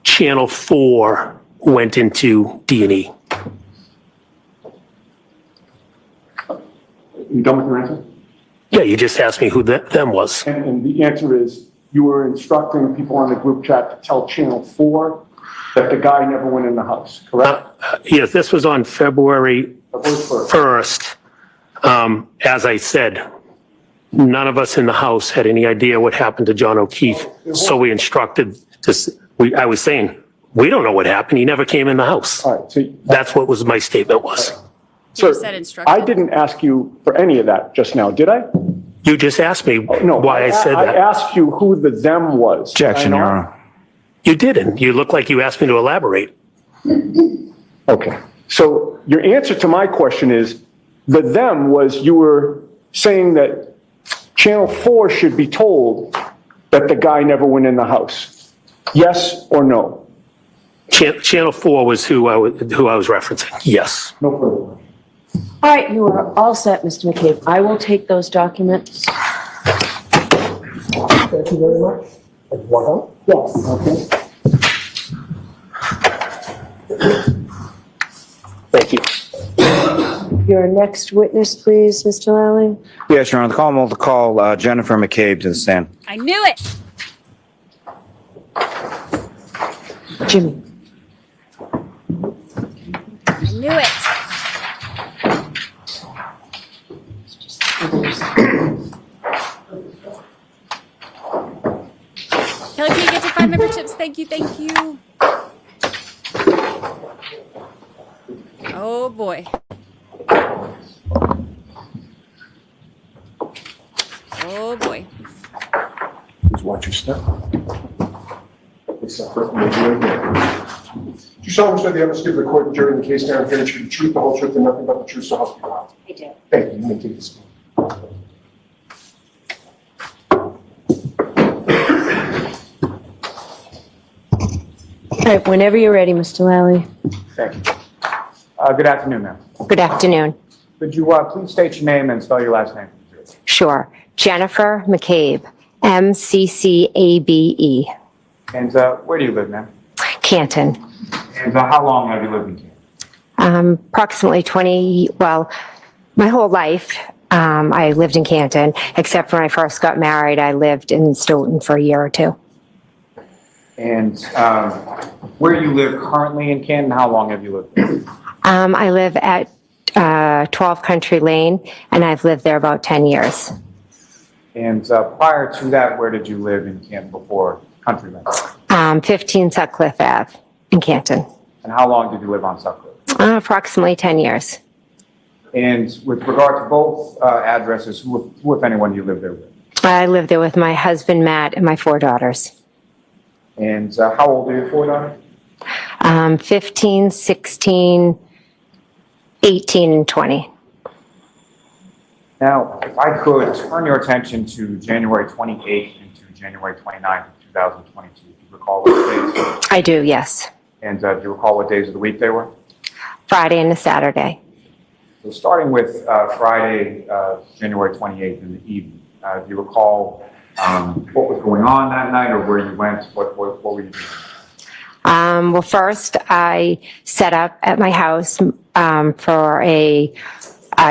Channel 4 went into D&E. You done with your answer? Yeah, you just asked me who them was. And the answer is, you were instructing people on the group chat to tell Channel 4 that the guy never went in the house, correct? Yes, this was on February First. 1st. As I said, none of us in the house had any idea what happened to John O'Keefe. So we instructed, I was saying, we don't know what happened. He never came in the house. All right, so That's what was my statement was. You Sir, said instructed. I didn't ask you for any of that just now, did I? You just asked me No. why I said I that. asked you who the them was. Objection, Did I Your not? Honor. You didn't. You look like you asked me to elaborate. Okay. So your answer to my question is, the them was you were saying that Channel 4 should be told that the guy never went in the house. Yes or no? Channel 4 was who I was referencing. Yes. No further. All right, you are all set, Mr. McCabe. I will take those documents. Thank you very much. Yes. Okay. Thank you. Your next witness, please, Mr. Lally. Yes, Your Honor. The call will call Jennifer McCabe to the stand. I knew it. Jimmy. I knew it. Kelly, can you get to 5 memberships? Thank you, thank you. Oh boy. Oh boy. Please watch your step. It's separate from the jury. Do you solemnly swear the evidence given to the court and jury in the case now and here to the truth, the whole truth, and nothing but the truth, so help you God? I do. Thank you. You may take this. All right, whenever you're ready, Mr. Lally. Thank you. Good afternoon, ma'am. Good afternoon. Could you please state your name and spell your last name? Sure. Jennifer McCabe, McCabe. And where do you live, ma'am? Canton. And how long have you lived in Canton? Approximately 20, well, my whole life, I lived in Canton, except when I first got married, I lived in Stoughton for a year or two. And where you live currently in Canton, how long have you lived there? I live at 12 Country Lane, and I've lived there about 10 years. And prior to that, where did you live in Canton before Country Lane? 15 Sutcliffe Ave in Canton. And how long did you live on Sutcliffe? Approximately 10 years. And with regard to both addresses, who, if anyone, you live there with? I live there with my husband, Matt, and my 4 daughters. And how old are your 4 daughters? 15, 16, 18, and 20. Now, if I could turn your attention to January 28th and to January 29th of 2022, do you recall what days? I do, yes. And do you recall what days of the week they were? Friday and a Saturday. So starting with Friday, January 28th in the evening, do you recall what was going on that night or where you went? What were you doing? Well, first, I set up at my house for a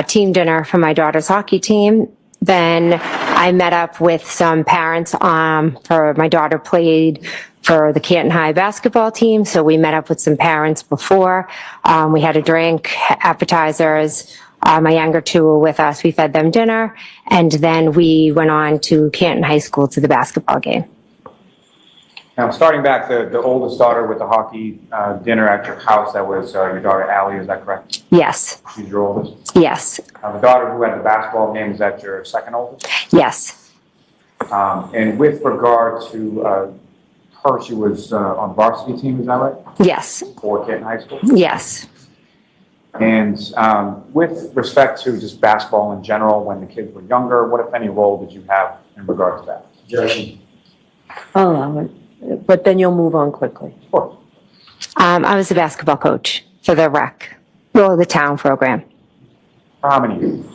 team dinner for my daughter's hockey team. Then I met up with some parents for my daughter played for the Canton High basketball team. So we met up with some parents before. We had a drink, appetizers, My younger two were with us. We fed them dinner, and then we went on to Canton High School to the basketball game. Now, starting back, the oldest daughter with the hockey dinner at your house, that was your daughter Allie, is that correct? Yes, She's your oldest? yes, The daughter who had the basketball game, is that your second oldest? yes, And with regard to her, she was on the varsity team, is that right? yes, For Canton High School? yes. And with respect to just basketball in general, when the kids were younger, what, if any, role did you have in regard to that? I'll allow it, but then you'll move on quickly. Sure. I was a basketball coach for the rec, or the town program. For how many years?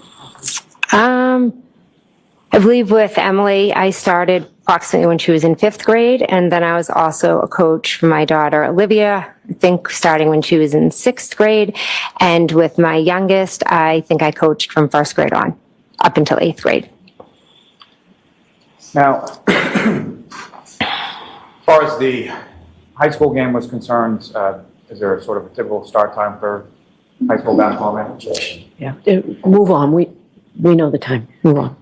I believe with Emily, I started approximately when she was in 5th grade, and then I was also a coach for my daughter Olivia, I think starting when she was in 6th grade, and with my youngest, I think I coached from 1st grade on, up until 8th grade. Now, as far as the high school game was concerned, is there sort of a typical start time for high school basketball game? Yeah, move on. We know the time. Move on.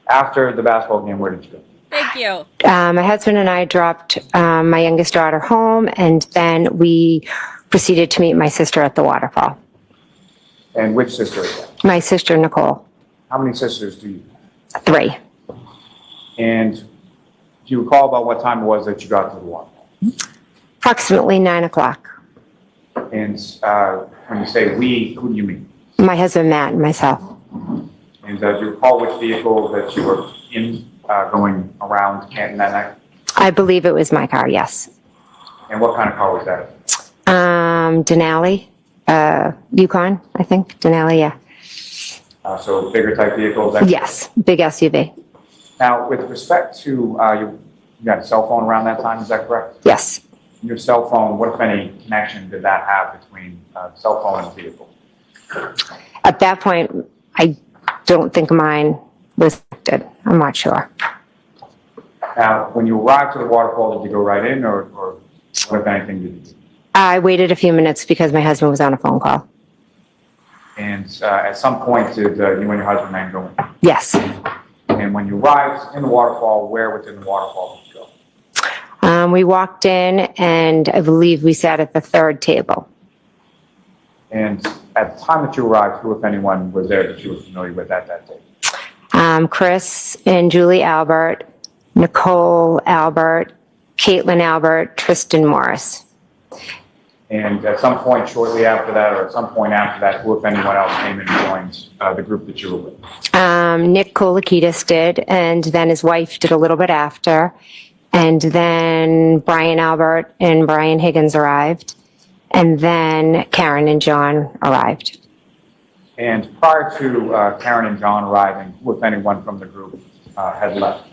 After the basketball game, where did you go? Thank you. My husband and I dropped my youngest daughter home, and then we proceeded to meet my sister at the waterfall. And which sister is that? My sister, Nicole. How many sisters do you have? 3. And do you recall about what time it was that you got to the waterfall? Approximately 9 o'clock. And when you say we, who do you mean? My husband, Matt, and myself. And do you recall which vehicle that you were in going around Canton that night? I believe it was my car, yes. And what kind of car was that? Denali, Yukon, I think. Denali, yeah. So bigger type vehicles? That Yes, big SUV. Now, with respect to, you got a cell phone around that time, is that correct? Yes. Your cell phone, what, if any, connection did that have between cell phone and vehicle? At that point, I don't think mine was connected. I'm not sure. Now, when you arrived to the waterfall, did you go right in, or what, if anything, did you do? I waited a few minutes because my husband was on a phone call. And at some point, did you and your husband man go in? Yes. And when you arrived in the waterfall, where within the waterfall did you go? We walked in, and I believe we sat at the 3rd table. And at the time that you arrived, who, if anyone, was there that you were familiar with at that table? Chris and Julie Albert, Nicole Albert, Caitlin Albert, Tristan Morris. And at some point shortly after that, or at some point after that, who, if anyone else, came and joined the group that you were with? Nick Kolakitis did, and then his wife did a little bit after. And then Brian Albert and Brian Higgins arrived. And then Karen and John arrived. And prior to Karen and John arriving, who, if anyone from the group, had left?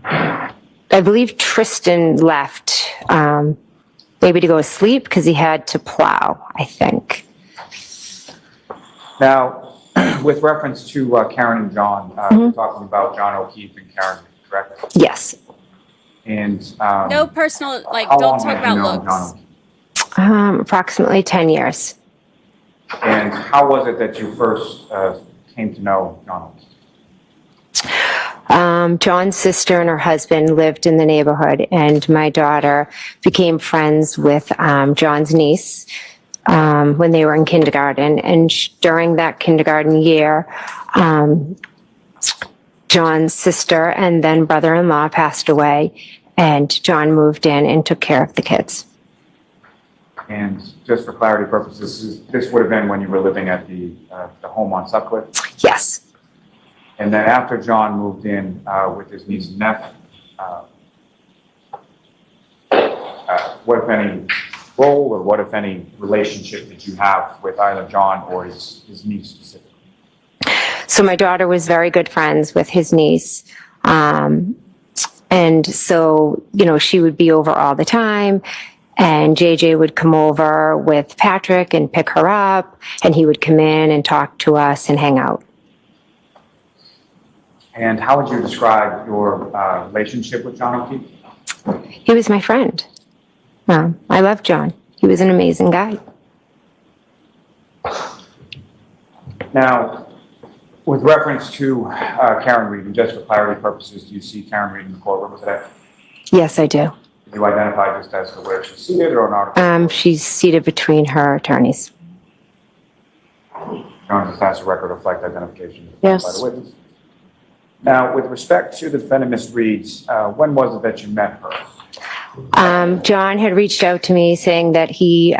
I believe Tristan left, maybe to go to sleep because he had to plow, I think. Now, with reference to Karen and John, we're talking about John O'Keefe and Karen, correct? Yes. And No personal, like, how don't long talk had you about known looks. John O'Keefe? Approximately 10 years. And how was it that you first came to know John O'Keefe? John's sister and her husband lived in the neighborhood, and my daughter became friends with John's niece when they were in kindergarten. And during that kindergarten year, John's sister and then brother-in-law passed away, and John moved in and took care of the kids. And just for clarity purposes, this would have been when you were living at the home on Sutcliffe? Yes. And then after John moved in with his niece and nephew, what, if any, role or what, if any, relationship did you have with either John or his niece specifically? So my daughter was very good friends with his niece. And so, you know, she would be over all the time. And JJ would come over with Patrick and pick her up. And he would come in and talk to us and hang out. And how would you describe your relationship with John O'Keefe? He was my friend. I love John. He was an amazing guy. Now, with reference to Karen Reed, and just for clarity purposes, do you see Karen Reed in the courtroom today? Yes, I do. Can you identify just as to where she's seated or not? She's seated between her attorneys. Just as a record reflect identification Yes. by the witness. Now, with respect to the defendant, Ms. Reed, when was it that you met her? John had reached out to me saying that he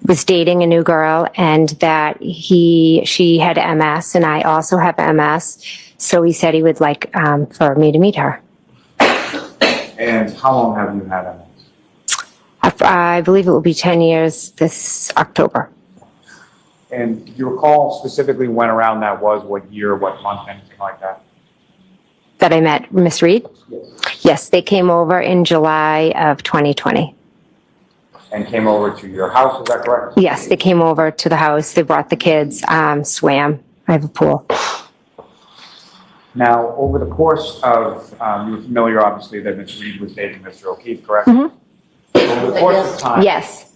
was dating a new girl and that she had MS and I also have MS. So he said he would like for me to meet her. And how long have you had MS? I believe it will be 10 years this October. And do you recall specifically when around that was, what year, what month, anything like that? That I met Miss Reed? Yes. Yes, they came over in July of 2020. And came over to your house, is that correct? Yes, they came over to the house. They brought the kids, swam. I have a pool. Now, over the course of, you were familiar, obviously, that Ms. Reed was dating Mr. O'Keefe, correct? Mhm. Over the course of time. Yes.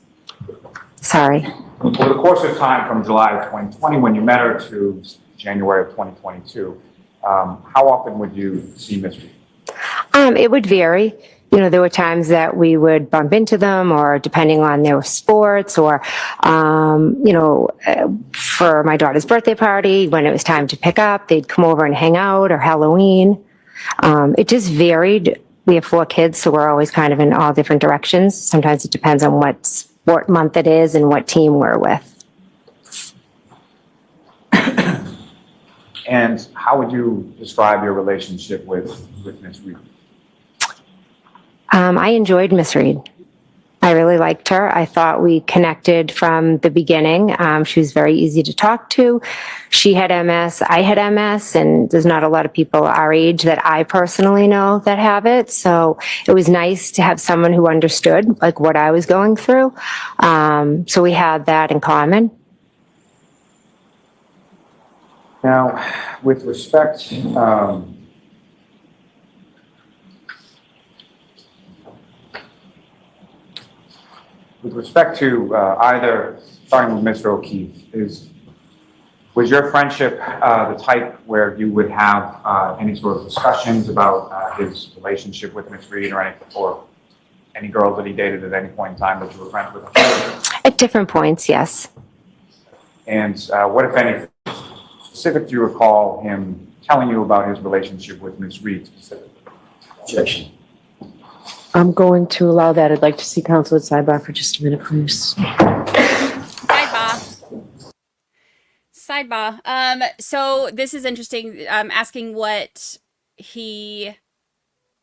Sorry. Over the course of time from July of 2020, when you met her, to January of 2022, how often would you see Ms. Reed? It would vary. You know, there were times that we would bump into them, or depending on their sports, or, for my daughter's birthday party, when it was time to pick up, they'd come over and hang out, or Halloween. It just varied. We have 4 kids, so we're always kind of in all different directions. Sometimes it depends on what sport month it is and what team we're with. And how would you describe your relationship with Ms. Reed? I enjoyed Miss Reed. I really liked her. I thought we connected from the beginning. She was very easy to talk to. She had MS, I had MS, and there's not a lot of people our age that I personally know that have it. So it was nice to have someone who understood like what I was going through. So we had that in common. Now, with respect, to either, starting with Mr. O'Keefe, was your friendship the type where you would have any sort of discussions about his relationship with Ms. Reed or any girls that he dated at any point in time that you were friends with him? At different points, yes. And what, if anything, specific do you recall him telling you about his relationship with Ms. Reed specifically? Objection. I'm going to allow that. I'd like to see counsel at sidebar for just a minute, please. Sidebar. So this is interesting. Asking what he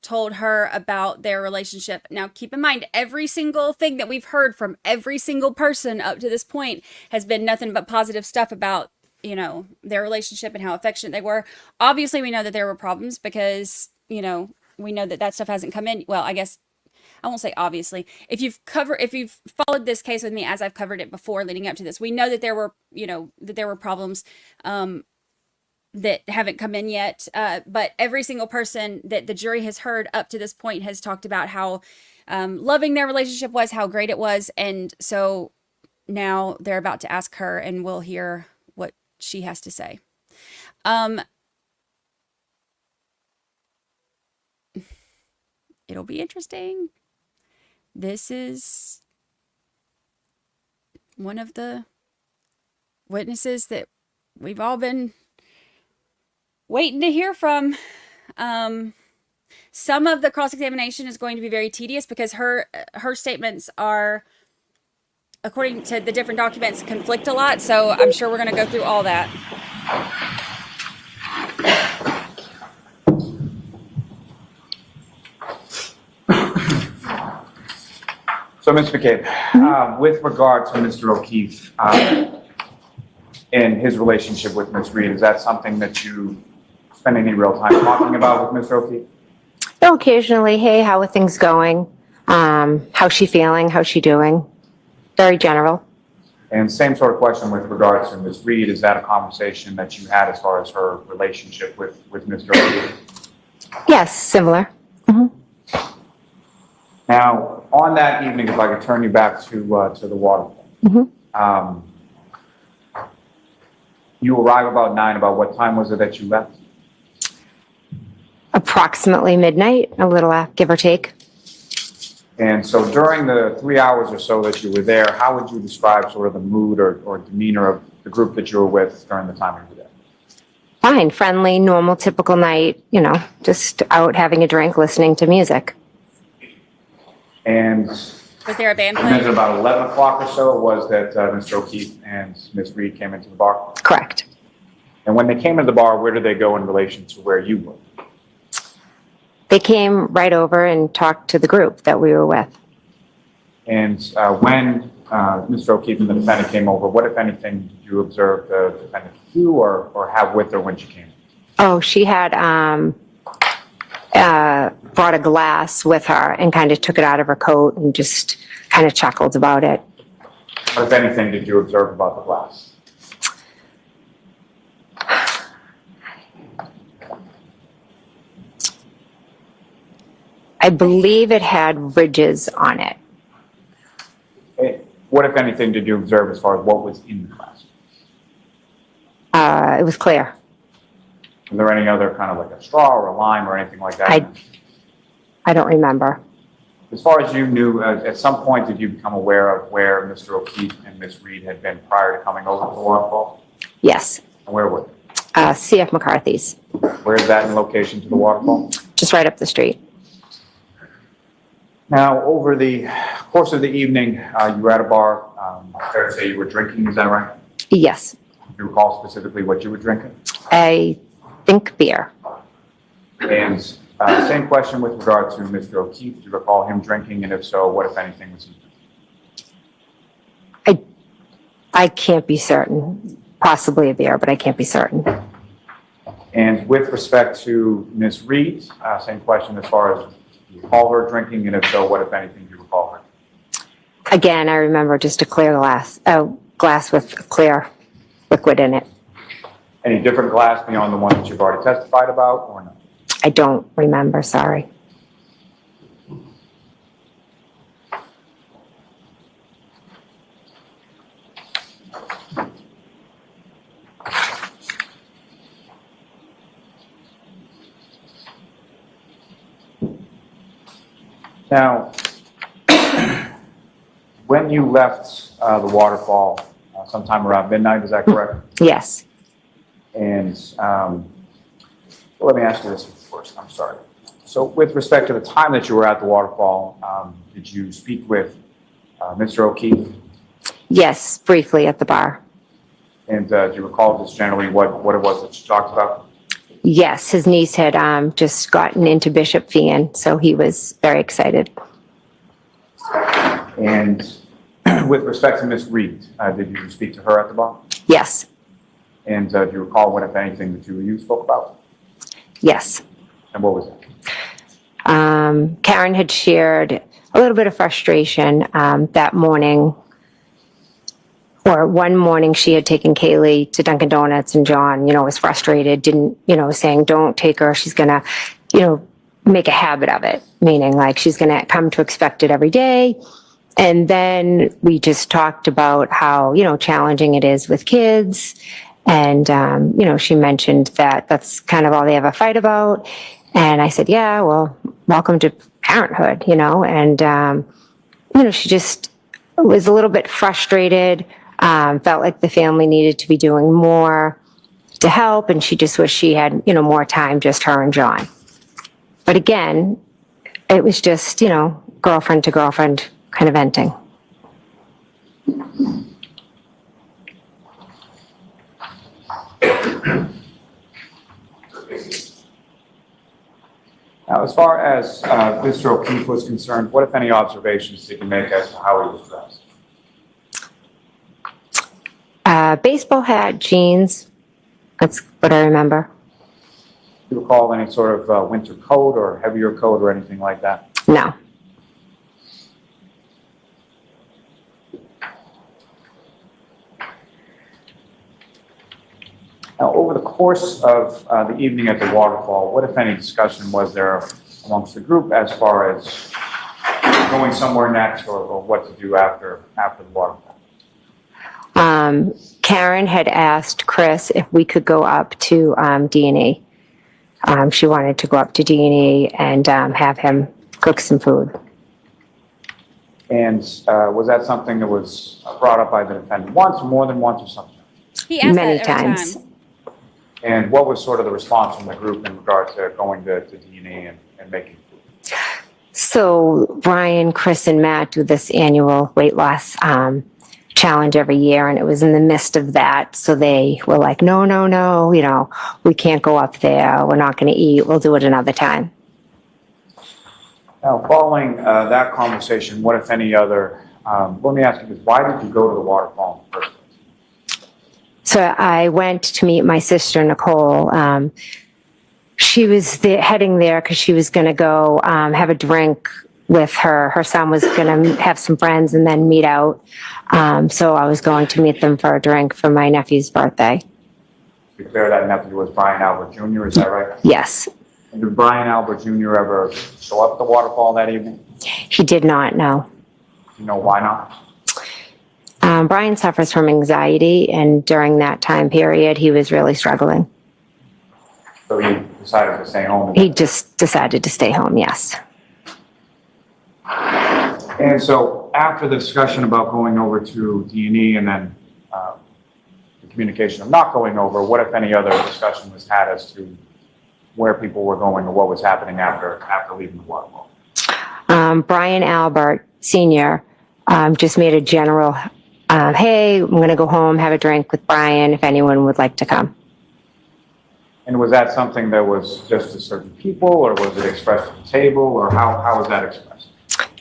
told her about their relationship. Now, keep in mind, every single thing that we've heard from every single person up to this point has been nothing but positive stuff about, their relationship and how affectionate they were. Obviously, we know that there were problems because, we know that stuff hasn't come in. Well, I guess I won't say obviously. If you've followed this case with me as I've covered it before leading up to this, we know that there were problems that haven't come in yet. But every single person that the jury has heard up to this point has talked about how loving their relationship was, how great it was. And so now they're about to ask her, and we'll hear what she has to say. It'll be interesting. This is one of the witnesses that we've all been waiting to hear from. Some of the cross-examination is going to be very tedious because her statements are, according to the different documents, conflict a lot. So I'm sure we're going to go through all that. So, Ms. McCabe, with regard to Mr. O'Keefe and his relationship with Ms. Reed, is that something that you spend any real time talking about with Mr. O'Keefe? So occasionally, hey, how are things going? How's she feeling? How's she doing? Very general. And same sort of question with regards to Ms. Reed, is that a conversation that you had as far as her relationship with Mr. O'Keefe? Yes, similar. Mm-hmm. Now, on that evening, if I could turn you back to the waterfall. Mm-hmm. You arrive about 9. About what time was it that you left? Approximately midnight, a little give or take. And so during the 3 hours or so that you were there, how would you describe sort of the mood or demeanor of the group that you were with during the time you were there? Fine, friendly, normal, typical night, just out having a drink, listening to music. And Was there a band you mentioned playing? about 11 o'clock or so was that Mr. O'Keefe and Ms. Reed came into the bar? Correct. And when they came into the bar, where did they go in relation to where you were? They came right over and talked to the group that we were with. And when Mr. O'Keefe and the defendant came over, what, if anything, did you observe the defendant do or have with her when she came? Oh, she had brought a glass with her and kind of took it out of her coat and just kind of chuckled about it. What, if anything, did you observe about the glass? I believe it had ridges on it. What, if anything, did you observe as far as what was in the glass? It was clear. Was there any other kind of like a straw or a lime or anything like that? I don't remember. As far as you knew, at some point did you become aware of where Mr. O'Keefe and Ms. Reed had been prior to coming over to the waterfall? Yes. And where were they? CF McCarthy's, Where is that in location to the waterfall? just right up the street. Now, over the course of the evening, you were at a bar. Fair to say you were drinking, is that right? Yes. Do you recall specifically what you were drinking? I think beer. And same question with regard to Mr. O'Keefe. Do you recall him drinking? And if so, what, if anything, was he drinking? I can't be certain. Possibly a beer, but I can't be certain. And with respect to Ms. Reed, same question as far as do you recall her drinking? And if so, what, if anything, do you recall her? Again, I remember just a clear glass with clear liquid in it. Any different glass beyond the one that you've already testified about or no? I don't remember, sorry. Now, when you left the waterfall sometime around midnight, is that correct? Yes. And well, let me ask you this first. I'm sorry. So with respect to the time that you were at the waterfall, did you speak with Mr. O'Keefe? Yes, briefly at the bar. And do you recall just generally what it was that you talked about? Yes, his niece had just gotten into Bishop Fian, so he was very excited. And with respect to Ms. Reed, did you speak to her at the bar? Yes. And do you recall what, if anything, the two of you spoke about? Yes. And what was it? Karen had shared a little bit of frustration that morning, or one morning she had taken Kaylee to Dunkin' Donuts and John, was frustrated, didn't, saying, don't take her. She's going to, make a habit of it, meaning like she's going to come to expect it every day. And then we just talked about how, challenging it is with kids. And, she mentioned that that's kind of all they have a fight about. And I said, yeah, well, welcome to parenthood, and, she just was a little bit frustrated, felt like the family needed to be doing more to help. And she just wished she had, more time, just her and John. But again, it was just, girlfriend to girlfriend kind of venting. Now, as far as Mr. O'Keefe was concerned, what, if any, observations did you make as to how he was dressed? Baseball hat, jeans. That's what I remember. Do you recall any sort of winter coat or heavier coat or anything like that? No. Now, over the course of the evening at the waterfall, what, if any, discussion was there amongst the group as far as going somewhere next or what to do after the waterfall? Karen had asked Chris if we could go up to D&E. She wanted to go up to D&E and have him cook some food. And was that something that was brought up by the defendant once, more than once, or something? He asked Many that every times. time. And what was sort of the response from the group in regard to going to D&E and making food? So Brian, Chris, and Matt do this annual weight loss challenge every year, and it was in the midst of that. So they were like, no, no, no, you know, we can't go up there. We're not going to eat. We'll do it another time. Now, following that conversation, what, if any, other, let me ask you this, why did you go to the waterfall in the first place? So I went to meet my sister, Nicole. She was heading there because she was going to go have a drink with her son was going to have some friends and then meet out. So I was going to meet them for a drink for my nephew's birthday. To be clear, that nephew was Brian Albert Jr., is that right? Yes. And did Brian Albert Jr. ever show up at the waterfall that evening? He did not, no. Do you know why not? Brian suffers from anxiety, and during that time period, he was really struggling. So he decided to stay home? He just decided to stay home, yes. And so after the discussion about going over to D&E and then the communication of not going over, what, if any, other discussion was had as to where people were going or what was happening after leaving the waterfall? Brian Albert Sr. Just made a general, hey, I'm going to go home, have a drink with Brian if anyone would like to come. And was that something that was just to certain people, or was it expressed at the table, or how was that expressed?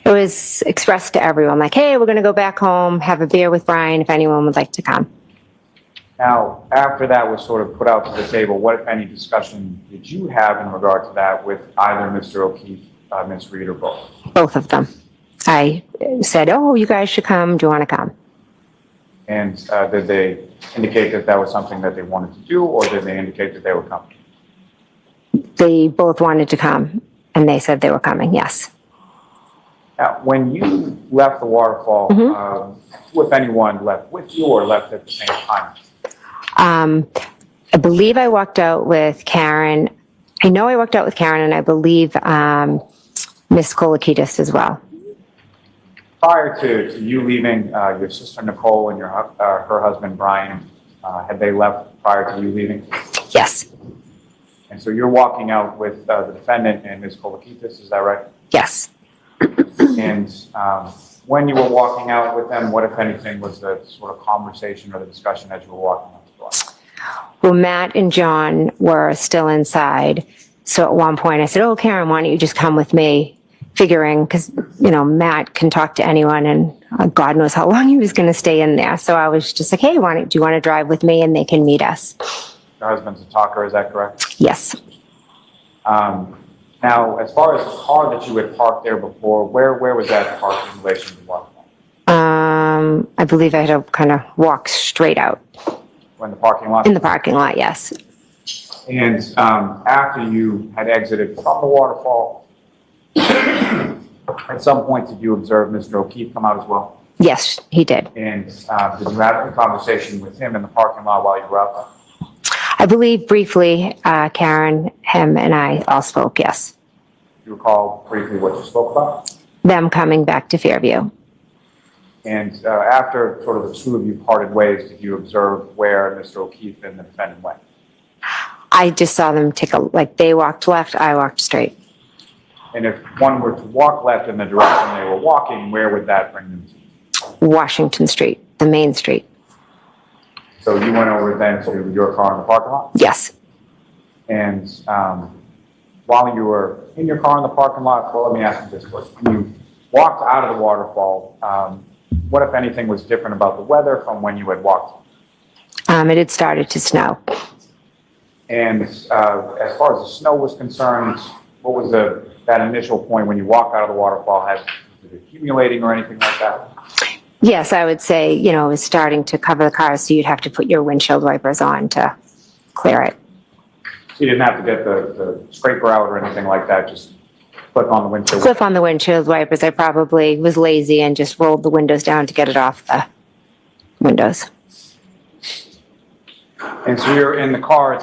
It was expressed to everyone, like, hey, we're going to go back home, have a beer with Brian if anyone would like to come. Now, after that was sort of put out to the table, what, if any, discussion did you have in regard to that with either Mr. O'Keefe, Ms. Reed, or both? Both of them. I said, oh, you guys should come. Do you want to come? And did they indicate that that was something that they wanted to do, or did they indicate that they would come? They both wanted to come, and they said they were coming, yes. Now, when you left the waterfall, who, if anyone, left with you or left at the same time? I believe I walked out with Karen. I know I walked out with Karen, and I believe Miss Kolakidis as well. Prior to you leaving, your sister Nicole and her husband Brian, had they left prior to you leaving? Yes. And so you're walking out with the defendant and Ms. Kolakidis, is that right? Yes. And when you were walking out with them, what, if anything, was the sort of conversation or the discussion as you were walking out the door? Well, Matt and John were still inside. So at one point I said, oh, Karen, why don't you just come with me? Figuring, because, you know, Matt can talk to anyone, and God knows how long he was going to stay in there. So I was just like, hey, do you want to drive with me and they can meet us? Your husband's a talker, is that correct? Yes. Now, as far as the car that you had parked there before, where was that parked in relation to the waterfall? I believe I had to kind of walk straight out. In the parking lot? In the parking lot, yes. And after you had exited from the waterfall, at some point did you observe Mr. O'Keefe come out as well? Yes, he did. And did you have a conversation with him in the parking lot while you were out there? I believe briefly, Karen, him, and I all spoke, yes. Do you recall briefly what you spoke about? Them coming back to Fairview. And after sort of the two of you parted ways, did you observe where Mr. O'Keefe and the defendant went? I just saw them they walked left, I walked straight. And if one were to walk left in the direction they were walking, where would that bring them to? Washington Street, the main street. So you went over then to your car in the parking lot? Yes. And while you were in your car in the parking lot, well, let me ask you this question. When you walked out of the waterfall, what, if anything, was different about the weather from when you had walked? It had started to snow. And as far as the snow was concerned, what was that initial point when you walked out of the waterfall? Was it accumulating or anything like that? Yes, I would say, you know, it was starting to cover the car, so you'd have to put your windshield wipers on to clear it. So you didn't have to get the scraper out or anything like that, just clip on the windshield? Clip on the windshield wipers. I probably was lazy and just rolled the windows down to get it off the windows. And so you're in the car at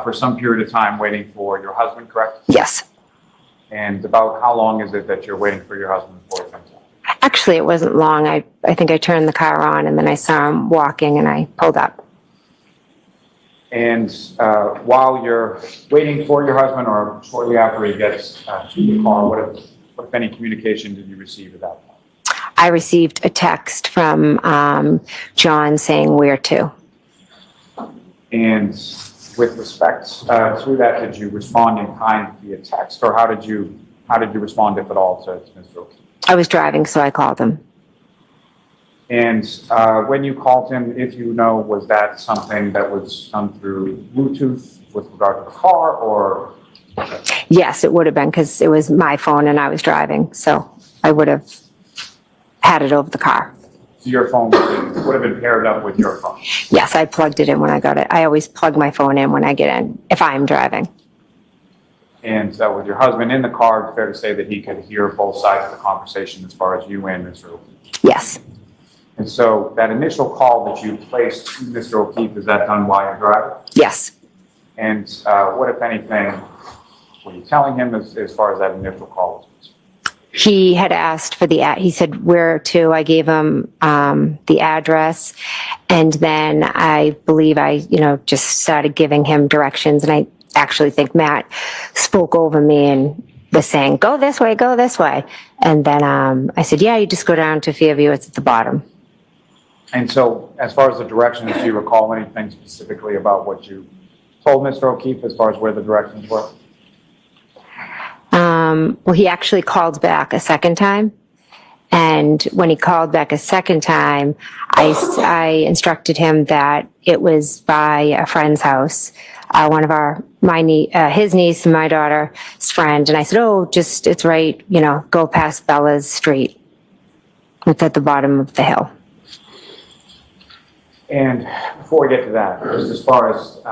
for some period of time waiting for your husband, correct? Yes. And about how long is it that you're waiting for your husband before he comes out? Actually, it wasn't long. I think I turned the car on and then I saw him walking and I pulled up. And while you're waiting for your husband or shortly after he gets to the car, what if any communication did you receive at that point? I received a text from John saying where to. And with respect to that, did you respond in kind via text, or how did you respond, if at all, to Mr. O'Keefe? I was driving, so I called him. And when you called him, if you know, was that something that was done through Bluetooth with regard to the car, or? Yes, it would have been because it was my phone and I was driving, so I would have had it over the car. So your phone would have been paired up with your phone? Yes, I plugged it in when I got it. I always plug my phone in when I get in, if I'm driving. And with your husband in the car, it's fair to say that he could hear both sides of the conversation as far as you and Mr. O'Keefe? Yes. And so that initial call that you placed to Mr. O'Keefe, is that done while you're driving? Yes. And what, if anything, were you telling him as far as that initial call was concerned? He had asked for he said where to. I gave him the address, and then I believe I just started giving him directions, and I actually think Matt spoke over me and was saying, go this way, go this way. And then I said, yeah, you just go down to Fairview, it's at the bottom. And so as far as the directions, do you recall anything specifically about what you told Mr. O'Keefe as far as where the directions were? Well, he actually called back a second time. And when he called back a second time, I instructed him that it was by a friend's house, one of his niece and my daughter's friend. And I said, oh, it's right, go past Bella's street. It's at the bottom of the hill. And before we get to that, just as far as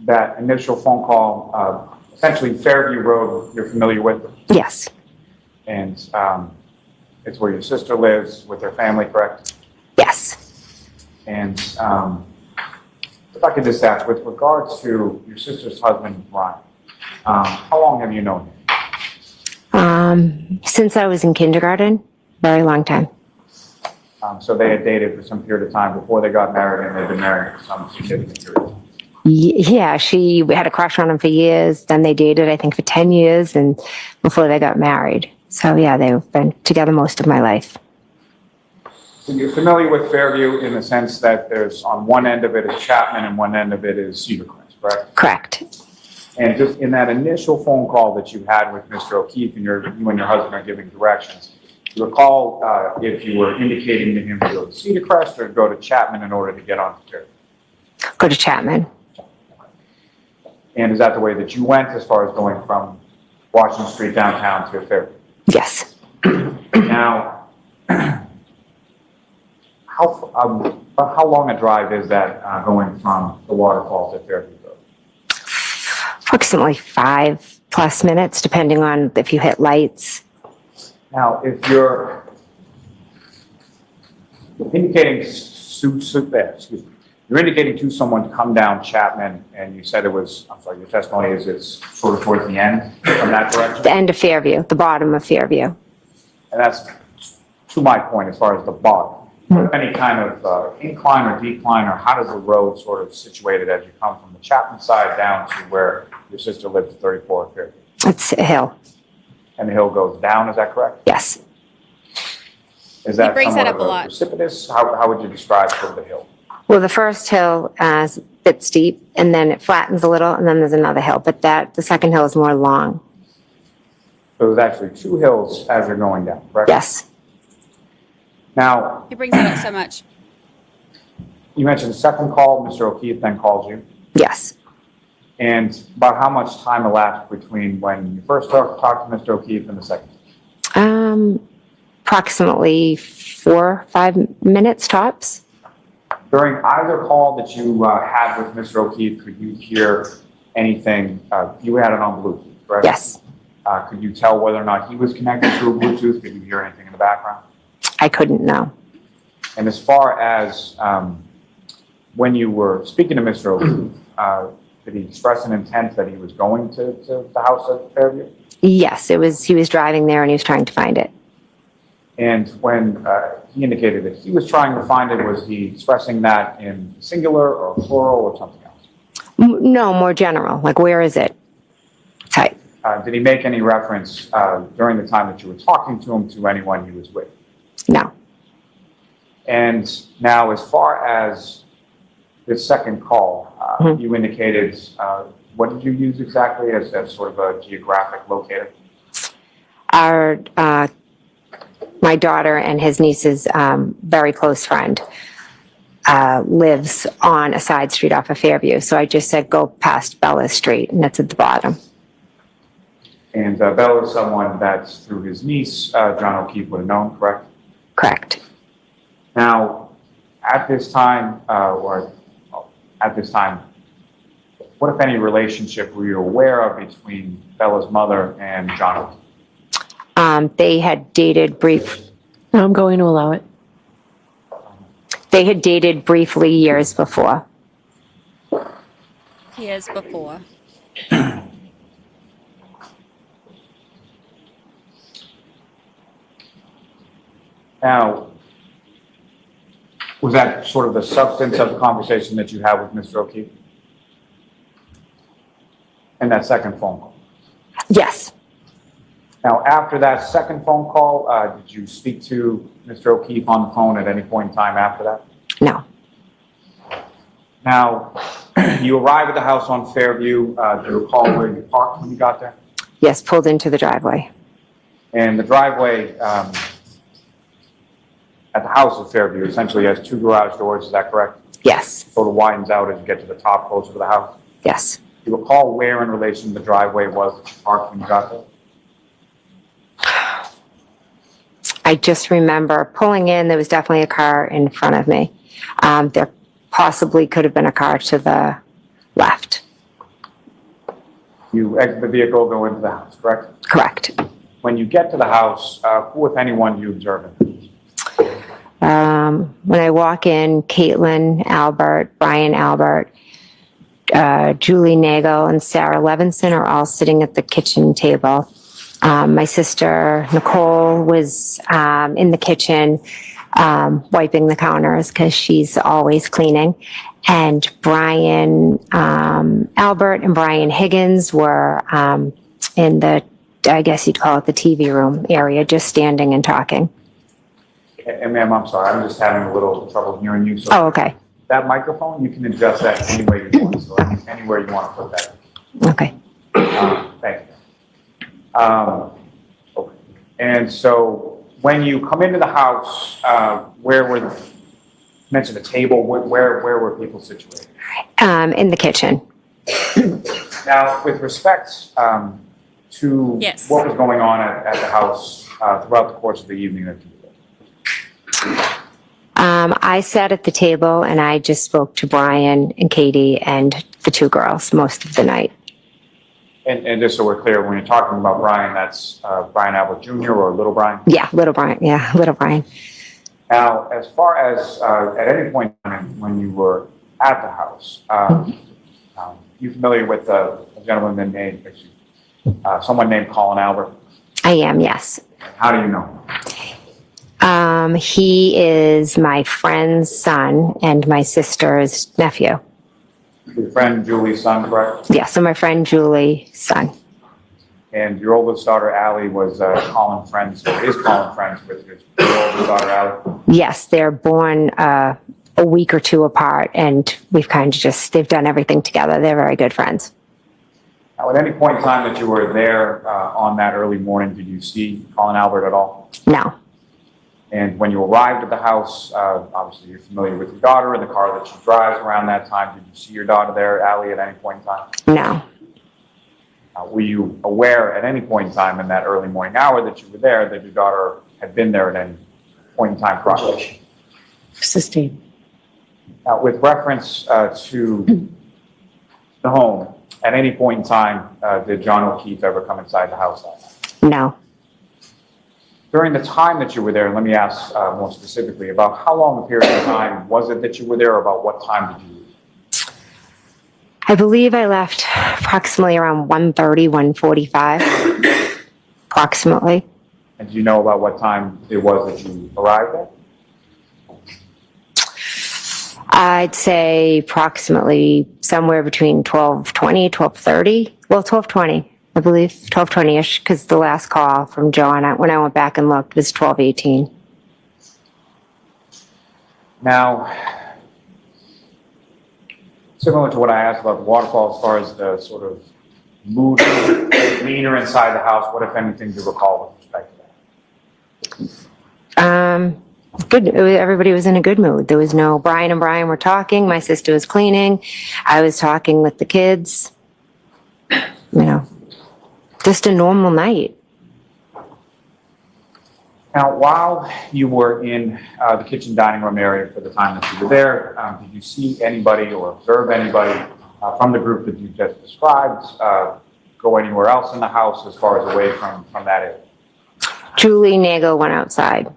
that initial phone call, essentially Fairview Road, you're familiar with? Yes. And it's where your sister lives with her family, correct? Yes. And if I could just ask, with regards to your sister's husband, Ryan, how long have you known him? Since I was in kindergarten, very long time. So they had dated for some period of time before they got married, and they've been married for some significant period of time. Yeah, she had a crush on him for years. Then they dated, I think, for 10 years and before they got married. So yeah, they've been together most of my life. So you're familiar with Fairview in the sense that there's on one end of it is Chapman and one end of it is Cedar Crest, correct? Correct. And just in that initial phone call that you had with Mr. O'Keefe and you and your husband are giving directions, you recall if you were indicating to him to go to Cedar Crest or go to Chapman in order to get onto Fairview? Go to Chapman. And is that the way that you went as far as going from Washington Street downtown to Fairview? Yes. Now, how long a drive is that going from the waterfall to Fairview Road? Approximately 5+ minutes, depending on if you hit lights. Now, if you're indicating you're indicating to someone to come down Chapman, and you said it was, I'm sorry, your testimony is it's sort of towards the end from that direction? The end of Fairview, the bottom of Fairview. And that's to my point as far as the bottom. Mm-hmm. Any kind of incline or decline, or how does the road sort of situated as you come from the Chapman side down to where your sister lives at 34 Fairview? It's a hill. And the hill goes down, is that correct? Yes. Is that He brings that up a lot. Precipitous? How would you describe sort of the hill? Well, the first hill is a bit steep, and then it flattens a little, and then there's another hill. But the second hill is more long. So there's actually two hills as you're going down, correct? Yes. Now, He brings it up so much. you mentioned the second call, Mr. O'Keefe then calls you. Yes. And about how much time elapsed between when you first talked to Mr. O'Keefe and the second? Approximately 4 or 5 minutes tops. During either call that you had with Mr. O'Keefe, could you hear anything? You had it on Bluetooth, correct? Yes. Could you tell whether or not he was connected to a Bluetooth? Could you hear anything in the background? I couldn't know. And as far as when you were speaking to Mr. O'Keefe, did he express an intent that he was going to the house at Fairview? Yes, he was driving there and he was trying to find it. And when he indicated that he was trying to find it, was he expressing that in singular or plural or something else? No, more general, like where is it? Type. Did he make any reference during the time that you were talking to him to anyone he was with? No. And now, as far as this second call, you indicated, what did you use exactly as sort of a geographic locator? My daughter and his niece's very close friend lives on a side street off of Fairview. So I just said, go past Bella Street, and that's at the bottom. And Bella is someone that's through his niece, John O'Keefe would have known, correct? Correct. Now, at this time, what, if any, relationship were you aware of between Bella's mother and John O'Keefe? They had dated I'm going to allow it. They had dated briefly years before. Years before. Now, was that sort of the substance of the conversation that you had with Mr. O'Keefe? And that second phone call? Yes. Now, after that second phone call, did you speak to Mr. O'Keefe on the phone at any point in time after that? No. Now, you arrived at the house on Fairview. Do you recall where you parked when you got there? Yes, pulled into the driveway. And the driveway at the house of Fairview essentially has two garage doors, is that correct? Yes. Sort of widens out as you get to the top closer to the house? Yes. Do you recall where in relation to the driveway was that you parked when you got there? I just remember pulling in, there was definitely a car in front of me. There possibly could have been a car to the left. You exit the vehicle, go into the house, correct? Correct. When you get to the house, who, if anyone, do you observe in? When I walk in, Caitlin Albert, Brian Albert, Julie Nagel, and Sarah Levinson are all sitting at the kitchen table. My sister Nicole was in the kitchen wiping the counters because she's always cleaning. And Brian Albert and Brian Higgins were in the, I guess you'd call it the TV room area, just standing and talking. And ma'am, I'm sorry, I'm just having a little trouble hearing you. So Oh, okay. that microphone, you can adjust that any way you want. So anywhere you want to put that. Okay. Thank you. Okay. And so when you come into the house, where were, mentioned a table, where were people situated? In the kitchen. Now, with respect to Yes. what was going on at the house throughout the course of the evening that you were there. I sat at the table and I just spoke to Brian and Katie and the two girls most of the night. And just so we're clear, when you're talking about Brian, that's Brian Albert Jr. or Little Brian? Yeah, little Brian. Yeah, little Brian. Now, as far as at any point when you were at the house, you familiar with a gentleman named, someone named Colin Albert? I am, yes. How do you know? He is my friend's son and my sister's nephew. Your friend Julie's son, correct? Yeah, so my friend Julie's son. And your oldest daughter, Allie, was Colin friends, or is Colin friends with your oldest daughter, Allie? Yes, they're born a week or two apart, and we've kind of just, they've done everything together. They're very good friends. Now, at any point in time that you were there on that early morning, did you see Colin Albert at all? No. And when you arrived at the house, obviously you're familiar with your daughter and the car that she drives around that time. Did you see your daughter there, Allie, at any point in time? No. Were you aware at any point in time in that early morning hour that you were there that your daughter had been there at any point in time prior? Sustained. Now, with reference to the home, at any point in time, did John O'Keefe ever come inside the house that night? No. During the time that you were there, let me ask more specifically, about how long a period of time was it that you were there, or about what time did you leave? I believe I left approximately around 1:30, 1:45, approximately. And do you know about what time it was that you arrived at? I'd say approximately somewhere between 12:20, 12:30. Well, 12:20, I believe, 12:20-ish, because the last call from John, when I went back and looked, was 12:18. Now, similar to what I asked about the waterfall, as far as the sort of mood, leaner inside the house, what, if anything, do you recall with respect to that? Good. Everybody was in a good mood. There was no, Brian and Brian were talking. My sister was cleaning. I was talking with the kids. Just a normal night. Now, while you were in the kitchen dining room area for the time that you were there, did you see anybody or observe anybody from the group that you just described go anywhere else in the house as far as away from that area? Julie Nagel went outside.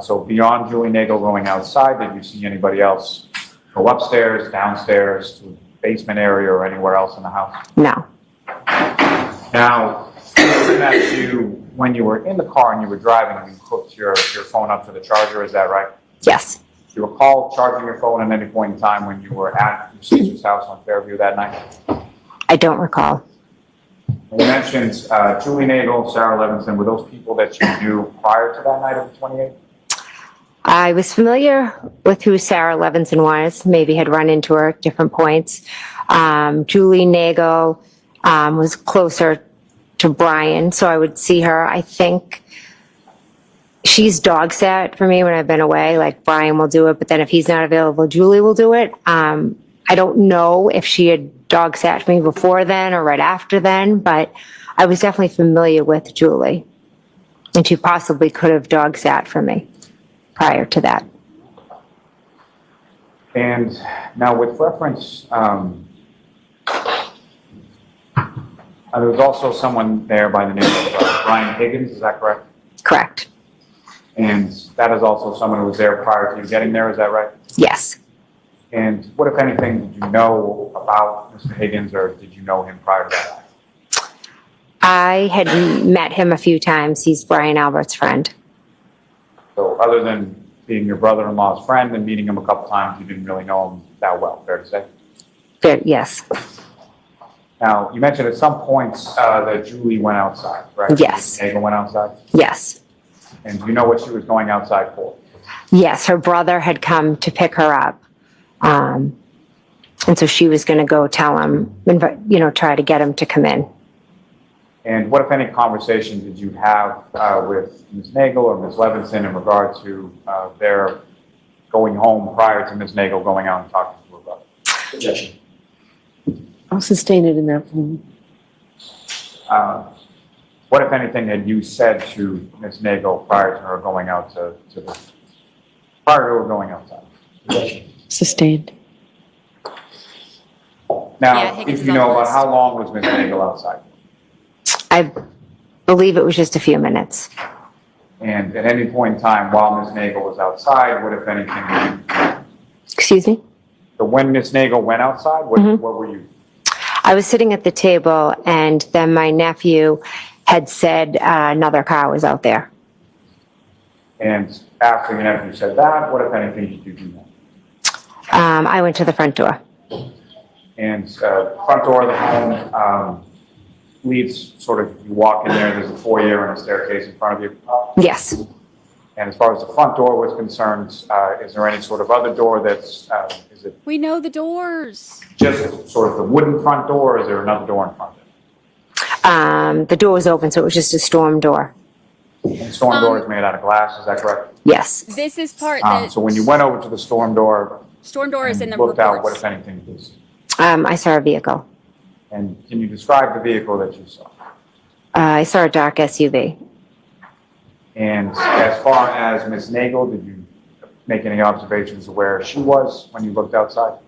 So beyond Julie Nagel going outside, did you see anybody else go upstairs, downstairs, to the basement area, or anywhere else in the house? No. Now, when you were in the car and you were driving, you hooked your phone up to the charger, is that right? Yes. Do you recall charging your phone at any point in time when you were at your sister's house on Fairview that night? I don't recall. You mentioned Julie Nagel, Sarah Levinson. Were those people that you knew prior to that night of the 28th? I was familiar with who Sarah Levinson was, maybe had run into her at different points. Julie Nagel was closer to Brian, so I would see her. I think she's dog sat for me when I've been away. Like, Brian will do it, but then if he's not available, Julie will do it. I don't know if she had dog sat for me before then or right after then, but I was definitely familiar with Julie, and she possibly could have dog sat for me prior to that. And now, with reference, there was also someone there by the name of Brian Higgins, is that correct? Correct. And that is also someone who was there prior to you getting there, is that right? Yes. And what, if anything, did you know about Mr. Higgins, or did you know him prior to that? I had met him a few times. He's Brian Albert's friend. So other than being your brother-in-law's friend and meeting him a couple times, you didn't really know him that well, fair to say? Good, yes. Now, you mentioned at some points that Julie went outside, right? Yes. Nagel went outside? Yes. And do you know what she was going outside for? Yes, her brother had come to pick her up. And so she was going to go tell him, try to get him to come in. And what, if any, conversation did you have with Ms. Nagel or Ms. Levinson in regard to their going home prior to Ms. Nagel going out and talking to her brother? Objection. I'll sustain it in that form. What, if anything, had you said to Ms. Nagel prior to her going out prior to her going outside? Objection. Sustained. Now, Yeah, Higgins if is you on know the about list. how long was Ms. Nagel outside? I believe it was just a few minutes. And at any point in time while Ms. Nagel was outside, what, if anything, Excuse me? so when Ms. Nagel went outside, what were you? I was sitting at the table, and then my nephew had said another car was out there. And after your nephew said that, what, if anything, did you do next? I went to the front door. And front door of the home leads sort of, you walk in there, there's a foyer and a staircase in front of you. Yes. And as far as the front door was concerned, is there any sort of other door that's, is it We know the doors. just sort of the wooden front door, or is there another door in front of it? The door was open, so it was just a storm door. And storm door is made out of glass, is that correct? Yes. This is part that So when you went over to the storm door is in and the looked out, what, reports. if anything, did you see? I saw a vehicle. And can you describe the vehicle that you saw? I saw a dark SUV. And as far as Ms. Nagel, did you make any observations of where she was when you looked outside?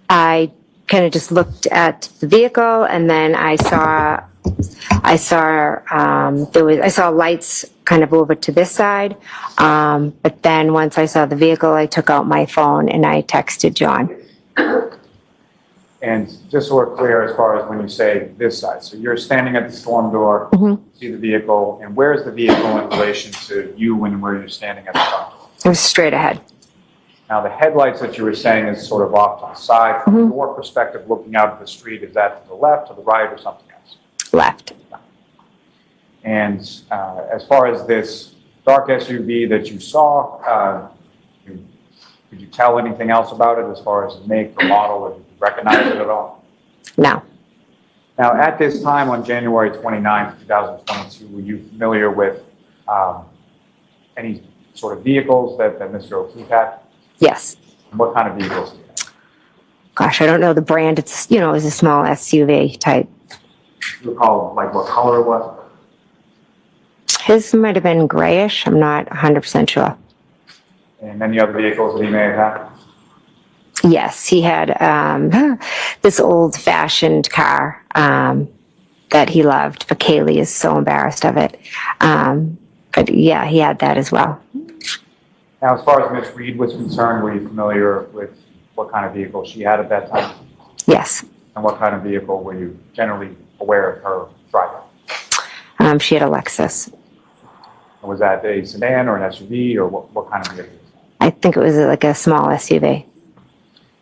I kind of just looked at the vehicle, and then I saw I saw I saw lights kind of over to this side, but then once I saw the vehicle, I took out my phone and I texted John. And just so we're clear, as far as when you say this side, so you're standing at the storm door, see the vehicle, and where's the vehicle in relation to you and where you're standing at the front door? It was straight ahead. Now, the headlights that you were saying is sort of off to the side. From your perspective, looking out at the street, is that to the left, to the right, or something else? Left. And as far as this dark SUV that you saw, could you tell anything else about it as far as the make or model, or did you recognize it at all? No. Now, at this time on January 29th, 2022, were you familiar with any sort of vehicles that Mr. O'Keefe had? Yes. What kind of vehicles? Gosh, I don't know the brand. It's, it was a small SUV type. Do you recall, like, what color it was? His might have been grayish. I'm not 100% sure. And any other vehicles that he may have had? Yes, he had this old-fashioned car that he loved, but Kaylee is so embarrassed of it. But yeah, he had that as well. Now, as far as Ms. Reed was concerned, were you familiar with what kind of vehicle she had at that time? Yes. And what kind of vehicle were you generally aware of her driving? She had a Lexus. Was that a sedan or an SUV, or what kind of vehicle? I think it was like a small SUV.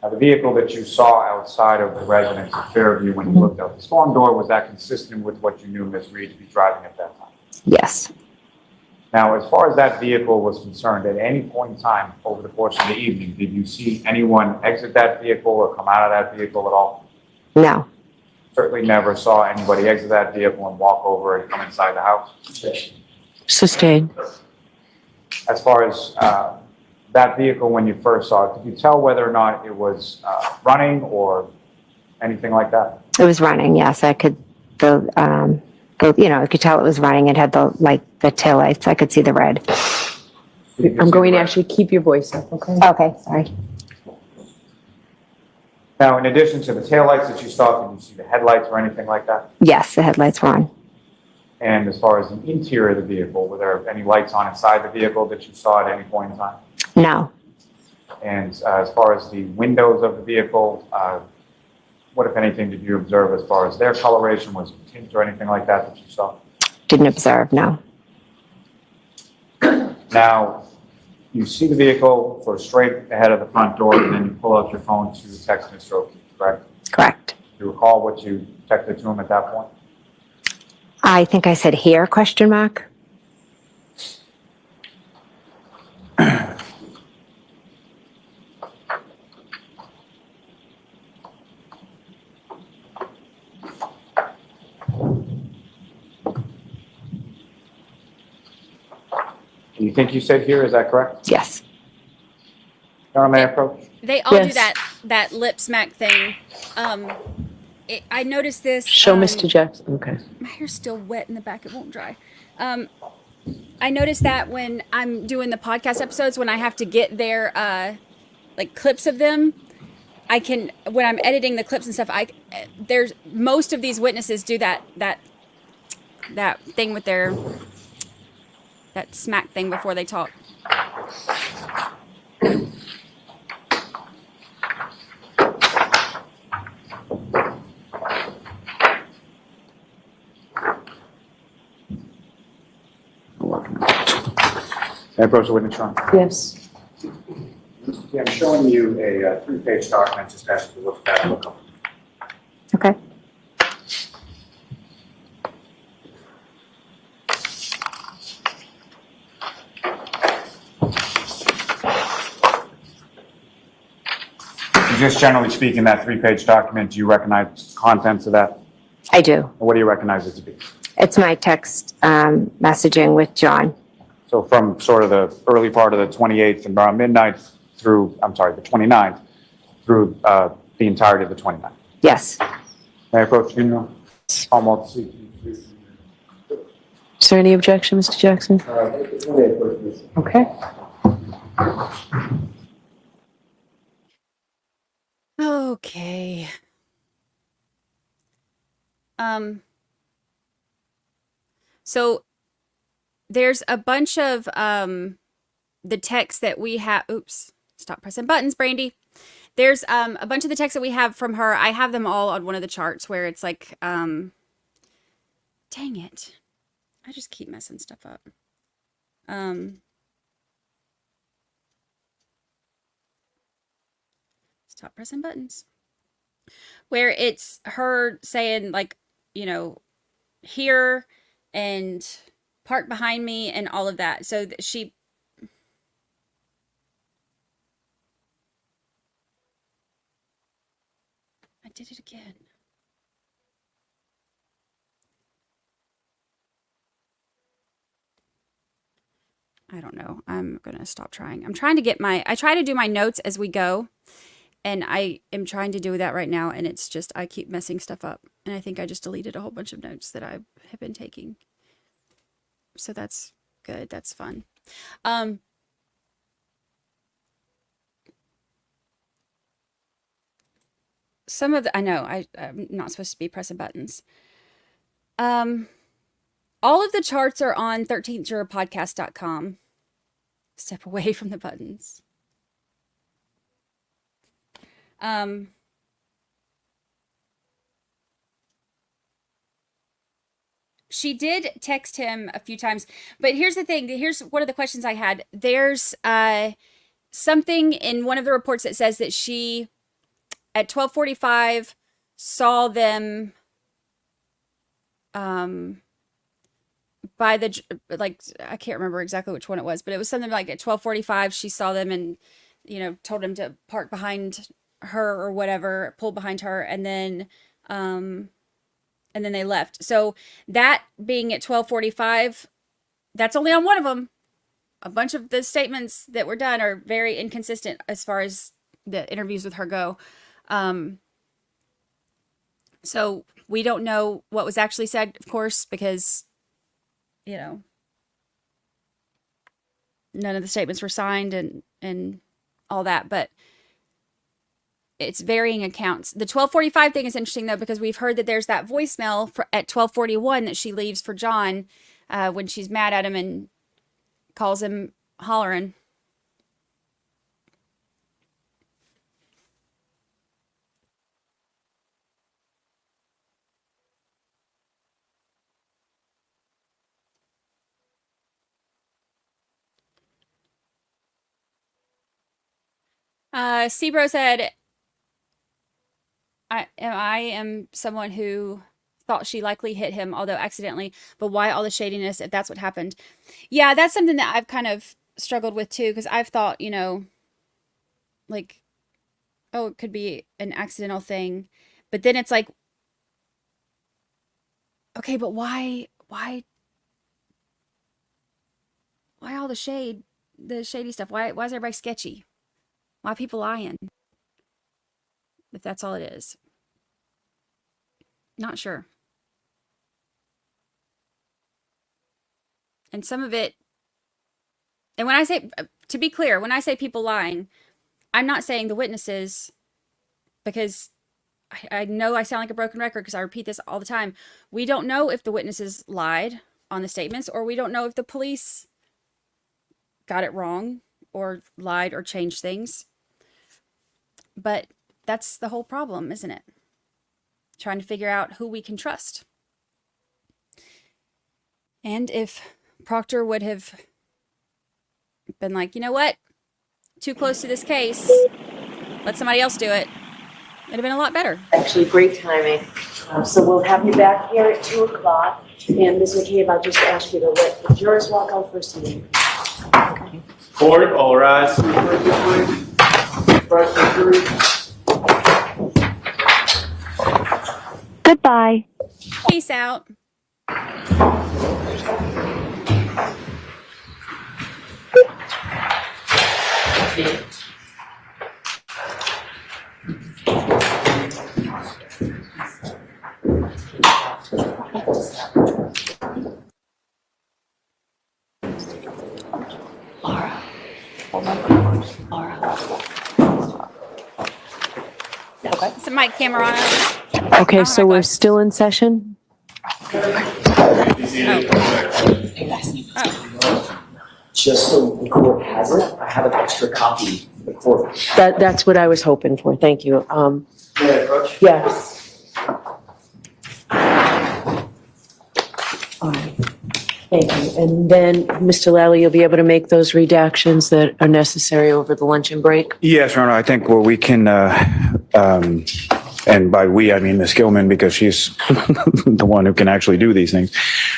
Now, the vehicle that you saw outside of the residence of Fairview when you looked out the storm door, was that consistent with what you knew Ms. Reed to be driving at that time? Yes. Now, as far as that vehicle was concerned, at any point in time over the course of the evening, did you see anyone exit that vehicle or come out of that vehicle at all? No. Certainly never saw anybody exit that vehicle and walk over and come inside the house. Sustained. As far as that vehicle, when you first saw it, could you tell whether or not it was running or anything like that? It was running, yes. I could, I could tell it was running. It had the taillights. I could see the red. I'm going to actually keep your voice up, okay? Okay, sorry. Now, in addition to the taillights that you saw, did you see the headlights or anything like that? Yes, the headlights were on. And as far as the interior of the vehicle, were there any lights on inside the vehicle that you saw at any point in time? No. And as far as the windows of the vehicle, what, if anything, did you observe as far as their coloration? Was it tint or anything like that you saw? Didn't observe, no. Now, you see the vehicle sort of straight ahead of the front door, and then you pull out your phone to text Mr. O'Keefe, correct? Correct. Do you recall what you texted to him at that point? I think I said here, question mark. Do you think you said here, is that correct? Yes. Your may I approach? They all do Yes. that lip smack thing. I noticed this. Show Mr. Jackson, okay. My hair's still wet in the back. It won't dry. I noticed that when I'm doing the podcast episodes, when I have to get their like clips of them, when I'm editing the clips and stuff, there's most of these witnesses do that thing with that smack thing before they talk. May I approach the witness, Sean? Yes. Yeah, I'm showing you a 3-page document, just ask you to look at it. Okay. Just generally speaking, that 3-page document, do you recognize the contents of that? I do. What do you recognize it to be? It's my text messaging with John. So from sort of the early part of the 28th and around midnight through, the 29th, through the entirety of the 29th. Yes. May I approach you now? Almost. Is there any objection, Mr. Jackson? Okay. Okay. So there's a bunch of the text that we have. Oops, stop pressing buttons, Brandy. There's a bunch of the text that we have from her. I have them all on one of the charts where it's like, dang it. I just keep messing stuff up. Stop pressing buttons. Where it's her saying, like, you know, here and park behind me and all of that. So she... I did it again. I don't know. I'm going to stop trying. I'm trying to get I try to do my notes as we go. And I am trying to do that right now. And it's just, I keep messing stuff up. And I think I just deleted a whole bunch of notes that I have been taking. So that's good. That's fun. Some of the, I know, I'm not supposed to be pressing buttons. All of the charts are on 13thjurorpodcast.com. Step away from the buttons. She did text him a few times, but here's the thing. Here's one of the questions I had. There's something in one of the reports that says that she, at 12:45, saw them by the, like, I can't remember exactly which one it was, but it was something like at 12:45 she saw them and, you know, told him to park behind her or whatever, pull behind her, and then they left. So that being at 12:45, that's only on one of them. A bunch of the statements that were done are very inconsistent as far as the interviews with her go. So we don't know what was actually said, of course, because, you know, none of the statements were signed and all that, but it's varying accounts. The 12:45 thing is interesting, though, because we've heard that there's that voicemail at 12:41 that she leaves for John when she's mad at him and calls him hollering. Sebro said, I am someone who thought she likely hit him, although accidentally, but why all the shadiness if that's what happened? Yeah, that's something that I've kind of struggled with too, because I've thought, you know, like, oh, it could be an accidental thing. But then it's like, okay, but why all the shady stuff? Why is everybody sketchy? Why are people lying? If that's all it is. Not sure. And some of it, and when I say, to be clear, when I say people lying, I'm not saying the witnesses, because I know I sound like a broken record because I repeat this all the time. We don't know if the witnesses lied on the statements, or we don't know if the police got it wrong or lied or changed things. But that's the whole problem, isn't it? Trying to figure out who we can trust. And if Proctor would have been like, you know what? Too close to this case. Let somebody else do it. It'd have been a lot better. Actually, great timing. So we'll have you back here at 2 o'clock. And Ms. McCabe, I'll just ask you to let the jurors walk out first and then. Okay. Court, all rise. Goodbye. Peace out. Okay. Is the mic camera on? Okay, so we're still in session? Just so the court has it, I have an extra copy for the court. That's what I was hoping for. Thank you. May I approach? Yes. All right. Thank you. And then, Mr. Lally, you'll be able to make those redactions that are necessary over the luncheon break? Yes, Your Honor, I think we can, and by we, I mean Ms. Gilman, because she's the one who can actually do these things.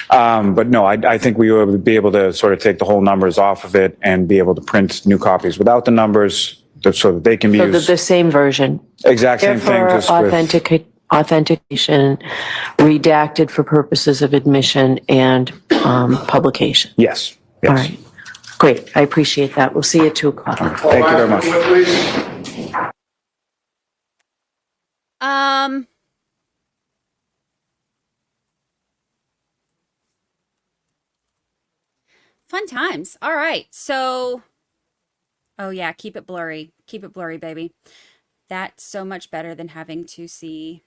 But no, I think we will be able to sort of take the whole numbers off of it and be able to print new copies without the numbers so that they can be So used. the same version. Exact same thing. Therefore, Just with, authentication, redacted for purposes of admission and publication. yes, All yes. right. Great. I appreciate that. We'll see you at 2:00. Thank you very much. Fun times. All right. So, oh yeah, keep it blurry. Keep it blurry, baby. That's so much better than having to see.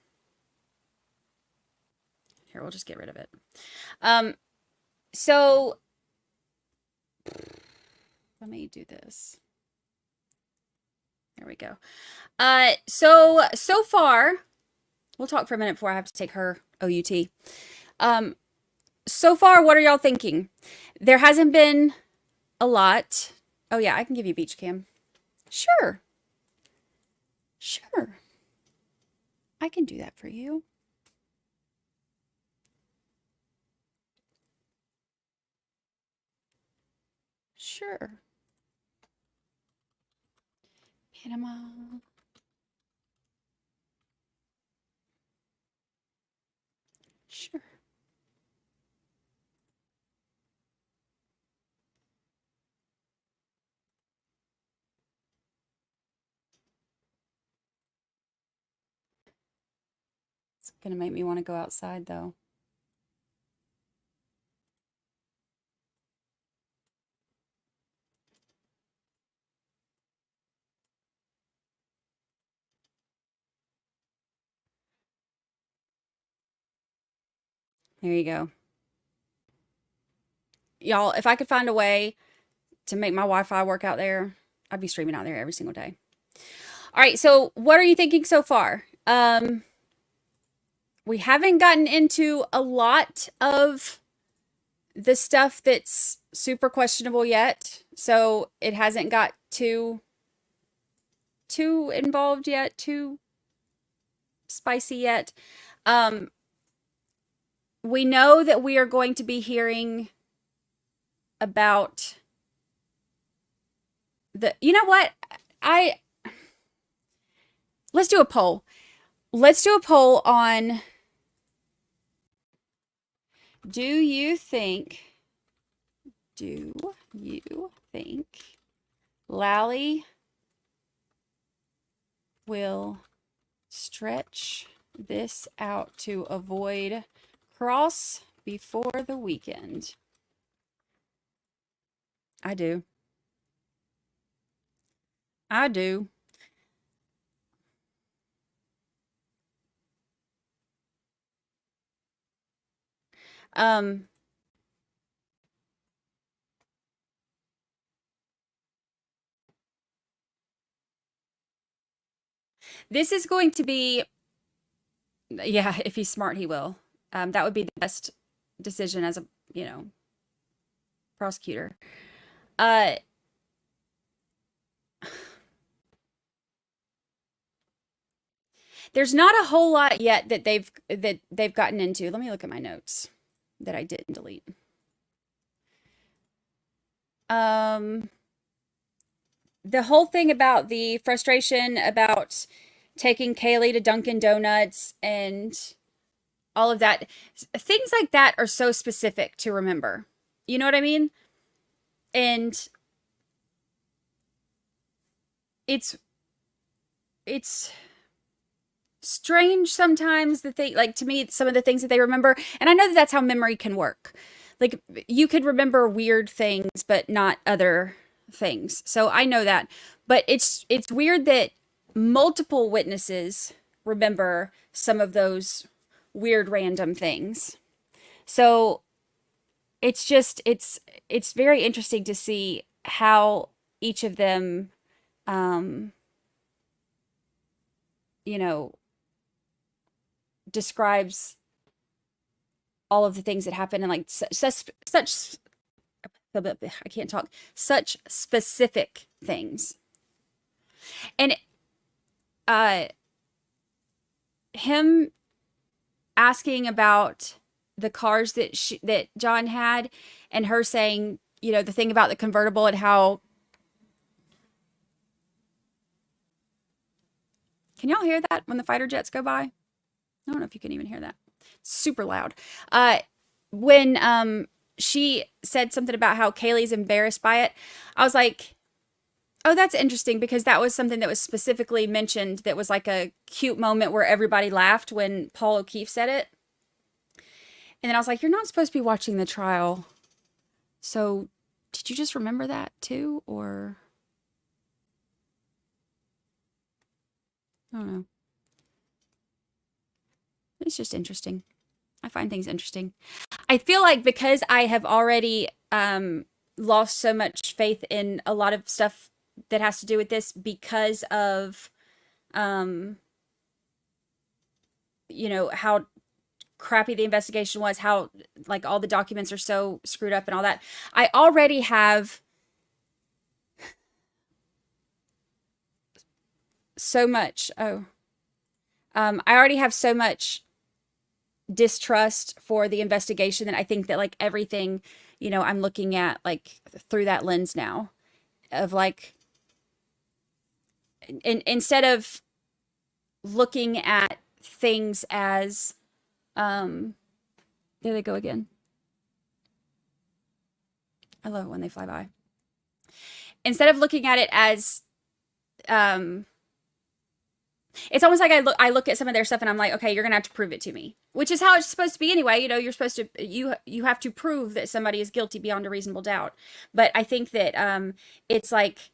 Here, we'll just get rid of it. So let me do this. There we go. So far, we'll talk for a minute before I have to take her OUT. So far, what are y'all thinking? There hasn't been a lot. Oh yeah, I can give you beach cam. Sure. Sure. I can do that for you. Sure. Panama. Sure. It's gonna make me want to go outside though. There you go. Y'all, if I could find a way to make my Wi-Fi work out there, I'd be streaming out there every single day. All right, so what are you thinking so far? We haven't gotten into a lot of the stuff that's super questionable yet, so it hasn't got too involved yet, too spicy yet. We know that we are going to be hearing about you know what? Let's do a poll. Let's do a poll on, do you think Lally will stretch this out to avoid cross before the weekend? I do. I do. This is going to be, yeah, if he's smart, he will. That would be the best decision as a, prosecutor. There's not a whole lot yet that they've gotten into. Let me look at my notes that I didn't delete. The whole thing about the frustration about taking Kaylee to Dunkin' Donuts and all of that, things like that are so specific to remember. You know what I mean? And it's strange sometimes that they, like, to me, some of the things that they remember, and I know that that's how memory can work. Like, you could remember weird things, but not other things. So I know that, but it's weird that multiple witnesses remember some of those weird random things. So it's just it's very interesting to see how each of them um you know describes all of the things that happen and like such I can't talk, such specific things. And him asking about the cars that John had, and her saying, the thing about the convertible and how, can y'all hear that when the fighter jets go by? I don't know if you can even hear that. It's super loud. When she said something about how Kaylee's embarrassed by it, I was like, oh, that's interesting, because that was something that was specifically mentioned that was like a cute moment where everybody laughed when Paul O'Keefe said it. And then I was like, you're not supposed to be watching the trial. So did you just remember that too? Or I don't know. It's just interesting. I find things interesting. I feel like because I have already lost so much faith in a lot of stuff that has to do with this, because of how crappy the investigation was, how like all the documents are so screwed up and all that. I already have so much I already have so much distrust for the investigation that I think that like everything, I'm looking at like through that lens now of like, instead of looking at things as there they go again. I love it when they fly by. Instead of looking at it as it's almost like I look at some of their stuff and I'm like, okay, you're gonna have to prove it to me, which is how it's supposed to be anyway. You're supposed to you have to prove that somebody is guilty beyond a reasonable doubt. But I think that it's like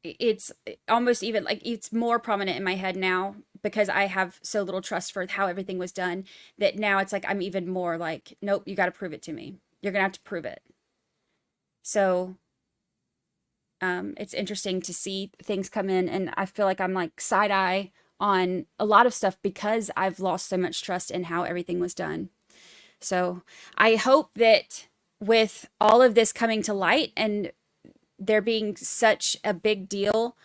it's almost even like it's more prominent in my head now, because I have so little trust for how everything was done, that now it's like I'm even more like, nope, you got to prove it to me. You're gonna have to prove it. So it's interesting to see things come in, and I feel like I'm like side eye on a lot of stuff because I've lost so much trust in how everything was done. So I hope that with all of this coming to light and there being such a big deal,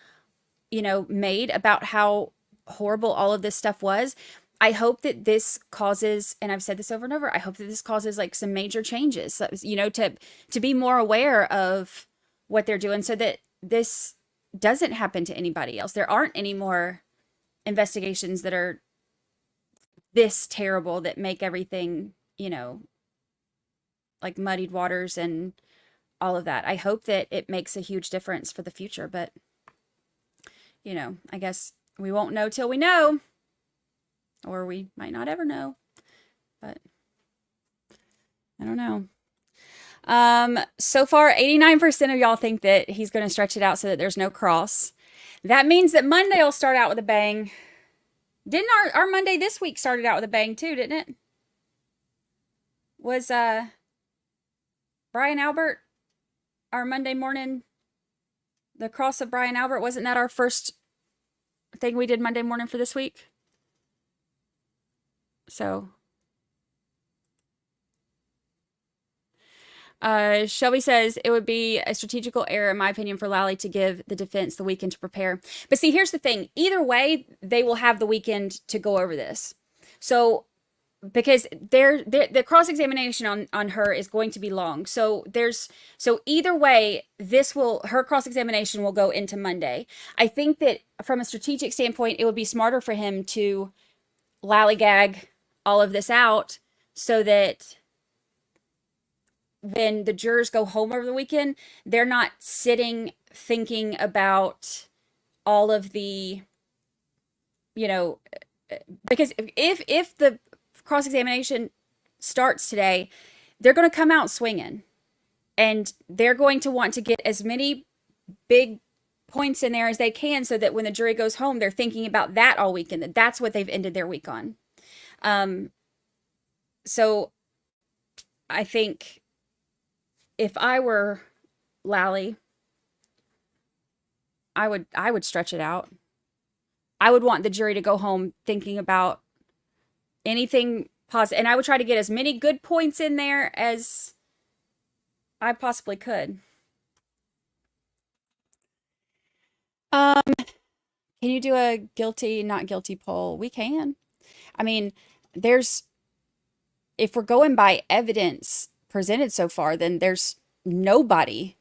made about how horrible all of this stuff was, I hope that this causes, and I've said this over and over, I hope that this causes like some major changes, so, to be more aware of what they're doing, so that this doesn't happen to anybody else. There aren't any more investigations that are this terrible that make everything, like muddied waters and all of that. I hope that it makes a huge difference for the future, but I guess we won't know till we know, or we might not ever know, but I don't know. So far, 89% of y'all think that he's going to stretch it out so that there's no cross. That means that Monday will start out with a bang. Didn't our Monday this week started out with a bang too, didn't it? Was Brian Albert our Monday morning, the cross of Brian Albert, wasn't that our first thing we did Monday morning for this week? So Shelby says it would be a strategical error, in my opinion, for Lally to give the defense the weekend to prepare. But see, here's the thing. Either way, they will have the weekend to go over this. So, because the cross-examination on her is going to be long. So either way, her cross-examination will go into Monday. I think that from a strategic standpoint, it would be smarter for him to lollygag all of this out so that when the jurors go home over the weekend, they're not sitting thinking about all of the, because if the cross-examination starts today, they're going to come out swinging, and they're going to want to get as many big points in there as they can, so that when the jury goes home, they're thinking about that all weekend, that's what they've ended their week on. So I think if I were Lally, I would stretch it out. I would want the jury to go home thinking about anything positive, and I would try to get as many good points in there as I possibly could. Can you do a guilty, not guilty poll? We can. I mean, if we're going by evidence presented so far, then there's nobody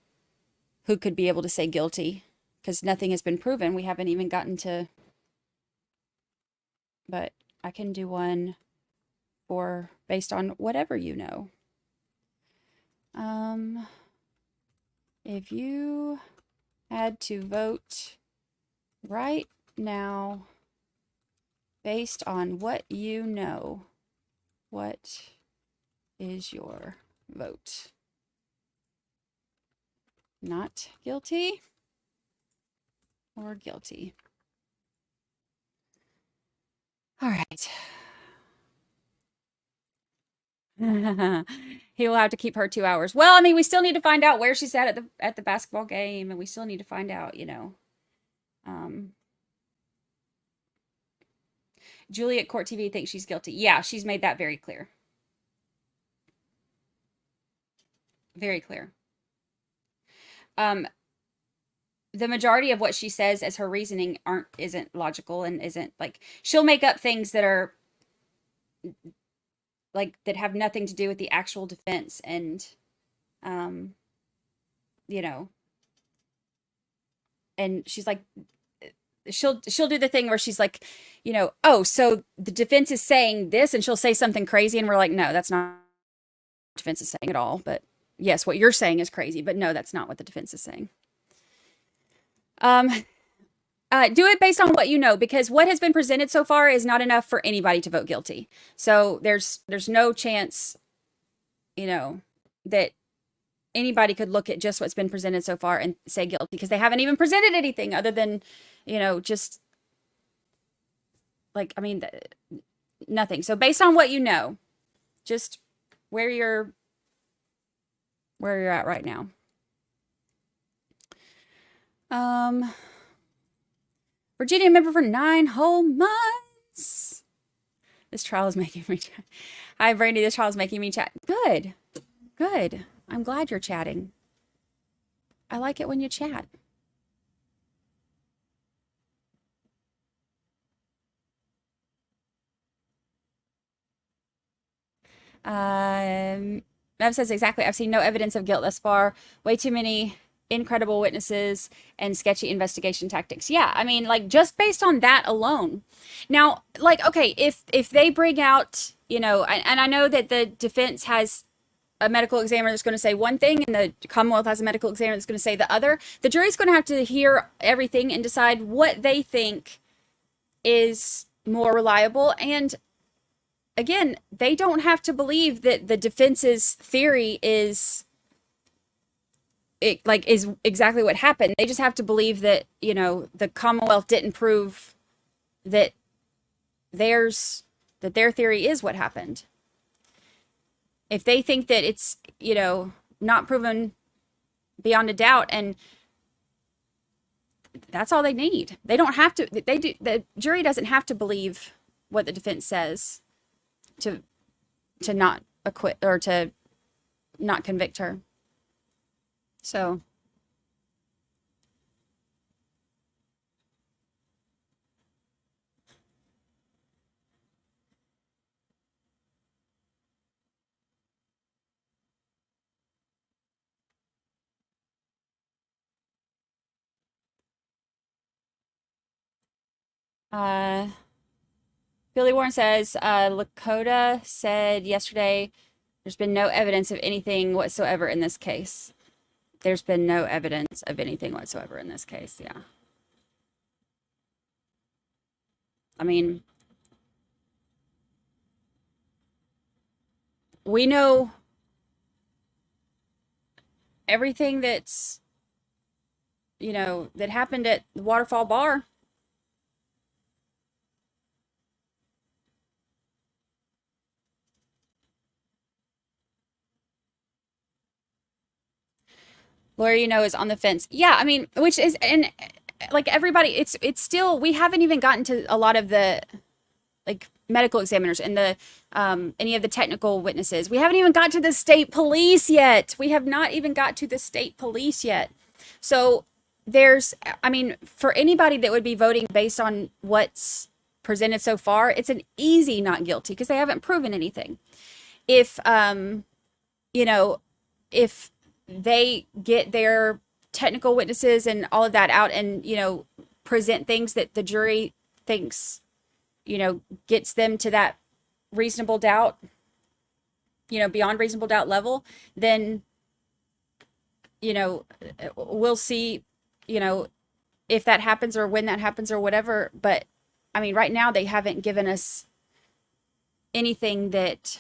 who could be able to say guilty because nothing has been proven. We haven't even gotten to, but I can do one for based on whatever you know. If you had to vote right now based on what you know, what is your vote? Not guilty or guilty? All right. He will have to keep her 2 hours. Well, I mean, we still need to find out where she's at the basketball game, and we still need to find out, Julie at Court TV thinks she's guilty. Yeah, she's made that very clear. Very clear. The majority of what she says as her reasoning isn't logical and isn't like, she'll make up things that are like that have nothing to do with the actual defense, and and she's like, she'll do the thing where she's like, oh, so the defense is saying this, and she'll say something crazy, and we're like, no, that's not what the defense is saying at all. But yes, what you're saying is crazy, but no, that's not what the defense is saying. Do it based on what you know, because what has been presented so far is not enough for anybody to vote guilty. So there's no chance, that anybody could look at just what's been presented so far and say guilty, because they haven't even presented anything other than, just like, I mean, nothing. So based on what you know, just where you're at right now. Virginia member for 9 whole months. This trial is making me chat. Hi, Brandy. This trial is making me chat. Good. Good. I'm glad you're chatting. I like it when you chat. Mev says exactly. I've seen no evidence of guilt thus far. Way too many incredible witnesses and sketchy investigation tactics. Yeah, I mean, like, just based on that alone. Now, like, okay, if they bring out, and I know that the defense has a medical examiner that's going to say one thing, and the Commonwealth has a medical examiner that's going to say the other. The jury's going to have to hear everything and decide what they think is more reliable. And again, they don't have to believe that the defense's theory is exactly what happened. They just have to believe that, the Commonwealth didn't prove that their theory is what happened. If they think that it's, not proven beyond a doubt, and that's all they need. They don't have to, the jury doesn't have to believe what the defense says to not acquit or to not convict her. So Billy Warren says, Lakota said yesterday, there's been no evidence of anything whatsoever in this case. There's been no evidence of anything whatsoever in this case. Yeah. I mean, we know everything that's, that happened at the Waterfall Bar. lawyer, is on the fence. Yeah, I mean, which is, and like everybody, it's still, we haven't even gotten to a lot of the like medical examiners and the any of the technical witnesses. We haven't even got to the state police yet. We have not even got to the state police yet. So I mean, for anybody that would be voting based on what's presented so far, it's an easy not guilty because they haven't proven anything. If if they get their technical witnesses and all of that out and, present things that the jury thinks, gets them to that reasonable doubt, beyond reasonable doubt level, then, we'll see, if that happens or when that happens or whatever. But I mean, right now they haven't given us anything that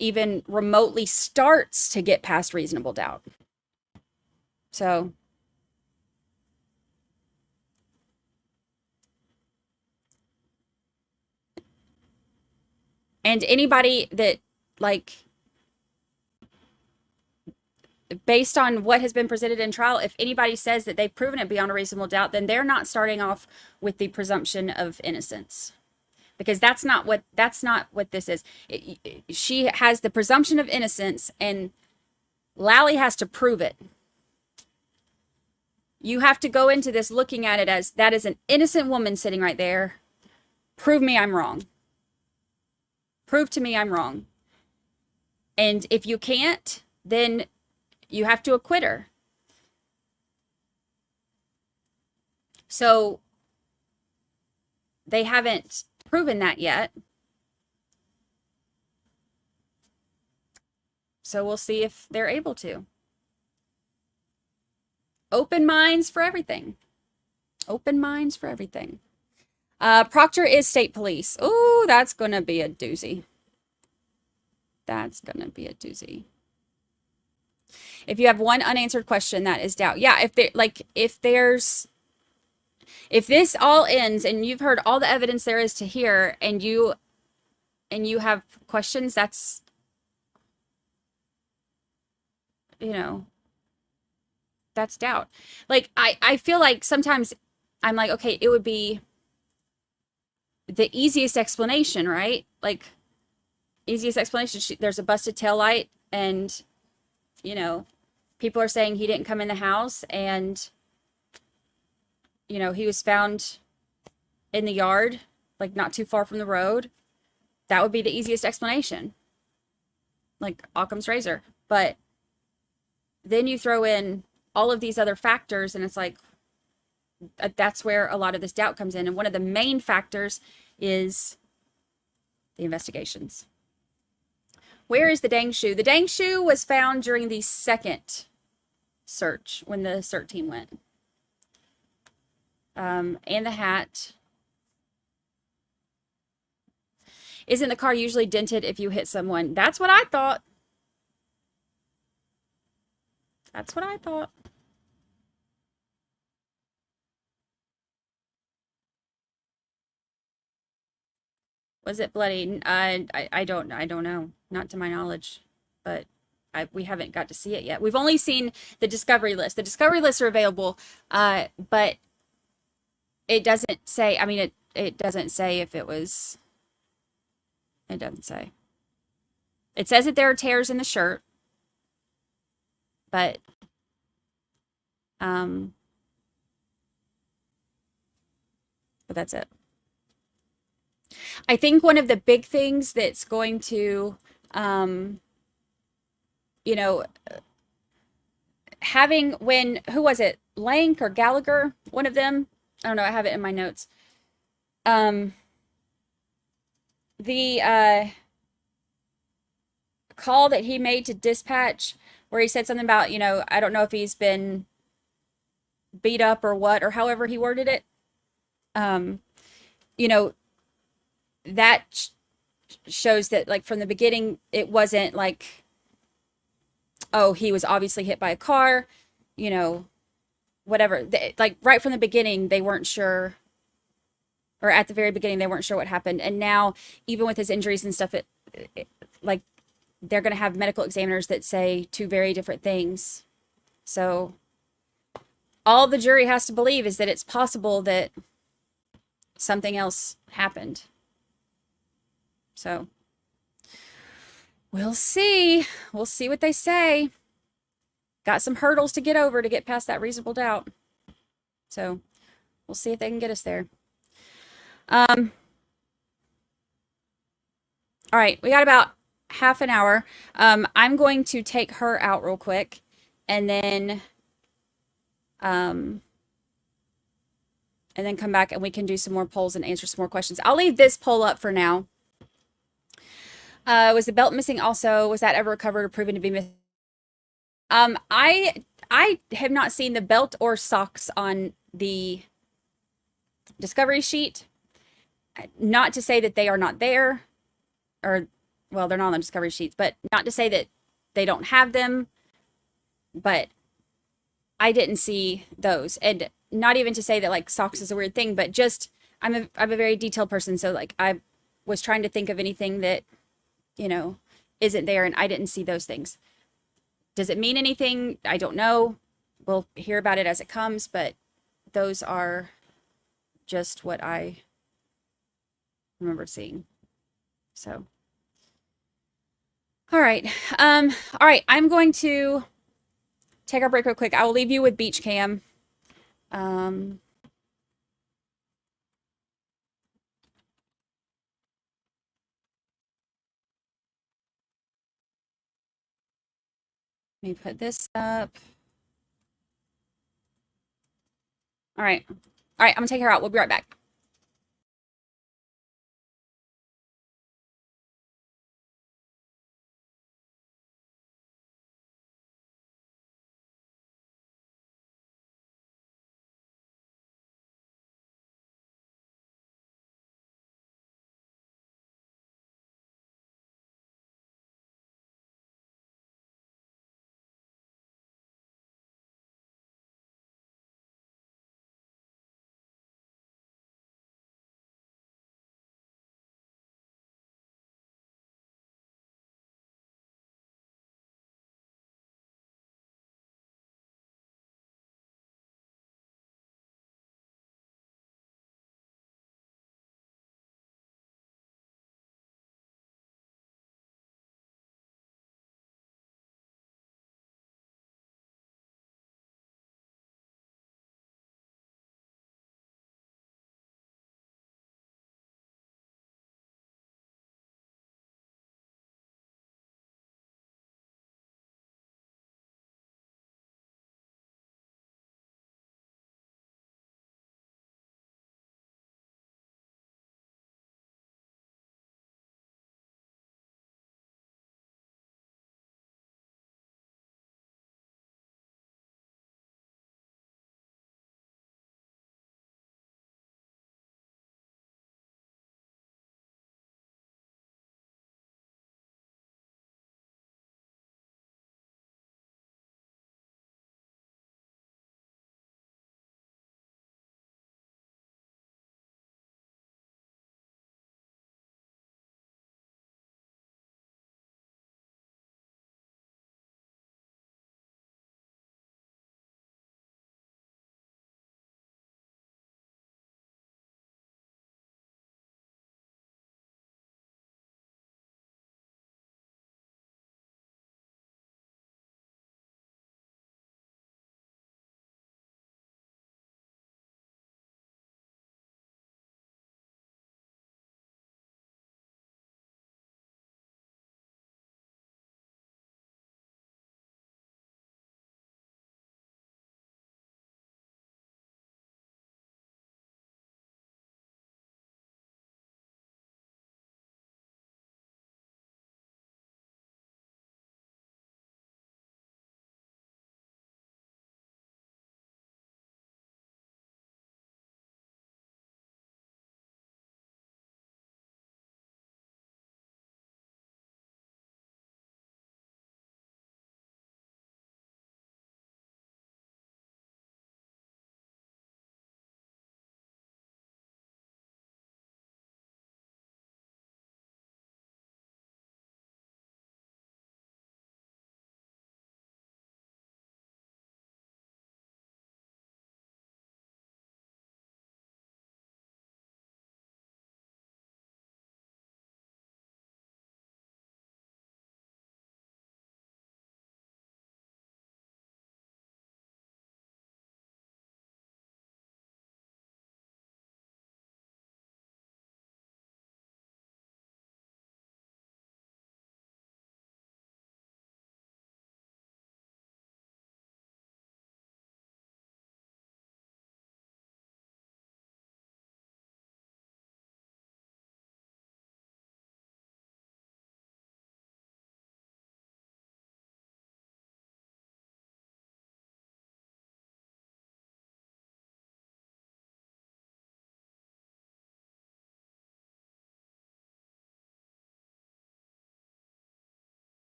even remotely starts to get past reasonable doubt. So and anybody that based on what has been presented in trial, if anybody says that they've proven it beyond a reasonable doubt, then they're not starting off with the presumption of innocence. Because that's not what this is. She has the presumption of innocence, and Lally has to prove it. You have to go into this looking at it as that is an innocent woman sitting right there. Prove me I'm wrong. Prove to me I'm wrong. And if you can't, then you have to acquit her. So they haven't proven that yet. So we'll see if they're able to. Open minds for everything. Open minds for everything. Proctor is state police. Ooh, that's going to be a doozy. That's going to be a doozy. If you have one unanswered question, that is doubt. Yeah, if this all ends and you've heard all the evidence there is to hear and you have questions, that's, that's doubt. Like, I feel like sometimes I'm like, okay, it would be the easiest explanation, right? Like, easiest explanation. There's a busted taillight and, people are saying he didn't come in the house and, he was found in the yard, like not too far from the road. That would be the easiest explanation. Like Occam's razor. But then you throw in all of these other factors and it's like, that's where a lot of this doubt comes in. And one of the main factors is the investigations. Where is the dang shoe? The dang shoe was found during the second search when the CERT team went. And the hat. Isn't the car usually dented if you hit someone? That's what I thought. That's what I thought. Was it bloody? I don't know. Not to my knowledge, but we haven't got to see it yet. We've only seen the discovery list. The discovery lists are available, but it doesn't say. I mean, it doesn't say if it was. It doesn't say. It says that there are tears in the shirt, but that's it. I think one of the big things that's going to, having who was it? Lank or Gallagher? One of them. I don't know. I have it in my notes. The call that he made to dispatch where he said something about, I don't know if he's been beat up or what, or however he worded it. That shows that, like, from the beginning, it wasn't like, oh, he was obviously hit by a car, whatever. Like, right from the beginning, they weren't sure, or at the very beginning, they weren't sure what happened. And now, even with his injuries and stuff, like, they're going to have medical examiners that say two very different things. So all the jury has to believe is that it's possible that something else happened. So we'll see. We'll see what they say. Got some hurdles to get over to get past that reasonable doubt. So we'll see if they can get us there. All right, we got about half an hour. I'm going to take her out real quick, and then come back and we can do some more polls and answer some more questions. I'll leave this poll up for now. Was the belt missing also? Was that ever recovered or proven to be missing? I have not seen the belt or socks on the discovery sheet. Not to say that they are not there, or, well, they're not on the discovery sheets, but not to say that they don't have them, but I didn't see those. And not even to say that like socks is a weird thing, but just I'm a very detailed person. So like I was trying to think of anything that, you know, isn't there, and I didn't see those things. Does it mean anything? I don't know. We'll hear about it as it comes, but those are just what I remember seeing. So, all right. All right. I'm going to take our break real quick. I will leave you with Beach Cam. Let me put this up. All right. All right. I'm gonna take her out. We'll be right back.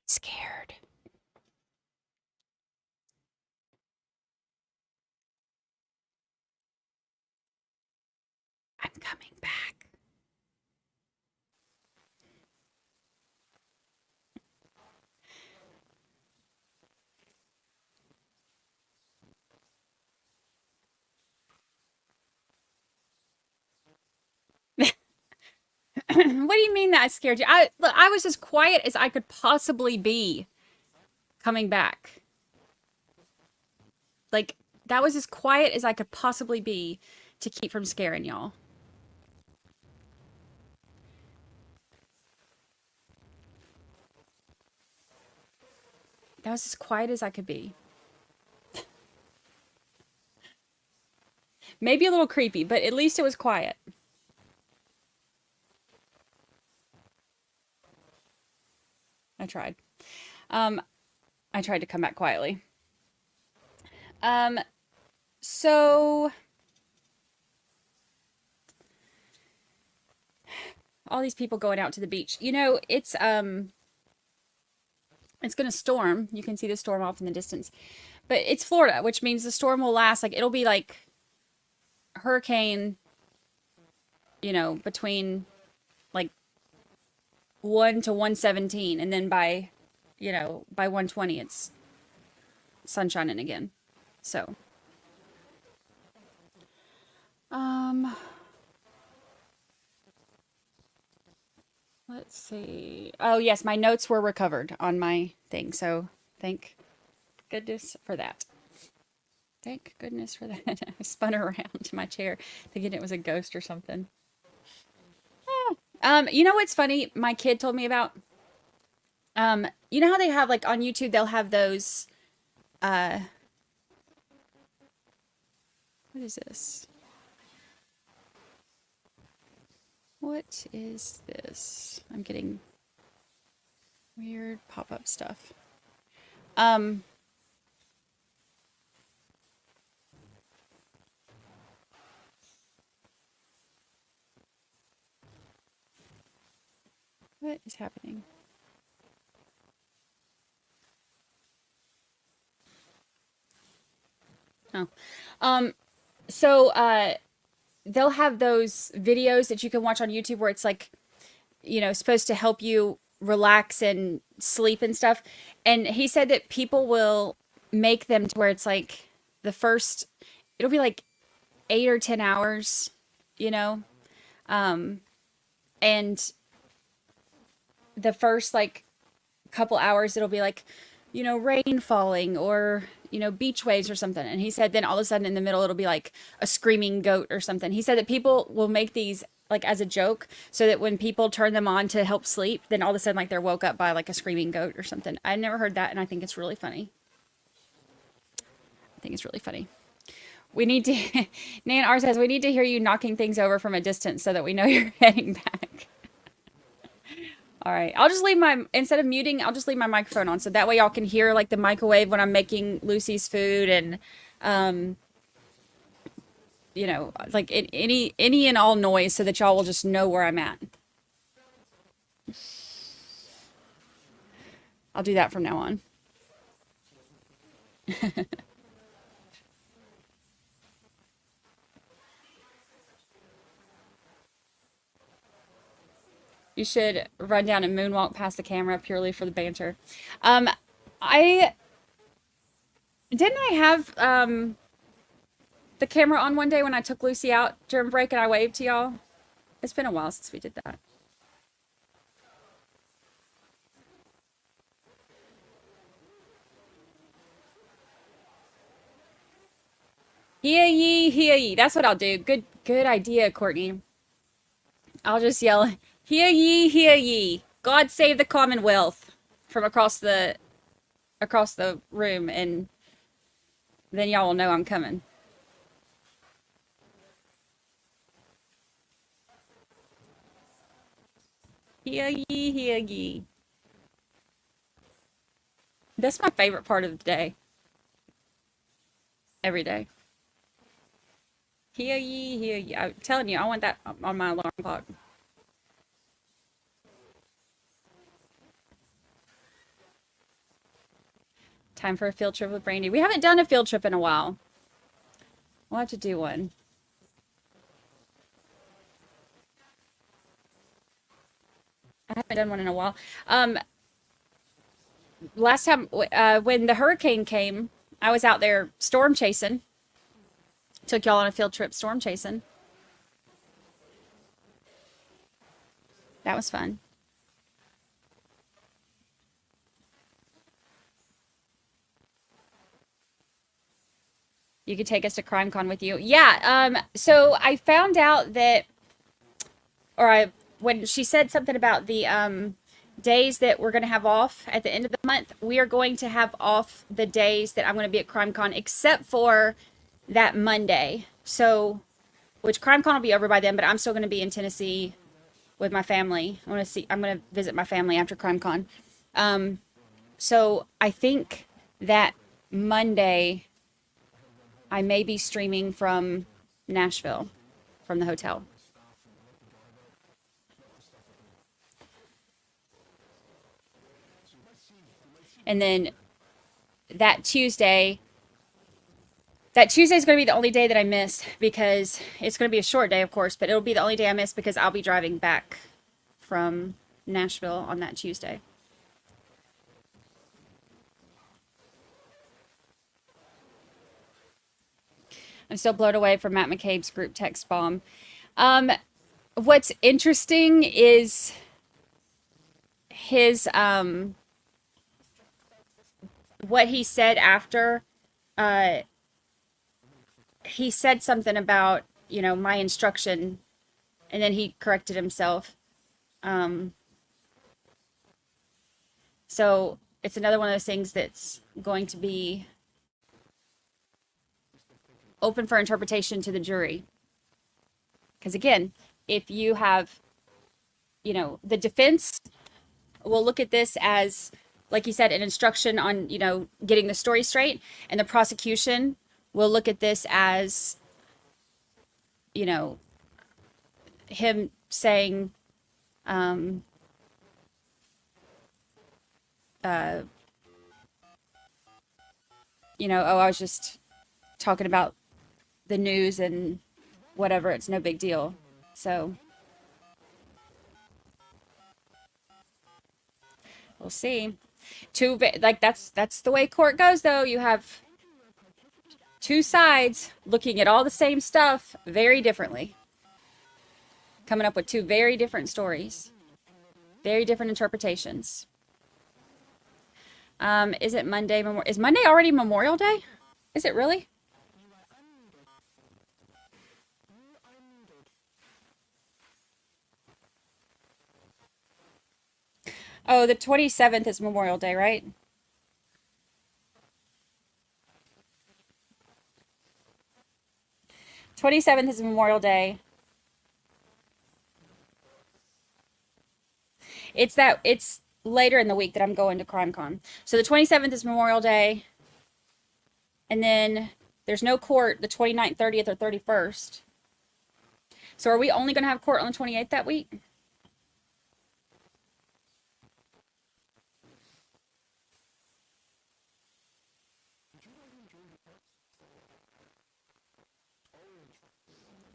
scared. I'm coming back. What do you mean that I scared you? I was as quiet as I could possibly be coming back. Like, that was as quiet as I could possibly be to keep from scaring y'all. That was as quiet as I could be. Maybe a little creepy, but at least it was quiet. I tried. I tried to come back quietly. So all these people going out to the beach. You know, it's going to storm. You can see the storm off in the distance. But it's Florida, which means the storm will last, like, it'll be like hurricane, you know, between like 1 to 117, and then by 120 it's sunshining again. So let's see. Oh yes, my notes were recovered on my thing, so thank goodness for that. Thank goodness for that. I spun around in my chair thinking it was a ghost or something. You know what's funny? My kid told me about. You know how they have, like, on YouTube, they'll have those. What is this? What is this? I'm getting weird pop-up stuff. What is happening? Oh. So they'll have those videos that you can watch on YouTube where it's like, you know, supposed to help you relax and sleep and stuff. And he said that people will make them to where it's like it'll be like 8 or 10 hours, you know? And the first like couple hours it'll be like, you know, rain falling or, you know, beach waves or something. And he said then all of a sudden in the middle it'll be like a screaming goat or something. He said that people will make these like as a joke so that when people turn them on to help sleep, then all of a sudden like they're woke up by like a screaming goat or something. I never heard that, and I think it's really funny. I think it's really funny. We need to Nan R says we need to hear you knocking things over from a distance so that we know you're heading back. All right, I'll just leave instead of muting, I'll just leave my microphone on so that way y'all can hear like the microwave when I'm making Lucy's food and, you know, like any and all noise so that y'all will just know where I'm at. I'll do that from now on. You should run down and moonwalk past the camera purely for the banter. Didn't I have the camera on one day when I took Lucy out during break and I waved to y'all? It's been a while since we did that. Hear ye, hear ye. That's what I'll do. Good idea, Courtney. I'll just yell, hear ye, hear ye. God save the Commonwealth from across the room, and then y'all will know I'm coming. Hear ye, hear ye. That's my favorite part of the day. Every day. Hear ye, hear ye. I'm telling you, I want that on my alarm clock. Time for a field trip with Brandy. We haven't done a field trip in a while. We'll have to do one. I haven't done one in a while. Last time when the hurricane came, I was out there storm chasing. Took y'all on a field trip storm chasing. That was fun. You could take us to CrimeCon with you. Yeah, so I found out that, when she said something about the days that we're going to have off at the end of the month, we are going to have off the days that I'm going to be at CrimeCon, except for that Monday. So, which CrimeCon will be over by then, but I'm still going to be in Tennessee with my family. I'm going to visit my family after CrimeCon. So I think that Monday I may be streaming from Nashville, from the hotel. And then that Tuesday is going to be the only day that I miss, because it's going to be a short day, of course, but it'll be the only day I miss because I'll be driving back from Nashville on that Tuesday. I'm still blown away from Matt McCabe's group text bomb. What's interesting is his what he said after. He said something about, my instruction, and then he corrected himself. So it's another one of those things that's going to be open for interpretation to the jury. Because again, if you have, the defense will look at this as, like you said, an instruction on, getting the story straight, and the prosecution will look at this as, him saying, oh, I was just talking about the news and whatever, it's no big deal. So we'll see. That's the way court goes, though. You have two sides looking at all the same stuff very differently, coming up with two very different stories, very different interpretations. Is it Monday? Is Monday already Memorial Day? Is it really? Oh, the 27th is Memorial Day, right? The 27th is Memorial Day. It's later in the week that I'm going to CrimeCon. So the 27th is Memorial Day. And then there's no court the 29th, 30th, or 31st. So are we only going to have court on the 28th that week?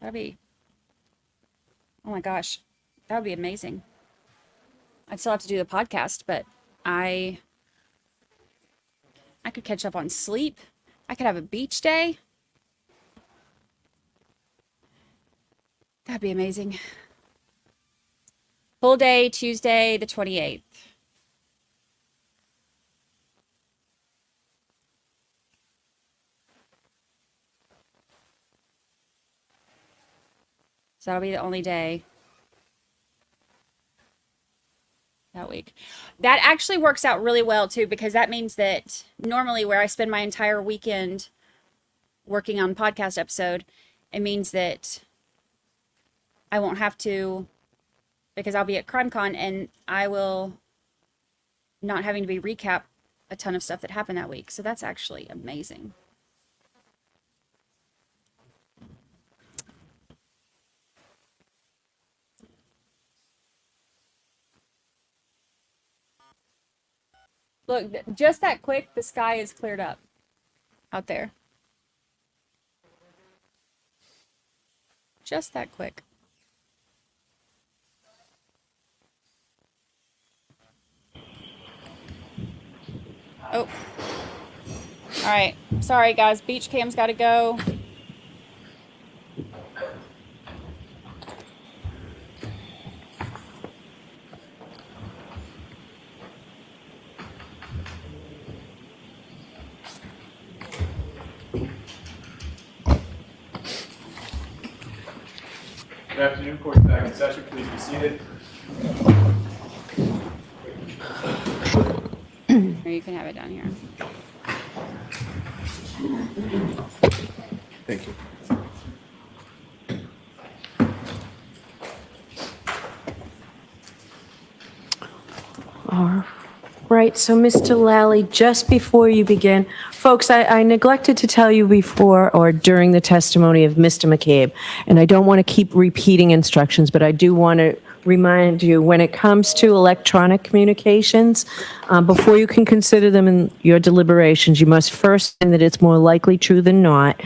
Oh my gosh, that would be amazing. I'd still have to do the podcast, but I could catch up on sleep. I could have a beach day. That'd be amazing. Full day, Tuesday, the 28th. So that'll be the only day that week. That actually works out really well too, because that means that normally where I spend my entire weekend working on podcast episode, it means that I won't have to, because I'll be at CrimeCon and I will not having to recap a ton of stuff that happened that week. So that's actually amazing. Look, just that quick, the sky is cleared up out there. Just that quick. Oh. All right. Sorry, guys. Beach cam's got to go. Good afternoon, court is back in session. Please be seated. Or you can have it down here. Thank you. All right, so Mr. Lally, just before you begin, folks, I neglected to tell you before or during the testimony of Mr. McCabe, and I don't want to keep repeating instructions, but I do want to remind you, when it comes to electronic communications, before you can consider them in your deliberations, you must first find that it's more likely true than not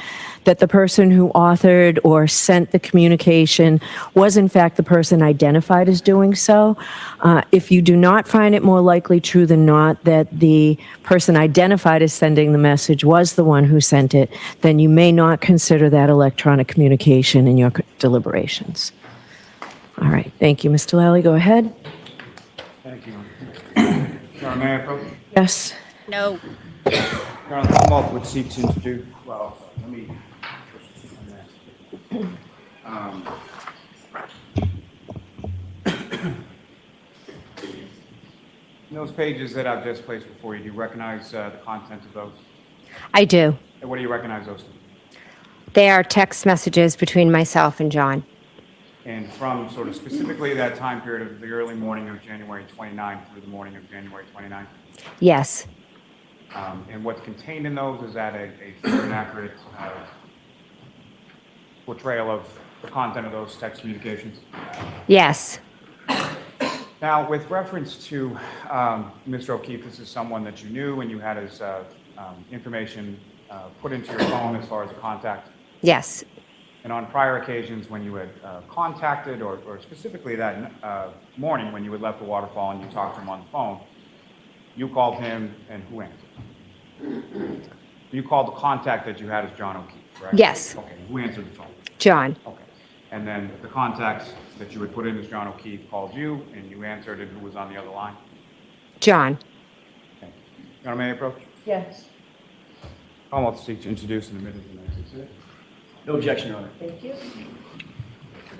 that the person who authored or sent the communication was in fact the person identified as doing so. If you do not find it more likely true than not that the person identified as sending the message was the one who sent it, then you may not consider that electronic communication in your deliberations. All right, thank you. Mr. Lally, go ahead. Thank you. Your Honor, may I approach? Yes. No. Your Honor, the Commonwealth would seek to introduce, well, let me. Those pages that I've just placed before you, do you recognize the content of those? I do. And what do you recognize those to? They are text messages between myself and John. And from sort of specifically that time period of the early morning of January 29th through the morning of January 29th? Yes. And what's contained in those, is that a fair and accurate portrayal of the content of those text communications? Yes. Now, with reference to Mr. O'Keefe, this is someone that you knew and you had his information put into your phone as far as a contact? Yes. And on prior occasions when you had contacted, or specifically that morning when you had left the waterfall and you talked to him on the phone, you called him, and who answered? You called the contact that you had as John O'Keefe, correct? Yes. Okay, who answered the phone? John. Okay. And then the contact that you had put in as John O'Keefe called you, and you answered, and who was on the other line? John. Thank you. Your Honor, may I approach? Yes. Commonwealth seeks to introduce and admit as an exhibit. No objection, Your Honor. Thank you.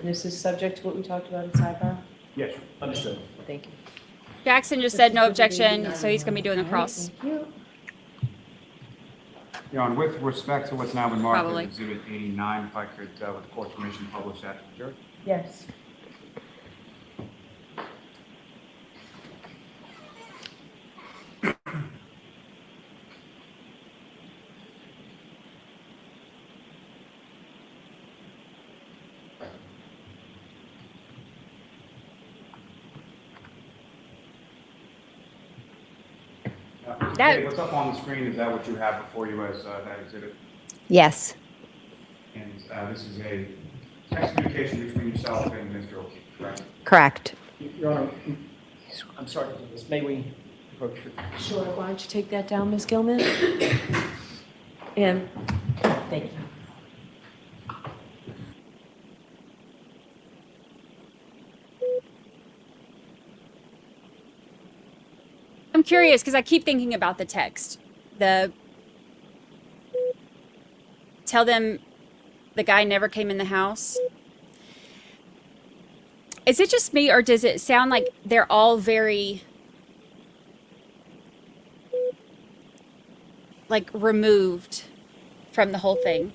This is subject to what we talked about in sidebar? Yes, understood. Thank you. Jackson just said no objection, so he's going to be doing the cross. Thank you. Your Honor, with respect to what's now been marked Probably. as Exhibit 89, if I could, with the court's permission, publish that to the jury. Yes. That- What's up on the screen, is that what you have before you as that exhibit? Yes. And this is a text communication between yourself and Mr. O'Keefe, correct? Correct. Your Honor, I'm sorry to do this. May we approach for... Sure, why don't you take that down, Ms. Gilman? And, thank you. I'm curious because I keep thinking about the text. Tell them the guy never came in the house. Is it just me, or does it sound like they're all very like removed from the whole thing?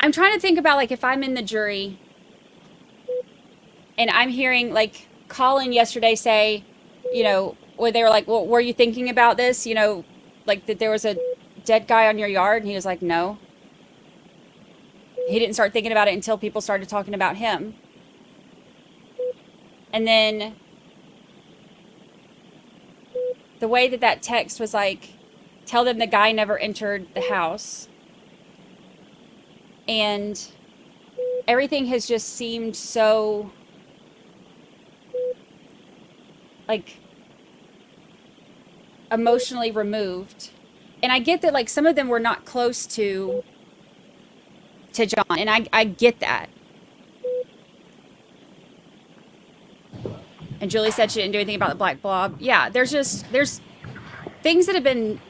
I'm trying to think about, like, if I'm in the jury and I'm hearing like Colin yesterday say, you know, where they were like, well, were you thinking about this? You know, like that there was a dead guy on your yard? And he was like, no. He didn't start thinking about it until people started talking about him. And then the way that that text was like, tell them the guy never entered the house. And everything has just seemed so like emotionally removed. And I get that like some of them were not close to John, and I get that. And Julie said she didn't do anything about the black blob. Yeah, there's things that have been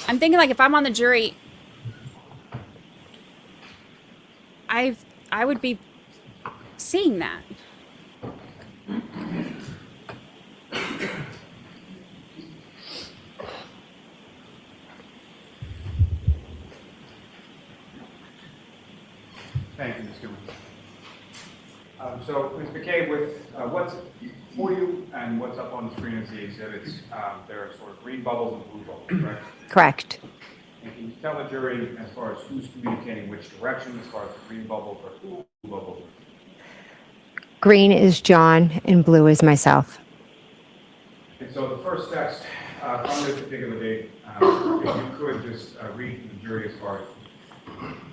I'm thinking like if I'm on the jury, I would be seeing that. Thank you, Ms. Gilman. So, Ms. McCabe, with what's for you and what's up on the screen as the exhibits, there are sort of green bubbles and blue bubbles, correct? Correct. And can you tell the jury as far as who's communicating which direction, as far as the green bubbles or blue bubbles? Green is John and blue is myself. And so the first text from this particular date, if you could just read to the jury as far as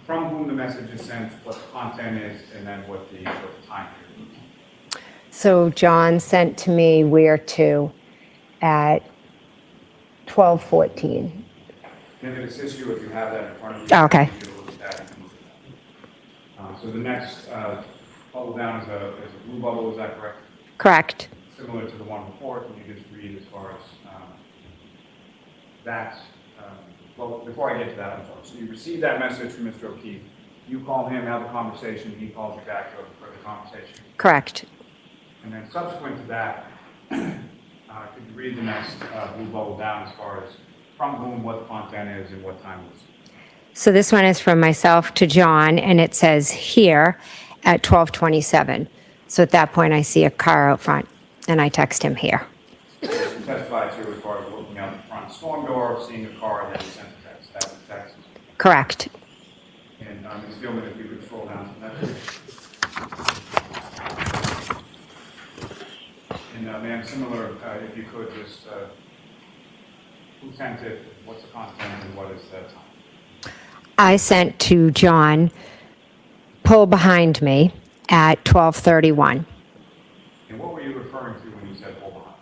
from whom the message is sent, what the content is, and then what the time period is. So John sent to me where to at 12:14. And if it assists you, if you have that in front of you. Okay. You can look at that and look at that. So the next bubble down is a blue bubble, is that correct? Correct. Similar to the one before, can you just read as far as that? Well, before I get to that, I'm sorry. So you received that message from Mr. O'Keefe. You call him, have a conversation, he calls you back for the conversation. Correct. And then subsequent to that, could you read the next blue bubble down as far as from whom, what the content is, and what time it is? So this one is from myself to John, and it says here at 12:27. So at that point, I see a car out front, and I text him here. You testified to as far as looking out the front storm door, seeing a car, and then you sent a text. That's the text. Correct. And Ms. Gilman, if you could scroll down to that. And ma'am, similar, if you could just, who sent it, what's the content, and what is the time? I sent to John, pull behind me at 12:31. And what were you referring to when you said pull behind?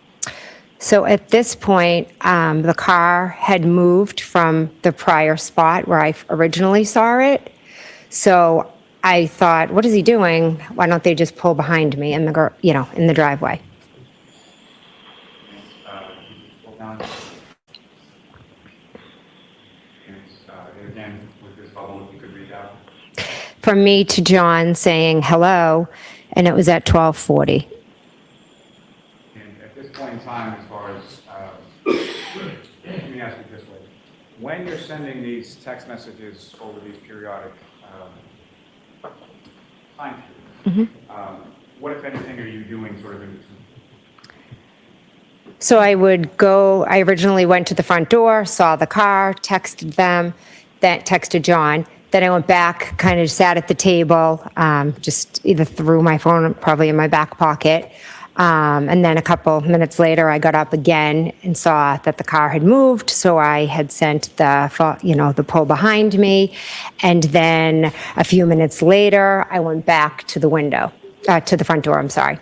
So at this point, the car had moved from the prior spot where I originally saw it. So I thought, what is he doing? Why don't they just pull behind me in the, in the driveway? And again, with this bubble, if you could read out. From me to John saying hello, and it was at 12:40. And at this point in time, as far as, let me ask you this way. When you're sending these text messages over these periodic time periods, what, if anything, are you doing sort of in between? So I originally went to the front door, saw the car, texted them, then texted John. Then I went back, kind of sat at the table, just either threw my phone probably in my back pocket. And then a couple minutes later, I got up again and saw that the car had moved. So I had sent the pull behind me. And then a few minutes later, I went back to the window, to the front door, I'm sorry.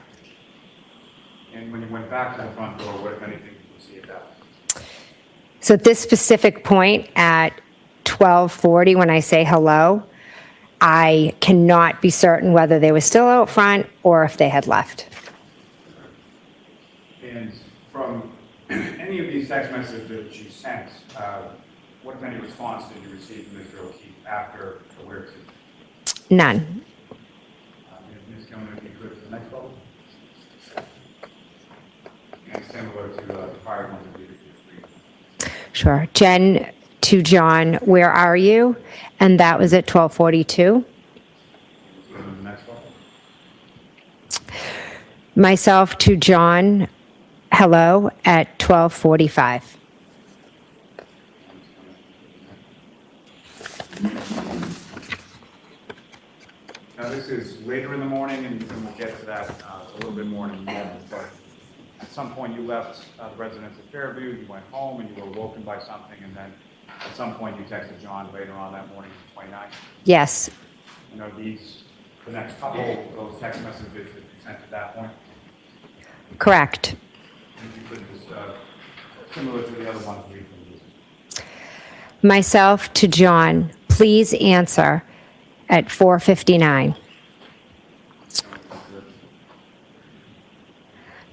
And when you went back to the front door, what, if anything, did you see at that? So at this specific point at 12:40, when I say hello, I cannot be certain whether they were still out front or if they had left. And from any of these text messages that you sent, what, if any, response did you receive from Mr. O'Keefe after the where to? None. Ms. Gilman, if you could, to the next bubble. And similar to the prior ones that we reviewed. Sure. Jen to John, where are you? And that was at 12:42. The next bubble. Myself to John, hello, at 12:45. Now, this is later in the morning, and we'll get to that a little bit more in a moment, but some point you left the residence of Fairview, you went home, and you were woken by something, and then at some point you texted John later on that morning, the 29th. Yes, And are these the next couple of those text messages that you sent at that point? correct. If you could just, similar to the other ones we can use. Myself to John, please answer at 4:59.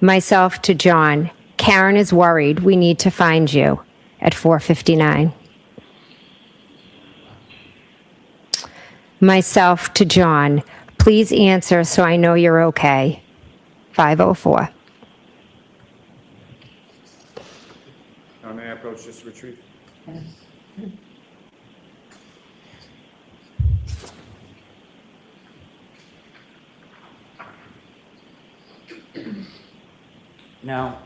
Myself to John, Karen is worried. We need to find you at 4:59. Myself to John, please answer so I know you're okay. 5:04. May I approach this retreat? Now,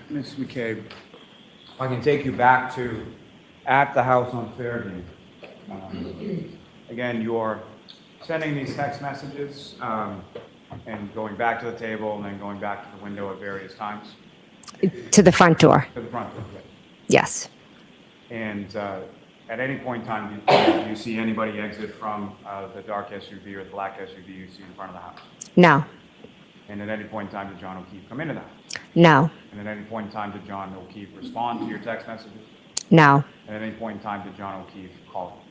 Ms. McCabe, if I can take you back to at the house on Fairview. Again, you're sending these text messages and going back to the table and then going back to the window at various times. To the front door. To the front door, yes. Yes. And at any point in time, do you see anybody exit from the dark SUV or the black SUV you see in front of the house? No. And at any point in time, did John O'Keefe come into the house? No. And at any point in time, did John O'Keefe respond to your text messages? No. And at any point in time, did John O'Keefe call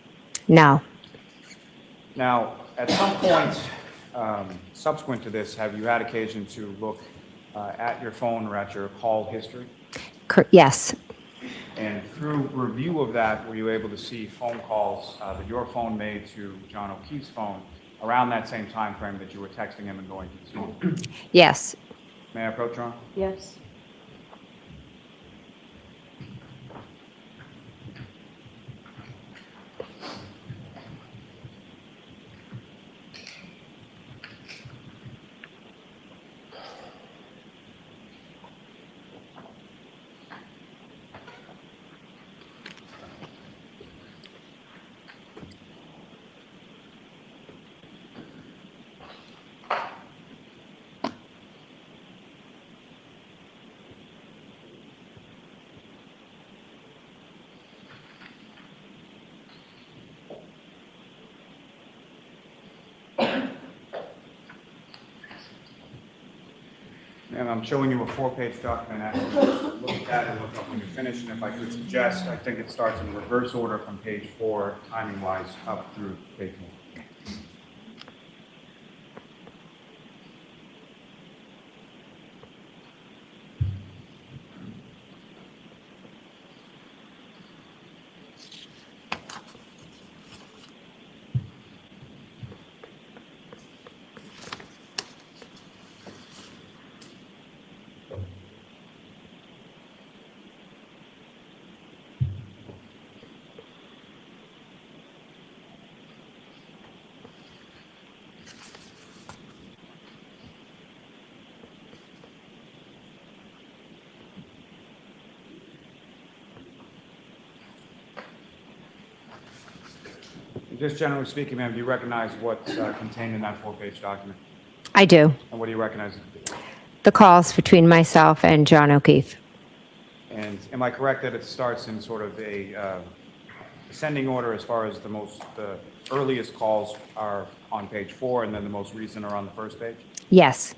No. you? Now, at some point subsequent to this, have you had occasion to look at your phone or at your call history? Yes. And through review of that, were you able to see phone calls that your phone made to John O'Keefe's phone around that same time frame that you were texting him and going to his phone? Yes. May I approach, John? Yes. And I'm showing you a 4-page document. Actually, just look at that and look up when you're finished. And if I could suggest, I think it starts in reverse order from page 4, timing-wise, up through page 1. Just generally speaking, ma'am, do you recognize what's contained in that 4-page document? I do. And what do you recognize? The calls between myself and John O'Keefe. And am I correct that it starts in sort of a ascending order as far as the earliest calls are on page 4 and then the most recent are on the first page? Yes.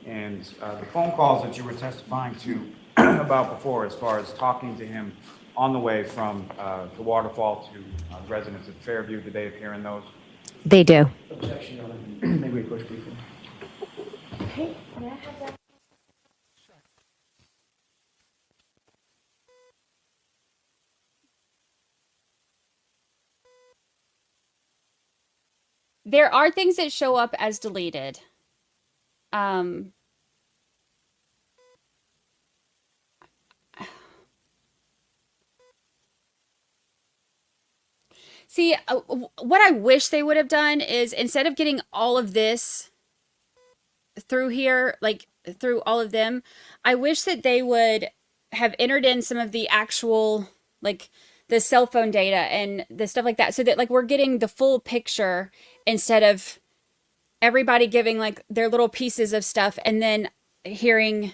And the phone calls that you were testifying to about before, as far as talking to him on the way from the waterfall to the residence at Fairview, did they appear in those? They do. Objection, Your Honor. May we push briefly? Okay, may I have that? There are things that show up as deleted. See, what I wish they would have done is instead of getting all of this through here, like through all of them, I wish that they would have entered in some of the actual, like the cell phone data and the stuff like that, so that like we're getting the full picture instead of everybody giving like their little pieces of stuff and then hearing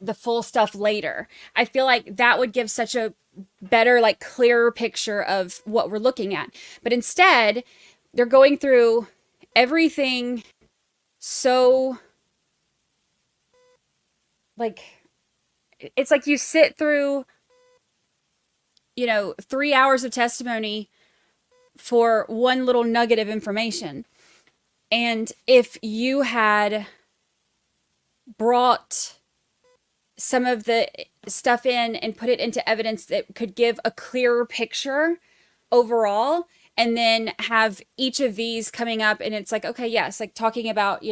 the full stuff later. I feel like that would give such a better, like clearer picture of what we're looking at. But instead, they're going through everything so like it's like you sit through 3 hours of testimony for one little nugget of information. And if you had brought some of the stuff in and put it into evidence that could give a clearer picture overall, and then have each of these coming up and it's like, okay, yes, like talking about,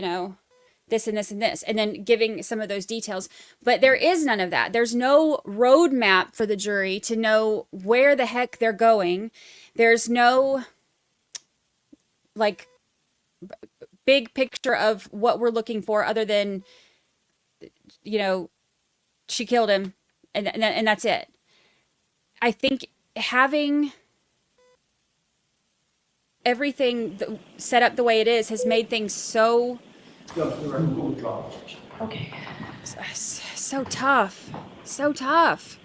this and this and this, and then giving some of those details. But there is none of that. There's no roadmap for the jury to know where the heck they're going. There's no like big picture of what we're looking for other than, she killed him and that's it. I think having everything set up the way it is has made things so Okay. so tough. So tough.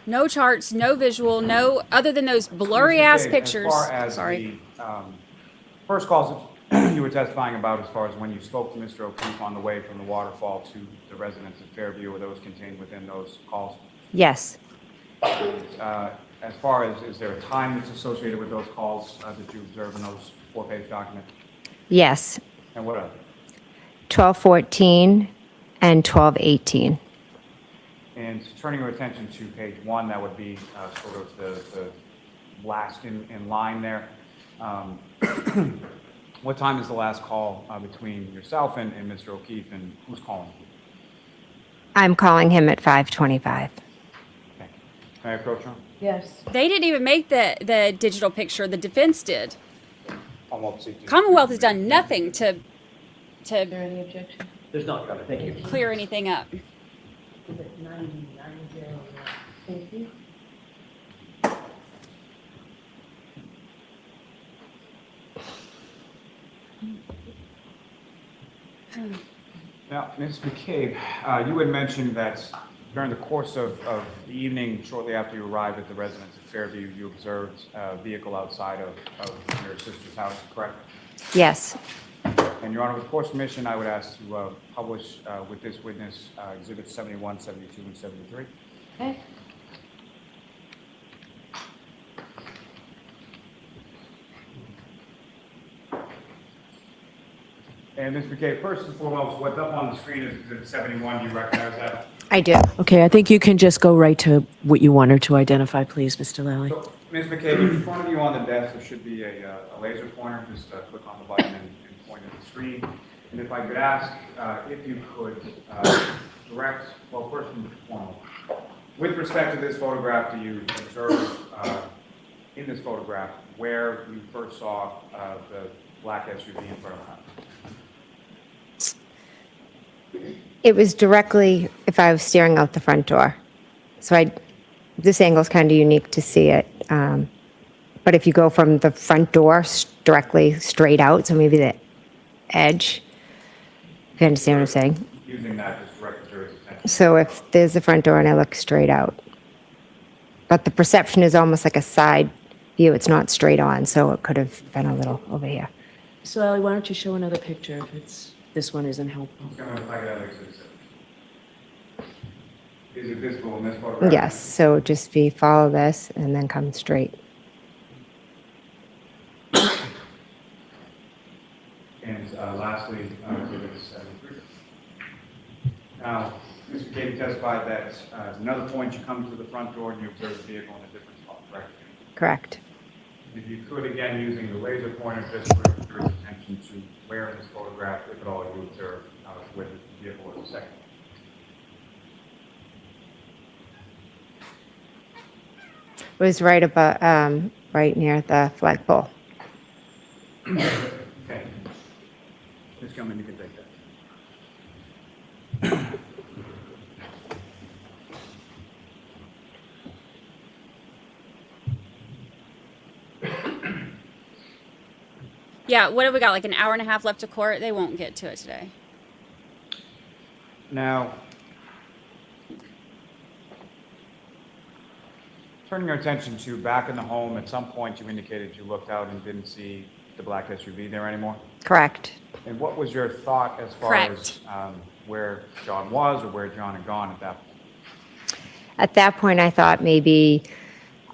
No charts, no visual, no other than those blurry ass pictures. As far as Sorry. the first calls that you were testifying about, as far as when you spoke to Mr. O'Keefe on the way from the waterfall to the residence at Fairview, were those contained within those calls? Yes. As far as, is there a time that's associated with those calls that you observe in those 4-page documents? Yes. And what are 12:14 and 12:18. And turning your attention to page 1, that would be sort of the last in line there. What time is the last call between yourself and Mr. O'Keefe, and who's calling you? I'm calling him at 5:25. May I approach him? Yes. They didn't even make the digital picture. The defense did. Commonwealth Commonwealth has done nothing to Is there any objection? There's not, Your Honor. Thank you. clear anything up. Thank you. Now, Ms. McCabe, you had mentioned that during the course of the evening, shortly after you arrived at the residence at Fairview, you observed a vehicle outside of your sister's house, correct? Yes. And Your Honor, with court's permission, I would ask to publish with this witness Exhibits 71, 72, and 73. Okay. And Ms. McCabe, first and foremost, what's up on the screen is Exhibit 71. Do you recognize that? I do. Okay, I think you can just go right to what you want her to identify, please, Mr. Lally. So, Ms. McCabe, in front of you on the desk, there should be a laser pointer. Just click on the button and point at the screen. And if I could ask if you could direct, well, first and foremost, with respect to this photograph, do you observe in this photograph where you first saw the black SUV in front of the house? It was directly if I was staring out the front door. So this angle is kind of unique to see it. But if you go from the front door directly straight out, so maybe the edge, if you understand what I'm saying. Using that just direct the jury's attention. So if there's the front door and I look straight out. But the perception is almost like a side view. It's not straight on, so it could have been a little over here. Mr. Lally, why don't you show another picture if this one isn't helpful? If I could have Exhibit 7. Is it visible in this photograph? Yes, so it'd just be follow this and then come straight. And lastly, Exhibit 73. Now, Mr. McCabe testified that at another point you come to the front door and you observe the vehicle in a different spot, correct? Correct. If you could, again, using the laser pointer, just bring the jury's attention to where in this photograph, if at all, you observe where the vehicle was a second. It was right about, right near the flagpole. Okay. Just come in, you can take that. Yeah, what have we got? Like an hour and a half left to court? They won't get to it today. Now, turning your attention to back in the home, at some point you indicated you looked out and didn't see the black SUV there anymore. Correct. And what was your thought as far as where John was or where John had gone at that point? At that point, I thought maybe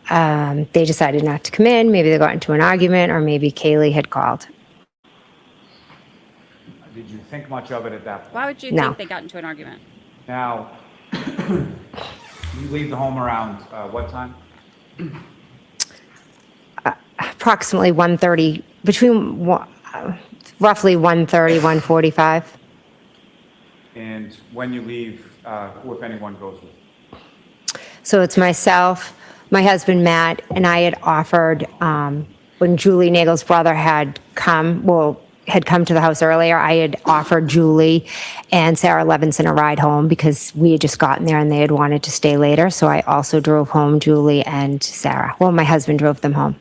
they decided not to come in. Maybe they got into an argument, or maybe Kaylee had called. Did you think much of it at that point? Why would you No. think they got into an argument? Now, you leave the home around what time? Approximately 1:30, roughly 1:30, 1:45. And when you leave, who, if anyone, goes with you? So it's myself, my husband Matt, and I had offered, when Julie Nagel's brother had come to the house earlier, I had offered Julie and Sarah Levinson a ride home because we had just gotten there and they had wanted to stay later. So I also drove home Julie and Sarah. Well, my husband drove them home.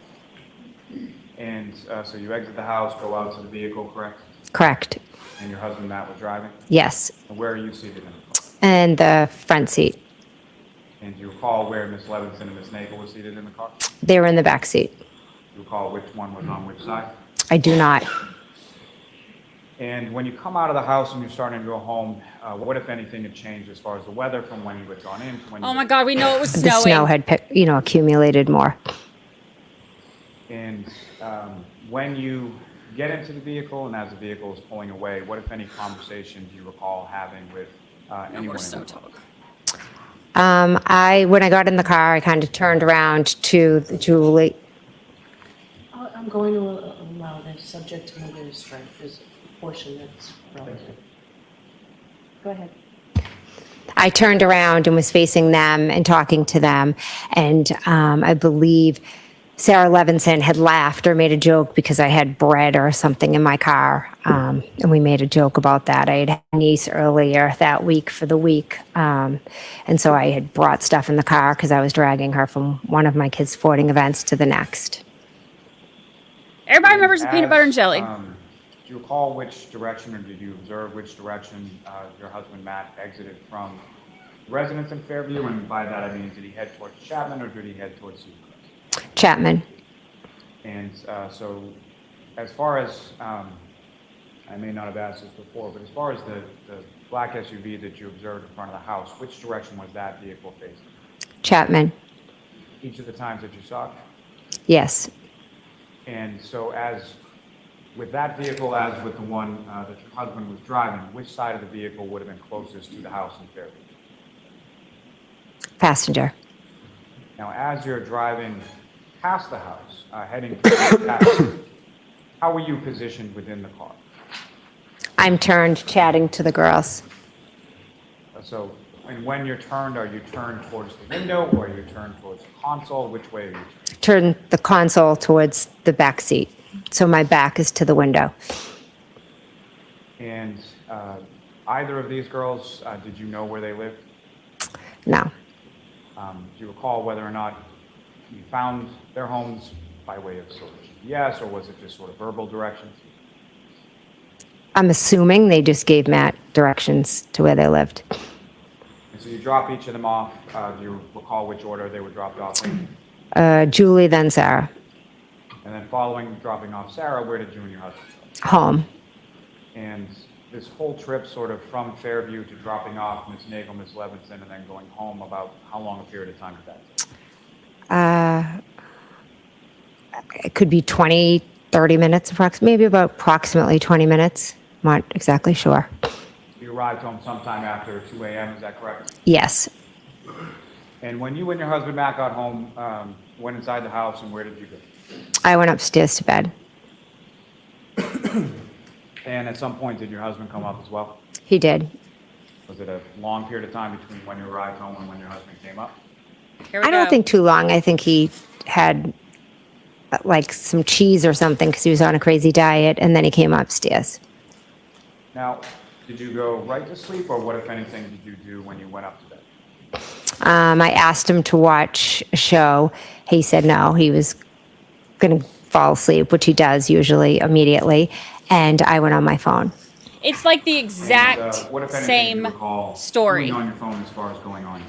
And so you exit the house, go out to the vehicle, correct? Correct. And your husband Matt was driving? Yes. And where are you seated in the car? And the front seat. And do you recall where Ms. Levinson and Ms. Nagel were seated in the car? They were in the back seat. Do you recall which one was on which side? I do not. And when you come out of the house and you're starting to go home, what, if anything, had changed as far as the weather from when you had gone in to when you... Oh my God, we know it was The snowing. snow had, accumulated more. And when you get into the vehicle and as the vehicle is pulling away, what, if any, conversation do you recall having with anyone in the car? When I got in the car, I kind of turned around to Julie. I'm going to allow this subject to others, right? There's a portion that's relative. Go ahead. I turned around and was facing them and talking to them. And I believe Sarah Levinson had laughed or made a joke because I had bread or something in my car. And we made a joke about that. I had had a niece earlier that week for the week. And so I had brought stuff in the car because I was dragging her from one of my kids' sporting events to the next. Everybody remembers the peanut butter and jelly. Do you recall which direction, or did you observe which direction your husband Matt exited from residence in Fairview? And by that I mean, did he head towards Chapman or did he head towards Seacrest? Chapman. And so as far as, I may not have asked this before, but as far as the black SUV that you observed in front of the house, which direction was that vehicle facing? Chapman. Each of the times that you saw it? Yes. And so as with that vehicle, as with the one that your husband was driving, which side of the vehicle would have been closest to the house in Fairview? Passenger. Now, as you're driving past the house, heading to the house, how were you positioned within the car? I'm turned chatting to the girls. So, and when you're turned, are you turned towards the window or are you turned towards the console? Which way are you turned? Turn the console towards the back seat. So my back is to the window. And either of these girls, did you know where they lived? No. Do you recall whether or not you found their homes by way of sort of GPS, or was it just sort of verbal directions? I'm assuming they just gave Matt directions to where they lived. And so you drop each of them off. Do you recall which order they were dropped off in? Julie, then Sarah. And then following dropping off Sarah, where did you and your husband go? Home. And this whole trip sort of from Fairview to dropping off Ms. Nagel, Ms. Levinson, and then going home, about how long a period of time did that take? It could be 20, 30 minutes, maybe about approximately 20 minutes. I'm not exactly sure. You arrived home sometime after 2 a.m., is that correct? Yes. And when you and your husband Matt got home, went inside the house, and where did you go? I went upstairs to bed. And at some point, did your husband come up as well? He did. Was it a long period of time between when you arrived home and when your husband came up? I don't think too long. I think he had like some cheese or something because he was on a crazy diet, and then he came upstairs. Now, did you go right to sleep, or what, if anything, did you do when you went up to bed? I asked him to watch a show. He said no. He was going to fall asleep, which he does usually immediately, and I went on my phone. It's like the And, exact what, if anything, do same you recall story. doing on your phone as far as going on?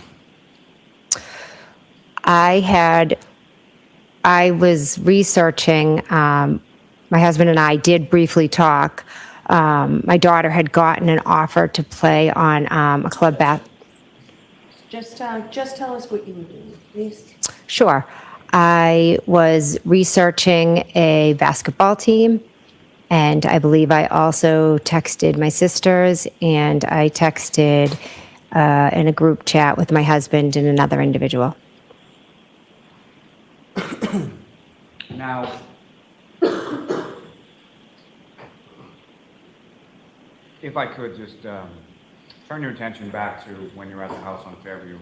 I was researching, my husband and I did briefly talk. My daughter had gotten an offer to play on a club Just tell us what you were doing, please. Sure. I was researching a basketball team, and I believe I also texted my sisters, and I texted in a group chat with my husband and another individual. Now, if I could just turn your attention back to when you were at the house on Fairview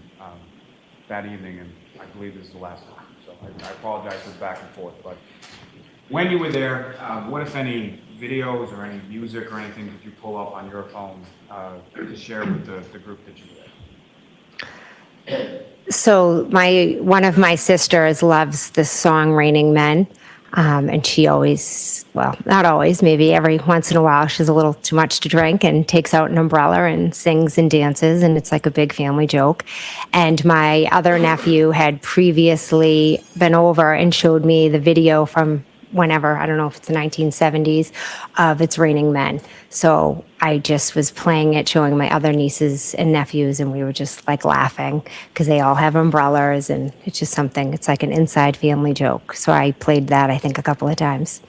that evening, and I believe this is the last time, so I apologize for the back and forth, but when you were there, what, if any, videos or any music or anything did you pull up on your phone to share with the group that you were there? So one of my sisters loves the song Raining Men, and she always, well, not always, maybe every once in a while, she has a little too much to drink and takes out an umbrella and sings and dances, and it's like a big family joke. And my other nephew had previously been over and showed me the video from whenever, I don't know if it's the 1970s, of It's Raining Men. So I just was playing it, showing my other nieces and nephews, and we were just like laughing because they all have umbrellas, and it's just something, it's like an inside family joke. So I played that, I think, a couple of times.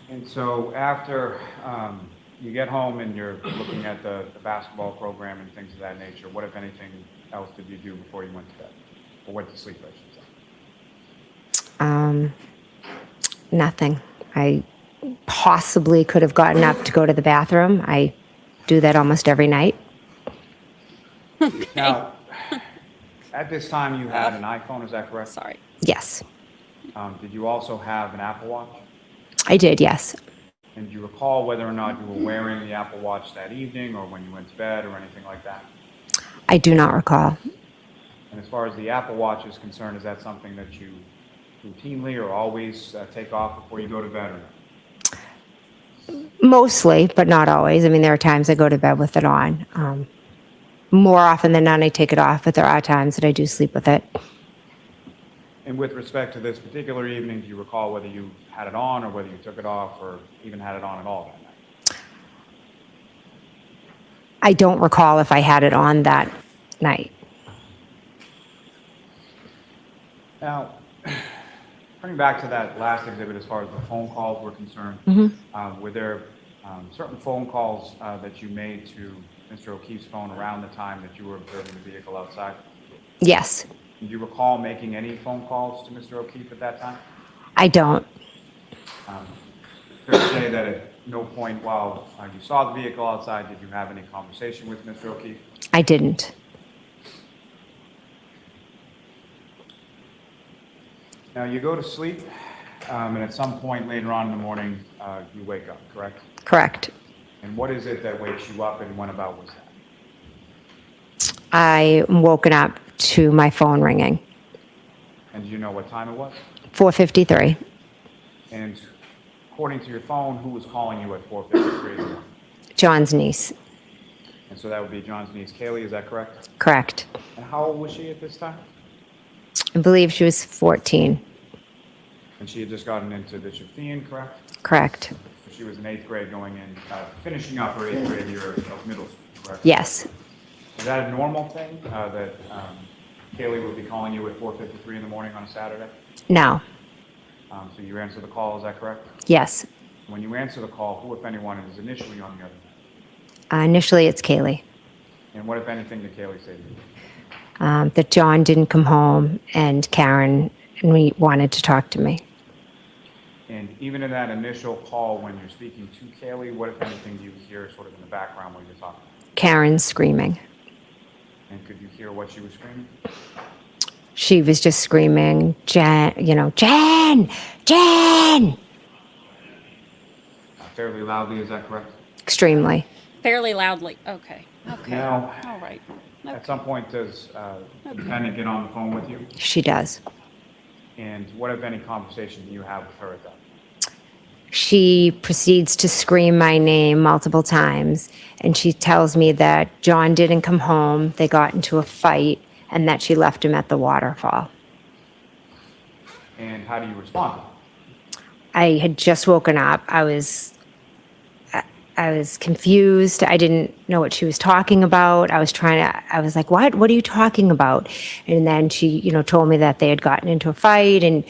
And so after you get home and you're looking at the basketball program and things of that nature, what, if anything, else did you do before you went to bed? Or went to sleep, I should say? Nothing. I possibly could have gotten up to go to the bathroom. I do that almost every night. Now, at this time you had an iPhone, is that correct? Sorry. Yes, Did you also have an Apple Watch? I did, yes. And do you recall whether or not you were wearing the Apple Watch that evening or when you went to bed or anything like that? I do not recall. And as far as the Apple Watch is concerned, is that something that you routinely or always take off before you go to bed or not? Mostly, but not always. I mean, there are times I go to bed with it on. More often than not, I take it off, but there are times that I do sleep with it. And with respect to this particular evening, do you recall whether you had it on or whether you took it off or even had it on at all that night? I don't recall if I had it on that night. Now, turning back to that last exhibit as far as the phone calls were concerned, were there certain phone calls that you made to Mr. O'Keefe's phone around the time that you were observing the vehicle outside? Yes, Do you recall making any phone calls to Mr. O'Keefe at that time? I don't. Fair to say that at no point while you saw the vehicle outside did you have any conversation with Mr. O'Keefe? I didn't. Now, you go to sleep, and at some point later on in the morning, you wake up, correct? Correct. And what is it that wakes you up, and when about was that? I am woken up to my phone ringing. And do you know what time it was? 4:53. And according to your phone, who was calling you at 4:53 in the morning? John's niece. And so that would be John's niece, Kaylee, is that correct? Correct. And how old was she at this time? I believe she was 14. And she had just gotten into the Shaffian, correct? Correct. So she was in 8th grade going in, finishing up her 8th grade year of middle school, correct? Yes. Is that a normal thing, that Kaylee would be calling you at 4:53 in the morning on a Saturday? No. So you answer the call, is that correct? Yes. When you answer the call, who, if anyone, is initially on the other end? Initially, it's Kaylee. And what, if anything, did Kaylee say to you? That John didn't come home, and Karen and me wanted to talk to me. And even in that initial call, when you're speaking to Kaylee, what, if anything, do you hear sort of in the background while you're talking? Karen screaming. And could you hear what she was screaming? She was just screaming, Jen, Jen, Jen! Fairly loudly, is that correct? Extremely. Fairly loudly. Okay. Okay. Now, All right. at some point, does the defendant get on the phone with you? She does. And what, if any, conversation do you have with her at that point? she proceeds to scream my name multiple times. And she tells me that John didn't come home, they got into a fight, and that she left him at the waterfall. And how do you respond? I had just woken up. I was confused. I didn't know what she was talking about. I was like, what are you talking about? And then she, told me that they had gotten into a fight and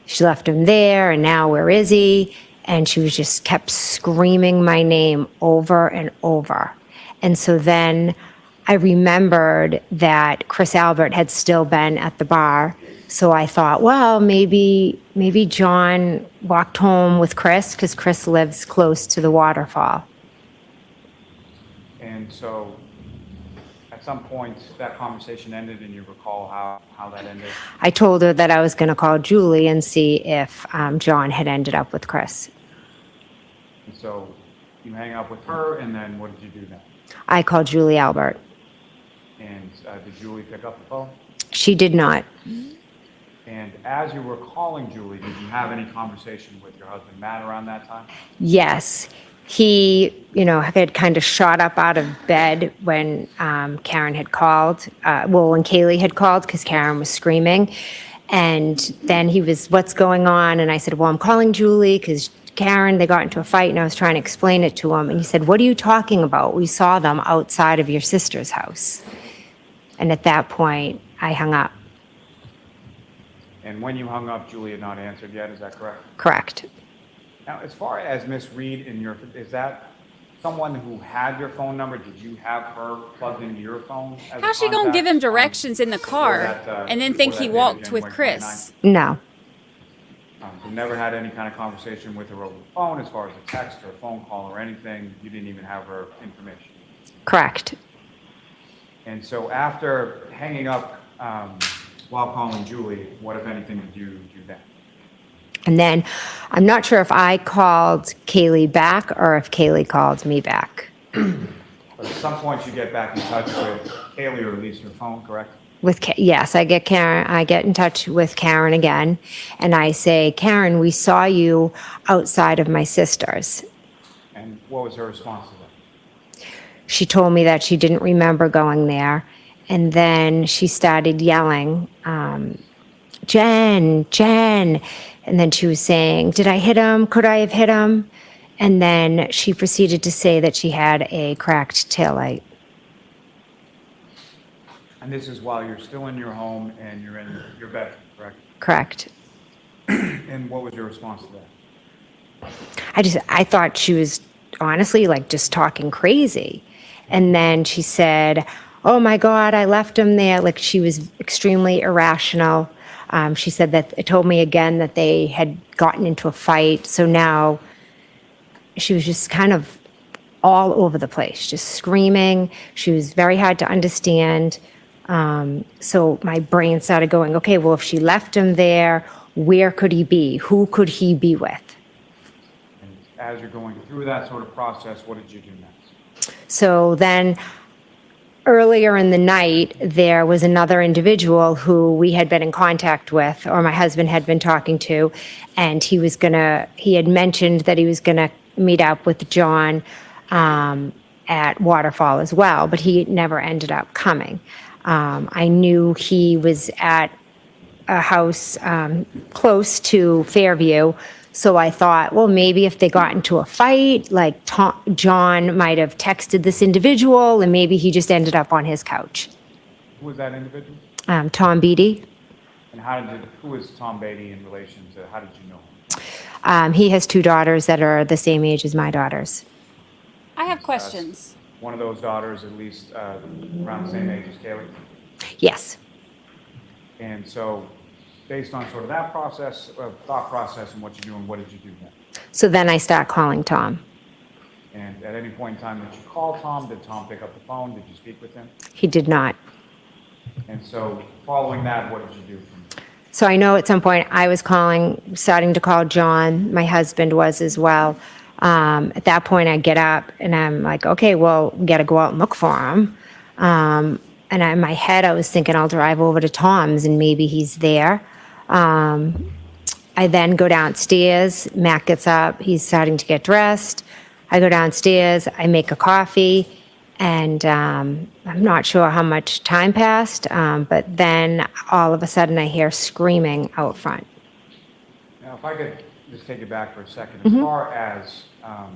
she left him there and now where is he? And she was just kept screaming my name over and over. And so then I remembered that Chris Albert had still been at the bar. So I thought, well, maybe John walked home with Chris because Chris lives close to the waterfall. And so at some point that conversation ended and you recall how that ended? I told her that I was going to call Julie and see if John had ended up with Chris. And so you hang up with her and then what did you do then? I called Julie Albert. And did Julie pick up the phone? She did not. And as you were calling Julie, did you have any conversation with your husband, Matt, around that time? Yes. He, had kind of shot up out of bed when Karen had called, when Kaylee had called because Karen was screaming. And then he was, what's going on? And I said, well, I'm calling Julie because Karen, they got into a fight and I was trying to explain it to him. And he said, what are you talking about? We saw them outside of your sister's house. And at that point, I hung up. And when you hung up, Julie had not answered yet, is that correct? Correct. Now, as far as Miss Reed, is that someone who had your phone number? Did you have her plugged into your phone? How's she going to give him directions in the car and then think he walked with Chris? No. So never had any kind of conversation with her over the phone as far as a text or a phone call or anything? You didn't even have her information? Correct. And so after hanging up while calling Julie, what, if anything, did you do then? And then I'm not sure if I called Kaylee back or if Kaylee called me back. But at some point you get back in touch with Kaylee or at least her phone, correct? Yes, I get Karen. I get in touch with Karen again, and I say, Karen, we saw you outside of my sister's. And what was her response to that? She told me that she didn't remember going there, and then she started yelling, Jen, Jen. And then she was saying, did I hit him? Could I have hit him? And then she proceeded to say that she had a cracked taillight. And this is while you're still in your home and you're in your bedroom, correct? Correct. And what was your response to that? I thought she was honestly just talking crazy. And then she said, oh my God, I left him there. She was extremely irrational. She said that it told me again that they had gotten into a fight. So now she was just kind of all over the place, just screaming. She was very hard to understand. So my brain started going, okay, well, if she left him there, where could he be? Who could he be with? And as you're going through that sort of process, what did you do next? So then earlier in the night, there was another individual who we had been in contact with, or my husband had been talking to, and he had mentioned that he was going to meet up with John at Waterfall as well, but he never ended up coming. I knew he was at a house close to Fairview, so I thought, well, maybe if they got into a fight, John might have texted this individual, and maybe he just ended up on his couch. Who was that individual? Tom Beatty. And who is Tom Beatty in relation to, how did you know him? He has two daughters that are the same age as my daughters. I have questions. One of those daughters, at least around the same age as Kaylee? Yes. And so, based on sort of that process, thought process and what you're doing, what did you do then? So then I start calling Tom. And at any point in time that you called Tom, did Tom pick up the phone? Did you speak with him? He did not. And so, following that, what did you do from there? So I know at some point I was starting to call John. My husband was as well. At that point, I get up and I'm like, okay, well, we got to go out and look for him. And in my head, I was thinking I'll drive over to Tom's and maybe he's there. I then go downstairs. Matt gets up. He's starting to get dressed. I go downstairs. I make a coffee. And I'm not sure how much time passed, but then all of a sudden I hear screaming out front. Now, if I could just take you back for a second, as far as a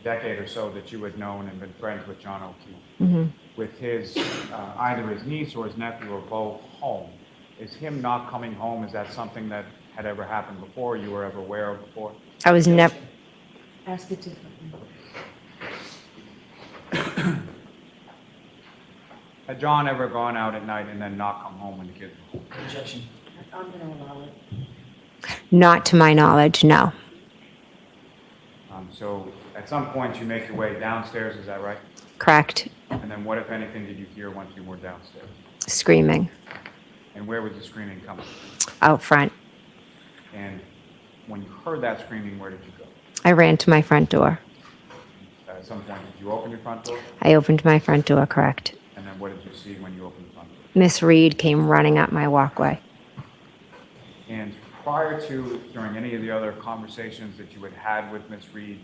decade or so that you had known and been friends with John O'Keefe, with his either his niece or his nephew or both home, is him not coming home, is that something that had ever happened before, you were ever aware of before? I was never. Ask it differently. Had John ever gone out at night and then not come home when the kids were home? Objection. I'm going to allow it. Not to my knowledge, no. So at some point you make your way downstairs, is that right? Correct. And then what, if anything, did you hear once you were downstairs? Screaming And where was the screaming coming from? out front. And when you heard that screaming, where did you go? I ran to my front door. At some point, did you open your front door? I opened my front door, correct. And then what did you see when you opened the front door? Miss Reed came running up my walkway. And prior to, during any of the other conversations that you had had with Miss Reed,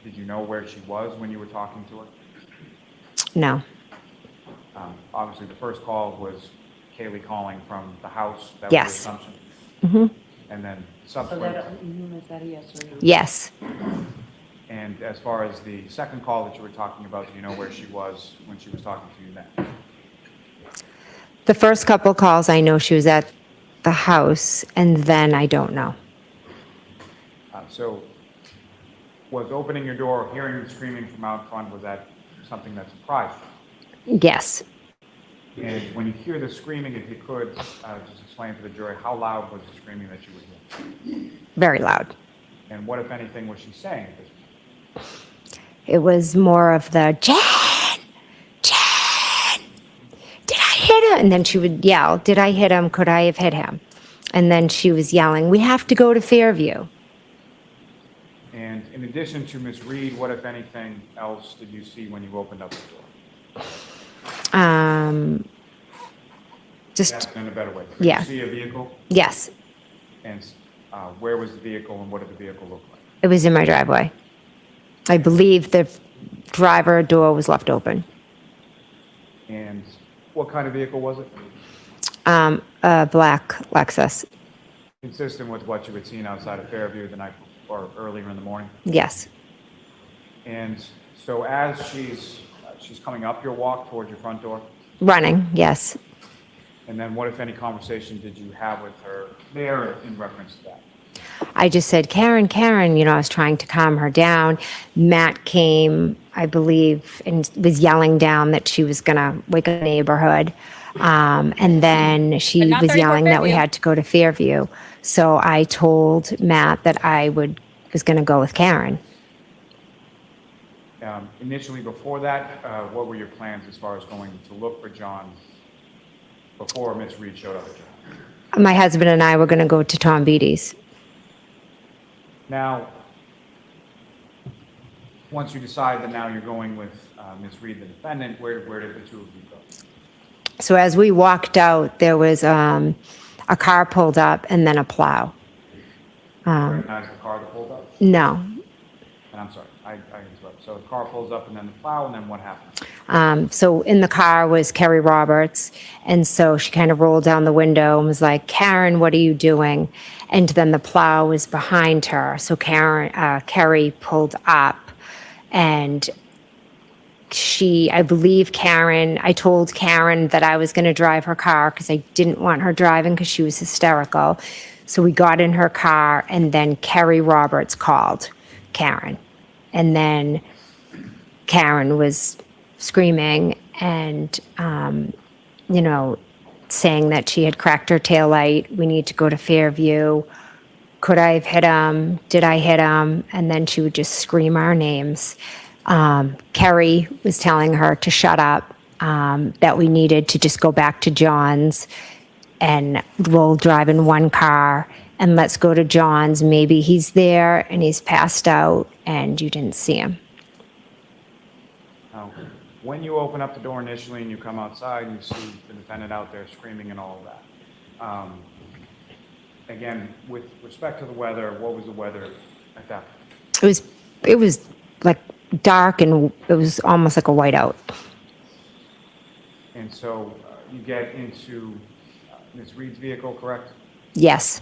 did you know where she was when you were talking to her? No. Obviously, the first call was Kaylee calling from the house. That Yes. was the assumption. Mm-hmm. And then So subsequent. is that a yes or no? Yes. And as far as the second call that you were talking about, do you know where she was when she was talking to you then? The first couple calls, I know she was at the house, and then I don't know. So was opening your door, hearing the screaming from out front, was that something that surprised you? Yes. And when you hear the screaming, if you could just explain to the jury, how loud was the screaming that you were hearing? Very loud. And what, if anything, was she saying at this point? It was more of the, Jen, did I hit him? And then she would yell, did I hit him? Could I have hit him? And then she was yelling, we have to go to Fairview. And in addition to Miss Reed, what, if anything, else did you see when you opened up the door? Just, Ask in a better way. Did yeah. you see a vehicle? Yes, And where was the vehicle and what did the vehicle look like? it was in my driveway. I believe the driver door was left open. And what kind of vehicle was it? A black Lexus. Consistent with what you had seen outside of Fairview the night before, or earlier in the morning? Yes. And so as she's coming up your walk towards your front door, Running, yes. and then what, if any, conversation did you have with her there in reference to that? I just said, Karen, I was trying to calm her down. Matt came, I believe, and was yelling down that she was going to wake up the neighborhood. And then she But not was 34 yelling that we Fairview. had to go to Fairview. So I told Matt that I was going to go with Karen. Initially, before that, what were your plans as far as going to look for John before Miss Reed showed up at John? My husband and I were going to go to Tom Beatty's. Now, once you decide that now you're going with Miss Reed, the defendant, where did the two of you go? So as we walked out, there was a car pulled up and then a plow. Recognize the car that pulled up? No. And I'm sorry, I interrupted. So the car pulls up and then the plow, and then what happened? So in the car was Kerry Roberts, and so she kind of rolled down the window and was like, Karen, what are you doing? And then the plow was behind her. So Kerry pulled up, and I told Karen that I was going to drive her car because I didn't want her driving because she was hysterical. So we got in her car, and then Kerry Roberts called Karen. And then Karen was screaming and, saying that she had cracked her taillight. We need to go to Fairview. Could I have hit him? Did I hit him? And then she would just scream our names. Kerry was telling her to shut up, that we needed to just go back to John's and we'll drive in one car and let's go to John's. Maybe he's there and he's passed out and you didn't see him. Now, when you open up the door initially and you come outside and you see the defendant out there screaming and all of that, again, with respect to the weather, what was the weather at that point? It was like dark and it was almost like a whiteout. And so you get into Ms. Reed's vehicle, correct? Yes,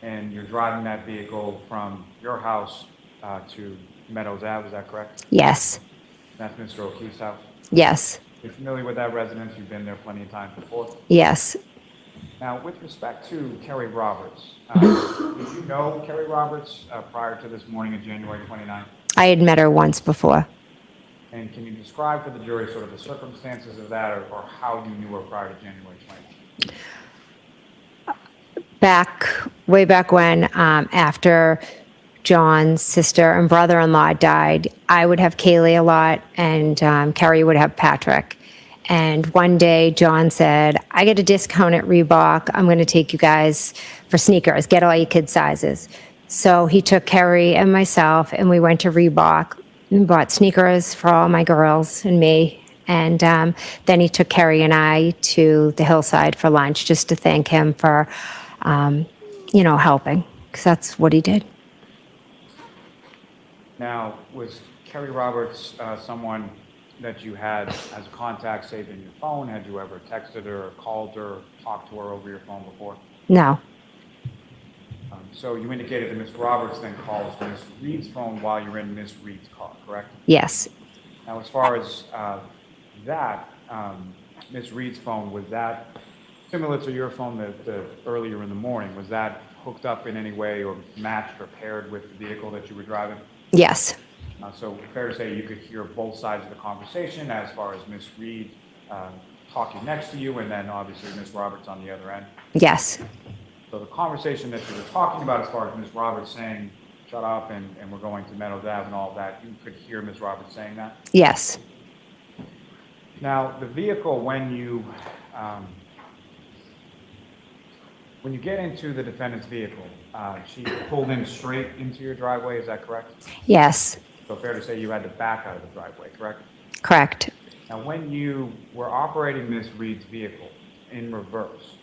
And you're driving that vehicle from your house to Meadows Ave, is that correct? yes, That's Mr. O'Keefe's house? yes, You're familiar with that residence? You've been there plenty of times before? yes. Now, with respect to Kerry Roberts, did you know Kerry Roberts prior to this morning of January 29th? I had met her once before. And can you describe for the jury sort of the circumstances of that or how you knew her prior to January 29th? Way back when, after John's sister and brother-in-law died, I would have Kaylee a lot, and Kerry would have Patrick. And one day, John said, I get a discount at Reebok. I'm going to take you guys for sneakers. Get all your kids' sizes. So he took Kerry and myself, and we went to Reebok and bought sneakers for all my girls and me. And then he took Kerry and I to the hillside for lunch just to thank him for, helping, because that's what he did. Now, was Kerry Roberts someone that you had as a contact saved in your phone? Had you ever texted her or called her or talked to her over your phone before? No, So you indicated that Ms. Roberts then calls Ms. Reed's phone while you're in Ms. Reed's car, correct? yes, Now, as far as that, Ms. Reed's phone, was that similar to your phone the earlier in the morning? Was that hooked up in any way or matched or paired with the vehicle that you were driving? yes, So fair to say you could hear both sides of the conversation as far as Ms. Reed talking next to you and then obviously Ms. Roberts on the other end? yes, So the conversation that you were talking about as far as Ms. Roberts saying, shut up and we're going to Meadows Ave and all of that, you could hear Ms. Roberts saying that? yes. Now, the vehicle, when you get into the defendant's vehicle, she pulled in straight into your driveway, is that correct? Yes, So fair to say you had to back out of the driveway, correct? correct. Now, when you were operating Ms. Reed's vehicle in reverse,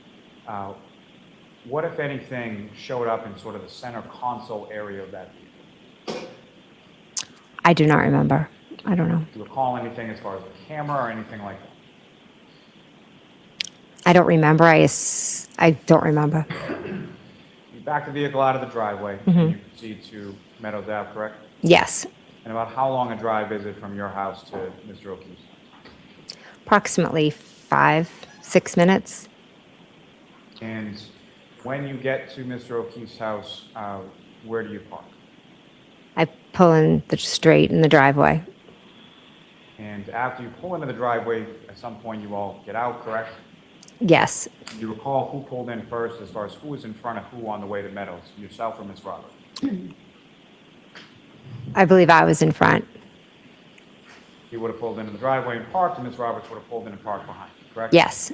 what, if anything, showed up in sort of the center console area of that vehicle? I do not remember. I don't know. Do you recall anything as far as the camera or anything like that? I don't remember. I don't remember. You back the vehicle out of the driveway and you proceed to Meadows Ave, correct? Yes, And about how long a drive is it from your house to Mr. O'Keefe's? approximately 5-6 minutes. And when you get to Mr. O'Keefe's house, where do you park? I pull in the straight in the driveway. And after you pull into the driveway, at some point you all get out, correct? Yes, Do you recall who pulled in first as far as who was in front of who on the way to Meadows, yourself or Ms. Roberts? I believe I was in front. You would have pulled into the driveway and parked, and Ms. Roberts would have pulled in and parked behind you, correct? Yes.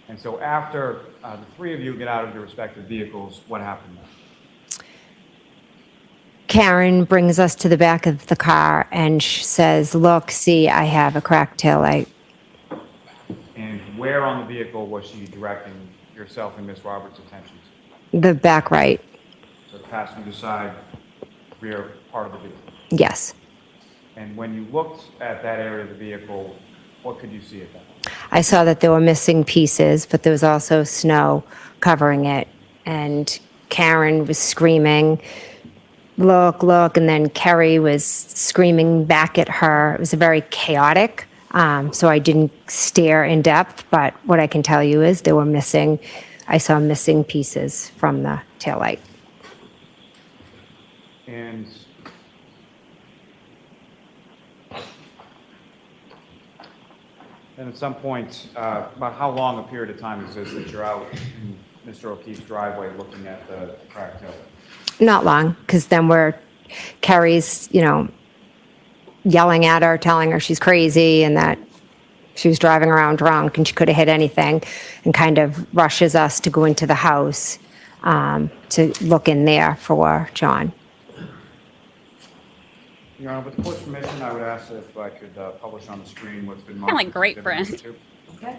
And so after the three of you get out of your respective vehicles, what happened then? Karen brings us to the back of the car and says, look, see, I have a cracked taillight. And where on the vehicle was she directing yourself and Ms. Roberts' attention to? The back right. So the passenger side, rear part of the vehicle. Yes. And when you looked at that area of the vehicle, what could you see at that point? I saw that there were missing pieces, but there was also snow covering it. And Karen was screaming, look, look. And then Kerry was screaming back at her. It was very chaotic. So I didn't stare in depth, but what I can tell you is I saw missing pieces from the taillight. And at some point, about how long a period of time is this that you're out in Mr. O'Keefe's driveway looking at the cracked taillight? Not long, because then Kerry's, yelling at her, telling her she's crazy and that she was driving around drunk and she could have hit anything, and kind of rushes us to go into the house to look in there for John. Your Honor, with the court's permission, I would ask if I could publish on the screen what's been marked. Sound like as great Exhibit friends. 2. Okay.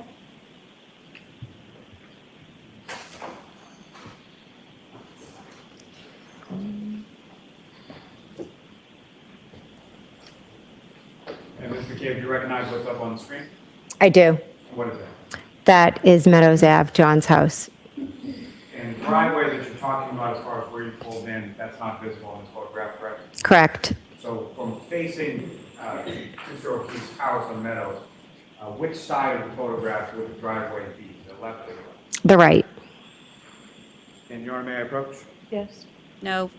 recognize what's up on the screen? I do. What is it? That is Meadows Ave, John's house. And the driveway that you're talking about as far as where you pulled in, that's not visible in this photograph, correct? Correct. So from facing Mr. O'Keefe's house on Meadows, which side of the photograph would the driveway be, the left or the right? The right. And Your Honor, may I approach? Yes. No.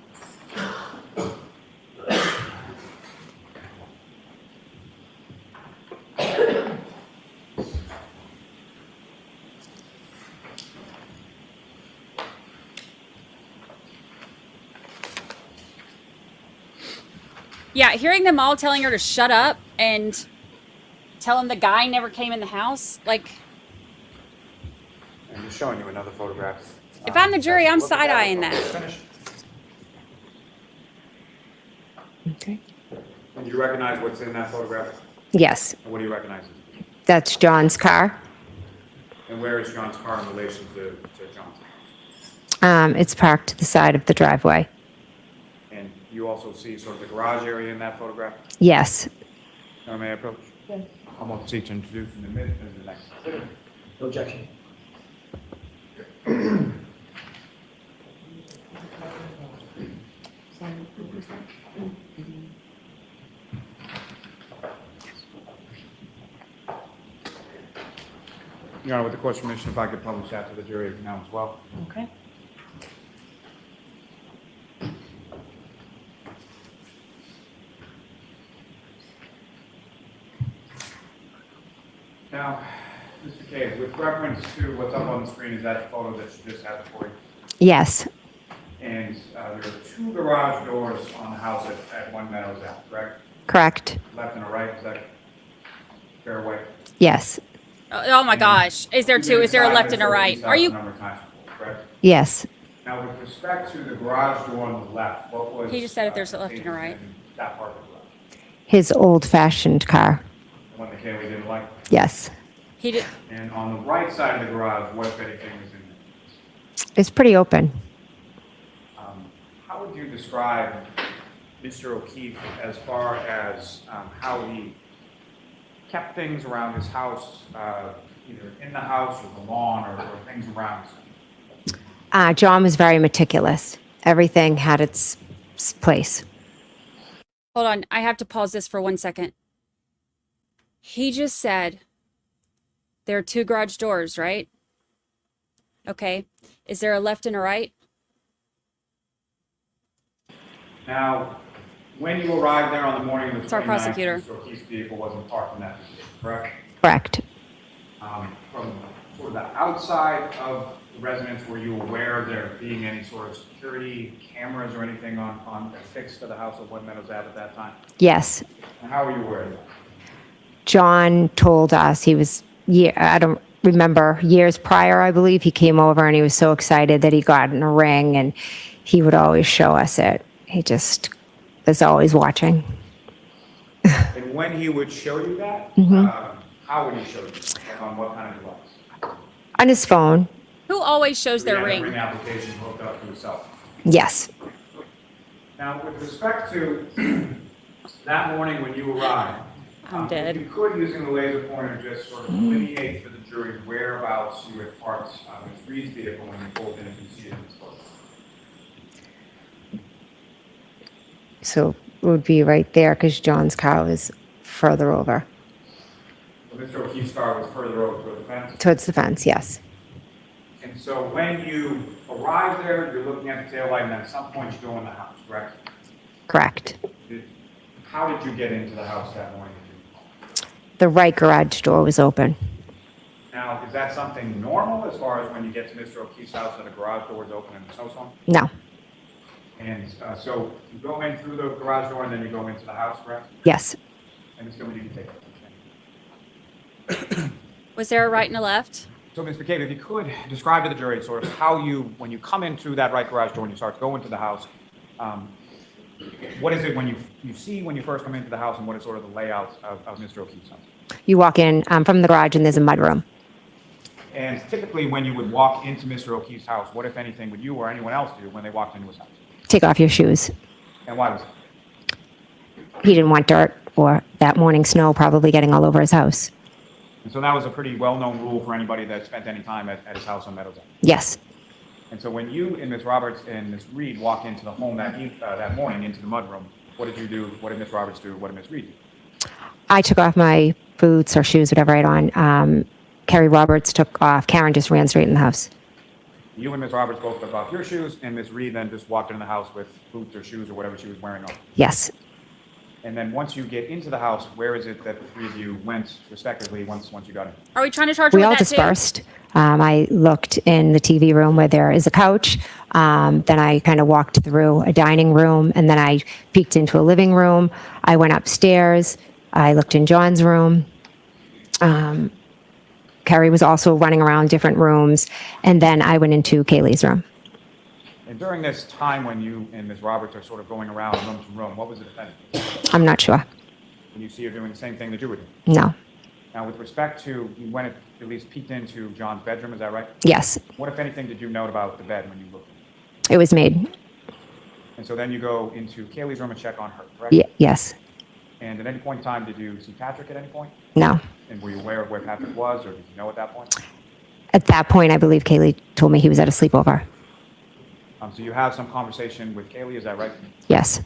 Yeah, hearing them all telling her to shut up and telling the guy never came in the house, like, And just showing you another photograph. if I'm the jury, I'm Look at side-eyeing that. that. Finish. Okay. And you recognize what's in that photograph? Yes, And what do you recognize? that's John's car. And where is John's car in relation to John's house? It's parked to the side of the driveway. And you also see sort of the garage area in that photograph? Yes. Your Honor, may I approach? Yes. I'm going to seek to introduce in the next. No objection. Your Honor, with the court's permission, if I could publish that to the jury now as well. Okay. Now, Mr. McCabe, with reference to what's up on the screen, is that the photo that you just had before you? Yes. And there are two garage doors on the house at One Meadows Ave, correct? Correct. Left and a right, is that fair way? Yes. Oh my gosh. Is there two? Is there a left and a right? Are you? Number of times before, correct? Yes. Now, with respect to the garage door on the left, what was? He just said if there's a left and a contained right. in that part of the garage? His old-fashioned car. The one that Kaylee didn't like? Yes. He did. And on the right side of the garage, what if anything was in there? It's pretty open. How would you describe Mr. O'Keefe as far as how he kept things around his house, either in the house or the lawn or things around him? John was very meticulous. Everything had its place. Hold on. I have to pause this for 1 second. He just said there are two garage doors, right? Okay. Is there a left and a right? Now, when you arrived there on the morning of the 29th, It's our prosecutor. Mr. O'Keefe's vehicle wasn't parked in that position, correct? Correct. From sort of the outside of the residence, were you aware of there being any sort of security cameras or anything affixed to the house of One Meadows Ave at that time? Yes. And how were you aware of that? John told us he was, I don't remember, years prior, I believe, he came over and he was so excited that he got in a ring and he would always show us it. He just was always watching. And when he would show you that, how would he show you? Like on what kind of device? On his phone. Who always shows Do you their have a ring? ring application hooked up to his cell phone? Yes. Now, with respect to that morning when you arrived, I'm dead. if you could, using the laser pointer, just sort of delineate for the jury whereabouts you had parked Ms. Reed's vehicle when you pulled in and you see it in this photo. So it would be right there because John's car was further over. So Mr. O'Keefe's car was further over toward the fence? Towards the fence, yes. And so when you arrive there, you're looking at the taillight, and then at some point you go in the house, correct? Correct. How did you get into the house that morning? The right garage door was open. Now, is that something normal as far as when you get to Mr. O'Keefe's house that a garage door is open in a snowstorm? No. And so you go in through the garage door and then you go into the house, correct? Yes. And it's going to be take Was there a right and a left? So, Mr. McCabe, if you could describe to the jury sort of how you, when you come in through that right garage door and you start to go into the house, what is it when you see when you first come into the house, and what is sort of the layout of Mr. O'Keefe's house? You walk in from the garage and there's a mudroom. And typically when you would walk into Mr. O'Keefe's house, what, if anything, would you or anyone else do when they walked into his house? Take off your shoes. And why was that? He didn't want dirt or that morning snow probably getting all over his house. And so that was a pretty well-known rule for anybody that spent any time at his house on Meadows Ave. Yes. And so when you and Ms. Roberts and Ms. Reed walked into the home that morning, into the mudroom, what did you do? What did Ms. Roberts do? What did Ms. Reed do? I took off my boots or shoes, whatever I had on. Carrie Roberts took off. Karen just ran straight in the house. You and Ms. Roberts both took off your shoes, and Ms. Reed then just walked into the house with boots or shoes or whatever she was wearing on. Yes. And then once you get into the house, where is it that the three of you went respectively once you got in? Are we trying to charge her We with all that too? dispersed. I looked in the TV room where there is a couch. Then I kind of walked through a dining room, and then I peeked into a living room. I went upstairs. I looked in John's room. Carrie was also running around different rooms, and then I went into Kaylee's room. And during this time when you and Ms. Roberts are sort of going around room to room, what was the defendant? I'm not sure. When you see her doing the same thing that you were doing? No. Now, with respect to, you went at least peeked into John's bedroom, is that right? Yes. What, if anything, did you note about the bed when you looked? It was made. And so then you go into Kaylee's room and check on her, correct? Yes. And at any point in time, did you see Patrick at any point? No. And were you aware of where Patrick was, or did you know at that point? At that point, I believe Kaylee told me he was at a sleepover. So you have some conversation with Kaylee, is that right? Yes.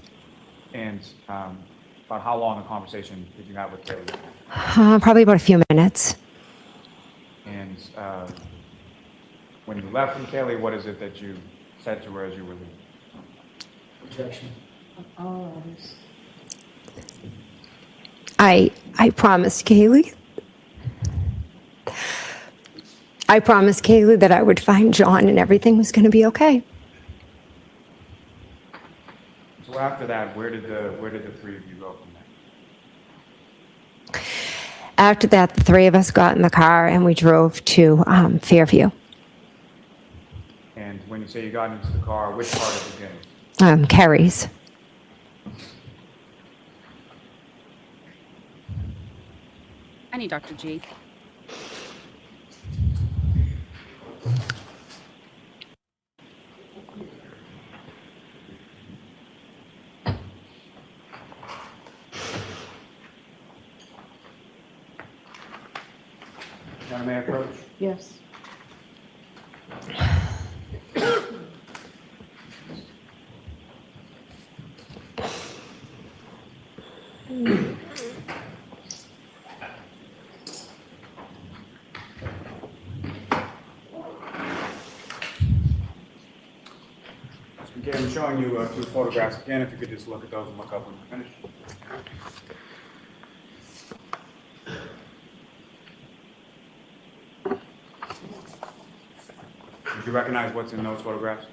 And about how long a conversation did you have with Kaylee? Probably about a few minutes. And when you left from Kaylee, what is it that you said to her as you were leaving? Objection. I promised Kaylee. I promised Kaylee that I would find John and everything was going to be okay. So after that, where did the three of you go from there? After that, the three of us got in the car and we drove to Fairview. And when you say you got into the car, which part of the game? Carrie's. I need Dr. G. Now, may I approach? Yes. Okay, I'm showing you two photographs again. If you could just look at those and look up when you're finished. Do you recognize what's in those photographs?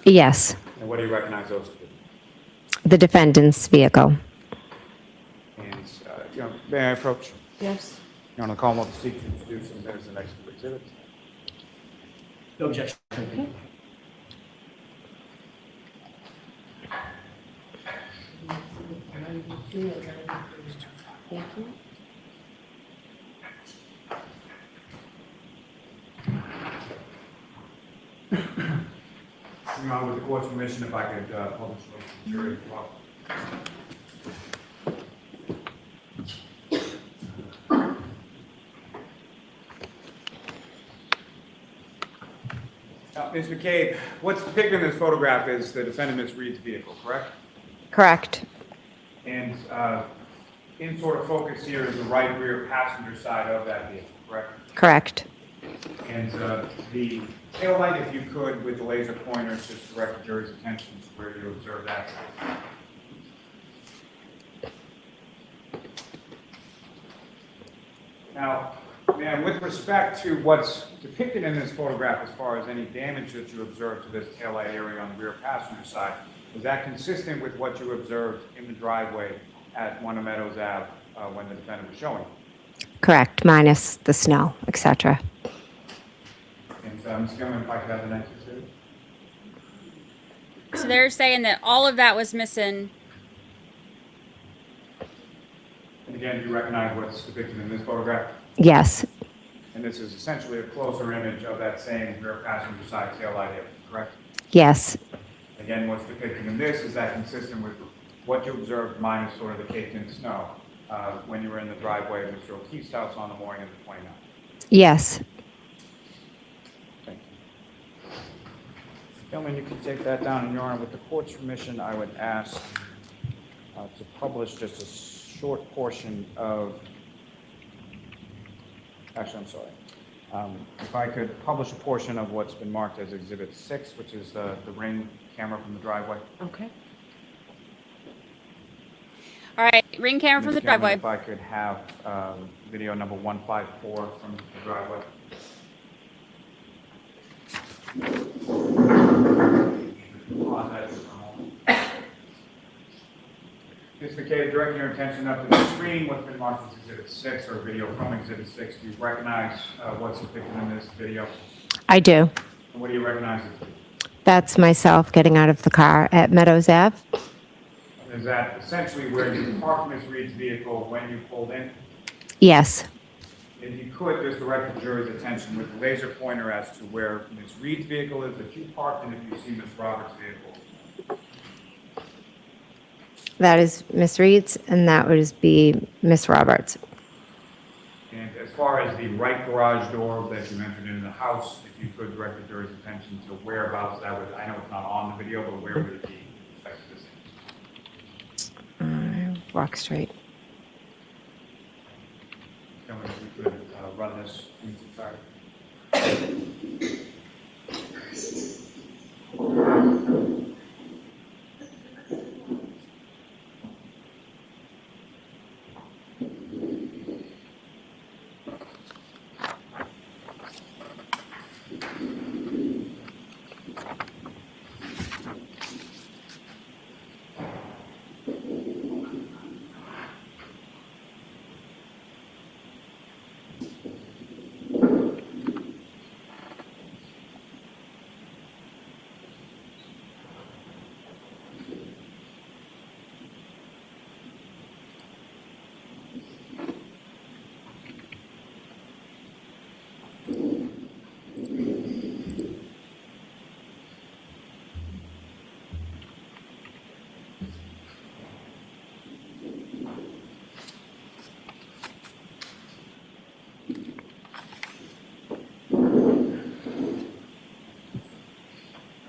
Yes. And what do you recognize those to be? The defendant's vehicle. And, may I approach? Yes. You want to call them up to seek to introduce them as the next two exhibits? No objection. Thank you. With the court's permission, if I could publish those to the jury as well. Ms. McCabe, what's depicted in this photograph is the defendant Ms. Reed's vehicle, correct? Correct. And in sort of focus here is the right rear passenger side of that vehicle, correct? Correct. And the tail light, if you could, with the laser pointers, just direct the jury's attention to where you observe that. Now, man, with respect to what's depicted in this photograph as far as any damage that you observed to this taillight area on the rear passenger side, is that consistent with what you observed in the driveway at One of Meadows Ave when the defendant was showing? Correct, minus the snow, etc. And Ms. Gilman, if I could have the next exhibit. So they're saying that all of that was missing. And again, do you recognize what's depicted in this photograph? Yes. And this is essentially a closer image of that same rear passenger side taillight area, correct? Yes. Again, what's depicted in this, is that consistent with what you observed minus sort of the caked-in snow when you were in the driveway of Mr. O'Keefe's house on the morning of the 29th. Yes. Thank you. Gentlemen, you can take that down. And Your Honor, with the court's permission, I would ask to publish just a short portion of, actually, I'm sorry. If I could publish a portion of what's been marked as Exhibit 6, which is the ring camera from the driveway. Okay. All right, ring camera from Ms. the Gilman, driveway. If I could have video number 154 from the driveway. Ms. McCabe, direct your attention up to the screen. What's been marked as Exhibit 6 or video from Exhibit 6? Do you recognize what's depicted in this video? I do. And what do you recognize it to be? That's myself getting out of the car at Meadows Ave. Is that essentially where you parked Ms. Reed's vehicle when you pulled in? Yes. If you could, just direct the jury's attention with the laser pointer as to where Ms. Reed's vehicle is that you parked and if you see Ms. Roberts' vehicle. That is Miss Reed's, and that would be Miss Roberts. And as far as the right garage door that you entered into the house, if you could direct the jury's attention to whereabouts that would, I know it's not on the video, but where would it be with respect to this? Walk straight. Gentlemen, if we could run this into fire.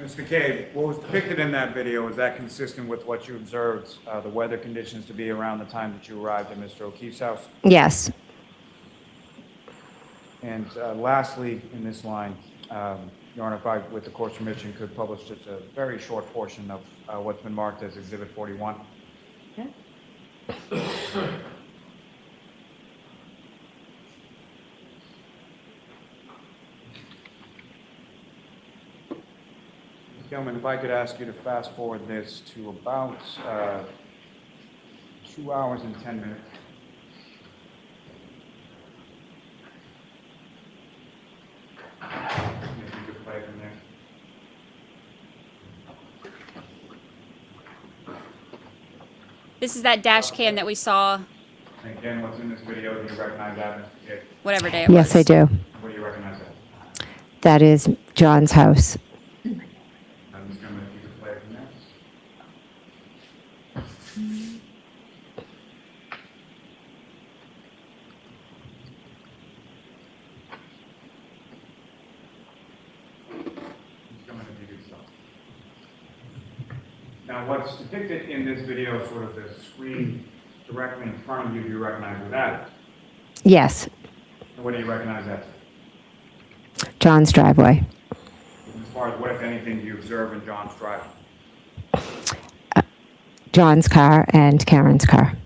Ms. McCabe, what was depicted in that video, is that consistent with what you observed, the weather conditions to be around the time that you arrived at Mr. O'Keefe's house? Yes. And lastly, in this line, Your Honor, if I, with the court's permission, could publish just a very short portion of what's been marked as Exhibit 41. Okay. Gentlemen, if I could ask you to fast forward this to about 2 hours and 10 minutes. If you could play from there. This is that dash cam that we saw And again, what's in this video, do you recognize that, Mr. McCabe? whatever day it was. Yes, I do. What do you recognize that? That is John's house. Ms. Gilman, if you could play from there. Now, what's depicted in this video, sort of the screen directly in front of you, do you recognize what that is? Yes. And what do you recognize that? John's driveway. As far as what, if anything, do you observe in John's driveway? John's car and Karen's car.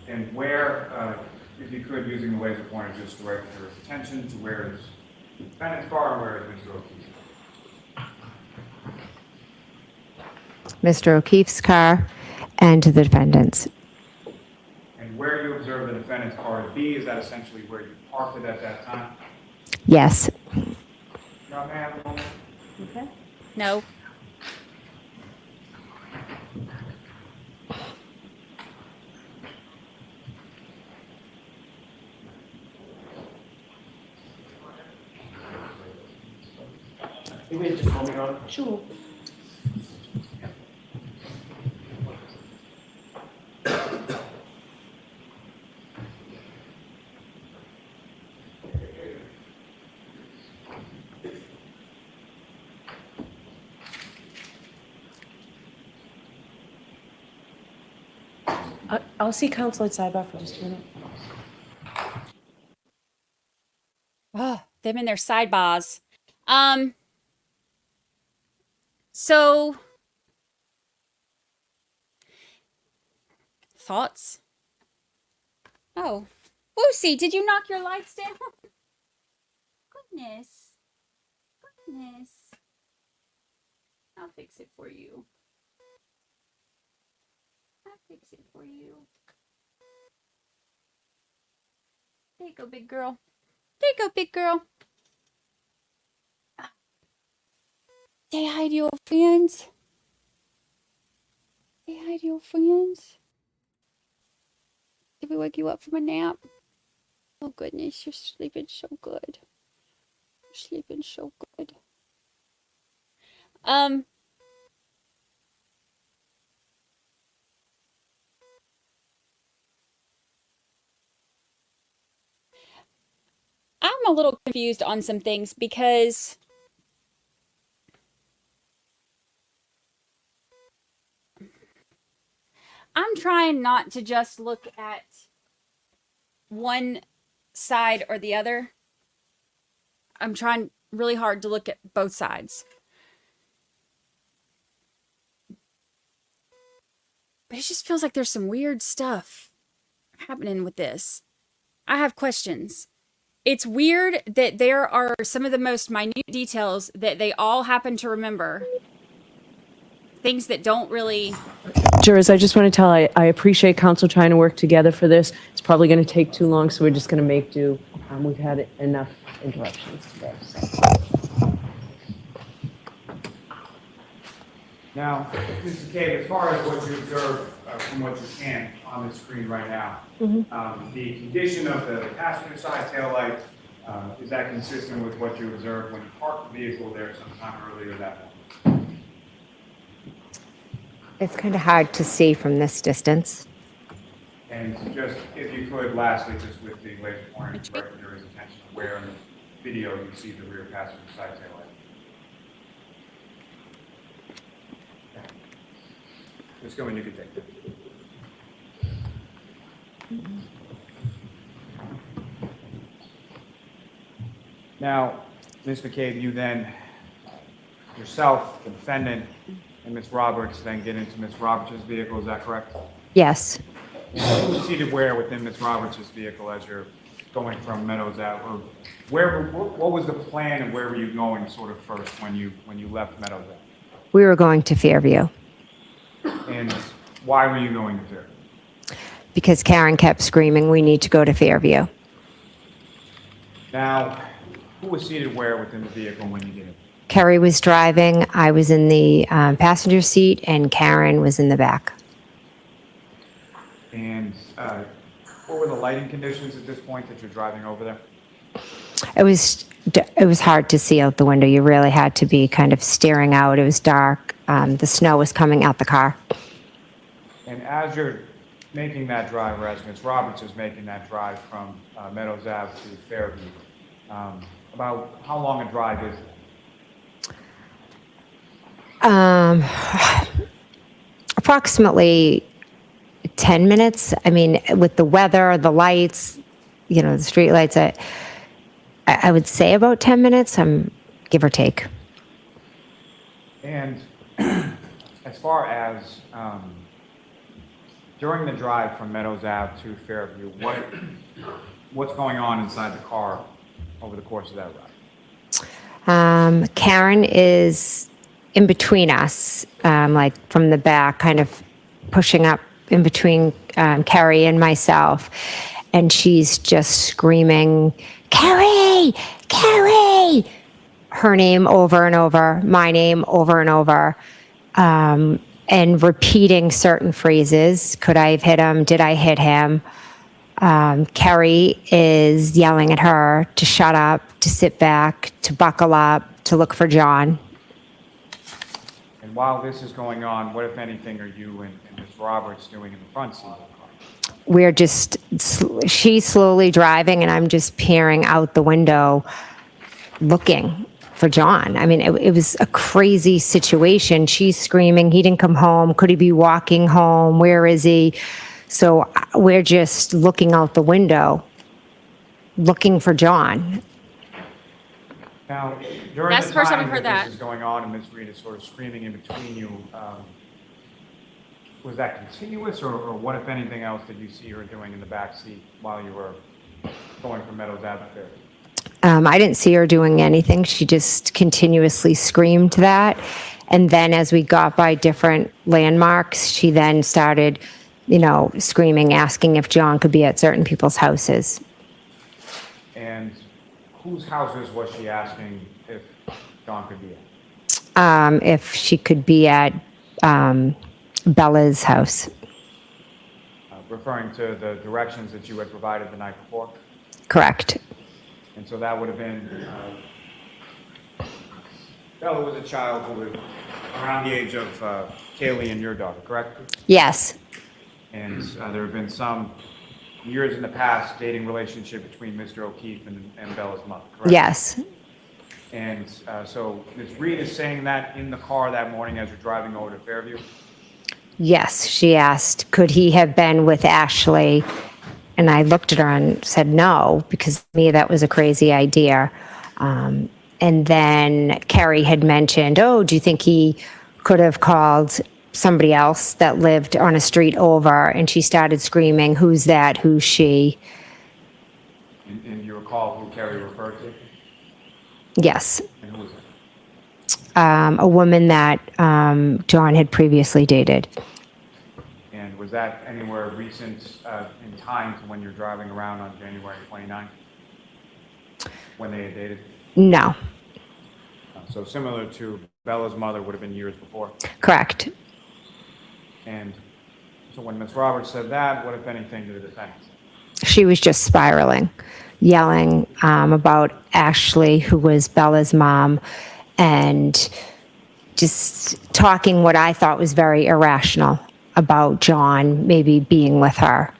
And where, if you could, using the laser pointer, just direct your attention to where is the defendant's car and where is Mr. O'Keefe's car? Mr. O'Keefe's car and to the defendant's. And where you observe the defendant's car to be, is that essentially where you parked it at that time? Yes. Now, may I have a moment? Okay. No. Can we just hold me on? Sure. I'll see counsel at sidebar for just a minute. Oh, them and their sidebars. So thoughts? Oh, Lucy, did you knock your lights down? Goodness. I'll fix it for you. There you go, big girl. Say hi to your friends. Did we wake you up from a nap? Oh goodness, you're sleeping so good. I'm a little confused on some things because I'm trying not to just look at one side or the other. I'm trying really hard to look at both sides. But it just feels like there's some weird stuff happening with this. I have questions. It's weird that there are some of the most minute details that they all happen to remember. Things that don't really... Jurors, I just want to tell, I appreciate counsel trying to work together for this. It's probably going to take too long, so we're just going to make do. We've had enough interruptions today. So. Now, Mr. McCabe, as far as what you observe from what you can on the screen right now, the condition of the passenger side taillight, is that consistent with what you observed when you parked the vehicle there sometime earlier that morning? It's kind of hard to see from this distance. And just, if you could, lastly, just with the laser pointer, direct your attention to where in the video you see the rear passenger side taillight. Just go and you can take that. Now, Ms. McCabe, you then, yourself, the defendant, and Ms. Roberts then get into Ms. Roberts' vehicle, is that correct? Yes. Who was seated where within Ms. Roberts' vehicle as you're going from Meadows Ave? Or what was the plan and where were you going sort of first when you left Meadows Ave? We were going to Fairview. And why were you going to Fairview? Because Karen kept screaming, we need to go to Fairview. Now, who was seated where within the vehicle when you did it? Kerry was driving, I was in the passenger seat, and Karen was in the back. And what were the lighting conditions at this point that you're driving over there? It was hard to see out the window. You really had to be kind of staring out. It was dark. The snow was coming out the car. And as you're making that drive, or as Ms. Roberts is making that drive from Meadows Ave to Fairview, about how long a drive is it? Approximately 10 minutes. I mean, with the weather, the lights, the street lights, I would say about 10 minutes, give or take. And as far as during the drive from Meadows Ave to Fairview, what's going on inside the car over the course of that ride? Karen is in between us, like from the back, kind of pushing up in between Carrie and myself. And she's just screaming, Carrie, Carrie, her name over and over, my name over and over, and repeating certain phrases. Could I have hit him? Did I hit him? Carrie is yelling at her to shut up, to sit back, to buckle up, to look for John. And while this is going on, what, if anything, are you and Ms. Roberts doing in the front seat of the car? She's slowly driving, and I'm just peering out the window looking for John. I mean, it was a crazy situation. She's screaming, he didn't come home. Could he be walking home? Where is he? So we're just looking out the window, looking for John. Now, during That's the the first time time I've heard that that. this is going on and Ms. Reed is sort of screaming in between you, was that continuous or what, if anything else, did you see her doing in the back seat while you were going from Meadows Ave to Fairview? I didn't see her doing anything. She just continuously screamed that. And then as we got by different landmarks, she then started, screaming, asking if John could be at certain people's houses. And whose houses was she asking if John could be at? If she could be at Bella's house. Referring to the directions that you had provided the night before? Correct. And so that would have been, Bella was a child who was around the age of Kaylee and your daughter, correct? Yes. And there have been some years in the past dating relationship between Mr. O'Keefe and Bella's mother, correct? Yes. And so Ms. Reed is saying that in the car that morning as you're driving over to Fairview? Yes. She asked, could he have been with Ashley? And I looked at her and said no, because to me that was a crazy idea. And then Carrie had mentioned, oh, do you think he could have called somebody else that lived on a street over? And she started screaming, who's that? Who's she? And you recall who Carrie referred to? Yes. And who was it? A woman that John had previously dated. And was that anywhere recent in time to when you're driving around on January 29th? When they had dated? No. So similar to Bella's mother would have been years before? Correct. And so when Ms. Roberts said that, what, if anything, did the defendant say? She was just spiraling, yelling about Ashley, who was Bella's mom, and just talking what I thought was very irrational about John maybe being with her.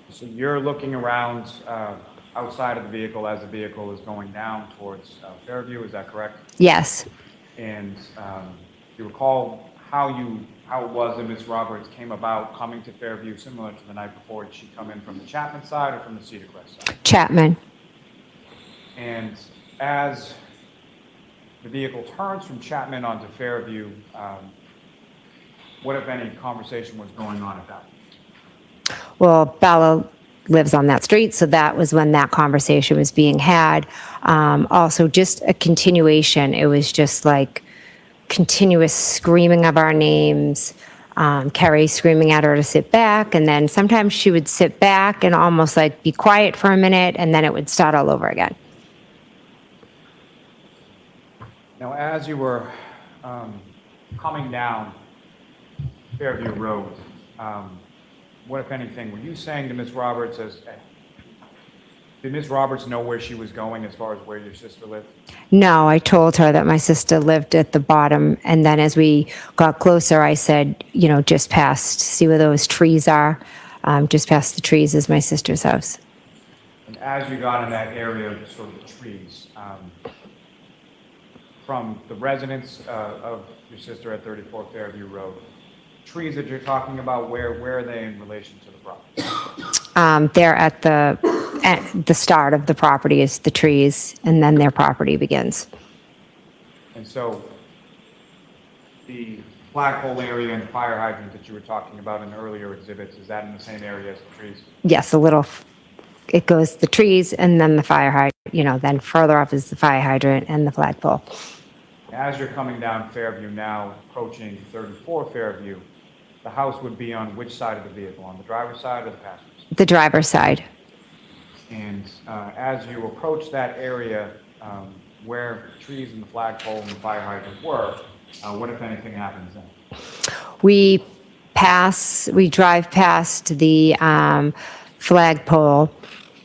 So you're looking around outside of the vehicle as the vehicle is going down towards Fairview, is that correct? Yes. And do you recall how it was that Ms. Roberts came about coming to Fairview, similar to the night before? Did she come in from the Chapman side or from the Cedar Crest side? Chapman. And as the vehicle turns from Chapman onto Fairview, what, if any, conversation was going on at that point? Well, Bella lives on that street, so that was when that conversation was being had. Also, just a continuation. It was just like continuous screaming of our names, Carrie screaming at her to sit back, and then sometimes she would sit back and almost like be quiet for a minute, and then it would start all over again. Now, as you were coming down Fairview Road, what, if anything, were you saying to Ms. Roberts did Ms. Roberts know where she was going as far as where your sister lived? No, I told her that my sister lived at the bottom, and then as we got closer, I said, just past, see where those trees are? Just past the trees is my sister's house. And as you got in that area of sort of the trees, from the residence of your sister at 34 Fairview Road, trees that you're talking about, where are they in relation to the property? They're at the start of the property is the trees, and then their property begins. And so the flagpole area and fire hydrant that you were talking about in earlier exhibits, is that in the same area as the trees? Yes, it goes the trees and then the fire hydrant, then further up is the fire hydrant and the flagpole. As you're coming down Fairview now, approaching 34 Fairview, the house would be on which side of the vehicle, on the driver's side or the passenger side? The driver's side. And as you approach that area where the trees and the flagpole and the fire hydrant were, what, if anything, happens then? We drive past the flagpole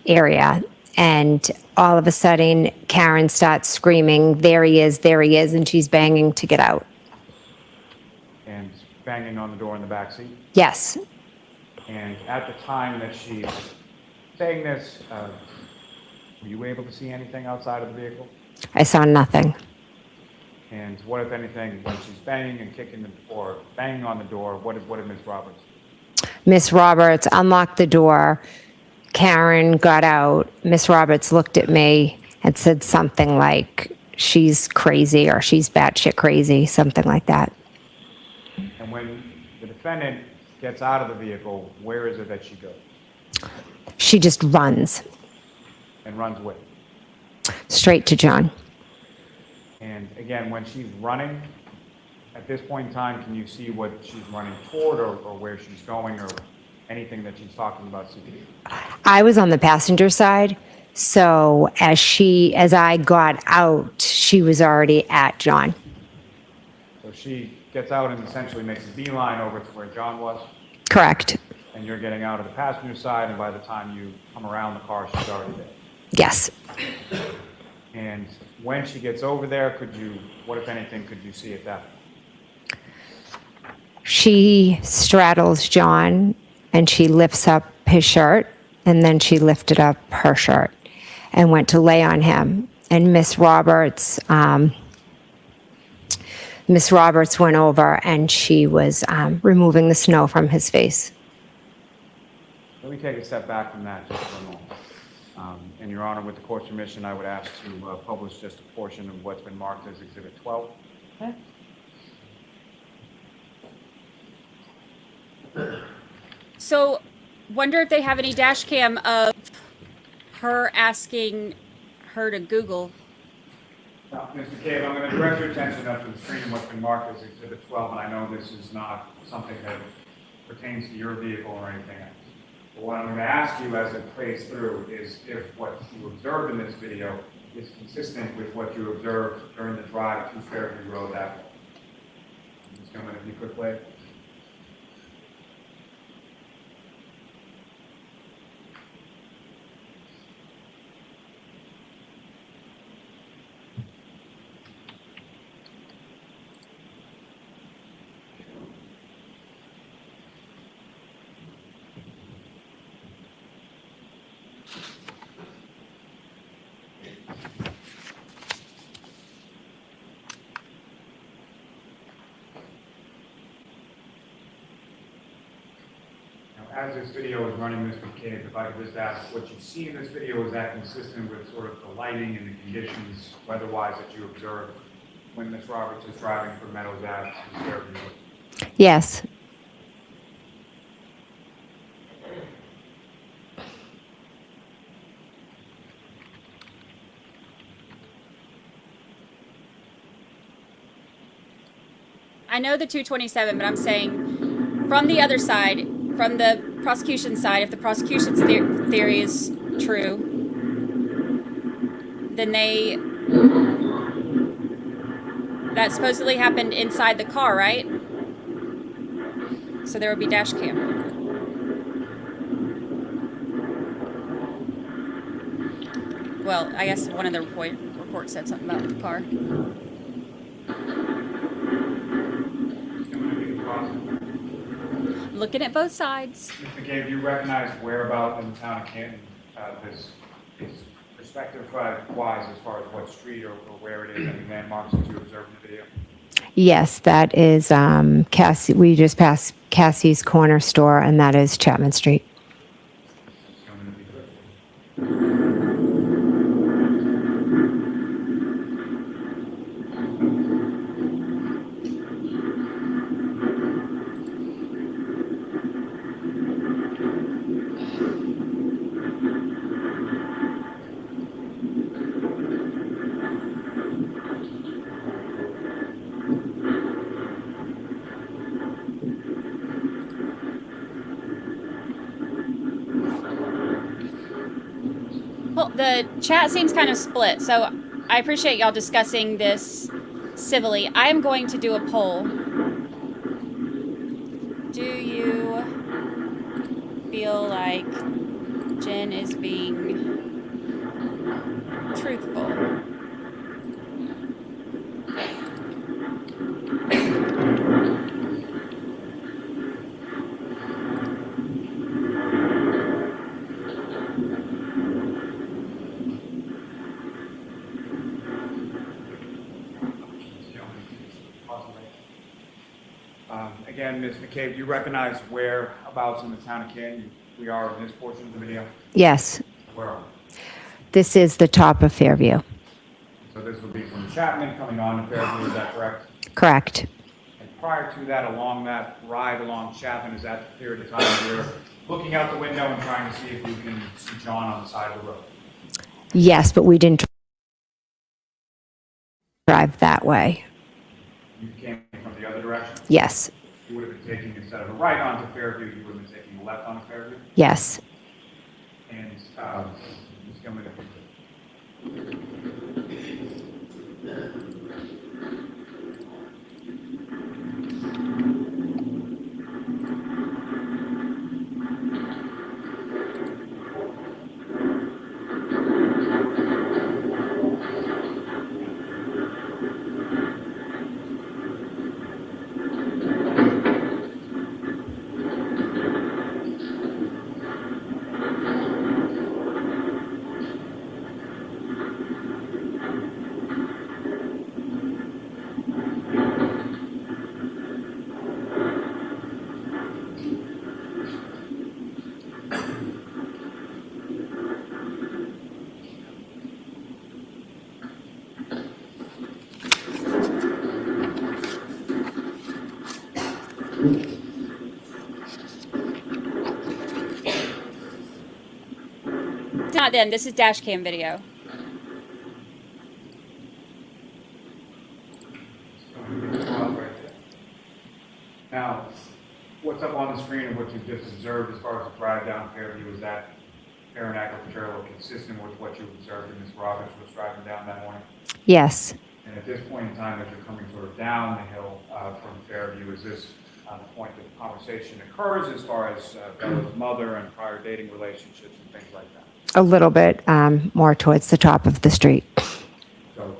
area, and all of a sudden, Karen starts screaming, there he is, and she's banging to get out. And banging on the door in the back seat? Yes. And at the time that she's saying this, Were you able to see anything outside of the vehicle? I saw nothing. And what, if anything, when she's banging and kicking or banging on the door, what did Ms. Roberts do? Miss Roberts unlocked the door. Karen got out. Miss Roberts looked at me and said something like, she's crazy or she's batshit crazy, something like that. And when the defendant gets out of the vehicle, where is it that she goes? She just runs And runs with? straight to John. And again, when she's running, at this point in time, can you see what she's running toward or where she's going or anything that she's talking about seeing? I was on the passenger side, so as I got out, she was already at John. So she gets out and essentially makes a beeline over to where John was, Correct. and you're getting out of the passenger side, and by the time you come around the car, she's already there. Yes. And when she gets over there, what if anything could you see at that point? She straddles John and she lifts up his shirt, and then she lifted up her shirt and went to lay on him. And Miss Roberts went over and she was removing the snow from his face. Let me take a step back from that just for a moment. And Your Honor, with the court's permission, I would ask to publish just a portion of what's been marked as Exhibit 12. Okay. So, wonder if they have any dash cam of her asking her to Google. Now, Mr. McCabe, I'm going to direct your attention up to the screen of what's been marked as Exhibit 12, and I know this is not something that pertains to your vehicle or anything else. But what I'm going to ask you as it plays through is if what you observed in this video is consistent with what you observed during the drive to Fairview Road that way. I'm just going to, if you could play. As this video is running, Mr. McCabe, if I could just ask, what you see in this video, is that consistent with sort of the lighting and the conditions weather-wise that you observed when Ms. Roberts is driving from Meadows Ave to Fairview Road? Yes. I know the 227, but I'm saying from the other side, from the prosecution side, if the prosecution's theory is true, then that supposedly happened inside the car, right? So there would be dash cam. Well, I guess one of the reports said something about the car. Looking at both sides. Mr. McCabe, do you recognize whereabout in the town of Canton this perspective-wise as far as what street or where it is, any landmarks that you observed in the video? Yes, that is Cassie. We just passed Cassie's Corner Store, and that is Chapman Street. Well, the chat seems kind of split, so I appreciate y'all discussing this civilly. I am going to do a poll. Do you feel like Jen is being truthful? Again, Ms. McCabe, do you recognize whereabouts in the town of Canton we are in this portion of the video? Yes, Where are we? this is the top of Fairview. So this would be from Chapman coming on to Fairview, is that correct? Correct. And prior to that, along that ride along Chapman, is that the period of time where you're looking out the window and trying to see if you can see John on the side of the road? Yes, but we didn't drive that way. You came from the other direction? Yes, You would have been taking, instead of a right onto Fairview, you would have been taking a left onto Fairview? yes. And Ms. Gilman, if you could. It's not them. This is dash cam video. Now, what's up on the screen and what you've just observed as far as the drive down Fairview, is that fair and accurate material consistent with what you observed and Ms. Roberts was driving down that morning? Yes, And at this point in time, as you're coming sort of down the hill from Fairview, is this the point that conversation occurs as far as Bella's mother and prior dating relationships and things like that? a little bit more towards the top of the street, So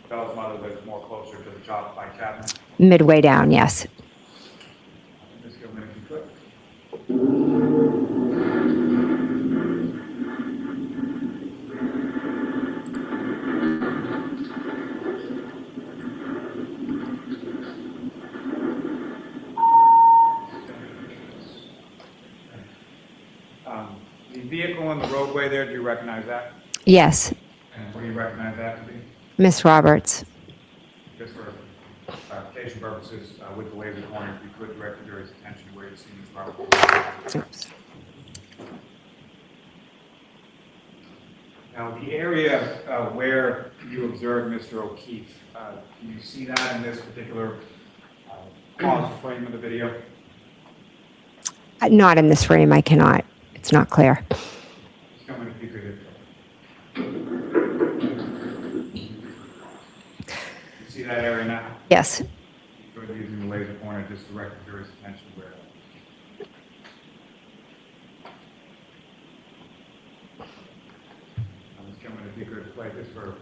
Bella's mother lives more closer to the top by Chapman? midway down, yes. Ms. Gilman, if you could. The vehicle in the roadway there, do you recognize that? Yes, And what do you recognize that to be? Miss Roberts. Just for clarification purposes, with the laser pointer, if you could direct the jury's attention to where you're seeing this property. Oops. Now, the area where you observed Mr. O'Keefe, can you see that in this particular pause frame of the video? Not in this frame, I cannot. It's not clear. Just come in if you could. You see that area now? Yes, Go ahead using the laser pointer, just direct the jury's attention to where. Ms. Gilman, if you could play this for.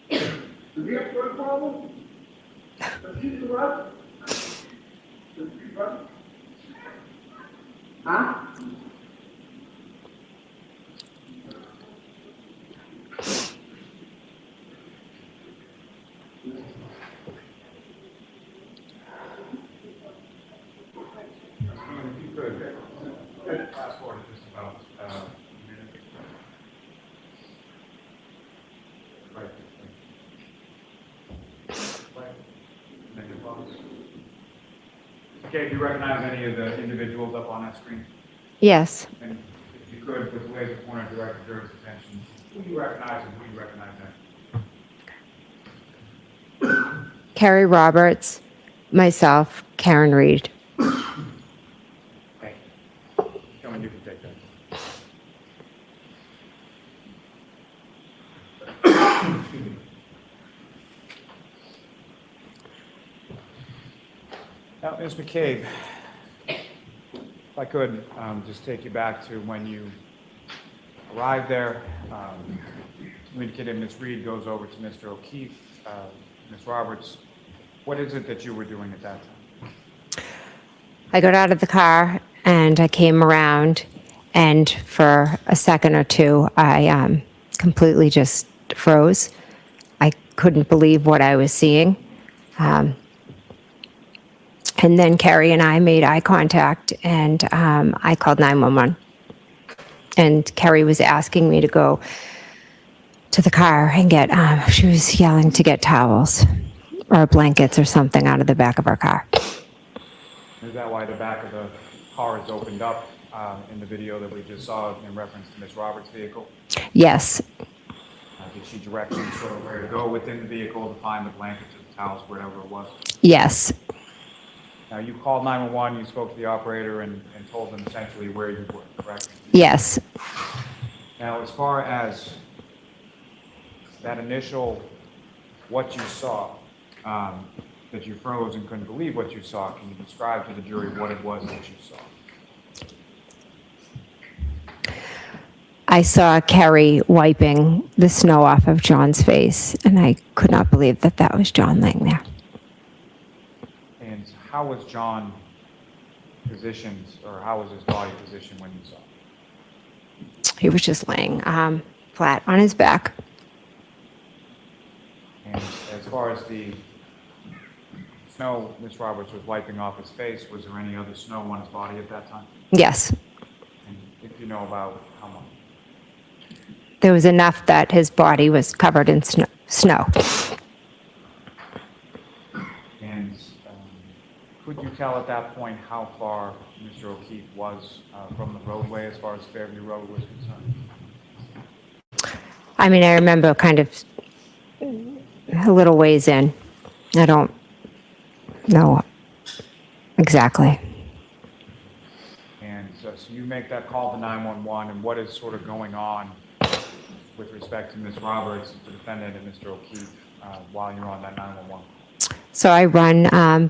Does he have a problem? Does he do what? Does he what? Huh? If you could, fast forward just about a minute. Right. Right. And then your pause. Okay, do you recognize any of the individuals up on that screen? yes. And if you could, with the laser pointer, direct the jury's attention, who do you recognize and who do you recognize next? Carrie Roberts, Myself, Karen Reed. Okay. Gentlemen, you can take that. Excuse me. Now, Ms. McCabe, if I could just take you back to when you arrived there. You indicated Ms. Reed goes over to Mr. O'Keefe, Ms. Roberts. What is it that you were doing at that time? I got out of the car and I came around, and for a second or two, I completely just froze. I couldn't believe what I was seeing. And then Carrie and I made eye contact, and I called 911. And Carrie was asking me to go to the car and get, she was yelling to get towels or blankets or something out of the back of our car. Is that why the back of the car is opened up in the video that we just saw in reference to Ms. Roberts' vehicle? Yes. Did she direct you sort of where to go within the vehicle to find the blankets or the towels, whatever it was? Yes. Now, you called 911, you spoke to the operator and told them essentially where you were, correct? Yes. Now, as far as that initial, what you saw, that you froze and couldn't believe what you saw, can you describe to the jury what it was that you saw? I saw Carrie wiping the snow off of John's face, and I could not believe that that was John laying there. And how was John positioned, or how was his body positioned when you saw him? He was just laying flat on his back. And as far as the snow Ms. Roberts was wiping off his face, was there any other snow on his body at that time? Yes. And if you know about how much? There was enough that his body was covered in snow. And could you tell at that point how far Mr. O'Keefe was from the roadway as far as Fairview Road was concerned? I mean, I remember kind of a little ways in. I don't know exactly. And so you make that call to 911, and what is sort of going on with respect to Ms. Roberts, the defendant, and Mr. O'Keefe while you're on that 911? So I run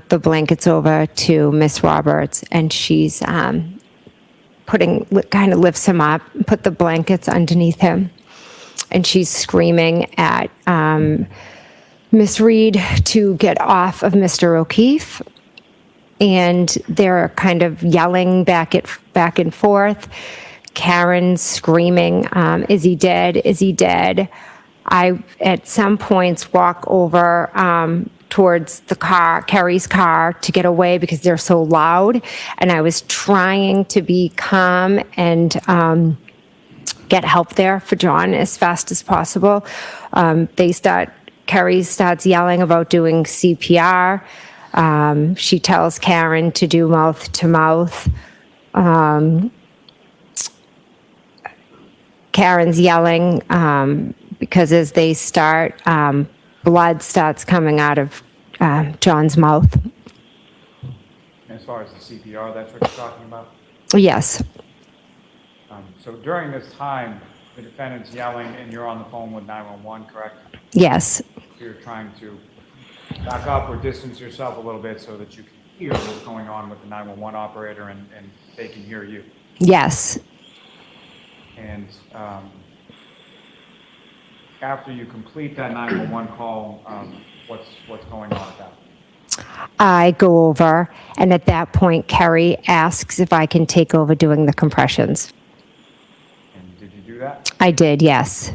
the blankets over to Miss Roberts, and she's kind of lifts him up, put the blankets underneath him, and she's screaming at Miss Reed to get off of Mr. O'Keefe, and they're kind of yelling back and forth. Karen's screaming, "Is he dead? Is he dead?" I, at some points, walk over towards the car, Carrie's car, to get away because they're so loud. And I was trying to be calm and get help there for John as fast as possible. Carrie starts yelling about doing CPR. She tells Karen to do mouth to mouth. Karen's yelling because as they start, blood starts coming out of John's mouth. As far as the CPR, that's what you're talking about? Yes. So during this time, the defendant's yelling and you're on the phone with 911, correct? Yes. So you're trying to back up or distance yourself a little bit so that you can hear what's going on with the 911 operator and they can hear you. Yes. And after you complete that 911 call, what's going on at that point? I go over, and at that point, Carrie asks if I can take over doing the compressions. And did you do that? I did, yes.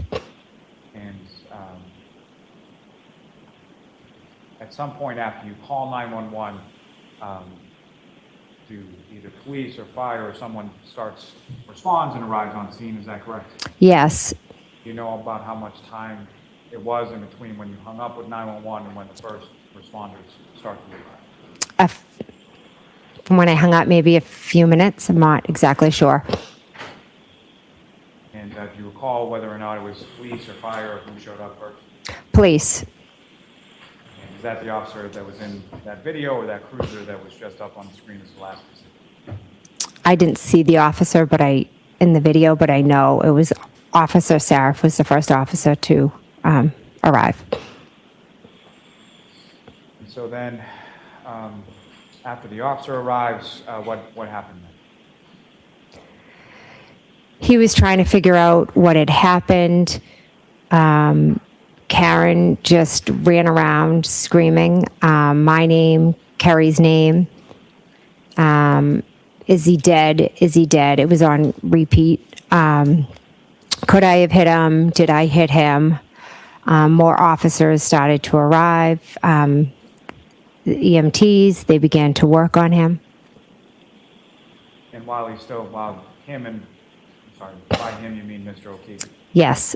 And at some point after you call 911, do either police or fire or someone responds and arrives on scene, is that correct? Yes. Do you know about how much time it was in between when you hung up with 911 and when the first responders started to arrive? From when I hung up, maybe a few minutes. I'm not exactly sure. And do you recall whether or not it was police or fire or who showed up first? Police. And that the officer that was in that video or that cruiser that was dressed up on the screen as the last person? I didn't see the officer, in the video, but I know it was Officer Sarif was the first officer to arrive. And so then, after the officer arrives, what happened then? He was trying to figure out what had happened. Karen just ran around screaming my name, Kerry's name. Is he dead? Is he dead? It was on repeat. Could I have hit him? Did I hit him? More officers started to arrive. The EMTs, they began to work on him. And while by him you mean Mr. O'Keefe? Yes.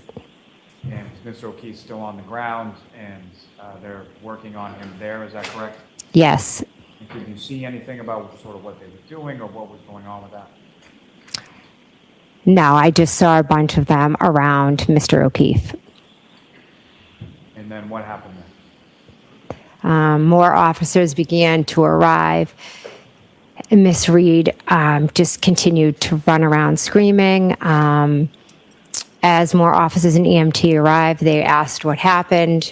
And is Mr. O'Keefe still on the ground and they're working on him there, is that correct? Yes. And could you see anything about sort of what they were doing or what was going on with that? No, I just saw a bunch of them around Mr. O'Keefe. And then what happened then? More officers began to arrive. Miss Reed just continued to run around screaming. As more officers and EMT arrived, they asked what happened.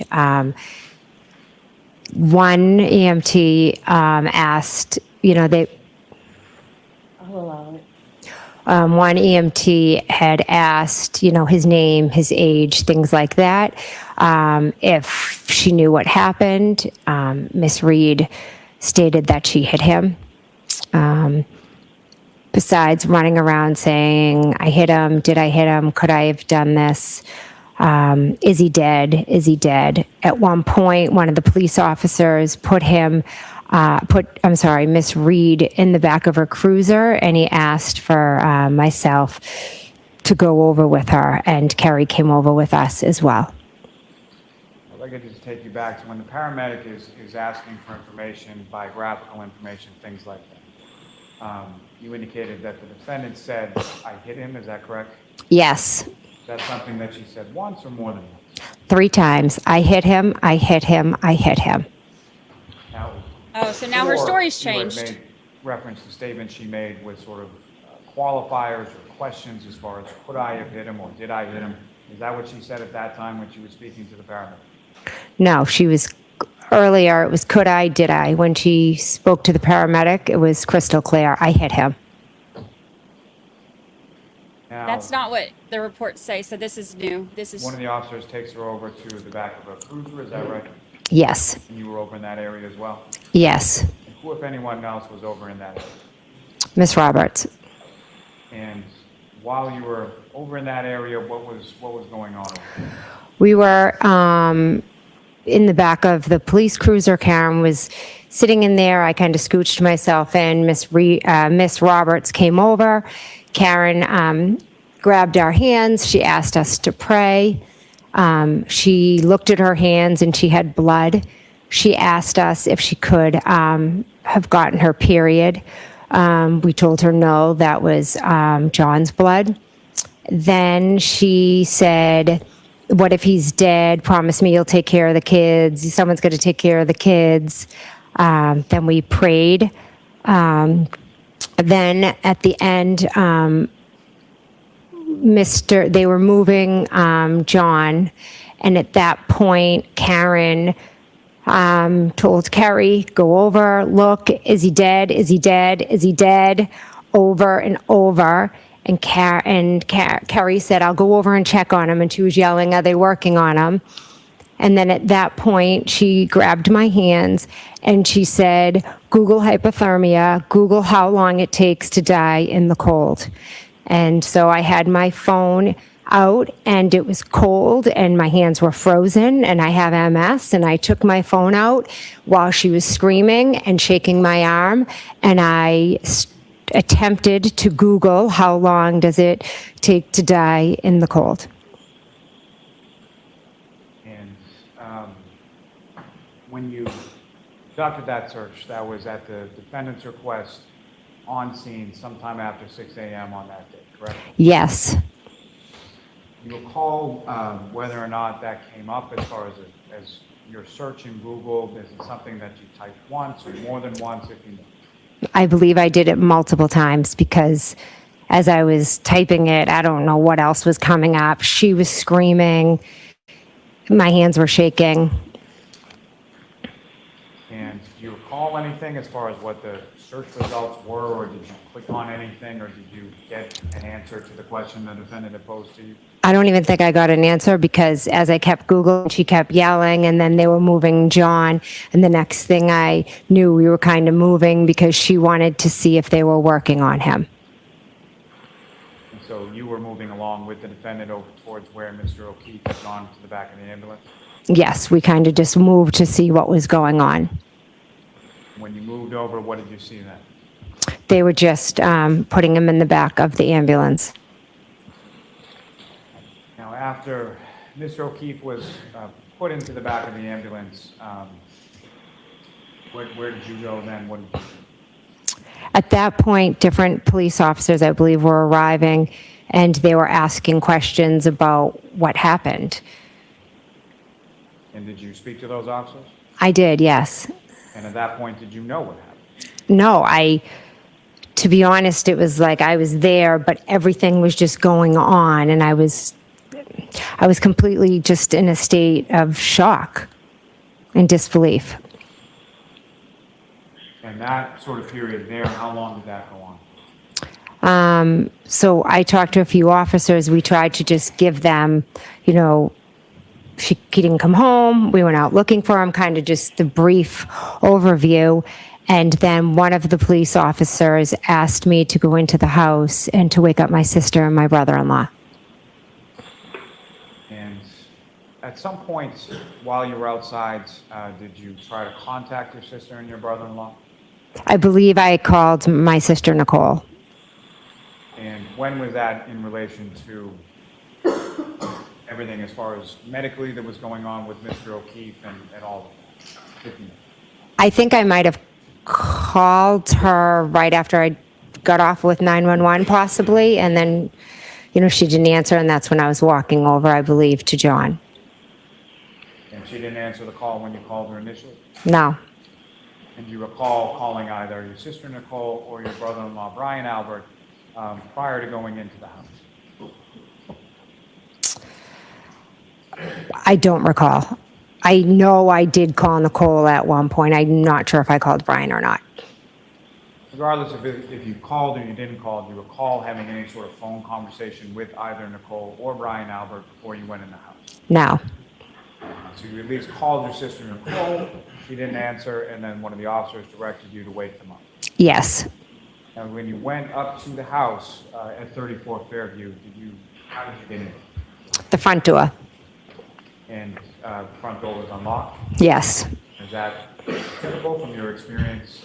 One EMT asked, I'll allow it. One EMT had asked, his name, his age, things like that. If she knew what happened, Miss Reed stated that she hit him. Besides running around saying, I hit him, did I hit him, could I have done this, is he dead, is he dead? At one point, one of the police officers put Miss Reed in the back of her cruiser, and he asked for myself to go over with her, and Kerry came over with us as well. I'd like to just take you back to when the paramedic is asking for information, biographical information, things like that. You indicated that the defendant said, I hit him, is that correct? Yes. Is that something that she said once or more than once? 3 times. I hit him, I hit him, I hit him. Now, so now her story's you had changed. made reference to statements she made with sort of qualifiers or questions as far as could I have hit him or did I hit him? Is that what she said at that time when she was speaking to the paramedic? No, she was earlier, it was could I, did I. When she spoke to the paramedic, it was crystal clear. I hit him. Now, That's not what the reports say, so this is new. This is one of the officers takes her over to the back of a cruiser, is that right? Yes. And you were over in that area as well? Yes. And who, if anyone else, was over in that area? Miss Roberts. And while you were over in that area, what was going on over there? We were in the back of the police cruiser. Karen was sitting in there. I kind of scooched myself in. Miss Roberts came over. Karen grabbed our hands. She asked us to pray. She looked at her hands and she had blood. She asked us if she could have gotten her period. We told her no, that was John's blood. Then she said, what if he's dead? Promise me you'll take care of the kids. Someone's going to take care of the kids. Then we prayed. Then at the end, they were moving John. And at that point, Karen told Kerry, go over, look, is he dead? Is he dead? Is he dead? Over and over. And Kerry said, I'll go over and check on him. And she was yelling, are they working on him? And then at that point, she grabbed my hands and she said, Google hypothermia, Google how long it takes to die in the cold. And so I had my phone out and it was cold and my hands were frozen and I have MS, and I took my phone out while she was screaming and shaking my arm, and I attempted to Google how long does it take to die in the cold. And when you conducted that search, that was at the defendant's request on scene sometime after 6 a.m. on that day, correct? Yes. You recall whether or not that came up as far as your search in Google? Is it something that you typed once or more than once, if you know? I believe I did it multiple times because as I was typing it, I don't know what else was coming up. She was screaming. My hands were shaking. And do you recall anything as far as what the search results were, or did you click on anything, or did you get an answer to the question the defendant had posed to you? I don't even think I got an answer because as I kept Googling, she kept yelling, and then they were moving John. And the next thing I knew, we were kind of moving because she wanted to see if they were working on him. And so you were moving along with the defendant over towards where Mr. O'Keefe had gone to the back of the ambulance? Yes, we kind of just moved to see what was going on. When you moved over, what did you see then? They were just putting him in the back of the ambulance. Now, after Mr. O'Keefe was put into the back of the ambulance, where did you go then? What did you do? At that point, different police officers, I believe, were arriving, and they were asking questions about what happened. And did you speak to those officers? I did, yes. And at that point, did you know what happened? No, to be honest, it was like I was there, but everything was just going on, and I was completely just in a state of shock and disbelief. And that sort of period there, how long did that go on? So I talked to a few officers. We tried to just give them, he didn't come home. We went out looking for him, kind of just the brief overview. And then one of the police officers asked me to go into the house and to wake up my sister and my brother-in-law. And at some point while you were outside, did you try to contact your sister and your brother-in-law? I believe I called my sister, Nicole. And when was that in relation to everything as far as medically that was going on with Mr. O'Keefe and all of that? I think I might have called her right after I got off with 911 possibly, and then, she didn't answer, and that's when I was walking over, I believe, to John. And she didn't answer the call when you called her initially? No. And do you recall calling either your sister Nicole or your brother-in-law Brian Albert prior to going into the house? I don't recall. I know I did call Nicole at one point. I'm not sure if I called Brian or not. Regardless of if you called or you didn't call, do you recall having any sort of phone conversation with either Nicole or Brian Albert before you went in the house? No. So you at least called your sister Nicole, she didn't answer, and then one of the officers directed you to wake them up. Yes. And when you went up to the house at 34 Fairview, how did you get in? The front door. And the front door was unlocked? Yes. Is that typical from your experience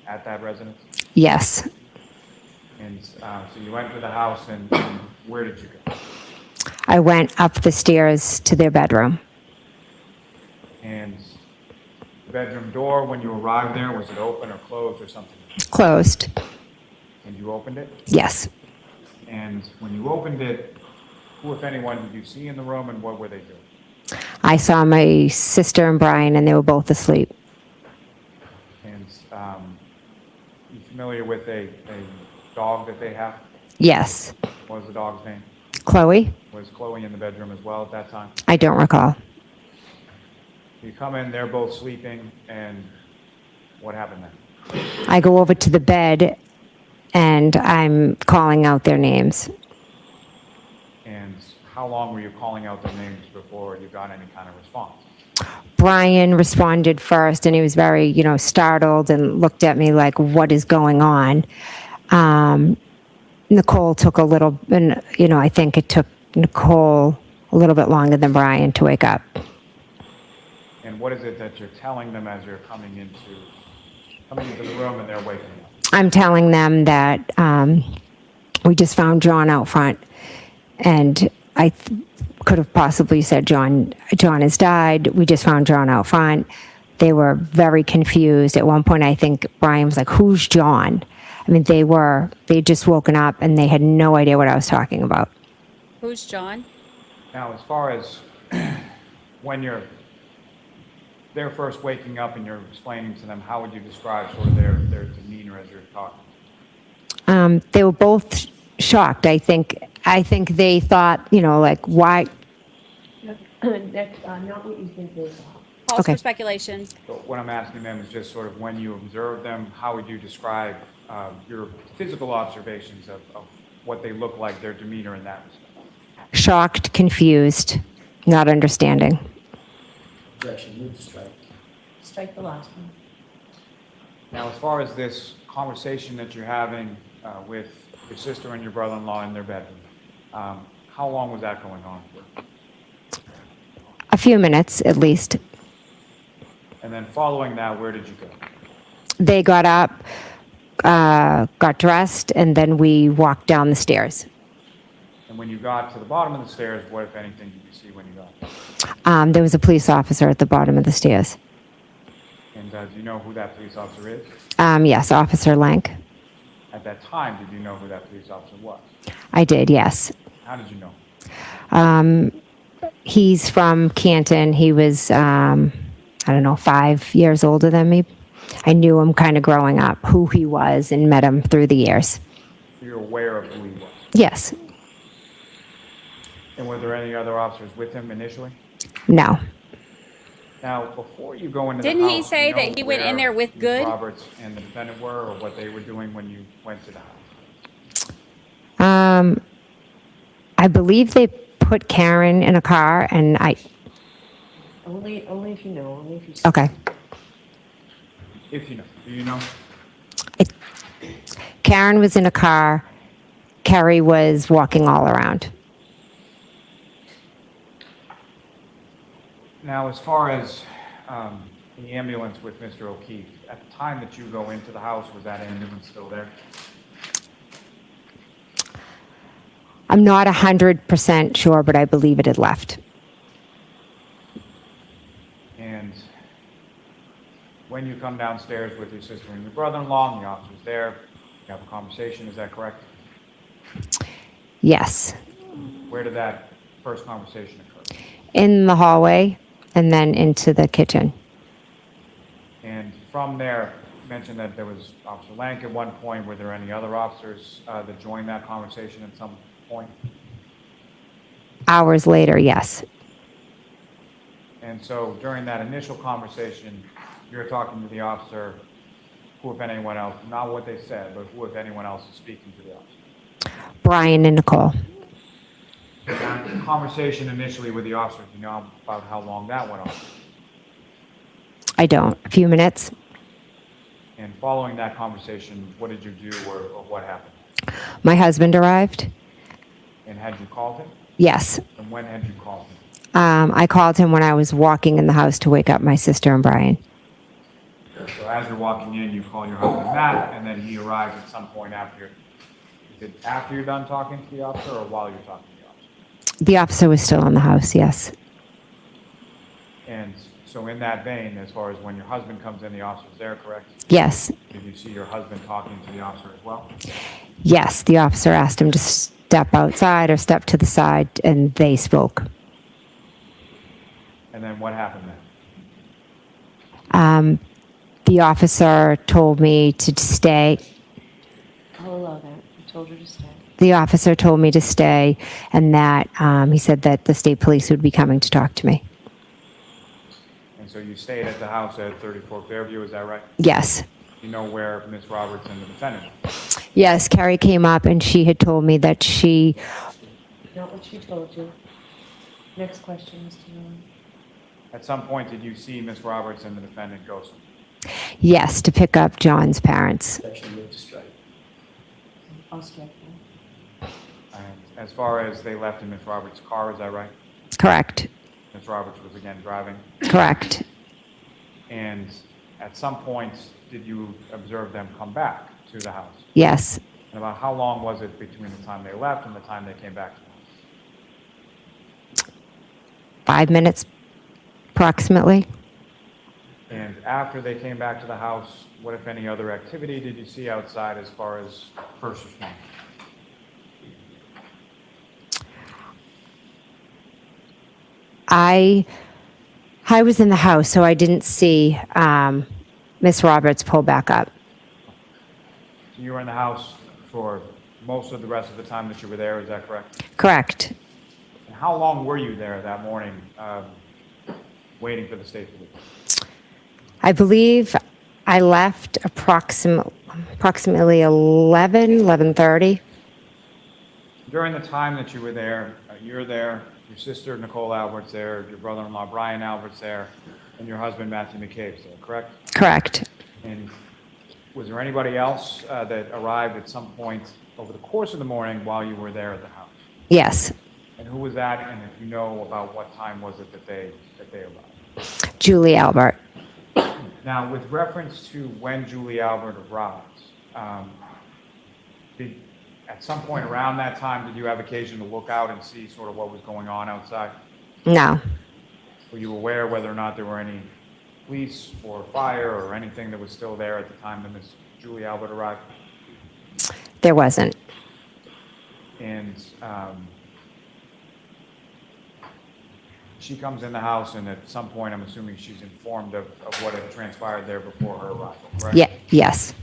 at that residence? Yes. And so you went to the house, and where did you go? I went up the stairs to their bedroom. And the bedroom door, when you arrived there, was it open or closed or something? Closed. And you opened it? Yes. And when you opened it, who, if anyone, did you see in the room, and what were they doing? I saw my sister and Brian, and they were both asleep. And you familiar with a dog that they have? Yes. What was the dog's name? Chloe? Was Chloe in the bedroom as well at that time? I don't recall. You come in, they're both sleeping, and what happened then? I go over to the bed, and I'm calling out their names. And how long were you calling out their names before you got any kind of response? Brian responded first, and he was very, startled and looked at me like, what is going on? Nicole took a little, and, I think it took Nicole a little bit longer than Brian to wake up. And what is it that you're telling them as you're coming into the room and they're waking up? I'm telling them that we just found John out front, and I could have possibly said John has died. We just found John out front. They were very confused. At one point, I think Brian was like, "Who's John?" I mean, they'd just woken up and they had no idea what I was talking about. Who's John? Now, as far as when you're they're first waking up and you're explaining to them, how would you describe sort of their demeanor as you're talking? They were both shocked. I think they thought, like, why? Not what you think they thought. Pause Okay. for speculation. So what I'm asking them is just sort of when you observe them, how would you describe your physical observations of what they look like, their demeanor in that respect? Shocked, confused, not understanding. Objection, move to strike. Strike the last one. Now, as far as this conversation that you're having with your sister and your brother-in-law in their bedroom, how long was that going on for? A few minutes, at least. And then following that, where did you go? They got up, got dressed, and then we walked down the stairs. And when you got to the bottom of the stairs, what, if anything, did you see when you got there? There was a police officer at the bottom of the stairs. And do you know who that police officer is? Yes, Officer Lank. At that time, did you know who that police officer was? I did, yes. How did you know? He's from Canton. He was, 5 years older than me. I knew him kind of growing up, who he was, and met him through the years. So you're aware of who he was? Yes. And were there any other officers with him initially? No. Now, before you go into Didn't the he house, say do you know that he went in where there with Ms. good? Roberts and the defendant were, or what they were doing when you went to the house? I believe they put Karen in a car, and Only if you know, only if you. okay. If you know. Do you know? Karen was in a car. Kerry was walking all around. Now, as far as the ambulance with Mr. O'Keefe, at the time that you go into the house, was that ambulance still there? I'm not 100% sure, but I believe it had left. And when you come downstairs with your sister and your brother-in-law, and the officer's there, you have a conversation, is that correct? Yes. Where did that first conversation occur? In the hallway, and then into the kitchen. And from there, you mentioned that there was Officer Lank at one point. Were there any other officers that joined that conversation at some point? Hours later, yes. And so during that initial conversation, you're talking to the officer, who, if anyone else, not what they said, but who, if anyone else, is speaking to the officer? Brian and Nicole. That conversation initially with the officer, do you know about how long that went on? I don't. A few minutes. And following that conversation, what did you do, or what happened? My husband arrived. And had you called him? Yes. And when had you called him? I called him when I was walking in the house to wake up my sister and Brian. So as you're walking in, you call your husband Matt, and then he arrives at some point after. Is it after you're done talking to the officer, or while you're talking to the officer? The officer was still in the house, yes. And so in that vein, as far as when your husband comes in, the officer's there, correct? Yes. Did you see your husband talking to the officer as well? Yes, the officer asked him to step outside or step to the side, and they spoke. And then what happened then? The officer told me to stay. I'll allow that. I told her to stay. The officer told me to stay, and that he said that the state police would be coming to talk to me. And so you stayed at the house at 34 Fairview, is that right? Yes. You know where Ms. Roberts and the defendant are? Yes, Carrie came up, and she had told me that she... Not what she told you. Next question, Mr. Miller. At some point, did you see Ms. Roberts and the defendant go somewhere? Yes, to pick up John's parents. Objection, move to strike. I'll strike that. And as far as they left in Ms. Roberts' car, is that right? Correct. Ms. Roberts was again driving? Correct. And at some point, did you observe them come back to the house? Yes. And about how long was it between the time they left and the time they came back to the house? 5 minutes, approximately. And after they came back to the house, what, if any, other activity did you see outside as far as first responders? I I was in the house, so I didn't see Miss Roberts pull back up. So you were in the house for most of the rest of the time that you were there, is that correct? Correct. And how long were you there that morning, waiting for the state police? I believe I left approximately 11:30. During the time that you were there, you're there, your sister Nicole Albert's there, your brother-in-law Brian Albert's there, and your husband Matthew McCabe's there, correct? Correct. And was there anybody else that arrived at some point over the course of the morning while you were there at the house? Yes. And who was that? And if you know about what time was it that they arrived? Julie Albert. Now, with reference to when Julie Albert arrived, at some point around that time, did you have occasion to look out and see sort of what was going on outside? No. Were you aware whether or not there were any police or fire or anything that was still there at the time that Miss Julie Albert arrived? There wasn't. And she comes in the house, and at some point, I'm assuming she's informed of what had transpired there before her arrival, correct? Yeah. Yes.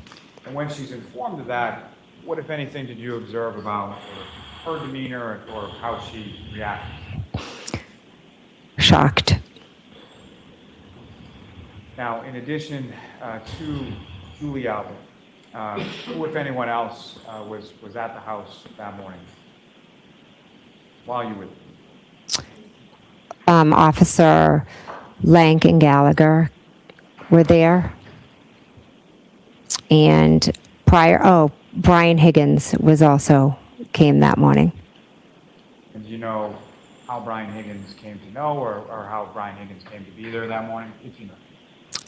And when she's informed of that, what, if anything, did you observe about sort of her demeanor or how she reacted? Shocked. Now, in addition to Julie Albert, who, if anyone else, was at the house that morning while you were there? Officer Lank and Gallagher were there. And Brian Higgins came that morning. And do you know how Brian Higgins came to know or how Brian Higgins came to be there that morning, if you know?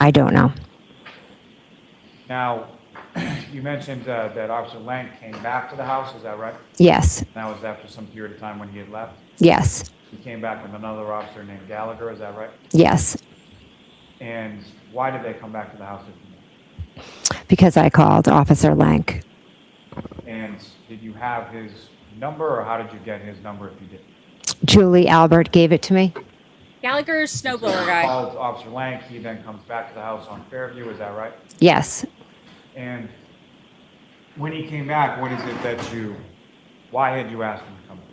I don't know. Now, you mentioned that Officer Lank came back to the house, is that right? Yes. That was after some period of time when he had left? Yes. He came back with another officer named Gallagher, is that right? Yes. And why did they come back to the house if you know? Because I called Officer Lank. And did you have his number, or how did you get his number if you did? Julie Albert gave it to me. Gallagher's snowblower guy. Called Officer Lank, he then comes back to the house on Fairview, is that right? Yes. And when he came back, why had you asked him to come back?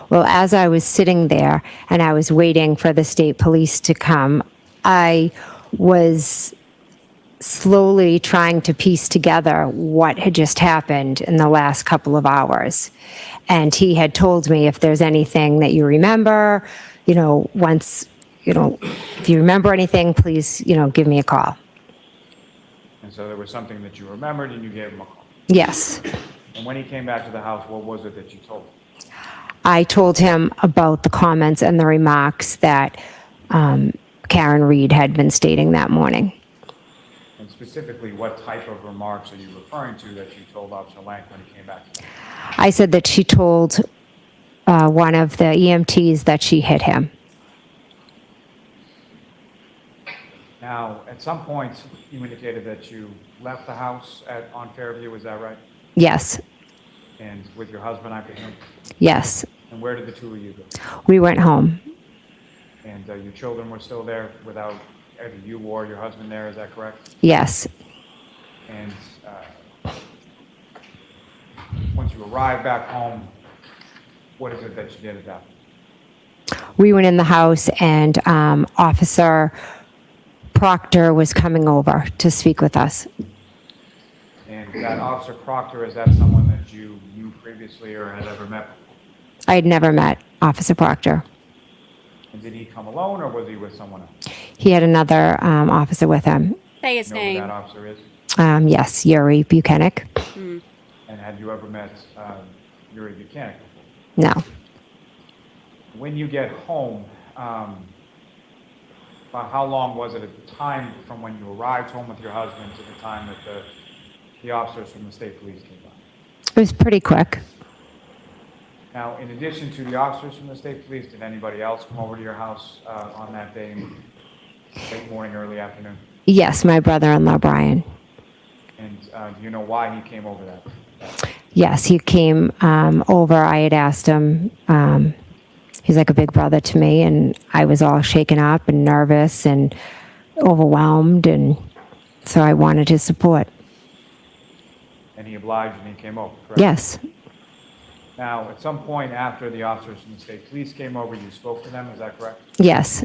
Well, as I was sitting there and I was waiting for the state police to come, I was slowly trying to piece together what had just happened in the last couple of hours. And he had told me, if there's anything that you remember, if you remember anything, please, give me a call. And so there was something that you remembered and you gave him a call. Yes. And when he came back to the house, what was it that you told him? I told him about the comments and the remarks that Karen Reed had been stating that morning. And specifically, what type of remarks are you referring to that you told Officer Lank when he came back? I said that she told one of the EMTs that she hit him. Now, at some point, you indicated that you left the house on Fairview, is that right? Yes. And with your husband, I presume? Yes. And where did the two of you go? We went home. And your children were still there without either you or your husband there, is that correct? Yes. And once you arrived back home, what is it that you did at that point? We went in the house and Officer Proctor was coming over to speak with us. And that Officer Proctor, is that someone that you knew previously or had ever met before? I had never met Officer Proctor. And did he come alone, or was he with someone else? He had another officer with him. Say his You know name. who that officer is? Yes, Yuri Buchanan. And had you ever met Yuri Buchanan? No. When you get home, about how long was it at the time from when you arrived home with your husband to the time that the officers from the state police came by? It was pretty quick. Now, in addition to the officers from the state police, did anybody else come over to your house on that day, late morning, early afternoon? Yes, my brother-in-law, Brian. And do you know why he came over that? Yes, he came over. I had asked him He's like a big brother to me, and I was all shaken up and nervous and overwhelmed, and so I wanted his support. And he obliged and he came over, correct? Yes, Now, at some point after the officers from the state police came over, you spoke to them, is that correct? yes,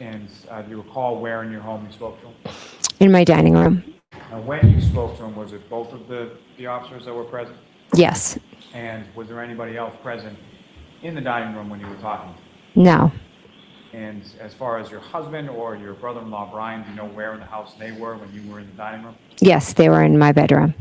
And do you recall where in your home you spoke to them? in my dining room. Now, when you spoke to them, was it both of the officers that were present? Yes, And was there anybody else present in the dining room when you were talking? no, And as far as your husband or your brother-in-law, Brian, do you know where in the house they were when you were in the dining room? yes, they were in my bedroom.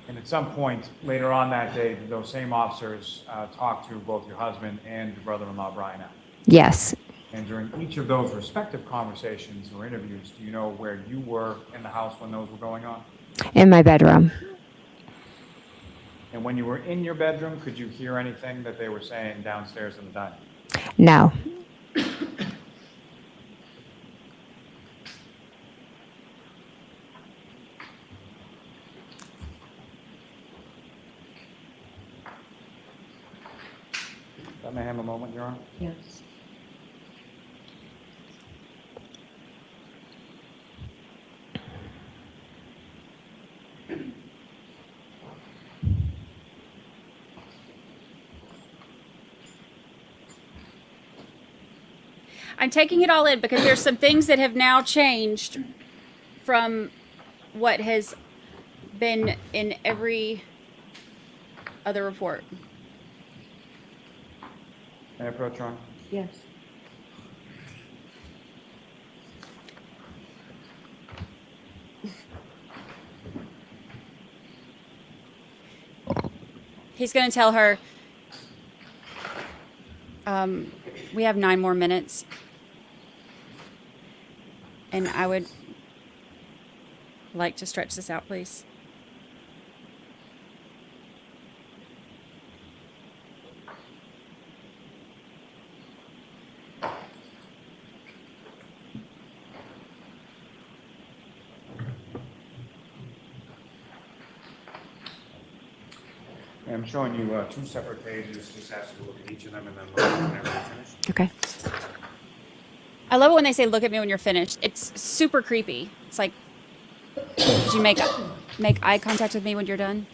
And at some point later on that day, did those same officers talk to both your husband and your brother-in-law, Brian? Yes, And during each of those respective conversations or interviews, do you know where you were in the house when those were going on? in my bedroom. And when you were in your bedroom, could you hear anything that they were saying downstairs in the dining room? No, May I have a moment, Your Honor? Yes. I'm taking it all in because there's some things that have now changed from what has been in every other report. May I approach, Your Honor? Yes. He's going to tell her, we have 9 more minutes. And I would like to stretch this out, please. I'm showing you 2 separate pages. Just ask you to look at each of them and then look whenever you're finished. okay. I love it when they say, look at me when you're finished. It's super creepy. It's like, did you make eye contact with me when you're done?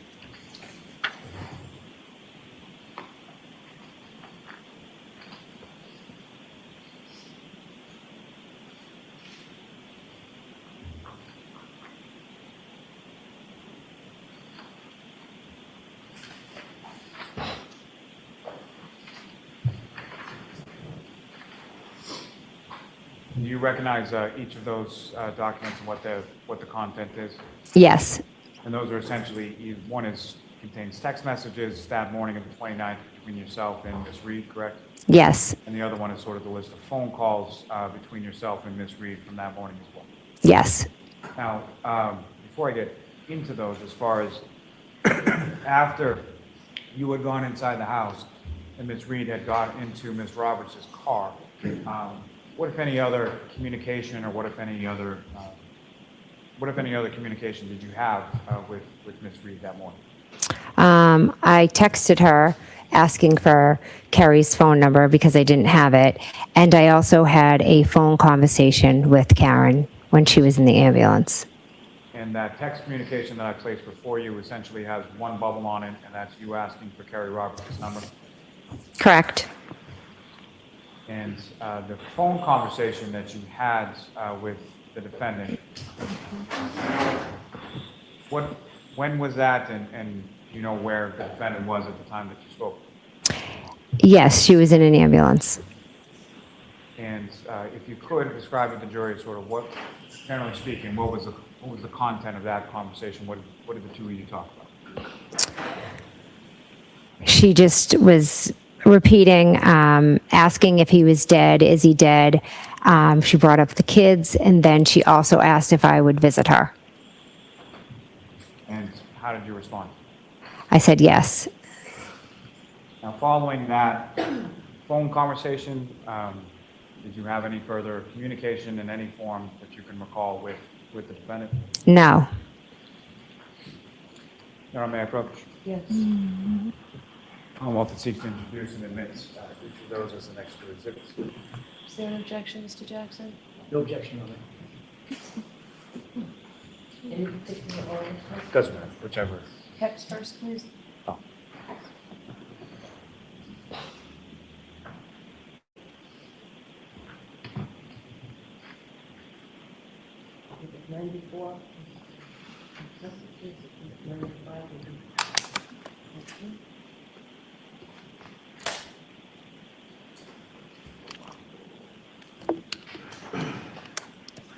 Do you recognize each of those documents and what the content is? Yes, And those are essentially, one contains text messages that morning of the 29th between yourself and Ms. Reed, correct? yes, And the other one is sort of the list of phone calls between yourself and Ms. Reed from that morning as well. yes. Now, before I get into those, as far as after you had gone inside the house and Ms. Reed had got into Ms. Roberts' car, what if any other communication or what if any other communication did you have with Ms. Reed that morning? I texted her asking for Carrie's phone number because I didn't have it. And I also had a phone conversation with Karen when she was in the ambulance. And that text communication that I placed before you essentially has one bubble on it, and that's you asking for Carrie Roberts' number. Correct. And the phone conversation that you had with the defendant, when was that, and you know where the defendant was at the time that you spoke? Yes, she was in an ambulance. And if you could describe to the jury sort of what, generally speaking, what was the content of that conversation? What did the two of you talk about? She just was repeating, asking if he was dead. Is he dead? She brought up the kids, and then she also asked if I would visit her. And how did you respond? I said yes. Now, following that phone conversation, did you have any further communication in any form that you can recall with the defendant? No. Your Honor, may I approach? Yes. Commonwealth that seeks to introduce and admits each of those as the next two exhibits. Is there an objection, Mr. Jackson? No objection on that. Any particular order? Doesn't matter, whichever. Peps first, please. Oh.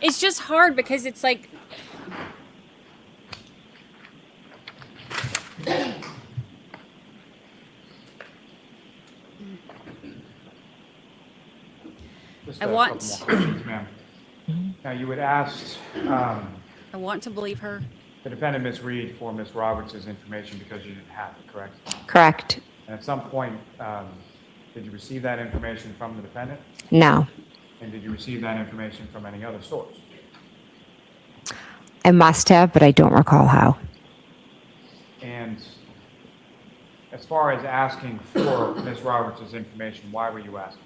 It's just hard because it's like Just I a want- couple more questions, ma'am. Now, you had asked I want to believe her. the defendant, Ms. Reed, for Ms. Roberts' information because you didn't have it, correct? Correct. And at some point, did you receive that information from the defendant? No. And did you receive that information from any other source? I must have, but I don't recall how. And as far as asking for Ms. Roberts' information, why were you asking?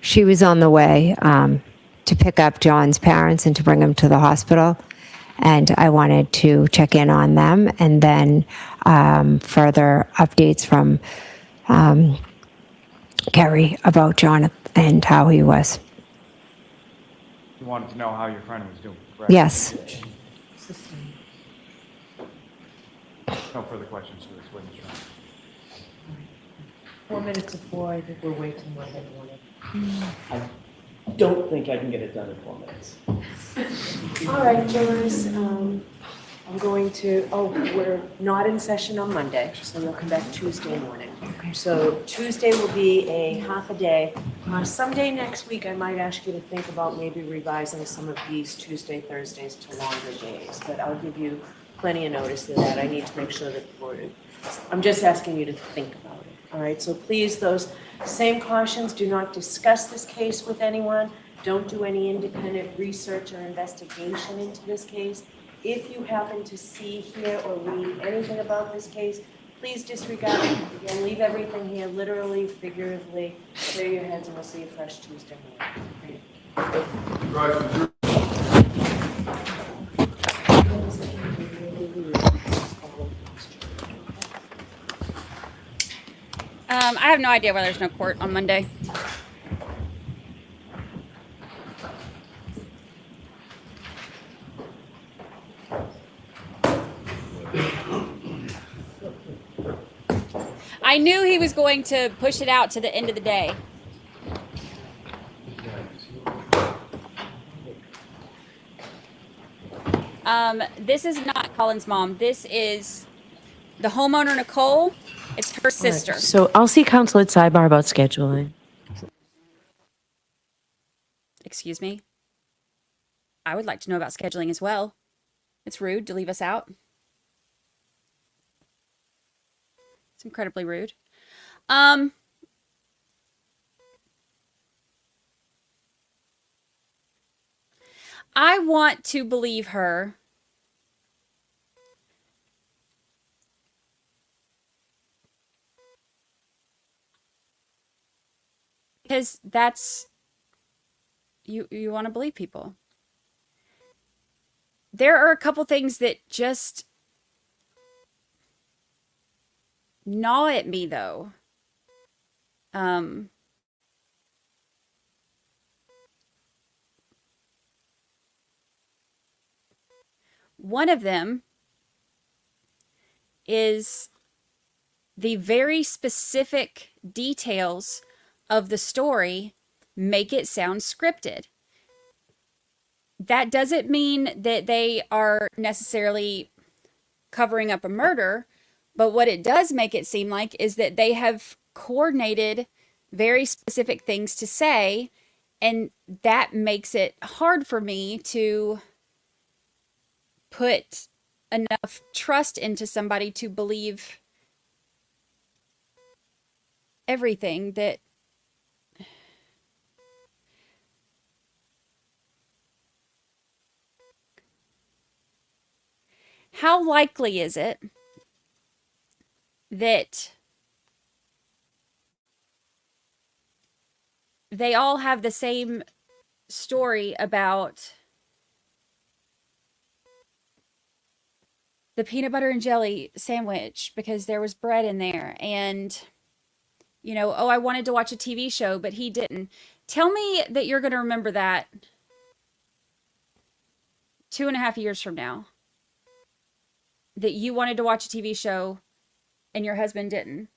She was on the way to pick up John's parents and to bring him to the hospital. And I wanted to check in on them and then further updates from Kerry about John and how he was. You wanted to know how your friend was doing, correct? Yes. No further questions for this witness, Your Honor. 4 minutes of 4, I think we're way too much. I don't think I can get it done in 4 minutes. All right, jurors, I'm going to, we're not in session on Monday, so we'll come back Tuesday morning. So Tuesday will be a half a day. Someday next week, I might ask you to think about maybe revising some of these Tuesday, Thursdays to longer days, but I'll give you plenty of notice of that. I need to make sure that I'm just asking you to think about it. All right, so please, those same cautions, do not discuss this case with anyone. Don't do any independent research or investigation into this case. If you happen to see, hear, or read anything about this case, please disregard it. Again, leave everything here, literally, figuratively. Clear your heads, and we'll see you fresh Tuesday morning. I have no idea why there's no court on Monday. I knew he was going to push it out to the end of the day. This is not Colin's mom. This is the homeowner, Nicole. It's her sister. Right, so I'll see counsel at sidebar about scheduling. Excuse me. I would like to know about scheduling as well. It's rude to leave us out. It's incredibly rude. I want to believe her. Because that's, you want to believe people. There are a couple things that just gnaw at me, though. One of them is the very specific details of the story make it sound scripted. That doesn't mean that they are necessarily covering up a murder, but what it does make it seem like is that they have coordinated very specific things to say, and that makes it hard for me to put enough trust into somebody to believe everything that how likely is it that they all have the same story about the peanut butter and jelly sandwich because there was bread in there. And, oh, I wanted to watch a TV show, but he didn't. Tell me that you're going to remember that 2.5 years from now. That you wanted to watch a TV show and your husband didn't.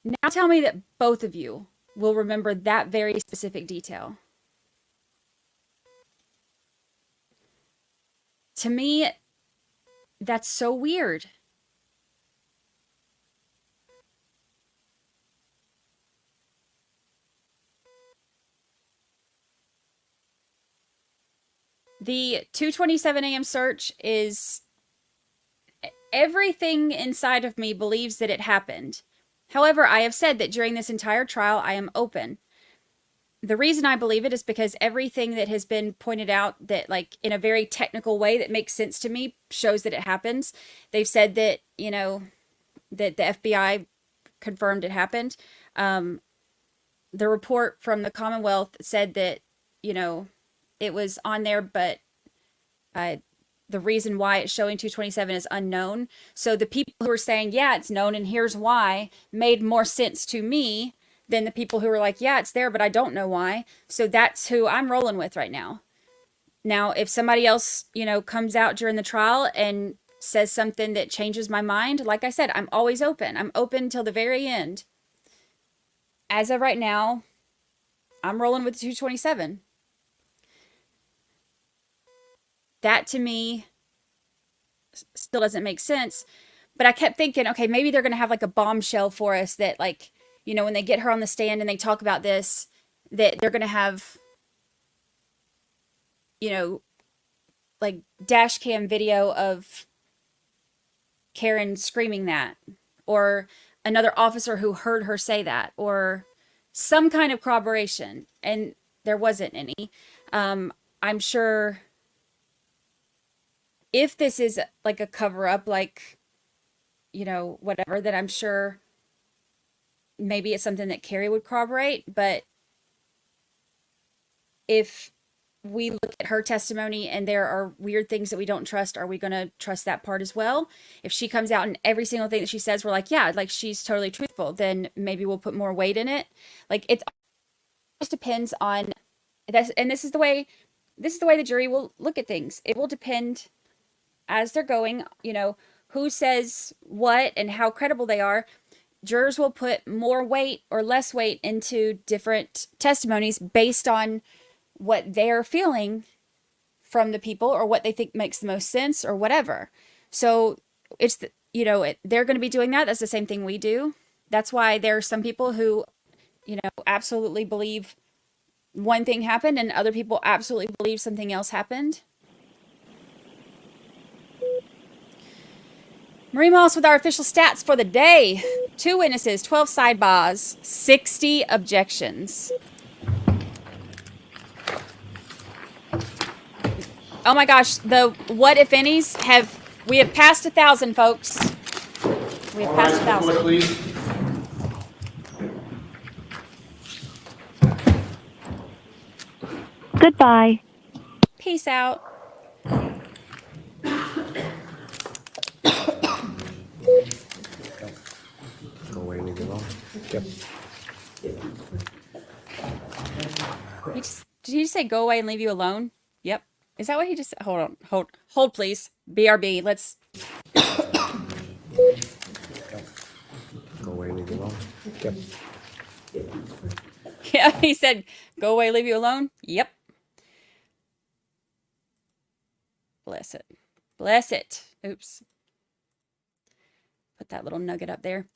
Now tell me that both of you will remember that very specific detail. To me, that's so weird. The 2:27 a.m. search is everything inside of me believes that it happened. However, I have said that during this entire trial, I am open. The reason I believe it is because everything that has been pointed out that, like, in a very technical way that makes sense to me shows that it happens. They've said that, that the FBI confirmed it happened. The report from the Commonwealth said that, it was on there, but the reason why it's showing 227 is unknown. So the people who are saying, yeah, it's known and here's why, made more sense to me than the people who were like, yeah, it's there, but I don't know why. So that's who I'm rolling with right now. Now, if somebody else, comes out during the trial and says something that changes my mind, like I said, I'm always open. I'm open till the very end. As of right now, I'm rolling with 227. That to me still doesn't make sense. But I kept thinking, okay, maybe they're going to have like a bombshell for us that, like, when they get her on the stand and they talk about this, that they're going to have, like dash cam video of Karen screaming that, or another officer who heard her say that, or some kind of corroboration. And there wasn't any. I'm sure if this is like a cover up, like, whatever, then I'm sure maybe it's something that Carrie would corroborate. But if we look at her testimony and there are weird things that we don't trust, are we going to trust that part as well? If she comes out and every single thing that she says, we're like, yeah, like she's totally truthful, then maybe we'll put more weight in it. Like, it just depends on this. And this is the way the jury will look at things. It will depend as they're going, who says what and how credible they are. Jurors will put more weight or less weight into different testimonies based on what they're feeling from the people or what they think makes the most sense or whatever. So it's, they're going to be doing that. That's the same thing we do. That's why there are some people who, absolutely believe one thing happened and other people absolutely believe something else happened. Marie Moss with our official stats for the day. 2 witnesses, 12 sidebars, 60 objections. Oh my gosh, the what if any's we have passed 1,000, folks. We have passed 1,000. Please. Goodbye. Peace out. Go away, leave it alone. Yep. Did he just say go away and leave you alone? Yep. Is that what he just said? Hold please. BRB, let's. Go away, leave it alone. Yep. Yeah, he said go away, leave you alone. Yep. Bless it. Bless it. Oops. Put that little nugget up there.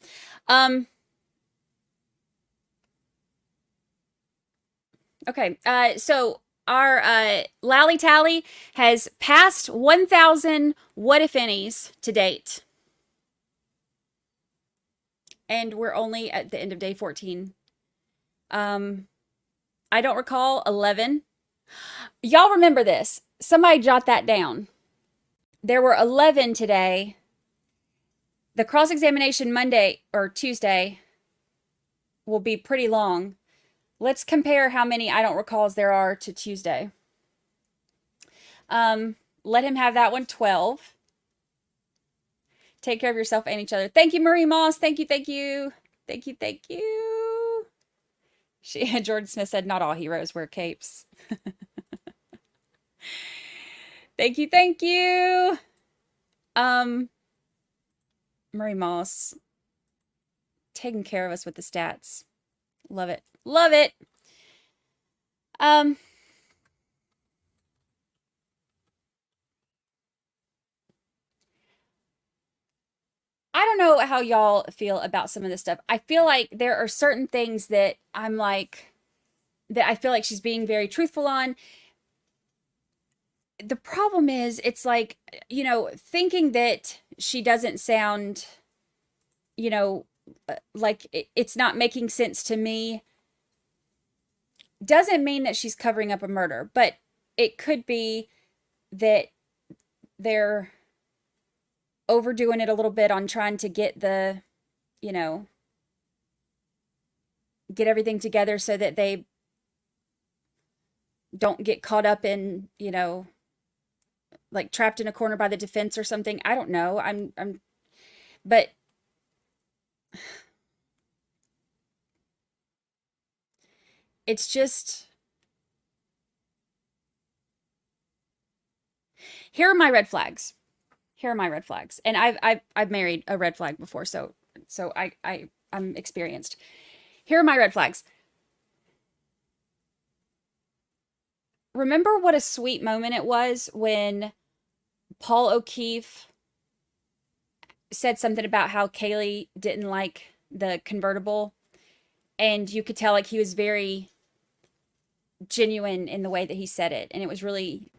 Okay, so our Lally Tally has passed 1,000 what if any's to date. And we're only at the end of day 14. I don't recall 11. Y'all remember this. Somebody jot that down. There were 11 today. The cross-examination Monday or Tuesday will be pretty long. Let's compare how many I don't recalls there are to Tuesday. Let him have that one, 12. Take care of yourself and each other. Thank you, Marie Moss. Thank you, thank you. Thank you, thank you. Jordan Smith said, not all heroes wear capes. Thank you, thank you. Marie Moss. Taking care of us with the stats. Love it. Love it. I don't know how y'all feel about some of this stuff. I feel like there are certain things that I'm like, that I feel like she's being very truthful on. The problem is, it's like, you know, thinking that she doesn't sound, you know, like it's not making sense to me doesn't mean that she's covering up a murder, but it could be that they're overdoing it a little bit on trying to get the, you know, get everything together so that they don't get caught up in, you know, like trapped in a corner by the defense or something. I don't know. But it's just, here are my red flags. Here are my red flags. And I've married a red flag before, so I'm experienced. Here are my red flags. Remember what a sweet moment it was when Paul O'Keefe said something about how Kaylee didn't like the convertible, and you could tell like he was very genuine in the way that he said it, and it was really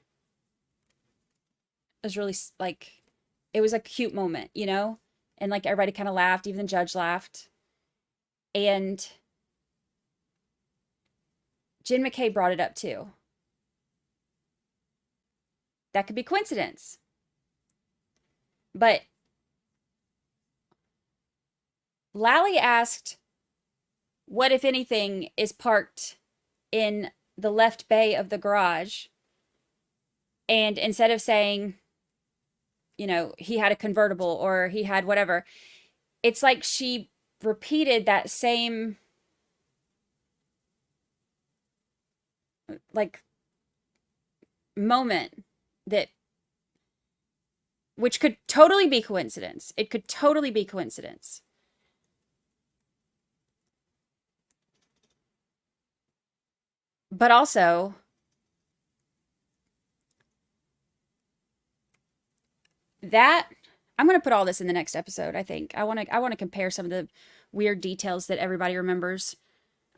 like, it was a cute moment, you know, and like everybody kind of laughed, even the judge laughed. And Jen McCabe brought it up too. That could be coincidence, but Lally asked, what, if anything, is parked in the left bay of the garage? And instead of saying, you know, he had a convertible or he had whatever, it's like she repeated that same, like, moment that, which could totally be coincidence. It could totally be coincidence. But also, that, I'm going to put all this in the next episode, I think. I want to compare some of the weird details that everybody remembers.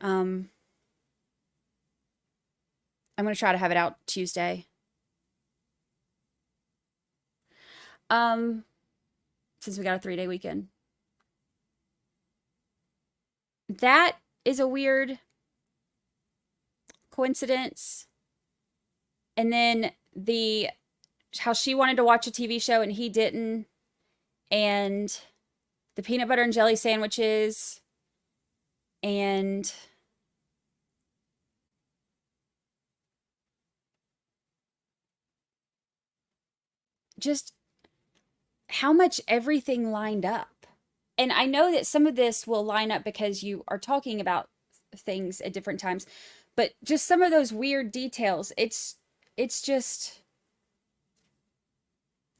I'm going to try to have it out Tuesday. Since we got a 3-day weekend. That is a weird coincidence. And then how she wanted to watch a TV show and he didn't, and the peanut butter and jelly sandwiches, and just how much everything lined up. And I know that some of this will line up because you are talking about things at different times, but just some of those weird details, it's just,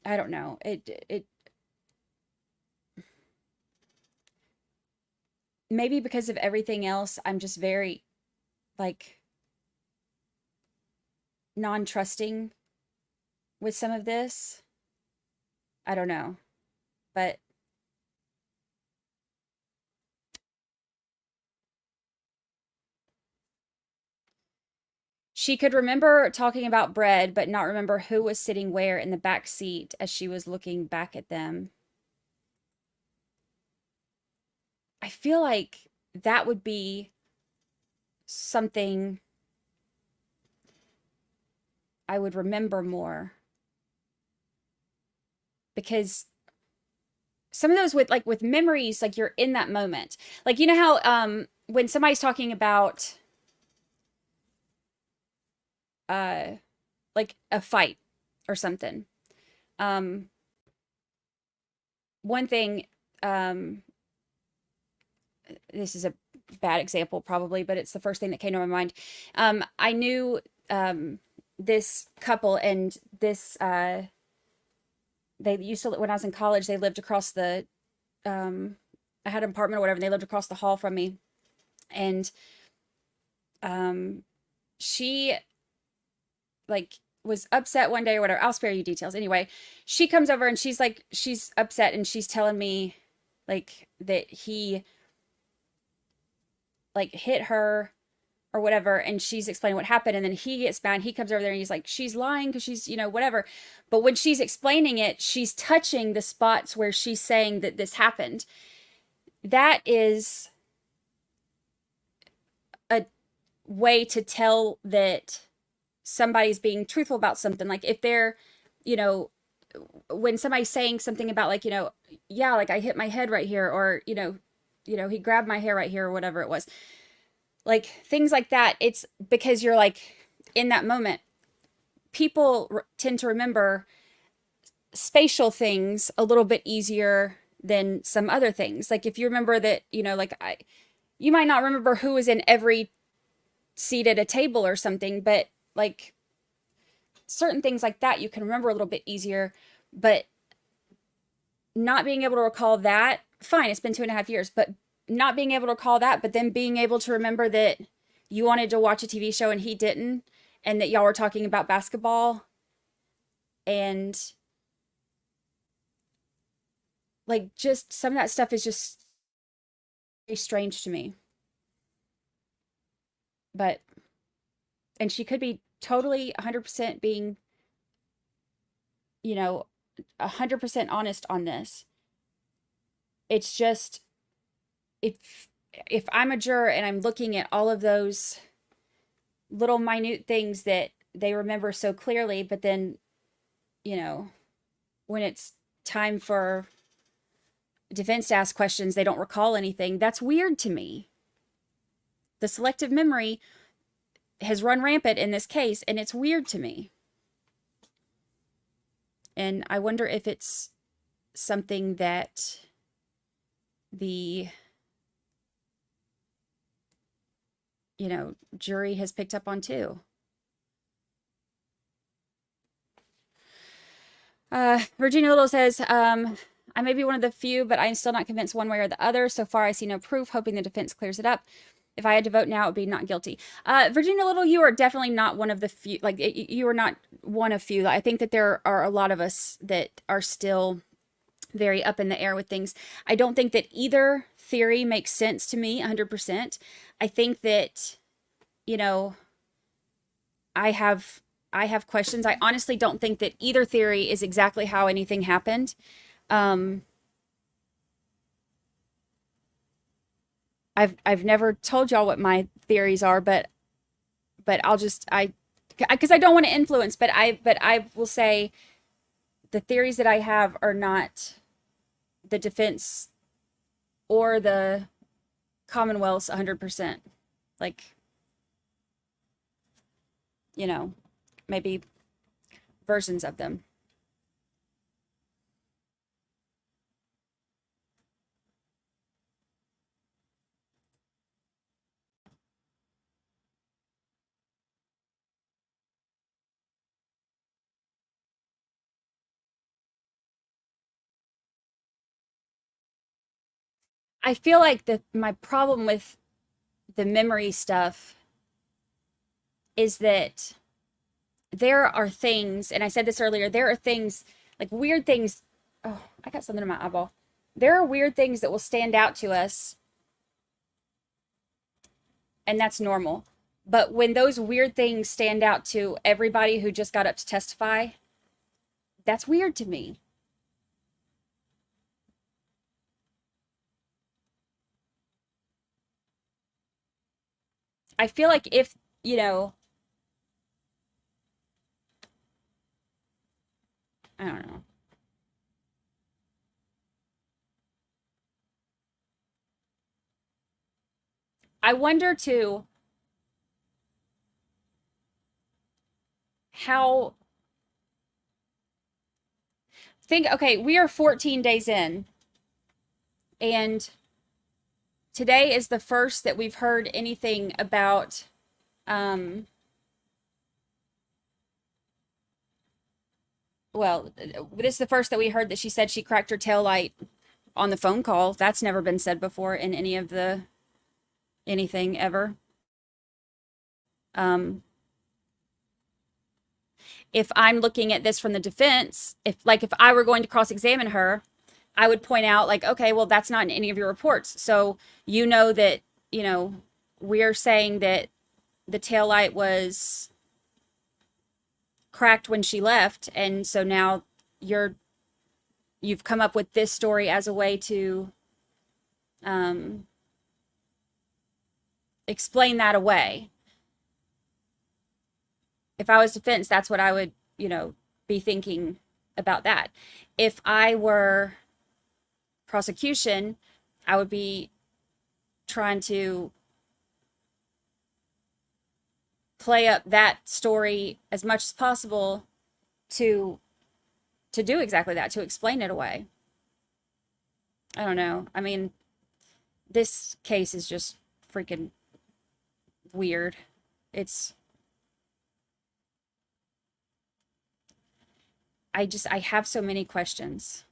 I don't know. It maybe because of everything else, I'm just very, like, non-trusting with some of this. I don't know, but she could remember talking about bread, but not remember who was sitting where in the back seat as she was looking back at them. I feel like that would be something I would remember more. Because some of those with memories, like, you're in that moment. Like, you know how when somebody's talking about like a fight or something. One thing, this is a bad example probably, but it's the first thing that came to my mind. I knew this couple, and this they used to, when I was in college, they lived across the I had an apartment or whatever, and they lived across the hall from me. And she like was upset one day or whatever. I'll spare you details. Anyway, she comes over and she's like, she's upset, and she's telling me like that he like hit her or whatever, and she's explaining what happened, and then he gets mad. He comes over there and he's like, she's lying because she's, you know, whatever. But when she's explaining it, she's touching the spots where she's saying that this happened. That is a way to tell that somebody's being truthful about something. Like if they're, you know, when somebody's saying something about like, you know, yeah, like I hit my head right here, or, you know, he grabbed my hair right here, or whatever it was. Like things like that. It's because you're like in that moment. People tend to remember spatial things a little bit easier than some other things. Like if you remember that, you know, like you might not remember who was in every seat at a table or something, but like certain things like that you can remember a little bit easier. But not being able to recall that, fine, it's been 2.5 years, but not being able to recall that, but then being able to remember that you wanted to watch a TV show and he didn't, and that y'all were talking about basketball, and like just some of that stuff is just very strange to me. But, and she could be totally 100% being, you know, 100% honest on this. It's just, if I'm a juror and I'm looking at all of those little minute things that they remember so clearly, but then, you know, when it's time for defense to ask questions, they don't recall anything. That's weird to me. The selective memory has run rampant in this case, and it's weird to me. And I wonder if it's something that the, you know, jury has picked up on too. Virginia Little says, I may be one of the few, but I'm still not convinced one way or the other. So far, I see no proof, hoping the defense clears it up. If I had to vote now, it would be not guilty. Virginia Little, you are definitely not one of the few, like you are not one of few. I think that there are a lot of us that are still very up in the air with things. I don't think that either theory makes sense to me 100%. I think that, you know, I have questions. I honestly don't think that either theory is exactly how anything happened. I've never told y'all what my theories are, but I'll just, because I don't want to influence, but I will say the theories that I have are not the defense or the Commonwealth's 100%. Like, you know, maybe versions of them. I feel like my problem with the memory stuff is that there are things, and I said this earlier, there are things, like weird things. Oh, I got something in my eyeball. There are weird things that will stand out to us, and that's normal. But when those weird things stand out to everybody who just got up to testify, that's weird to me. I feel like if, you know, I don't know. I wonder too, how, okay, we are 14 days in, and today is the first that we've heard anything about, well, this is the first that we heard that she said she cracked her taillight on the phone call. That's never been said before in any of the anything ever. If I'm looking at this from the defense, if I were going to cross-examine her, I would point out like, okay, well, that's not in any of your reports. So you know that, we're saying that the taillight was cracked when she left, and so now you've come up with this story as a way to explain that away. If I was defense, that's what I would, be thinking about that. If I were prosecution, I would be trying to play up that story as much as possible to do exactly that, to explain it away. I don't know. I mean, this case is just freaking weird. I have so many questions.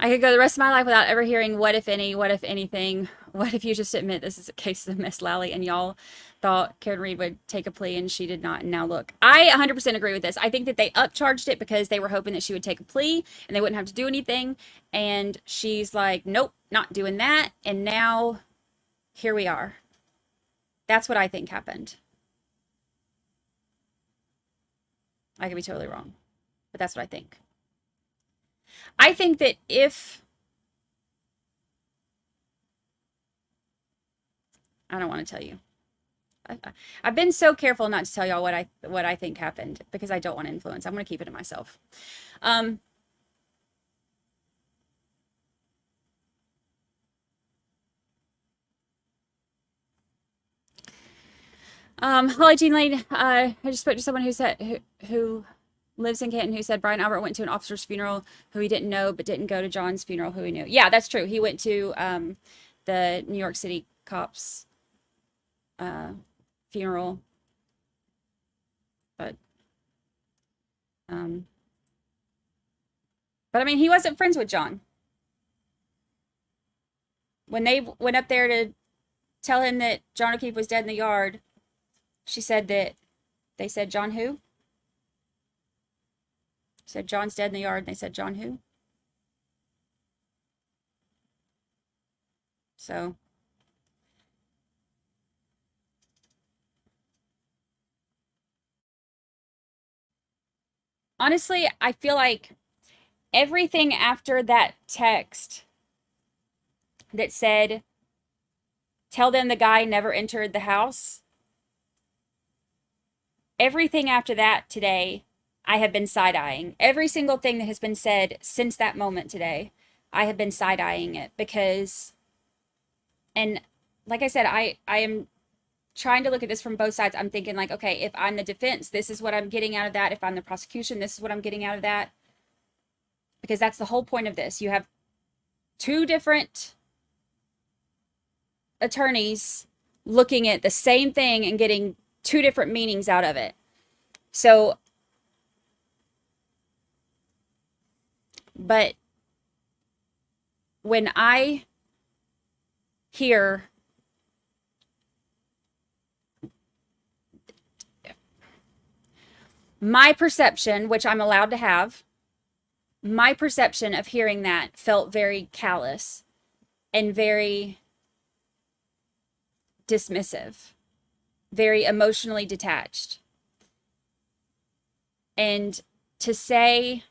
I could go the rest of my life without ever hearing what if any, what if anything, what if you just admit this is a case of Miss Lally and y'all thought Karen Reed would take a plea and she did not, and now look. I 100% agree with this. I think that they upcharged it because they were hoping that she would take a plea and they wouldn't have to do anything, and she's like, nope, not doing that, and now here we are. That's what I think happened. I could be totally wrong, but that's what I think. I think that if, I don't want to tell you. I've been so careful not to tell y'all what I think happened because I don't want to influence. I'm going to keep it to myself. Holly Jean Lane, I just spoke to someone who said, who lives in Canton, who said Brian Albert went to an officer's funeral who he didn't know, but didn't go to John's funeral who he knew. Yeah, that's true. He went to the New York City cops funeral, but I mean, he wasn't friends with John. When they went up there to tell him that John O'Keefe was dead in the yard, she said that they said, John who? She said, John's dead in the yard, and they said, John who? So honestly, I feel like everything after that text that said, tell them the guy never entered the house, everything after that today, I have been side-eyeing. Every single thing that has been said since that moment today, I have been side-eyeing it because, and like I said, I am trying to look at this from both sides. I'm thinking like, okay, if I'm the defense, this is what I'm getting out of that. If I'm the prosecution, this is what I'm getting out of that. Because that's the whole point of this. You have two different attorneys looking at the same thing and getting two different meanings out of it. So, but when I hear my perception, which I'm allowed to have, my perception of hearing that felt very callous and very dismissive, very emotionally detached. And to say,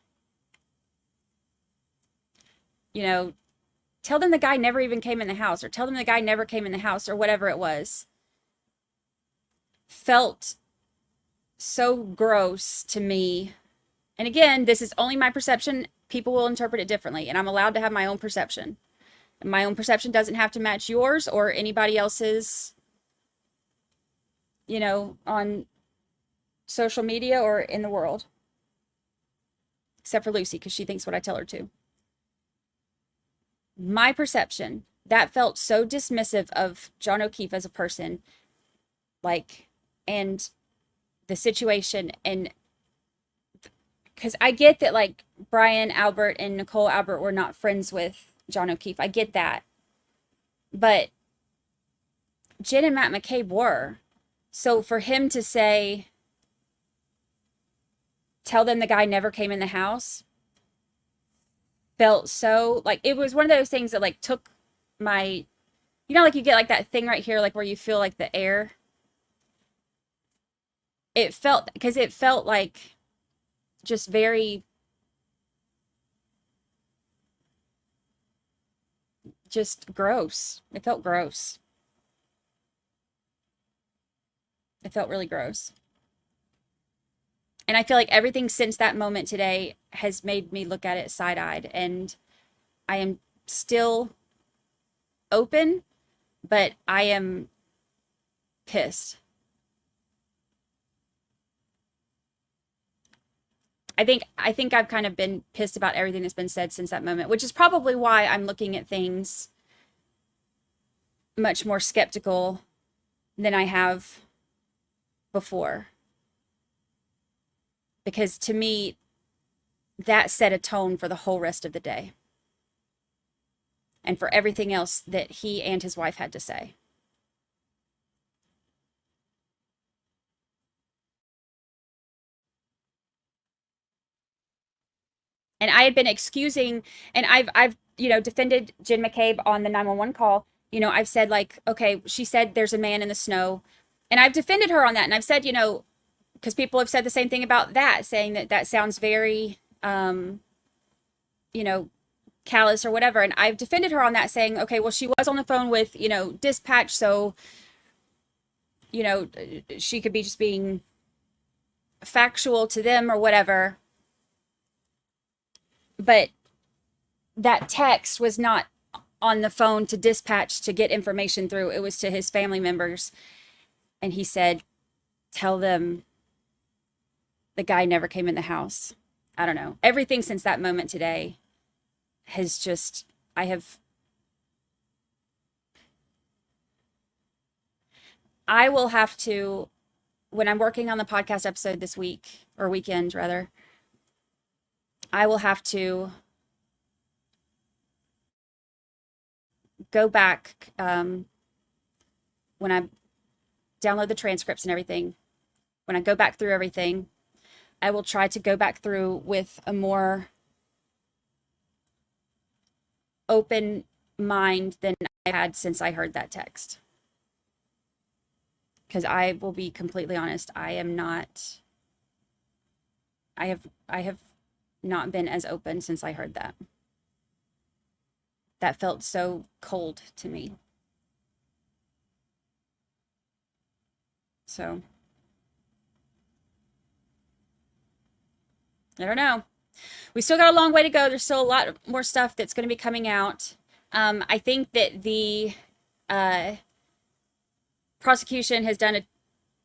you know, tell them the guy never even came in the house, or tell them the guy never came in the house, or whatever it was, felt so gross to me And again, this is only my perception. People will interpret it differently, and I'm allowed to have my own perception. And my own perception doesn't have to match yours or anybody else's, on social media or in the world. Except for Lucy, because she thinks what I tell her to. My perception, that felt so dismissive of John O'Keefe as a person, and the situation, and because I get that, Brian Albert and Nicole Albert were not friends with John O'Keefe. I get that. But Jen and Matt McCabe were. So for him to say, tell them the guy never came in the house, felt so, it was one of those things that, took my, you get, that thing right here, where you feel, the air. It felt, because it felt just very, just gross. It felt gross. It felt really gross. And I feel like everything since that moment today has made me look at it side-eyed. And I am still open, but I am pissed. I think I've kind of been pissed about everything that's been said since that moment, which is probably why I'm looking at things much more skeptical than I have before. Because to me, that set a tone for the whole rest of the day. And for everything else that he and his wife had to say. And I had been excusing, and I've defended Jen McCabe on the 911 call. I've said okay, she said there's a man in the snow. And I've defended her on that. And I've said, because people have said the same thing about that, saying that sounds very, callous or whatever. And I've defended her on that, saying, okay, well, she was on the phone with, dispatch. So, she could be just being factual to them or whatever. But that text was not on the phone to dispatch to get information through. It was to his family members. And he said, tell them the guy never came in the house. I don't know. Everything since that moment today has just, I will have to, when I'm working on the podcast episode this week, or weekend rather, I will have to go back when I download the transcripts and everything. When I go back through everything, I will try to go back through with a more open mind than I had since I heard that text. Because I will be completely honest, I have not been as open since I heard that. That felt so cold to me. So, I don't know. We still got a long way to go. There's still a lot more stuff that's going to be coming out. I think that the prosecution has done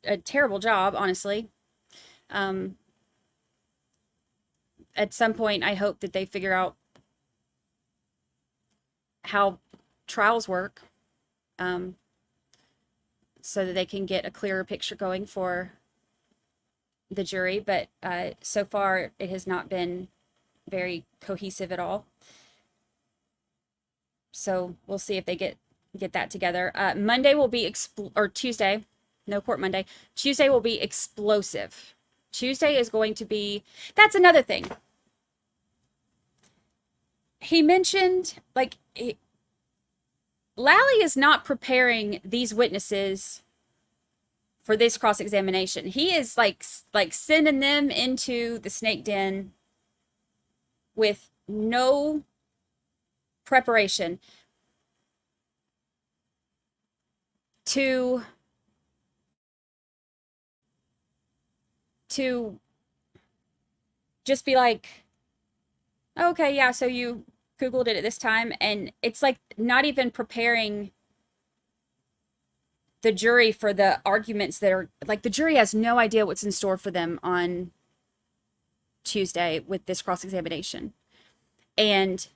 a terrible job, honestly. At some point, I hope that they figure out how trials work, so that they can get a clearer picture going for the jury. But so far, it has not been very cohesive at all. So we'll see if they get that together. Monday will be or Tuesday, no court Monday. Tuesday will be explosive. Tuesday is going to be, that's another thing. He mentioned, Lally is not preparing these witnesses for this cross-examination. He is like sending them into the snake den with no preparation to just be like, okay, yeah, so you Googled it at this time. And it's like not even preparing the jury for the arguments that are like, the jury has no idea what's in store for them on Tuesday with this cross-examination. And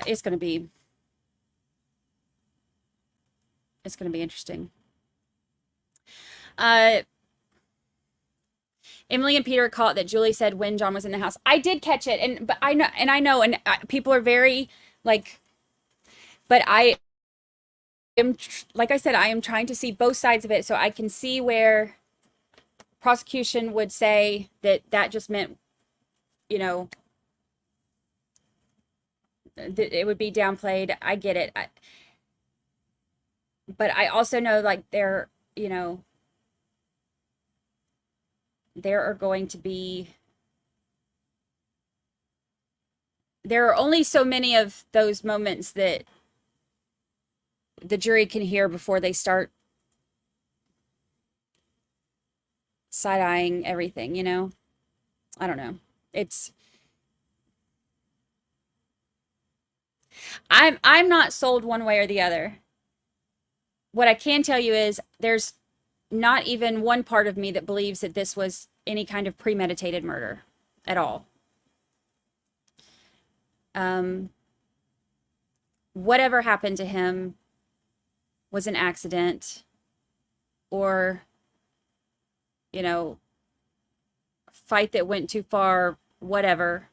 it's going to be interesting. Emily and Peter caught that Julie said when John was in the house. I did catch it, but I know, people are very like, but I am, like I said, I am trying to see both sides of it, so I can see where prosecution would say that just meant, that it would be downplayed. I get it, but I also know like there are only so many of those moments that the jury can hear before they start side-eyeing everything, I don't know. I'm not sold one way or the other. What I can tell you is there's not even one part of me that believes that this was any kind of premeditated murder at all. Whatever happened to him was an accident or, fight that went too far, whatever.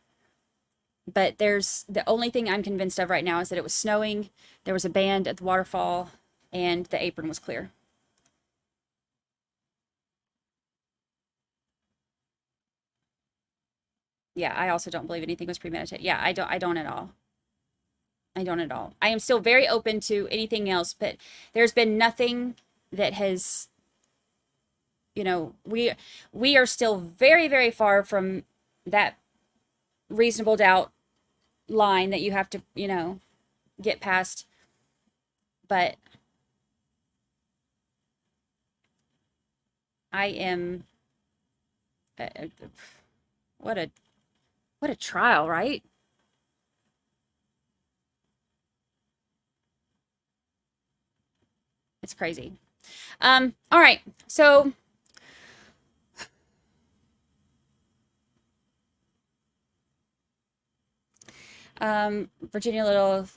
But the only thing I'm convinced of right now is that it was snowing, there was a band at the waterfall, and the apron was clear. Yeah, I also don't believe anything was premeditated. Yeah, I don't at all. I don't at all. I am still very open to anything else, but there's been nothing that has, we are still very, very far from that reasonable doubt line that you have to, get past. But I am, what a trial, right? It's crazy. All right. So Virginia Little,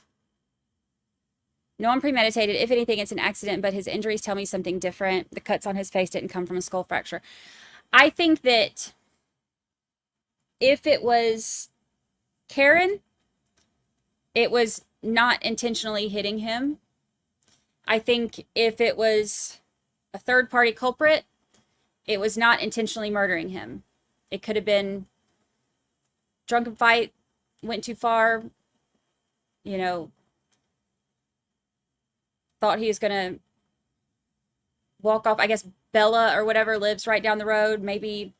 no one premeditated. If anything, it's an accident, but his injuries tell me something different. The cuts on his face didn't come from a skull fracture. I think that if it was Karen, it was not intentionally hitting him. I think if it was a third-party culprit, it was not intentionally murdering him. It could have been drunken fight, went too far, thought he was going to walk off. I guess Bella or whatever lives right down the road. Maybe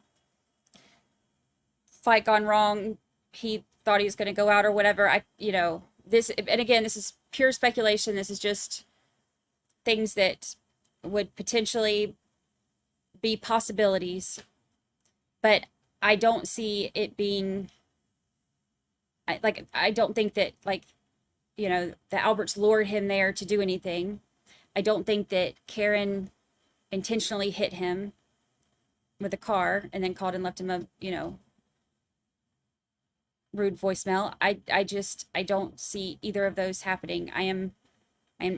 fight gone wrong. He thought he was going to go out or whatever. This, and again, this is pure speculation. This is just things that would potentially be possibilities, but I don't see it being I don't think that the Alberts lured him there to do anything. I don't think that Karen intentionally hit him with a car and then called and left him a, rude voicemail. I don't see either of those happening. I am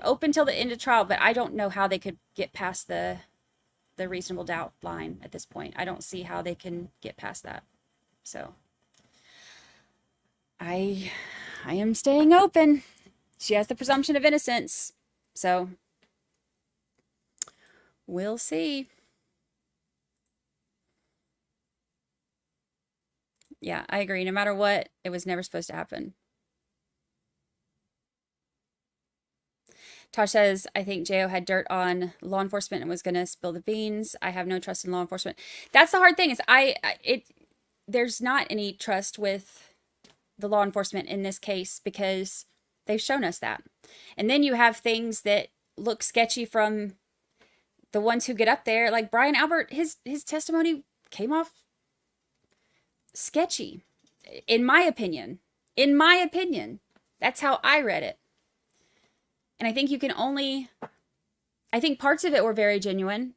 open till the end of trial, but I don't know how they could get past the reasonable doubt line at this point. I don't see how they can get past that. So I am staying open. She has the presumption of innocence. So we'll see. Yeah, I agree. No matter what, it was never supposed to happen. Tosh says, I think Jo had dirt on law enforcement and was going to spill the beans. I have no trust in law enforcement. That's the hard thing is there's not any trust with the law enforcement in this case because they've shown us that. And then you have things that look sketchy from the ones who get up there, like Brian Albert, his testimony came off sketchy, in my opinion. In my opinion, that's how I read it. And I think I think parts of it were very genuine.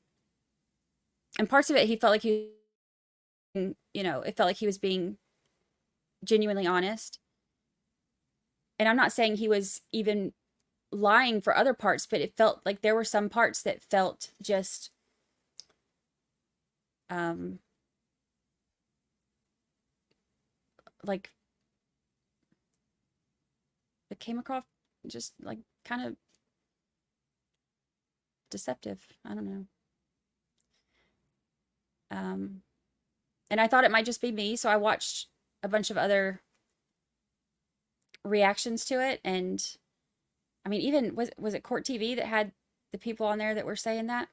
And parts of it, he felt like it felt like he was being genuinely honest. And I'm not saying he was even lying for other parts, but it felt like there were some parts that felt just, like it came across just like kind of deceptive. I don't know. And I thought it might just be me, so I watched a bunch of other reactions to it. And I mean, even was it Court TV that had the people on there that were saying that?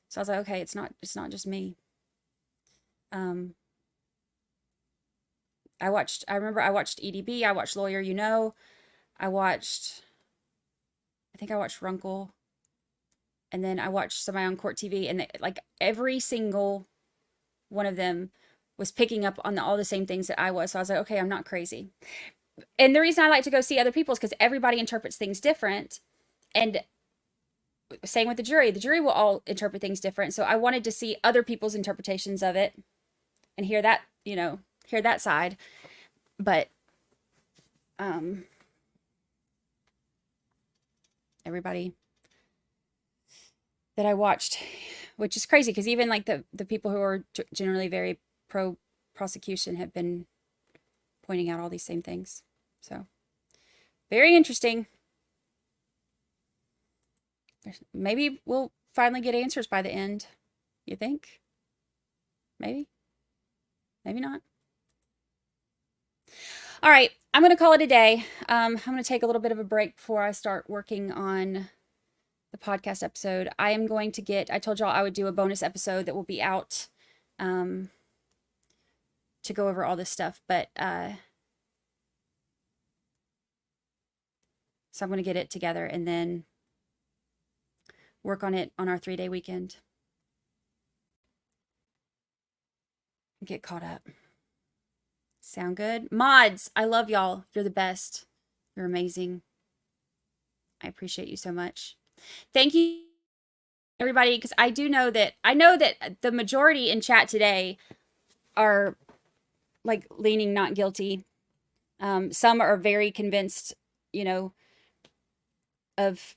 So I was like, okay, it's not just me. I remember I watched EDB, I watched Lawyer You Know, I think I watched Runkle, and then I watched somebody on Court TV, and like every single one of them was picking up on all the same things that I was. So I was like, okay, I'm not crazy. And the reason I like to go see other people's, because everybody interprets things different. And same with the jury will all interpret things different. So I wanted to see other people's interpretations of it and hear that side. But everybody that I watched, which is crazy, because even like the people who are generally very pro prosecution have been pointing out all these same things. So very interesting. Maybe we'll finally get answers by the end. You think? Maybe not. All right, I'm going to call it a day. I'm going to take a little bit of a break before I start working on the podcast episode. I told y'all I would do a bonus episode that will be out to go over all this stuff, but so I'm going to get it together and then work on it on our 3-day weekend. Get caught up. Sound good? Mods, I love y'all. You're the best. You're amazing. I appreciate you so much. Thank you, everybody, because I know that the majority in chat today are like leaning not guilty. Some are very convinced, of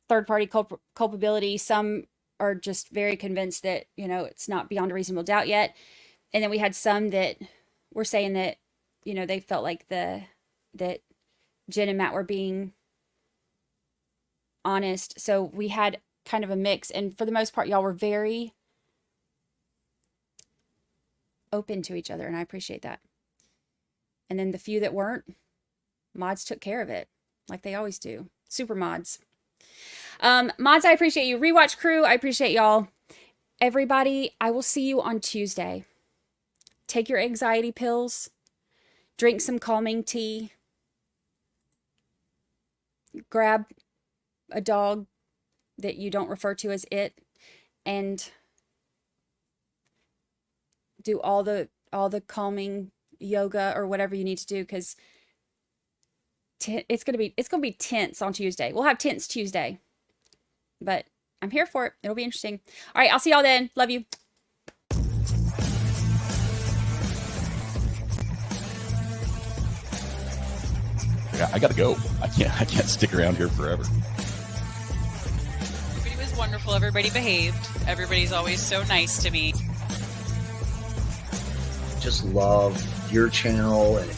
third-party culpability. Some are just very convinced that, it's not beyond a reasonable doubt yet. And then we had some that were saying that, they felt like that Jen and Matt were being honest. So we had kind of a mix. And for the most part, y'all were very open to each other. And I appreciate that. And then the few that weren't, mods took care of it like they always do. Super mods. Mods, I appreciate you. Rewatch crew, I appreciate y'all. Everybody, I will see you on Tuesday. Take your anxiety pills. Drink some calming tea. Grab a dog that you don't refer to as it, and do all the calming yoga or whatever you need to do, because it's gonna be tense on Tuesday. We'll have tense Tuesday, but I'm here for it. It'll be interesting. All right, I'll see y'all then. Love you. I gotta go. I can't stick around here forever. Everybody was wonderful. Everybody behaved. Everybody's always so nice to me. Just love your channel and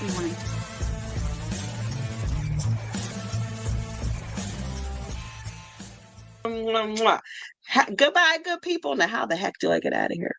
Good morning. Goodbye, good people. Now, how the heck do I get out of here?